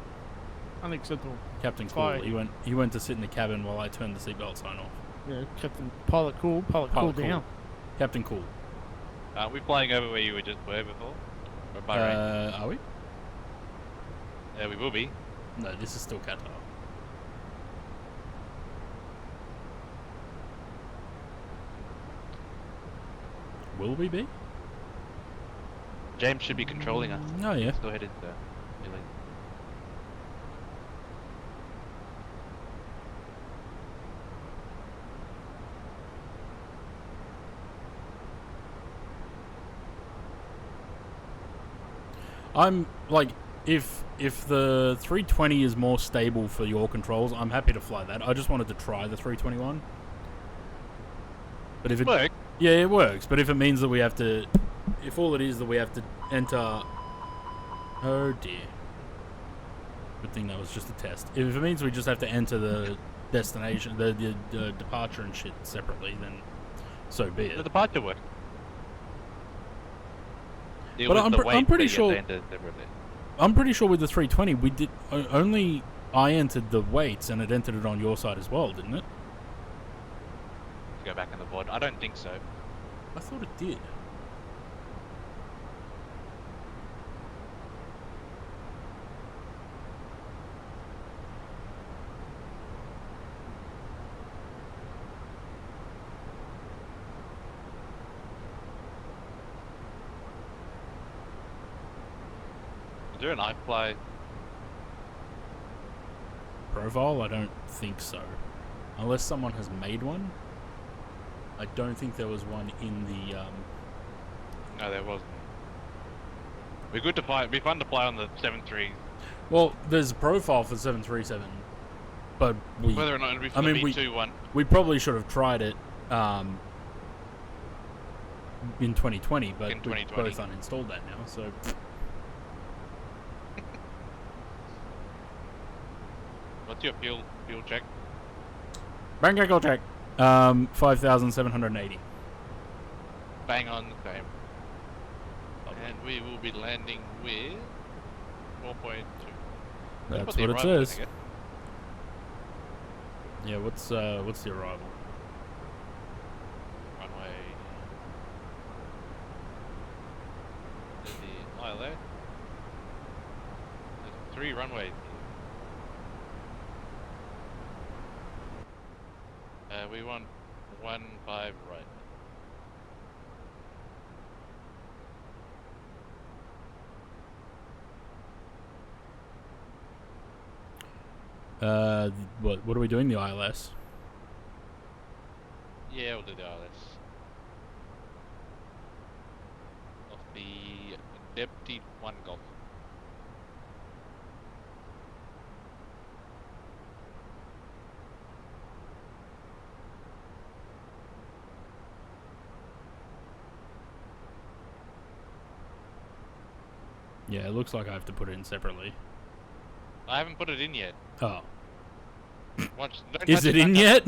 Unacceptable. Captain Cool. He went to sit in the cabin while I turned the seatbelt sign off. Yeah, Captain Pilot Cool. Pilot Cool down. Captain Cool. Aren't we flying over where you were just were before? Or Bahrain? Are we? Yeah, we will be. No, this is still Qatar. Will we be? James should be controlling us. Oh yeah. Let's go ahead and Billy. I'm like, if the 320 is more stable for your controls, I'm happy to fly that. I just wanted to try the 321. But if it works, yeah, it works. But if it means that we have to, if all it is that we have to enter, oh dear. Good thing that was just a test. If it means we just have to enter the destination, the departure and shit separately, then so be it. the departure work. But I'm pretty sure. I'm pretty sure with the 320 we did only I entered the weights and it entered it on your side as well, didn't it? back on the board. I don't think so. I thought it did. Is there an iFly? Profile? I don't think so. Unless someone has made one. I don't think there was one in the No, there wasn't. We're good to fly. It'd be fun to fly on the 7.3. Well, there's a profile for 737, but we. Whether or not it'd be for I the mean, B21. we probably should have tried it in 2020, but In we 2020. both uninstalled that now. So What's your fuel check? bank echo check. 5,780. Bang on the same. And we will be landing with 4.2. That's what it says. Yeah, what's the arrival? Runway. There's the ILA. There's 3 runways. We want 1-5 right. What are we doing? The ILS? Yeah, we'll do the ILS. Of the Deputy 1 Golf. Yeah, it looks like I have to put it in separately. I haven't put it in yet. Oh. Watch, don't Is touch it in yet?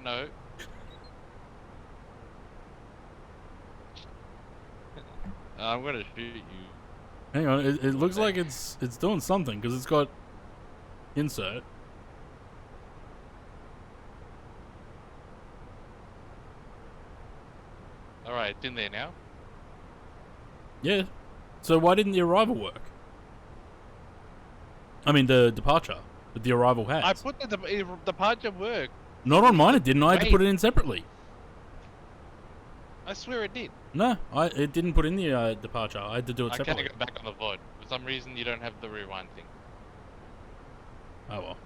No. I'm gonna shoot you. Hang on, it looks like it's doing something because it's got insert. Alright, it's in there now. Yeah. So why didn't the arrival work? I mean the departure, but the arrival has. I put the departure work. Not on mine, it didn't. I had to put it in separately. I swear it did. No, it didn't put in the departure. I had to do it I separately. can't go back on the VOD. For some reason, you don't have the rewind thing. Oh well.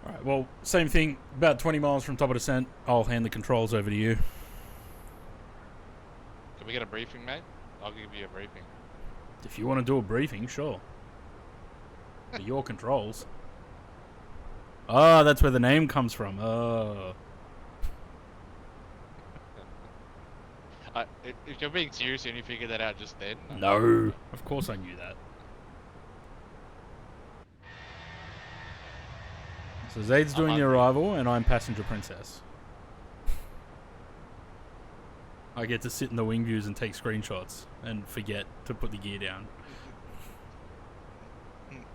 Alright, well, same thing. About 20 miles from top of descent. I'll hand the controls over to you. Can we get a briefing, mate? I'll give you a briefing. If you want to do a briefing, sure. For your controls. Oh, that's where the name comes from. Oh. If you're being serious and you figured that out just then... No. Of course I knew that. So Zaid's doing the arrival and I'm passenger princess. I get to sit in the wing views and take screenshots and forget to put the gear down.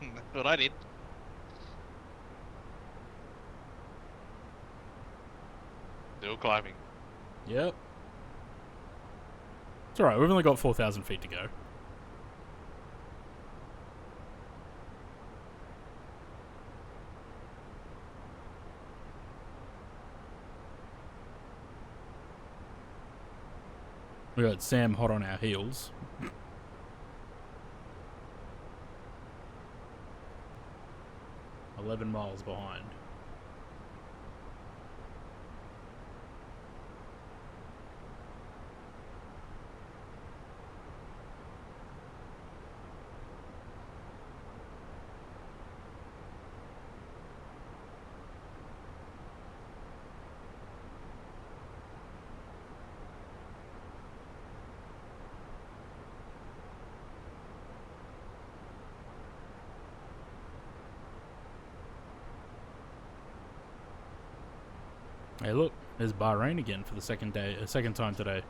That's what I did. Still climbing. Yep. It's alright, we've only got 4,000 feet to go. We got Sam hot on our heels. 11 miles behind. Hey, look, there's Bahrain again for the second time today.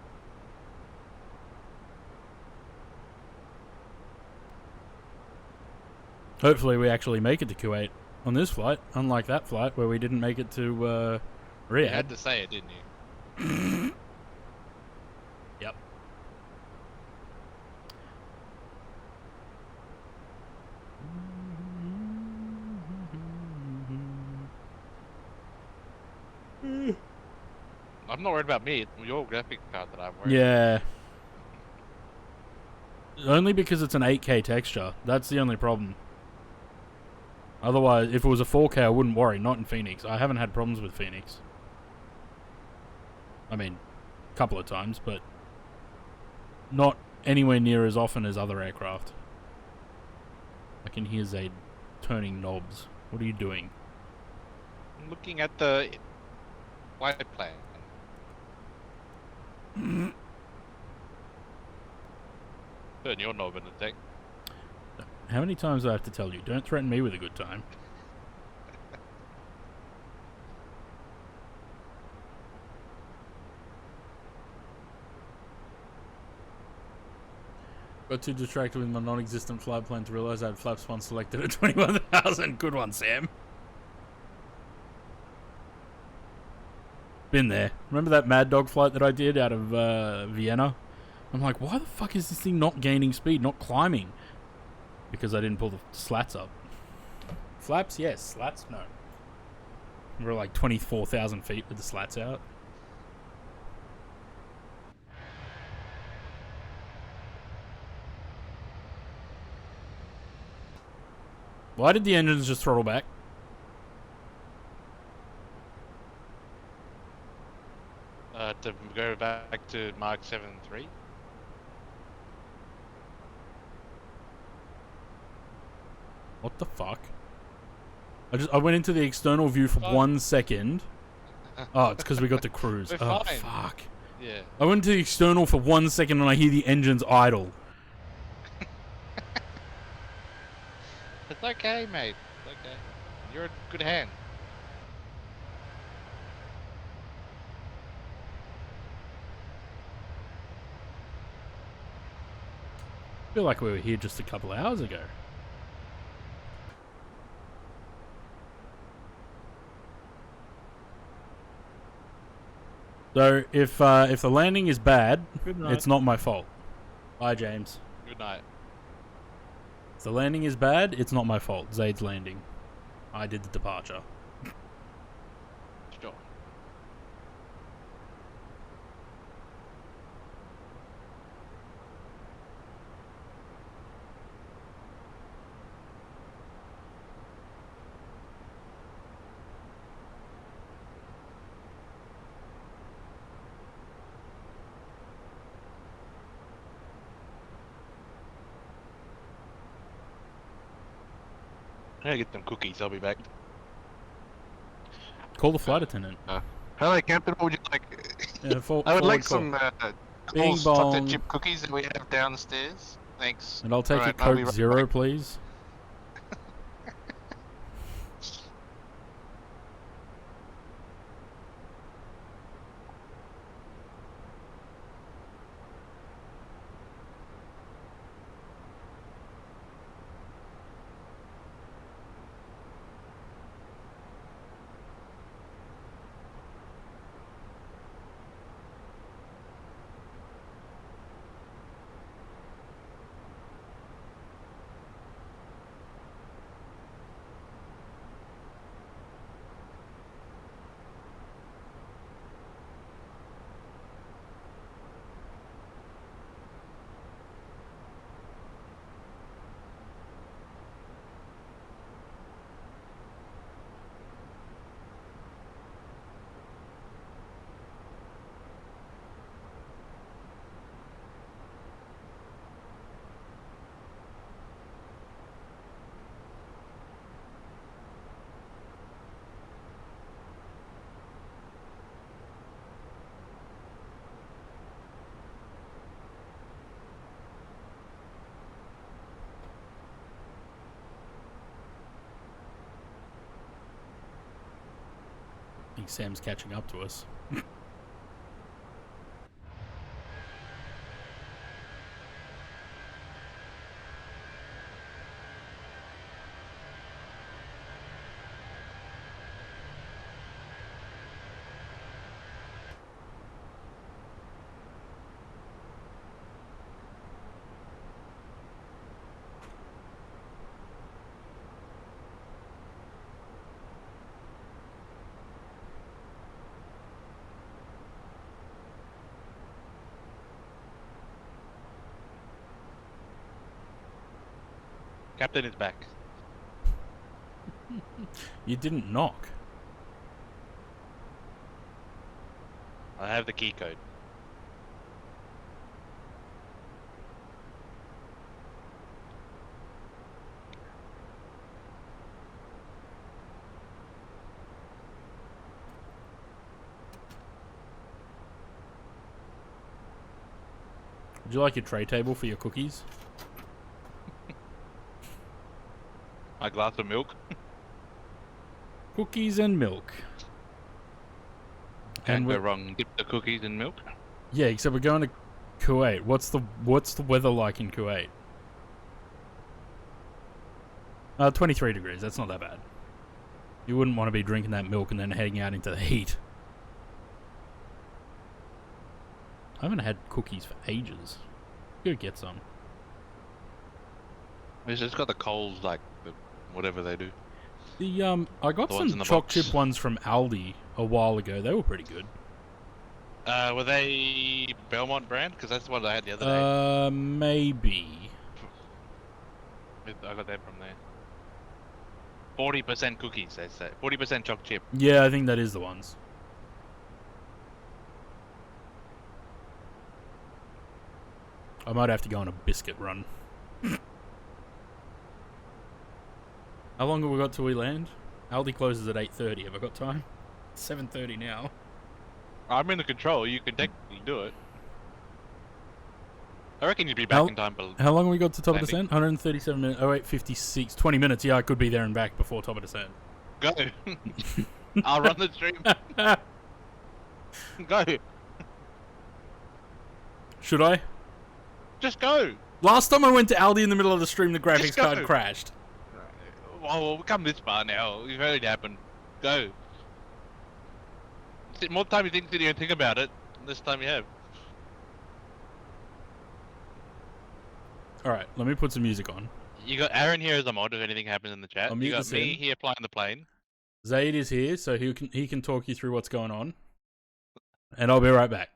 Hopefully we actually make it to Kuwait on this flight, unlike that flight where we didn't make it to Riyadh. You had to say it, didn't you? Yep. I'm not worried about me. It's your graphic card that I'm worried. Yeah. Only because it's an 8K texture. That's the only problem. Otherwise, if it was a 4K, I wouldn't worry. Not in Phoenix. I haven't had problems with Phoenix. I mean, a couple of times, but not anywhere near as often as other aircraft. I can hear Zaid turning knobs. What are you doing? I'm looking at the flight plan. Turn your knob in a sec. How many times do I have to tell you? Don't threaten me with a good time. Got too distracted with my non-existent flight plan to realize I had flaps one selected at 21,000. Good one, Sam. Been there. Remember that Mad Dog flight that I did out of Vienna? I'm like, why the fuck is this thing not gaining speed, not climbing? Because I didn't pull the slats up. Flaps, yes. Slats, no. We're like 24,000 feet with the slats out. Why did the engines just throttle back? To go back to Mark 7.3. What the fuck? I went into the external view for 1 second. Oh, it's because we got to cruise. Oh, fine. fuck. Yeah. I went to the external for 1 second and I hear the engines idle. It's okay, mate. It's okay. You're in good hand. I feel like we were here just a couple of hours ago. So if the landing is bad, it's not my fault. Bye, James. Good night. If the landing is bad, it's not my fault. Zaid's landing. I did the departure. Sure. I gotta get them cookies. I'll be back. Call the flight attendant. Hello, Captain. What would you like? Yeah, I would like call. some Bing chocolate bong. chip cookies that we have downstairs. Thanks. And I'll take Alright, a I'll be Coke right Zero, back. please. I think Sam's catching up to us. Captain is back. You didn't knock. I have the key code. Would you like your tray table for your cookies? My glass of milk. Cookies and milk. Can't go we- wrong. Dip the cookies in milk. Yeah, except we're going to Kuwait. What's the weather like in Kuwait? 23 degrees. That's not that bad. You wouldn't want to be drinking that milk and then heading out into the heat. I haven't had cookies for ages. Go get some. It's just got the Coles, like, whatever they do. I got The ones some in the choc box. chip ones from Aldi a while ago. They were pretty good. Were they Belmont brand? Because that's what I had the other day. Maybe. I got that from there. 40% cookies, they say. 40% choc chip. Yeah, I think that is the ones. I might have to go on a biscuit run. How long have we got till we land? Aldi closes at 8:30. Have I got time? 7:30 now. I'm in the control. You can technically do it. I reckon you'd be back in time. How long have we got to top of landing. descent? 137 minutes. 08:56. 20 minutes. Yeah, I could be there and back before top of descent. Go. I'll run the stream. Go. Should I? Just go. Last time I went to Aldi in the middle of the stream, the graphics Just go. card crashed. Well, we've come this far now. You've heard it happen. Go. More time you didn't sit here and think about it, this time you have. Alright, let me put some music on. You got Aaron here as a mod if anything happens in the chat. I'll You mute got this me in. here flying the plane. Zaid is here, so he can talk you through what's going on. And I'll be right back.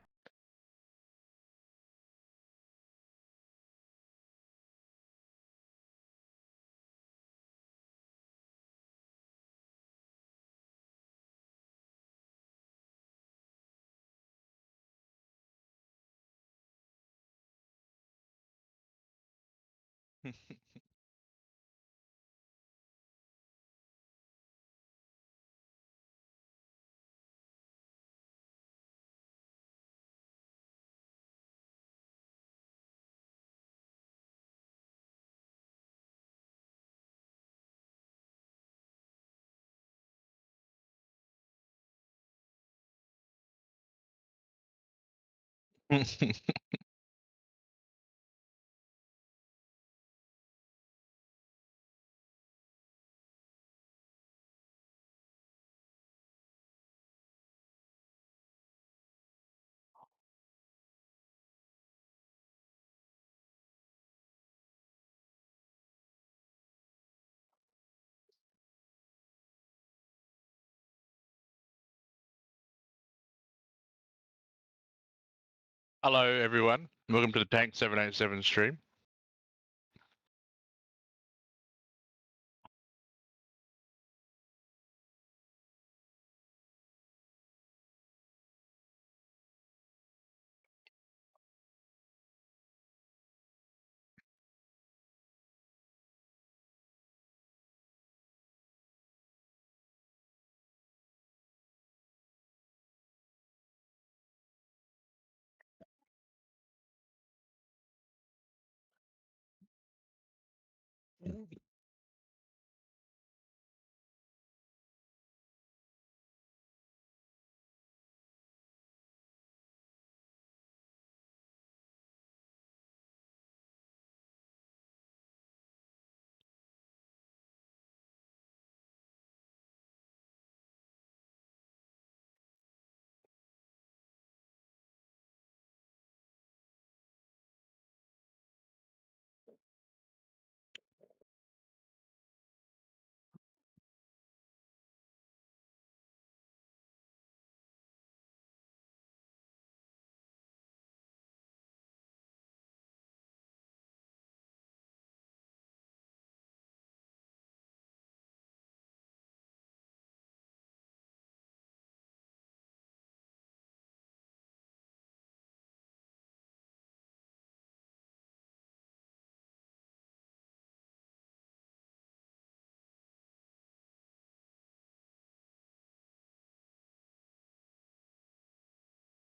Hello everyone. Welcome to the Tank 787 stream.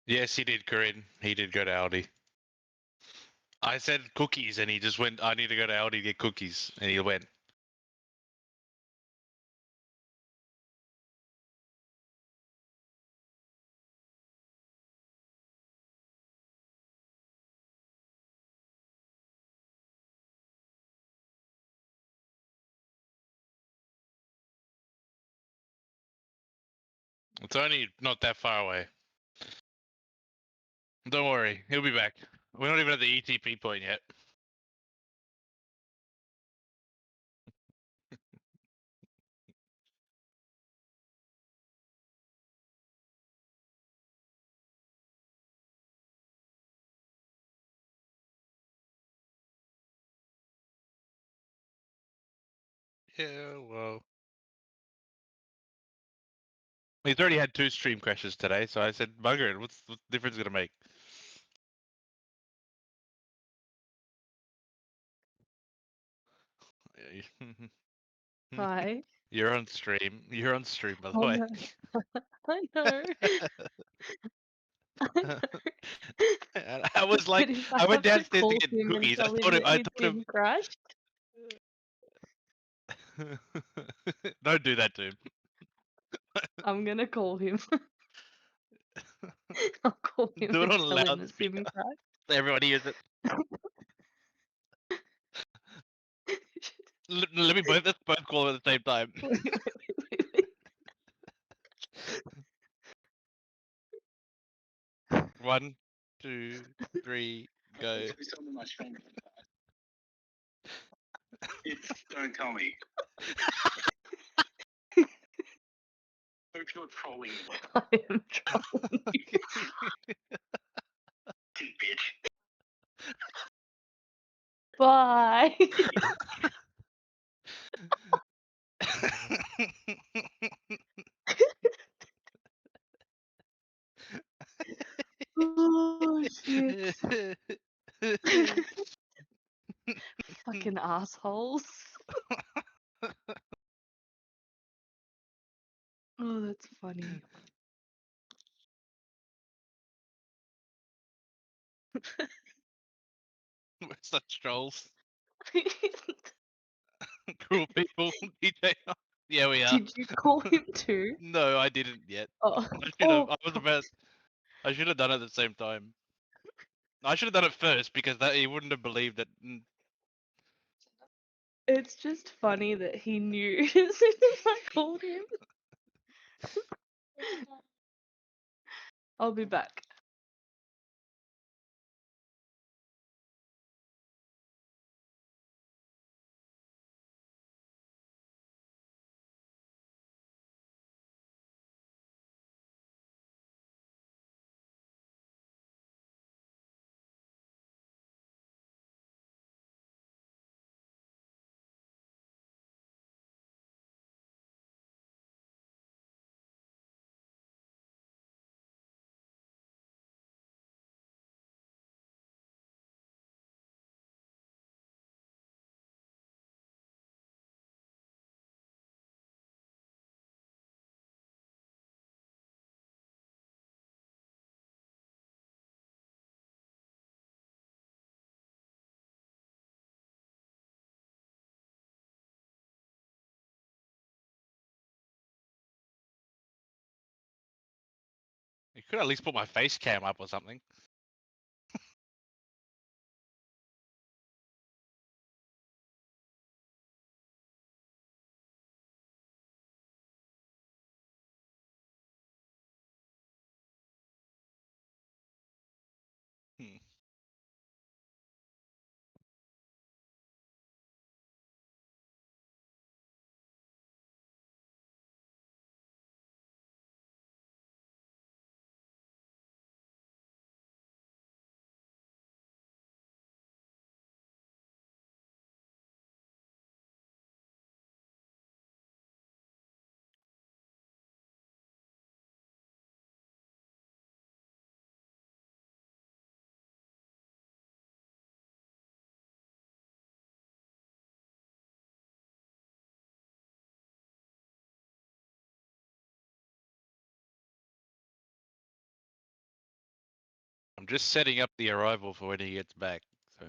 Yes, he did, Corinne. He did go to Aldi. I said cookies, and he just went, I need to go to Aldi to get cookies. And he went. It's only not that far away. Don't worry, he'll be back. We're not even at the ETP point yet. Yeah, well. He's already had 2 stream crashes today, so I said, bugger it, what's the difference going to make? Hi. You're on stream. You're on stream, by the Oh way. no. I know. I know. I was But like, if I I went have to downstairs to call get him and cookies. tell him that I you told him, Sim crashed, don't do that to him. I'm gonna call him. I'll call him Do it and on tell him that loudspeaker. Sim crashed. So everyone hears it. Let me both, let's both call him at the same time. One, 2, 3, go. Don't tell me. You're trolling me. I am trolling you. Bitch. Bye. Oh shit. Fucking assholes. Oh, that's funny. We're such trolls. Cruel people, DJ. Yeah, we are. Did you call him too? No, I didn't yet. Oh, I should have. oh, I was about. I should have done it at the same time. I should have done it first because that he wouldn't have believed that. it's just funny that he knew as soon as I called him. I'll be back. You could at least put my face cam up or something. Hmm. just setting up the arrival for when he gets back. So.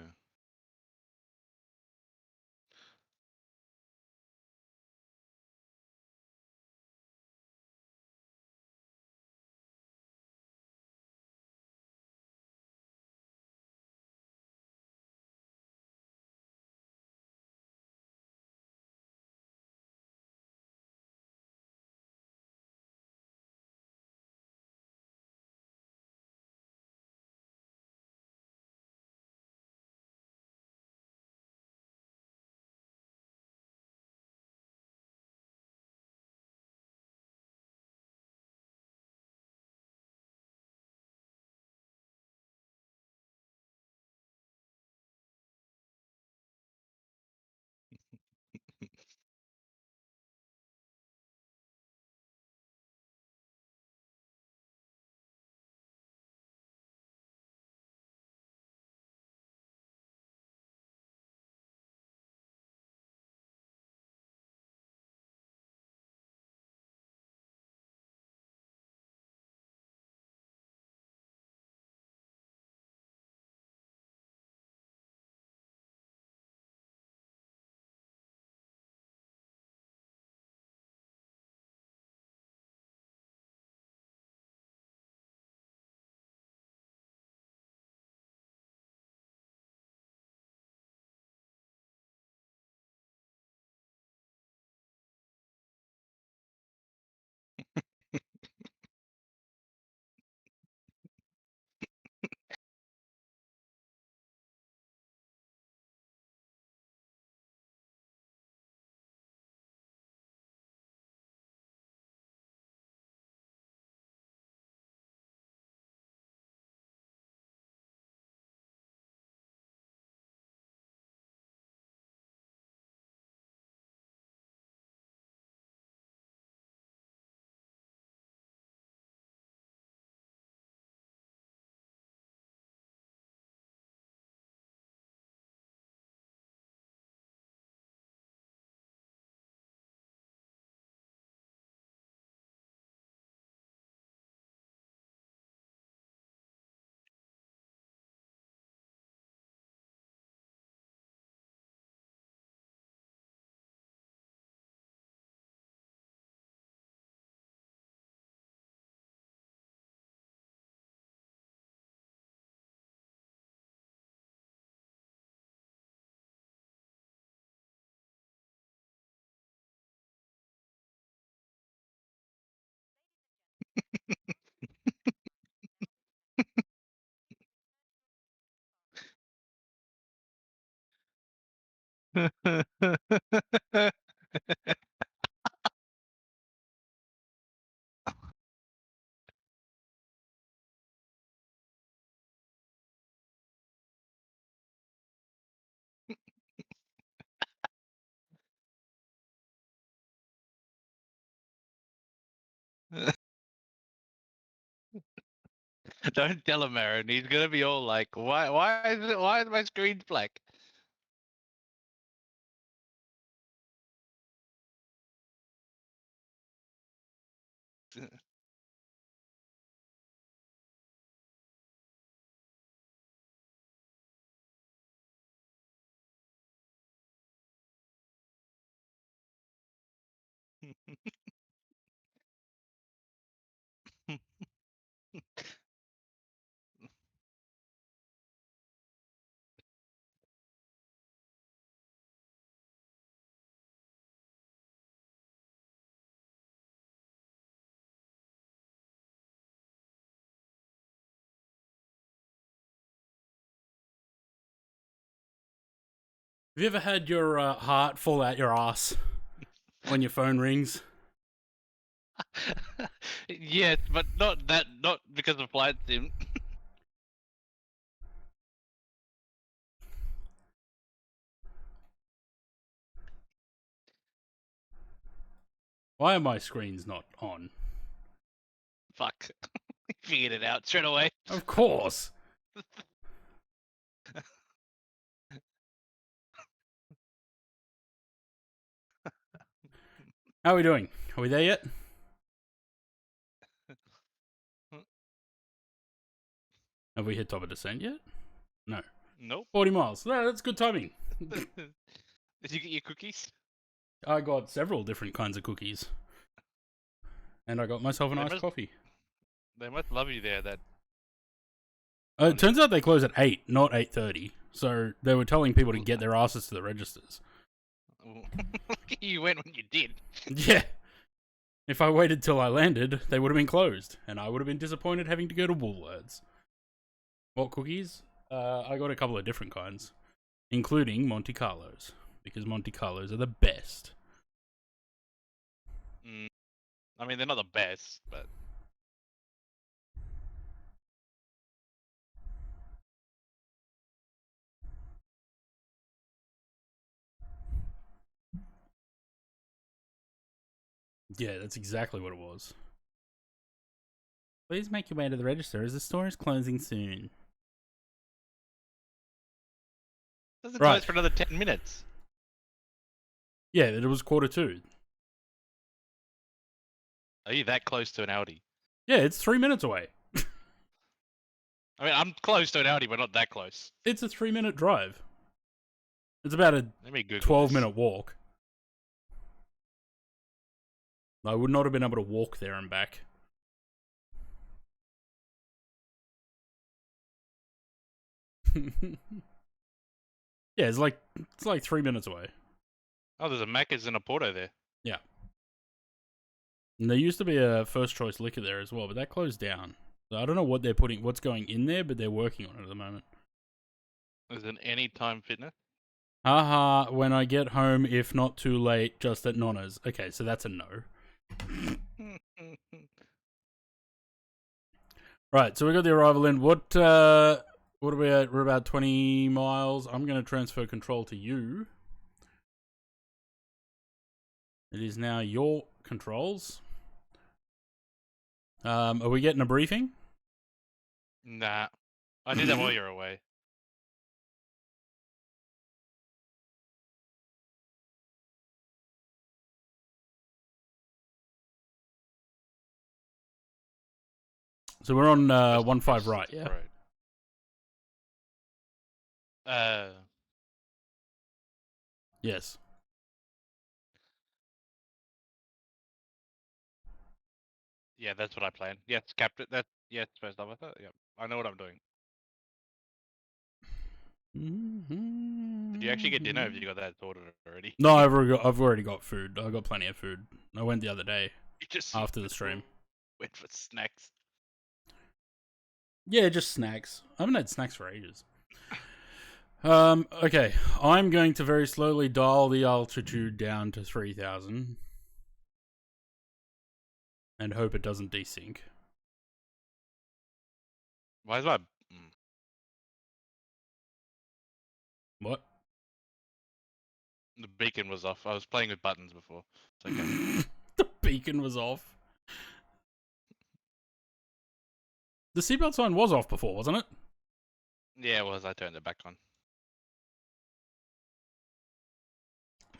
Don't tell him, Aaron. He's gonna be all like, why is my screen black? Have you ever had your heart fall out your ass when your phone rings? Yes, but not because of flight sim. Why are my screens not on? Fuck. Figured it out straight away. Of course. How are we doing? Are we there yet? Have we hit top of descent yet? No. Nope. 40 miles. No, that's good timing. Did you get your cookies? I got several different kinds of cookies. And I got myself an iced coffee. They must love you there. It turns out they close at 8, not 8:30. So they were telling people to get their asses to the registers. You went when you did. Yeah. If I waited till I landed, they would have been closed. And I would have been disappointed having to go to Woolworths. What cookies? I got a couple of different kinds. Including Monte Carlos. Because Monte Carlos are the best. I mean, they're not the best, but... Yeah, that's exactly what it was. Please make your way to the register as the store is closing soon. Doesn't close for another 10 minutes. Yeah, it was 1:45. Are you that close to an Audi? Yeah, it's 3 minutes away. I mean, I'm close to an Audi, but not that close. It's a 3-minute drive. It's about a 12-minute walk. I would not have been able to walk there and back. Yeah, it's like 3 minutes away. Oh, there's a Macca's and a Porto there. Yeah. And there used to be a First Choice Liquor there as well, but that closed down. So I don't know what they're what's going in there, but they're working on it at the moment. There's an Anytime Fitness. Haha, when I get home, if not too late, just at Nonna's. Okay, so that's a no. Right, so we got the arrival in. What are we at? We're about 20 miles. I'm going to transfer control to you. It is now your controls. Are we getting a briefing? Nah. I did that while you're away. So we're on 1-5 right, yeah? Yes. Yeah, that's what I planned. Yes, Captain. Yes, first officer. Yep, I know what I'm doing. Did you actually get dinner? Or have you got that sorted already? No, I've already got food. I got plenty of food. I went the other day after the stream. Went for snacks. Yeah, just snacks. I haven't had snacks for ages. Okay, I'm going to very slowly dial the altitude down to 3,000. And hope it doesn't desync. Why is my... What? The beacon was off. I was playing with buttons before. It's okay. The beacon was off. The seatbelt sign was off before, wasn't it? Yeah, it was. I turned it back on.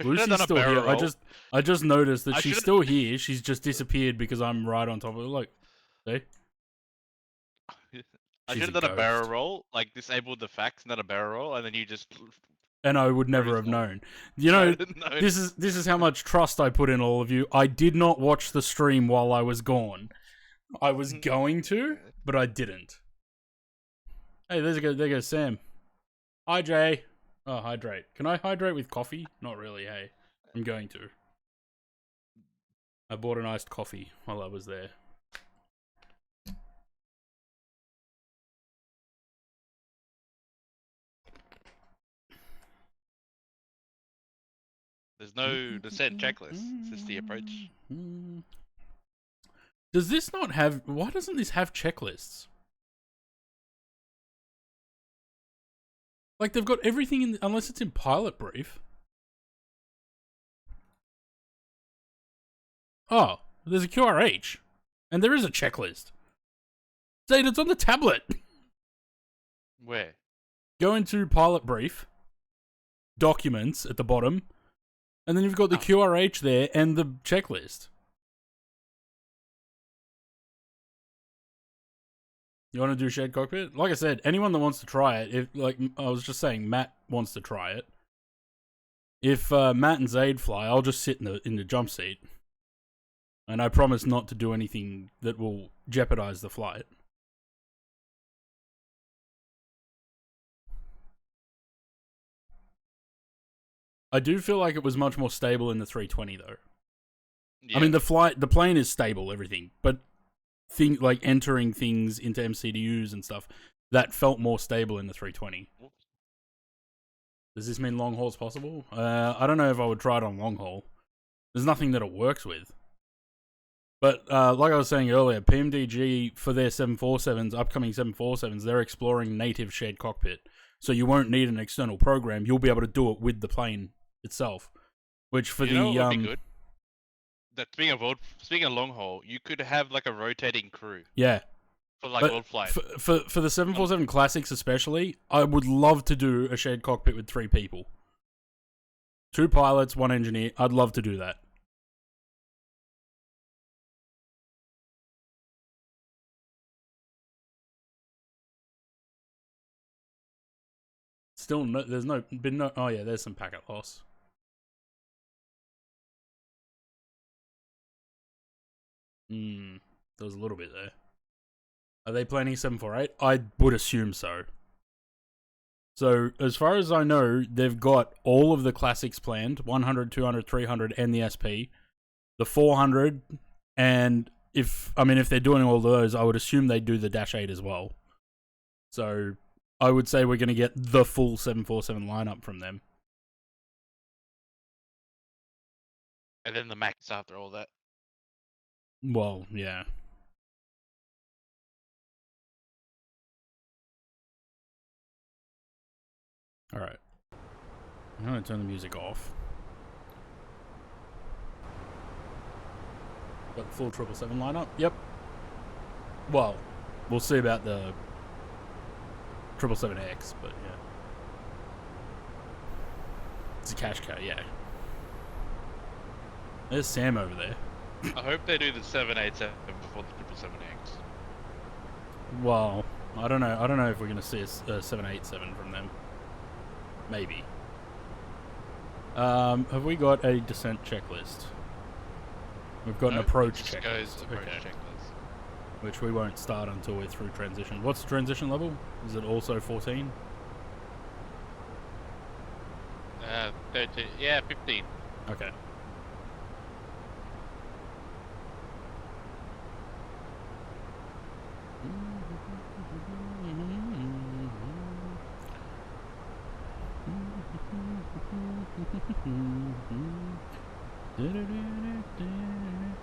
Lucy's still here. I just noticed that she's still here. She's just disappeared because I'm right on top of it. Look, see? I should have done a barrel roll, like disabled the fax, not a barrel roll, and then you just. And I would never have known. You know, this is how much trust I put in all of you. I did not watch the stream while I was gone. I was going to, but I didn't. Hey, there goes Sam. Hi, Jay. Oh, hydrate. Can I hydrate with coffee? Not really, hey. I'm going to. I bought an iced coffee while I was there. There's no descent checklist. It's just the approach. Does this not have... Why doesn't this have checklists? Like, they've got everything in... Unless it's in pilot brief. Oh, there's a QRH. And there is a checklist. Zane, it's on the tablet. Where? Go into pilot brief. Documents at the bottom. And then you've got the QRH there and the checklist. You want to do shared cockpit? Like I said, anyone that wants to try it, if like I was just saying, Matt wants to try it. If Matt and Zaid fly, I'll just sit in the jump seat, and I promise not to do anything that will jeopardize the flight. I do feel like it was much more stable in the 320 though. Yeah. I mean, the plane is stable, everything, but like entering things into MCDUs and stuff, that felt more stable in the 320. Does this mean long haul's possible? I don't know if I would try it on long haul. There's nothing that it works with. But like I was saying earlier, PMDG for their 747s, upcoming 747s, they're exploring native shared cockpit. So you won't need an external program. You'll be able to do it with the plane itself. Which for what would be good? That speaking of long haul, you could have like a rotating crew. Yeah. For like world flight. For the 747 Classics especially, I would love to do a shared cockpit with 3 people. 2 pilots, 1 engineer. I'd love to do that. Still no, there's been no, oh yeah, there's some packet loss. There was a little bit there. Are they planning 748? I would assume so. So, as far as I know, they've got all of the classics planned, 100, 200, 300, and the SP. The 400, and if they're doing all of those, I would assume they do the Dash 8 as well. So, I would say we're going to get the full 747 lineup from them. And then the Max after all that. Well, yeah. Alright. I'm going to turn the music off. Got the full 777 lineup? Yep. Well, we'll see about the 777X, but yeah. It's a cash cow, yeah. There's Sam over there. I hope they do the 787 before the 777X. Well, I don't know. I don't know if we're going to see a 787 from them. Maybe. Have we got a descent checklist? We've got an approach checklist. Checklist. Which we won't start until we're through transition. What's the transition level? Is it also 14? 13. Yeah, 15. Okay.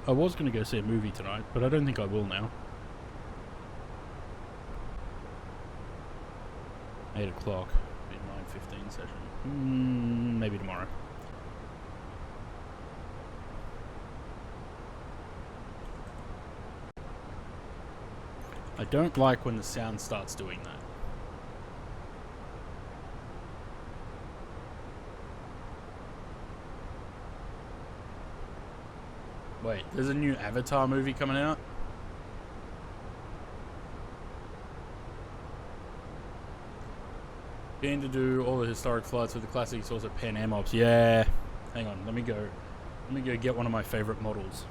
I was going to go see a movie tonight, but I don't think I will now. 8 o'clock, 9:15 session. Maybe tomorrow. I don't like when the sound starts doing that. Wait, there's a new Avatar movie coming out? Keen to do all the historic flights with the classics, also Pan Am Ops. Yeah. Hang on, let me go get one of my favorite models.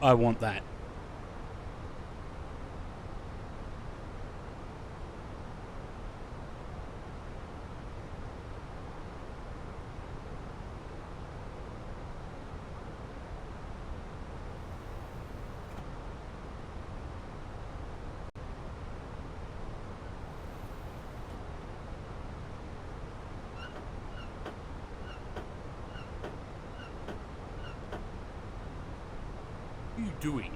I want that. What are you doing?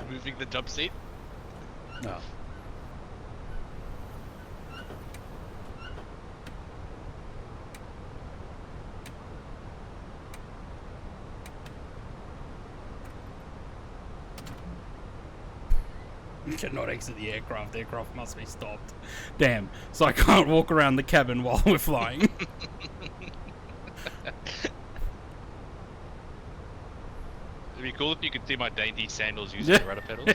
Moving the jump seat? No. Cannot exit the aircraft. Aircraft must be stopped. Damn. So I can't walk around the cabin while we're flying. It'd be cool if you could see my dainty sandals using the rudder pedals.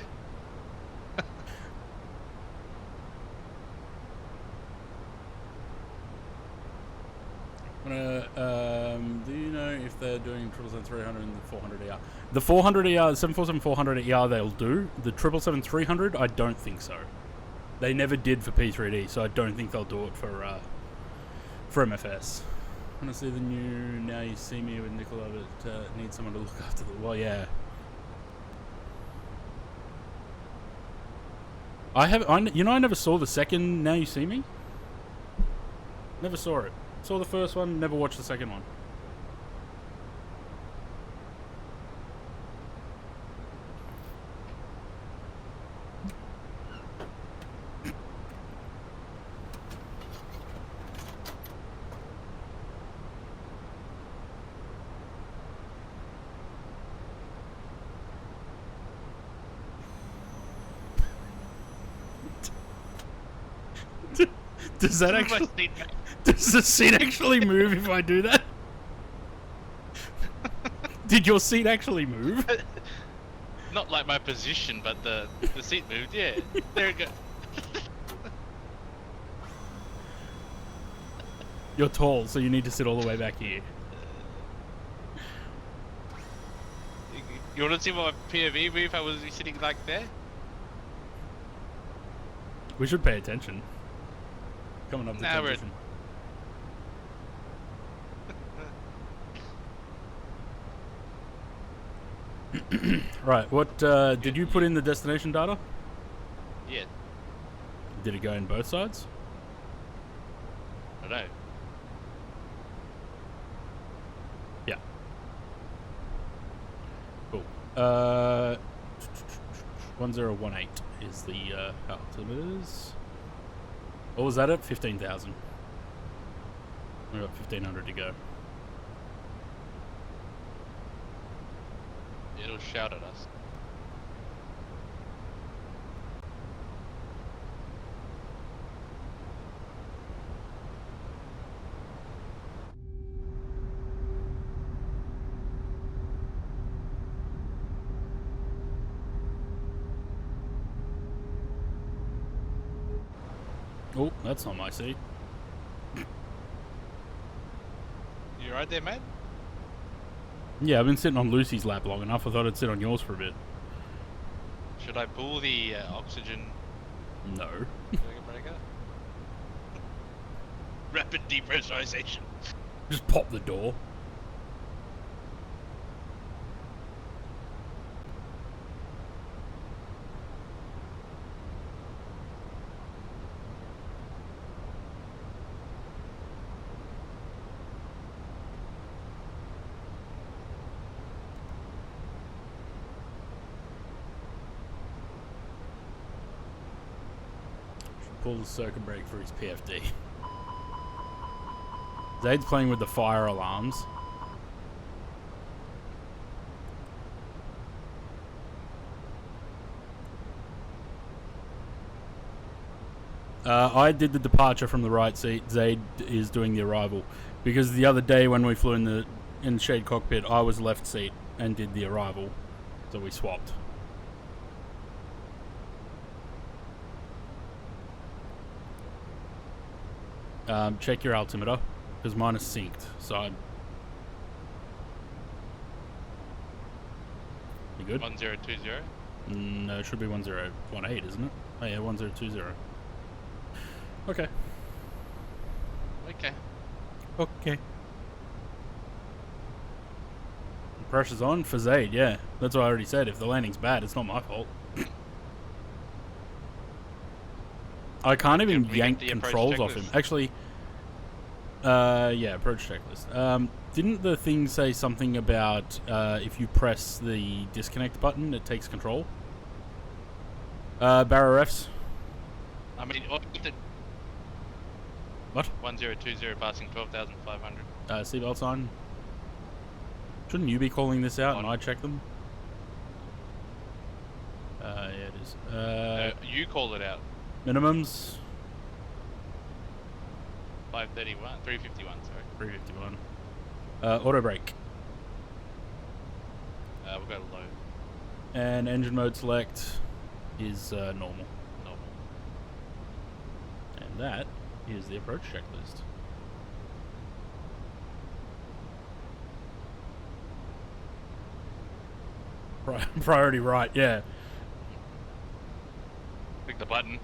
Do you know if they're doing 777-300 and the 400ER? The 400ER, 747-400ER they'll do. The 777-300, I don't think so. They never did for P3D, so I don't think they'll do it for MFS. I want to see the new Now You See Me with Nicola, but need someone to look after the... Well, yeah. I never saw the second Now You See Me. Never saw it. Saw the first one, never watched the second one. Does that actually... Does the seat actually move if I do that? Did your seat actually move? Not like my position, but the seat moved, yeah. There it goes. You're tall, so you need to sit all the way back here. You want to see my POV view if I was sitting like there? We should pay attention. Coming up to Nah, transition. Right, what, did you put in the destination data? Yeah. Did it go in both sides? I don't know. Yeah. Cool. 1018 is the, altimeters. What was that at? 15,000. We got 1,500 to go. It'll shout at us. Oh, that's not my seat. You right there, mate? Yeah, I've been sitting on Lucy's lap long enough. I thought I'd sit on yours for a bit. Should I pull the oxygen? No. Circuit breaker? Rapid depressurization. Just pop the door. Pull the circuit brake for his PFD. Zaid's playing with the fire alarms. I did the departure from the right seat. Zaid is doing the arrival. Because the other day when we flew in the shade cockpit, I was left seat and did the arrival. So we swapped. Check your altimeter, because mine is synced, so you good? 1020? No, it should be 1018, isn't it? Oh yeah, 1020. Okay. Okay. Okay. The pressure's on for Zaid, yeah. That's what I already said. If the landing's bad, it's not my fault. I can't even yank controls off him. Actually, yeah, approach checklist. Didn't the thing say something about if you press the disconnect button, it takes control? Barra refs. I mean, what? 1020 passing 12,500. Seatbelt sign. Shouldn't you be calling this out and I check them? Yeah. Yeah, it is. You call it out. Minimums. 531, 351. Sorry. 351. Auto brake. We'll go low. And engine mode select is normal. Normal. And that is the approach checklist. Priority right, yeah. Click the button.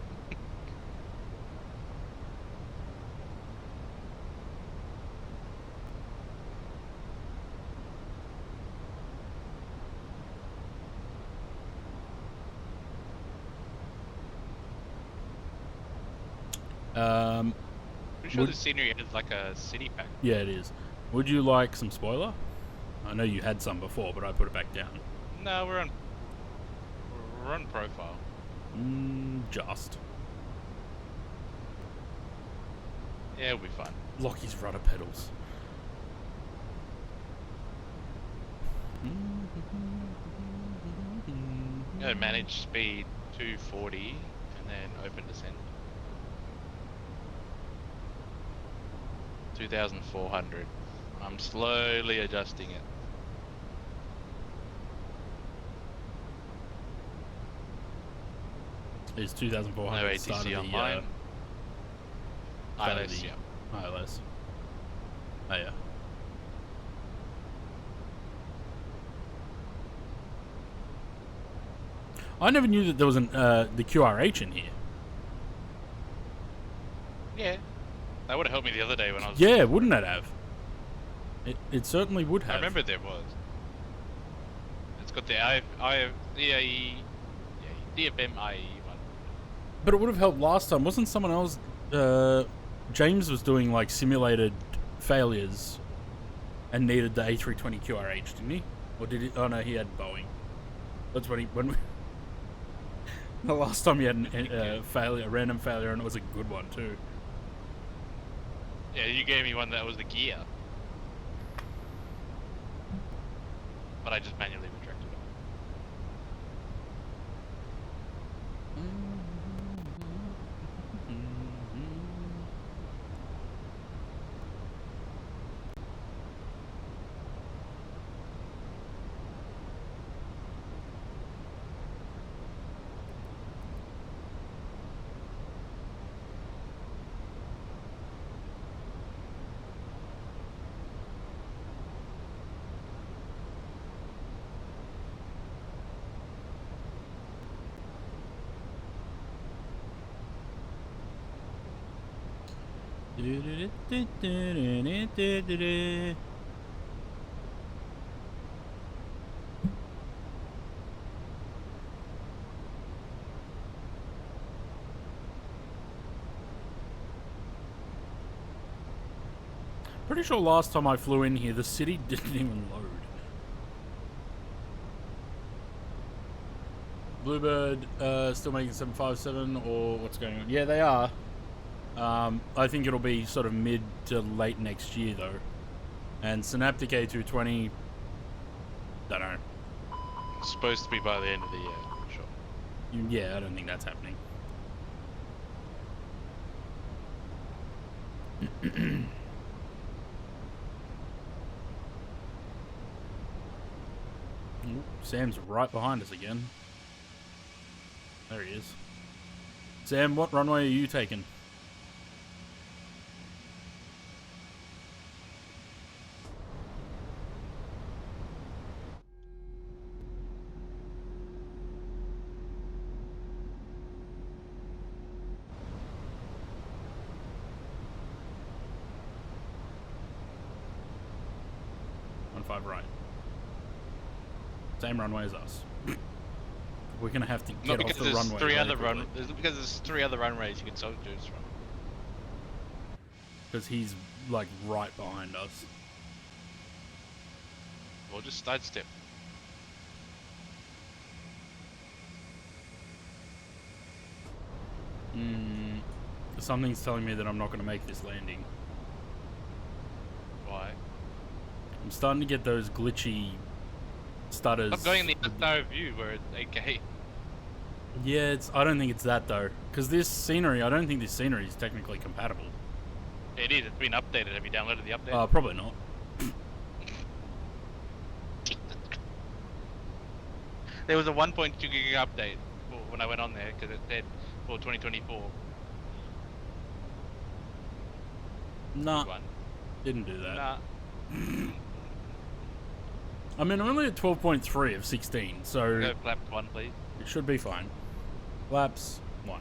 Pretty sure the scenery is like a city pack. Yeah, it is. Would you like some spoiler? I know you had some before, but I put it back down. No, we're on profile. Just. Yeah, it'll be fun. Lock his rudder pedals. Manage speed 240 and then open descent. 2,400. I'm slowly adjusting it. Is 2,400 No start of ATC the, online. ILS, yeah. ILS. Oh yeah. I never knew that there was an the QRH in here. Yeah. That would have helped me the other day when I was... Yeah, wouldn't it have? It certainly would have. I remember there was. It's got the DFM IE one. But it would have helped last time. Wasn't someone else... James was doing like simulated failures and needed the A320 QRH, didn't he? Or did he? Oh no, he had Boeing. That's when the last time he had a random failure, and it was a good one too. Yeah, you gave me one that was the gear. But I just manually retracted it. Pretty sure last time I flew in here, the city didn't even load. Bluebird still making 757, or what's going on? Yeah, they are. I think it'll be sort of mid to late next year though. And Synaptic A220, don't know. It's supposed to be by the end of the year, sure. Yeah, I don't think that's happening. Ooh, Sam's right behind us again. There he is. Sam, what runway are you taking? Right. Same runway as us. We're gonna have to get off the runway. Because there's three other runways you can choose from. Because he's like right behind us. Well, just sidestep. Something's telling me that I'm not gonna make this landing. Why? I'm starting to get those glitchy stutters. I'm going in the SR view where it's 8K. Yeah, I don't think it's that though, because this scenery, I don't think this scenery is technically compatible. It is. It's been updated. Have you downloaded the update? Probably not. There was a 1.2 gig update when I went on there because it said for 2024. Nah, One. didn't do that. Nah. I mean, I'm only at 12.3 of 16, so Go flap 1, please. it should be fine. Flaps 1.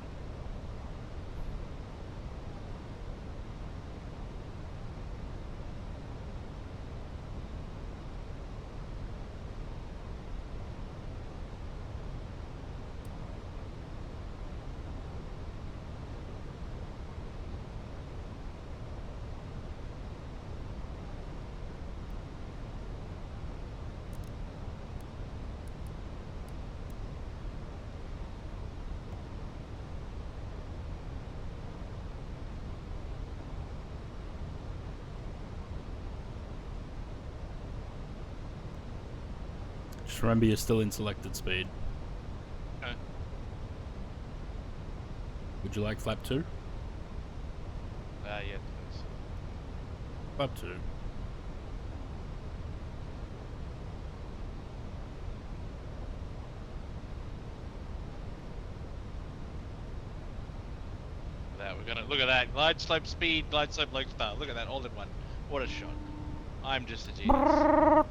Just remember you're still in selected speed. Okay. Would you like flap 2? Yeah, please. Flap 2. We're gonna look at that glide slope speed, glide slope low star. Look at that all in one. What a shot! I'm just a genius.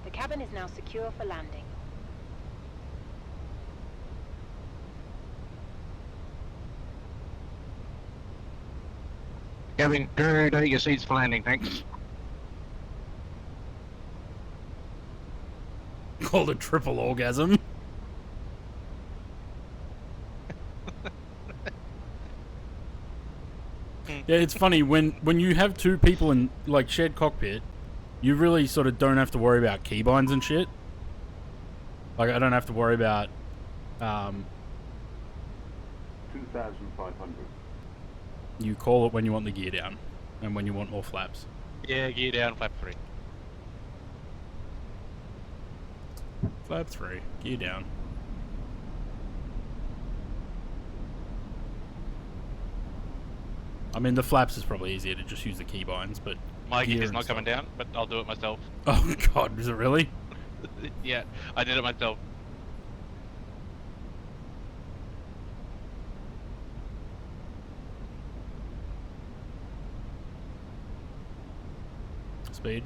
The cabin is now secure for landing. Gavin, take your seats for landing, thanks. Called a triple orgasm. Yeah, it's funny when you have two people in like shared cockpit, you really sort of don't have to worry about keybinds and shit. Like I don't have to worry about 2,500. you call it when you want the gear down and when you want more flaps. Yeah, gear down, flap 3. Flap 3, gear down. I mean, the flaps is probably easier to just use the keybinds, but My gear is and not coming stuff. down, but I'll do it myself. Oh god, is it really? Yeah, I did it myself. Speed?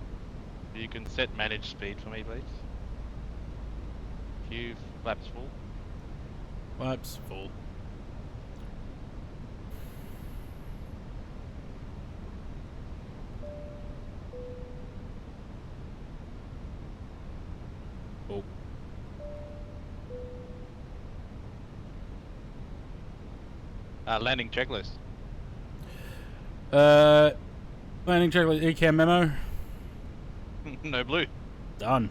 You can set manage speed for me, please. Q flaps full. Flaps full. Oh. Landing checklist. Landing checklist, ECAM memo. No blue. Done.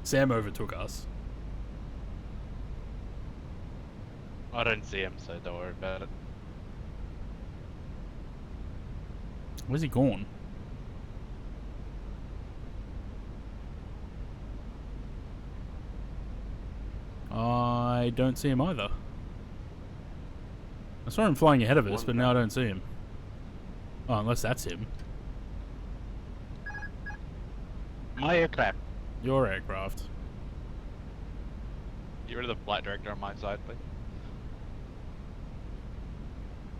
Sam overtook us. I don't see him, so don't worry about it. Where's he gone? I don't see him either. I saw him flying ahead of us, but now I don't see him. Oh, unless that's him. My aircraft. Your aircraft. Get rid of the flight director on my side, please.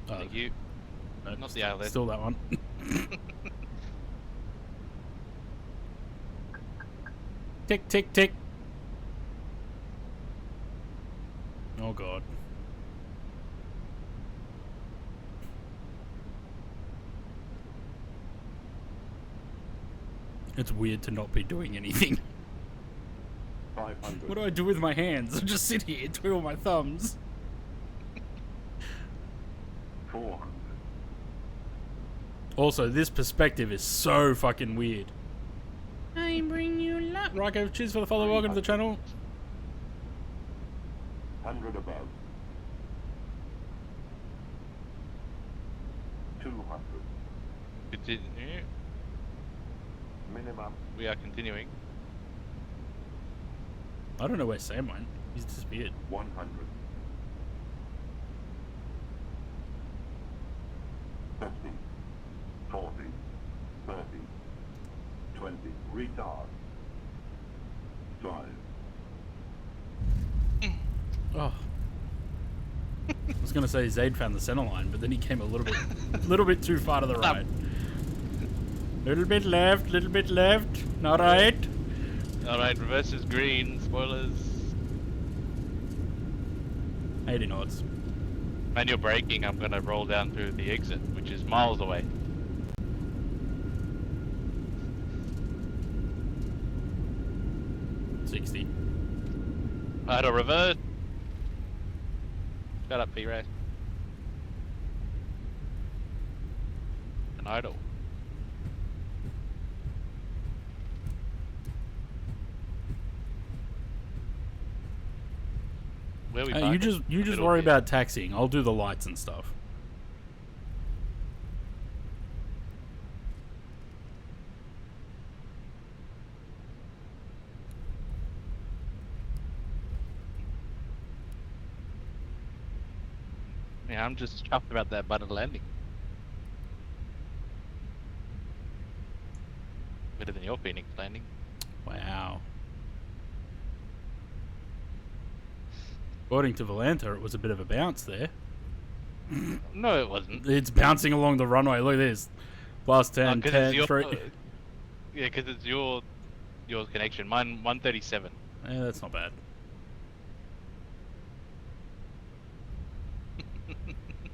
Thank you. No, Not the outlet. Still that one. Tick, tick, tick. Oh god. It's weird to not be doing anything. 500. What do I do with my hands? I just sit here, twiddle my thumbs. 400. Also, this perspective is so fucking weird. I bring you luck. Ryko, cheers for the follow. Welcome to the channel. 100 above. 200. Continue. Minimum. We are continuing. I don't know where Sam went. He's disappeared. 100. 50. 40. 30. 20. Retard. 5. Oh. I was gonna say Zaid found the center line, but then he came a little bit too far to the right. Little bit left, little bit left. All right. All right, reverse is green. Spoilers. 80 knots. When you're braking, I'm gonna roll down through the exit, which is miles away. $60. Idle reverse. Shut up, P-Ray. An idle. Where we You just worry about taxiing. I'll do the lights and stuff. Yeah, I'm just chuffed about that button landing. Better than your Phoenix landing. Wow. According to Valanta, it was a bit of a bounce there. No, it wasn't. It's bouncing along the runway. Look at this. Plus 10, 10, 3. Yeah, because it's your connection. Mine 137. Yeah, that's not bad.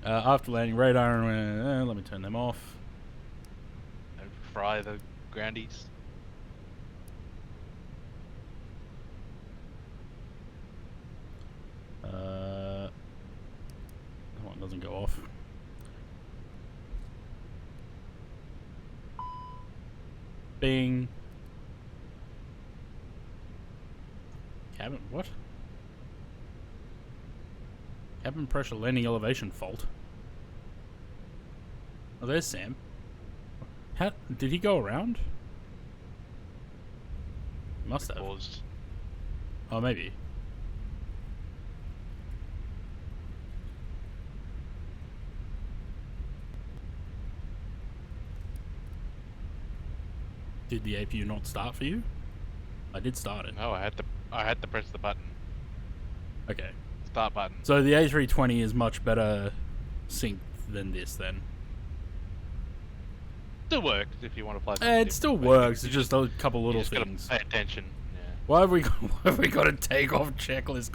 After landing, radar, let me turn them off. And fry the groundies. That one doesn't go off. Bing. Cabin, what? Cabin pressure landing elevation fault. Oh, there's Sam. How did he go around? Must have. Paused. Oh, maybe. Did the APU not start for you? I did start it. No, I had to press the button. Okay. Start button. So the A320 is much better synced than this then. Still works if you want to play. It still works. It's just a couple little just things. Gotta pay attention. Yeah. Why have we got a takeoff checklist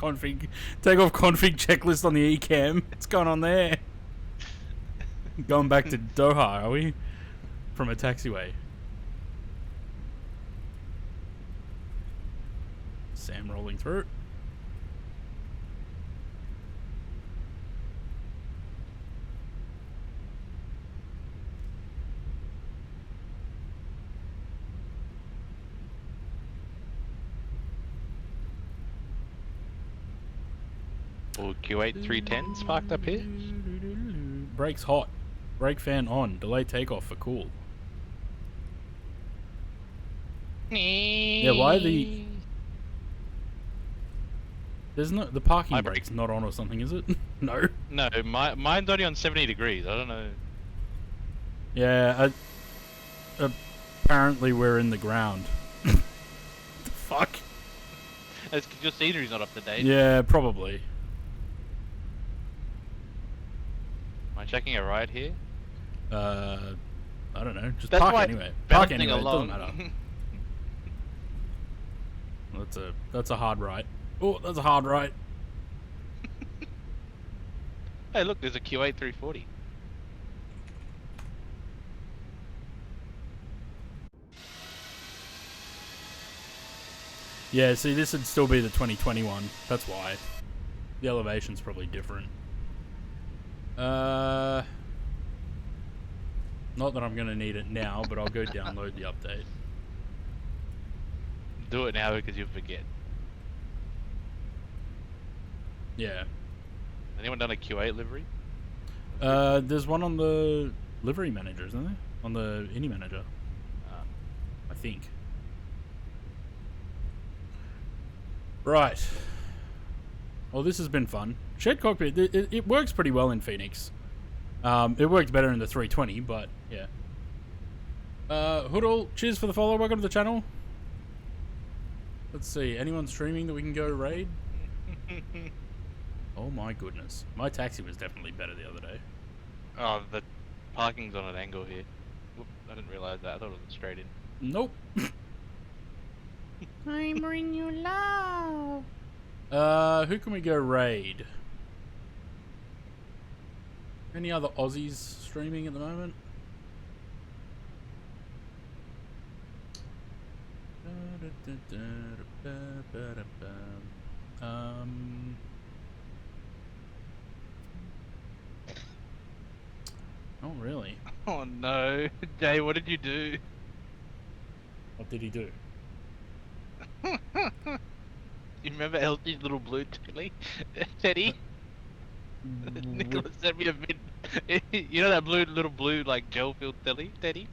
takeoff config checklist on the eCam? What's going on there? Going back to Doha, are we? From a taxiway. Sam rolling through. Or Q8 310 sparked up here. Brakes hot. Brake fan on. Delay takeoff for cool. Yeah, why the... There's no... The parking brake's not on or something, is it? No? No, mine's only on 70 degrees. I don't know. Yeah, apparently we're in the ground. The fuck? That's 'cause your scenery's not up to date. Yeah, probably. Am I checking it right here? I don't know. Just That's park why anyway. Park bouncing anyway. It doesn't along. matter. That's a hard right. Oh, that's a hard right. Hey, look, there's a Q8 340. Yeah, see, this would still be the 2021. That's why. The elevation's probably different. Not that I'm gonna need it now, but I'll go download the update. Do it now because you'll forget. Yeah. Anyone done a Q8 livery? There's one on the livery manager, isn't there? On the Indy manager. I think. Right. Well, this has been fun. Shared cockpit, it works pretty well in Phoenix. It worked better in the 320, but yeah. Hoodle, cheers for the follow. Welcome to the channel. Let's see, anyone streaming that we can go raid? Oh my goodness. My taxi was definitely better the other day. Oh, the parking's on an angle here. Whoop, I didn't realize that. I thought it was straight in. Nope. I'm bringing you love. Who can we go raid? Any other Aussies streaming at the moment? Not really. Oh no. Jay, what did you do? What did he do? You remember LG's little blue Teddy? Nicholas sent me a vid. You know that little blue like gel filled Teddy?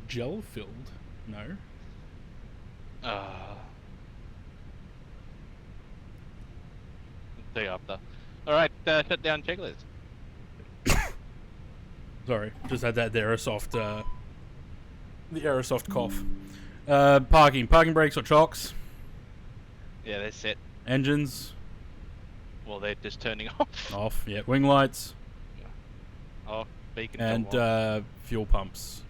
Gel filled? No. See you after. Alright, shut down checklist. Sorry, just had that the aerosoft cough. Parking brakes or chocks? Yeah, they're set. Engines? Well, they're just turning off. Off, yeah. Wing lights? Off. Beacon And fuel pumps.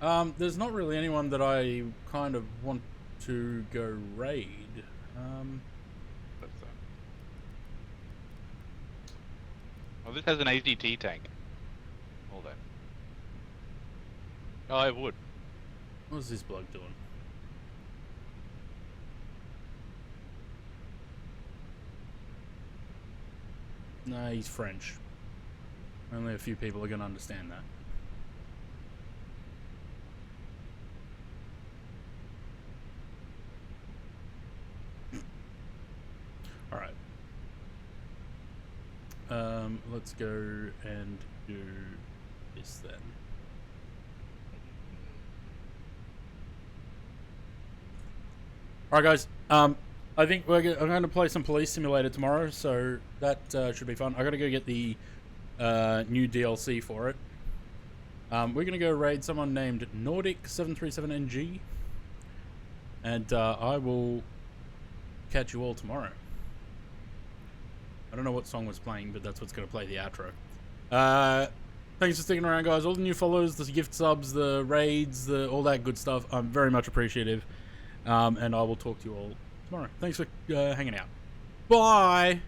There's not really anyone that I kind of want to go raid. Oh, this has an ADT tank. Hold on. Oh, it would. What's this bloke doing? Nah, he's French. Only a few people are going to understand that. Alright. Let's go and do this then. Alright guys, I think I'm going to play some Police Simulator tomorrow, so that should be fun. I got to go get the new DLC for it. We're going to go raid someone named Nordic737NG, and I will catch you all tomorrow. I don't know what song was playing, but that's what's going to play the outro. Thanks for sticking around, guys. All the new follows, the gift subs, the raids, all that good stuff. I'm very much appreciative. And I will talk to you all tomorrow. Thanks for hanging out. Bye!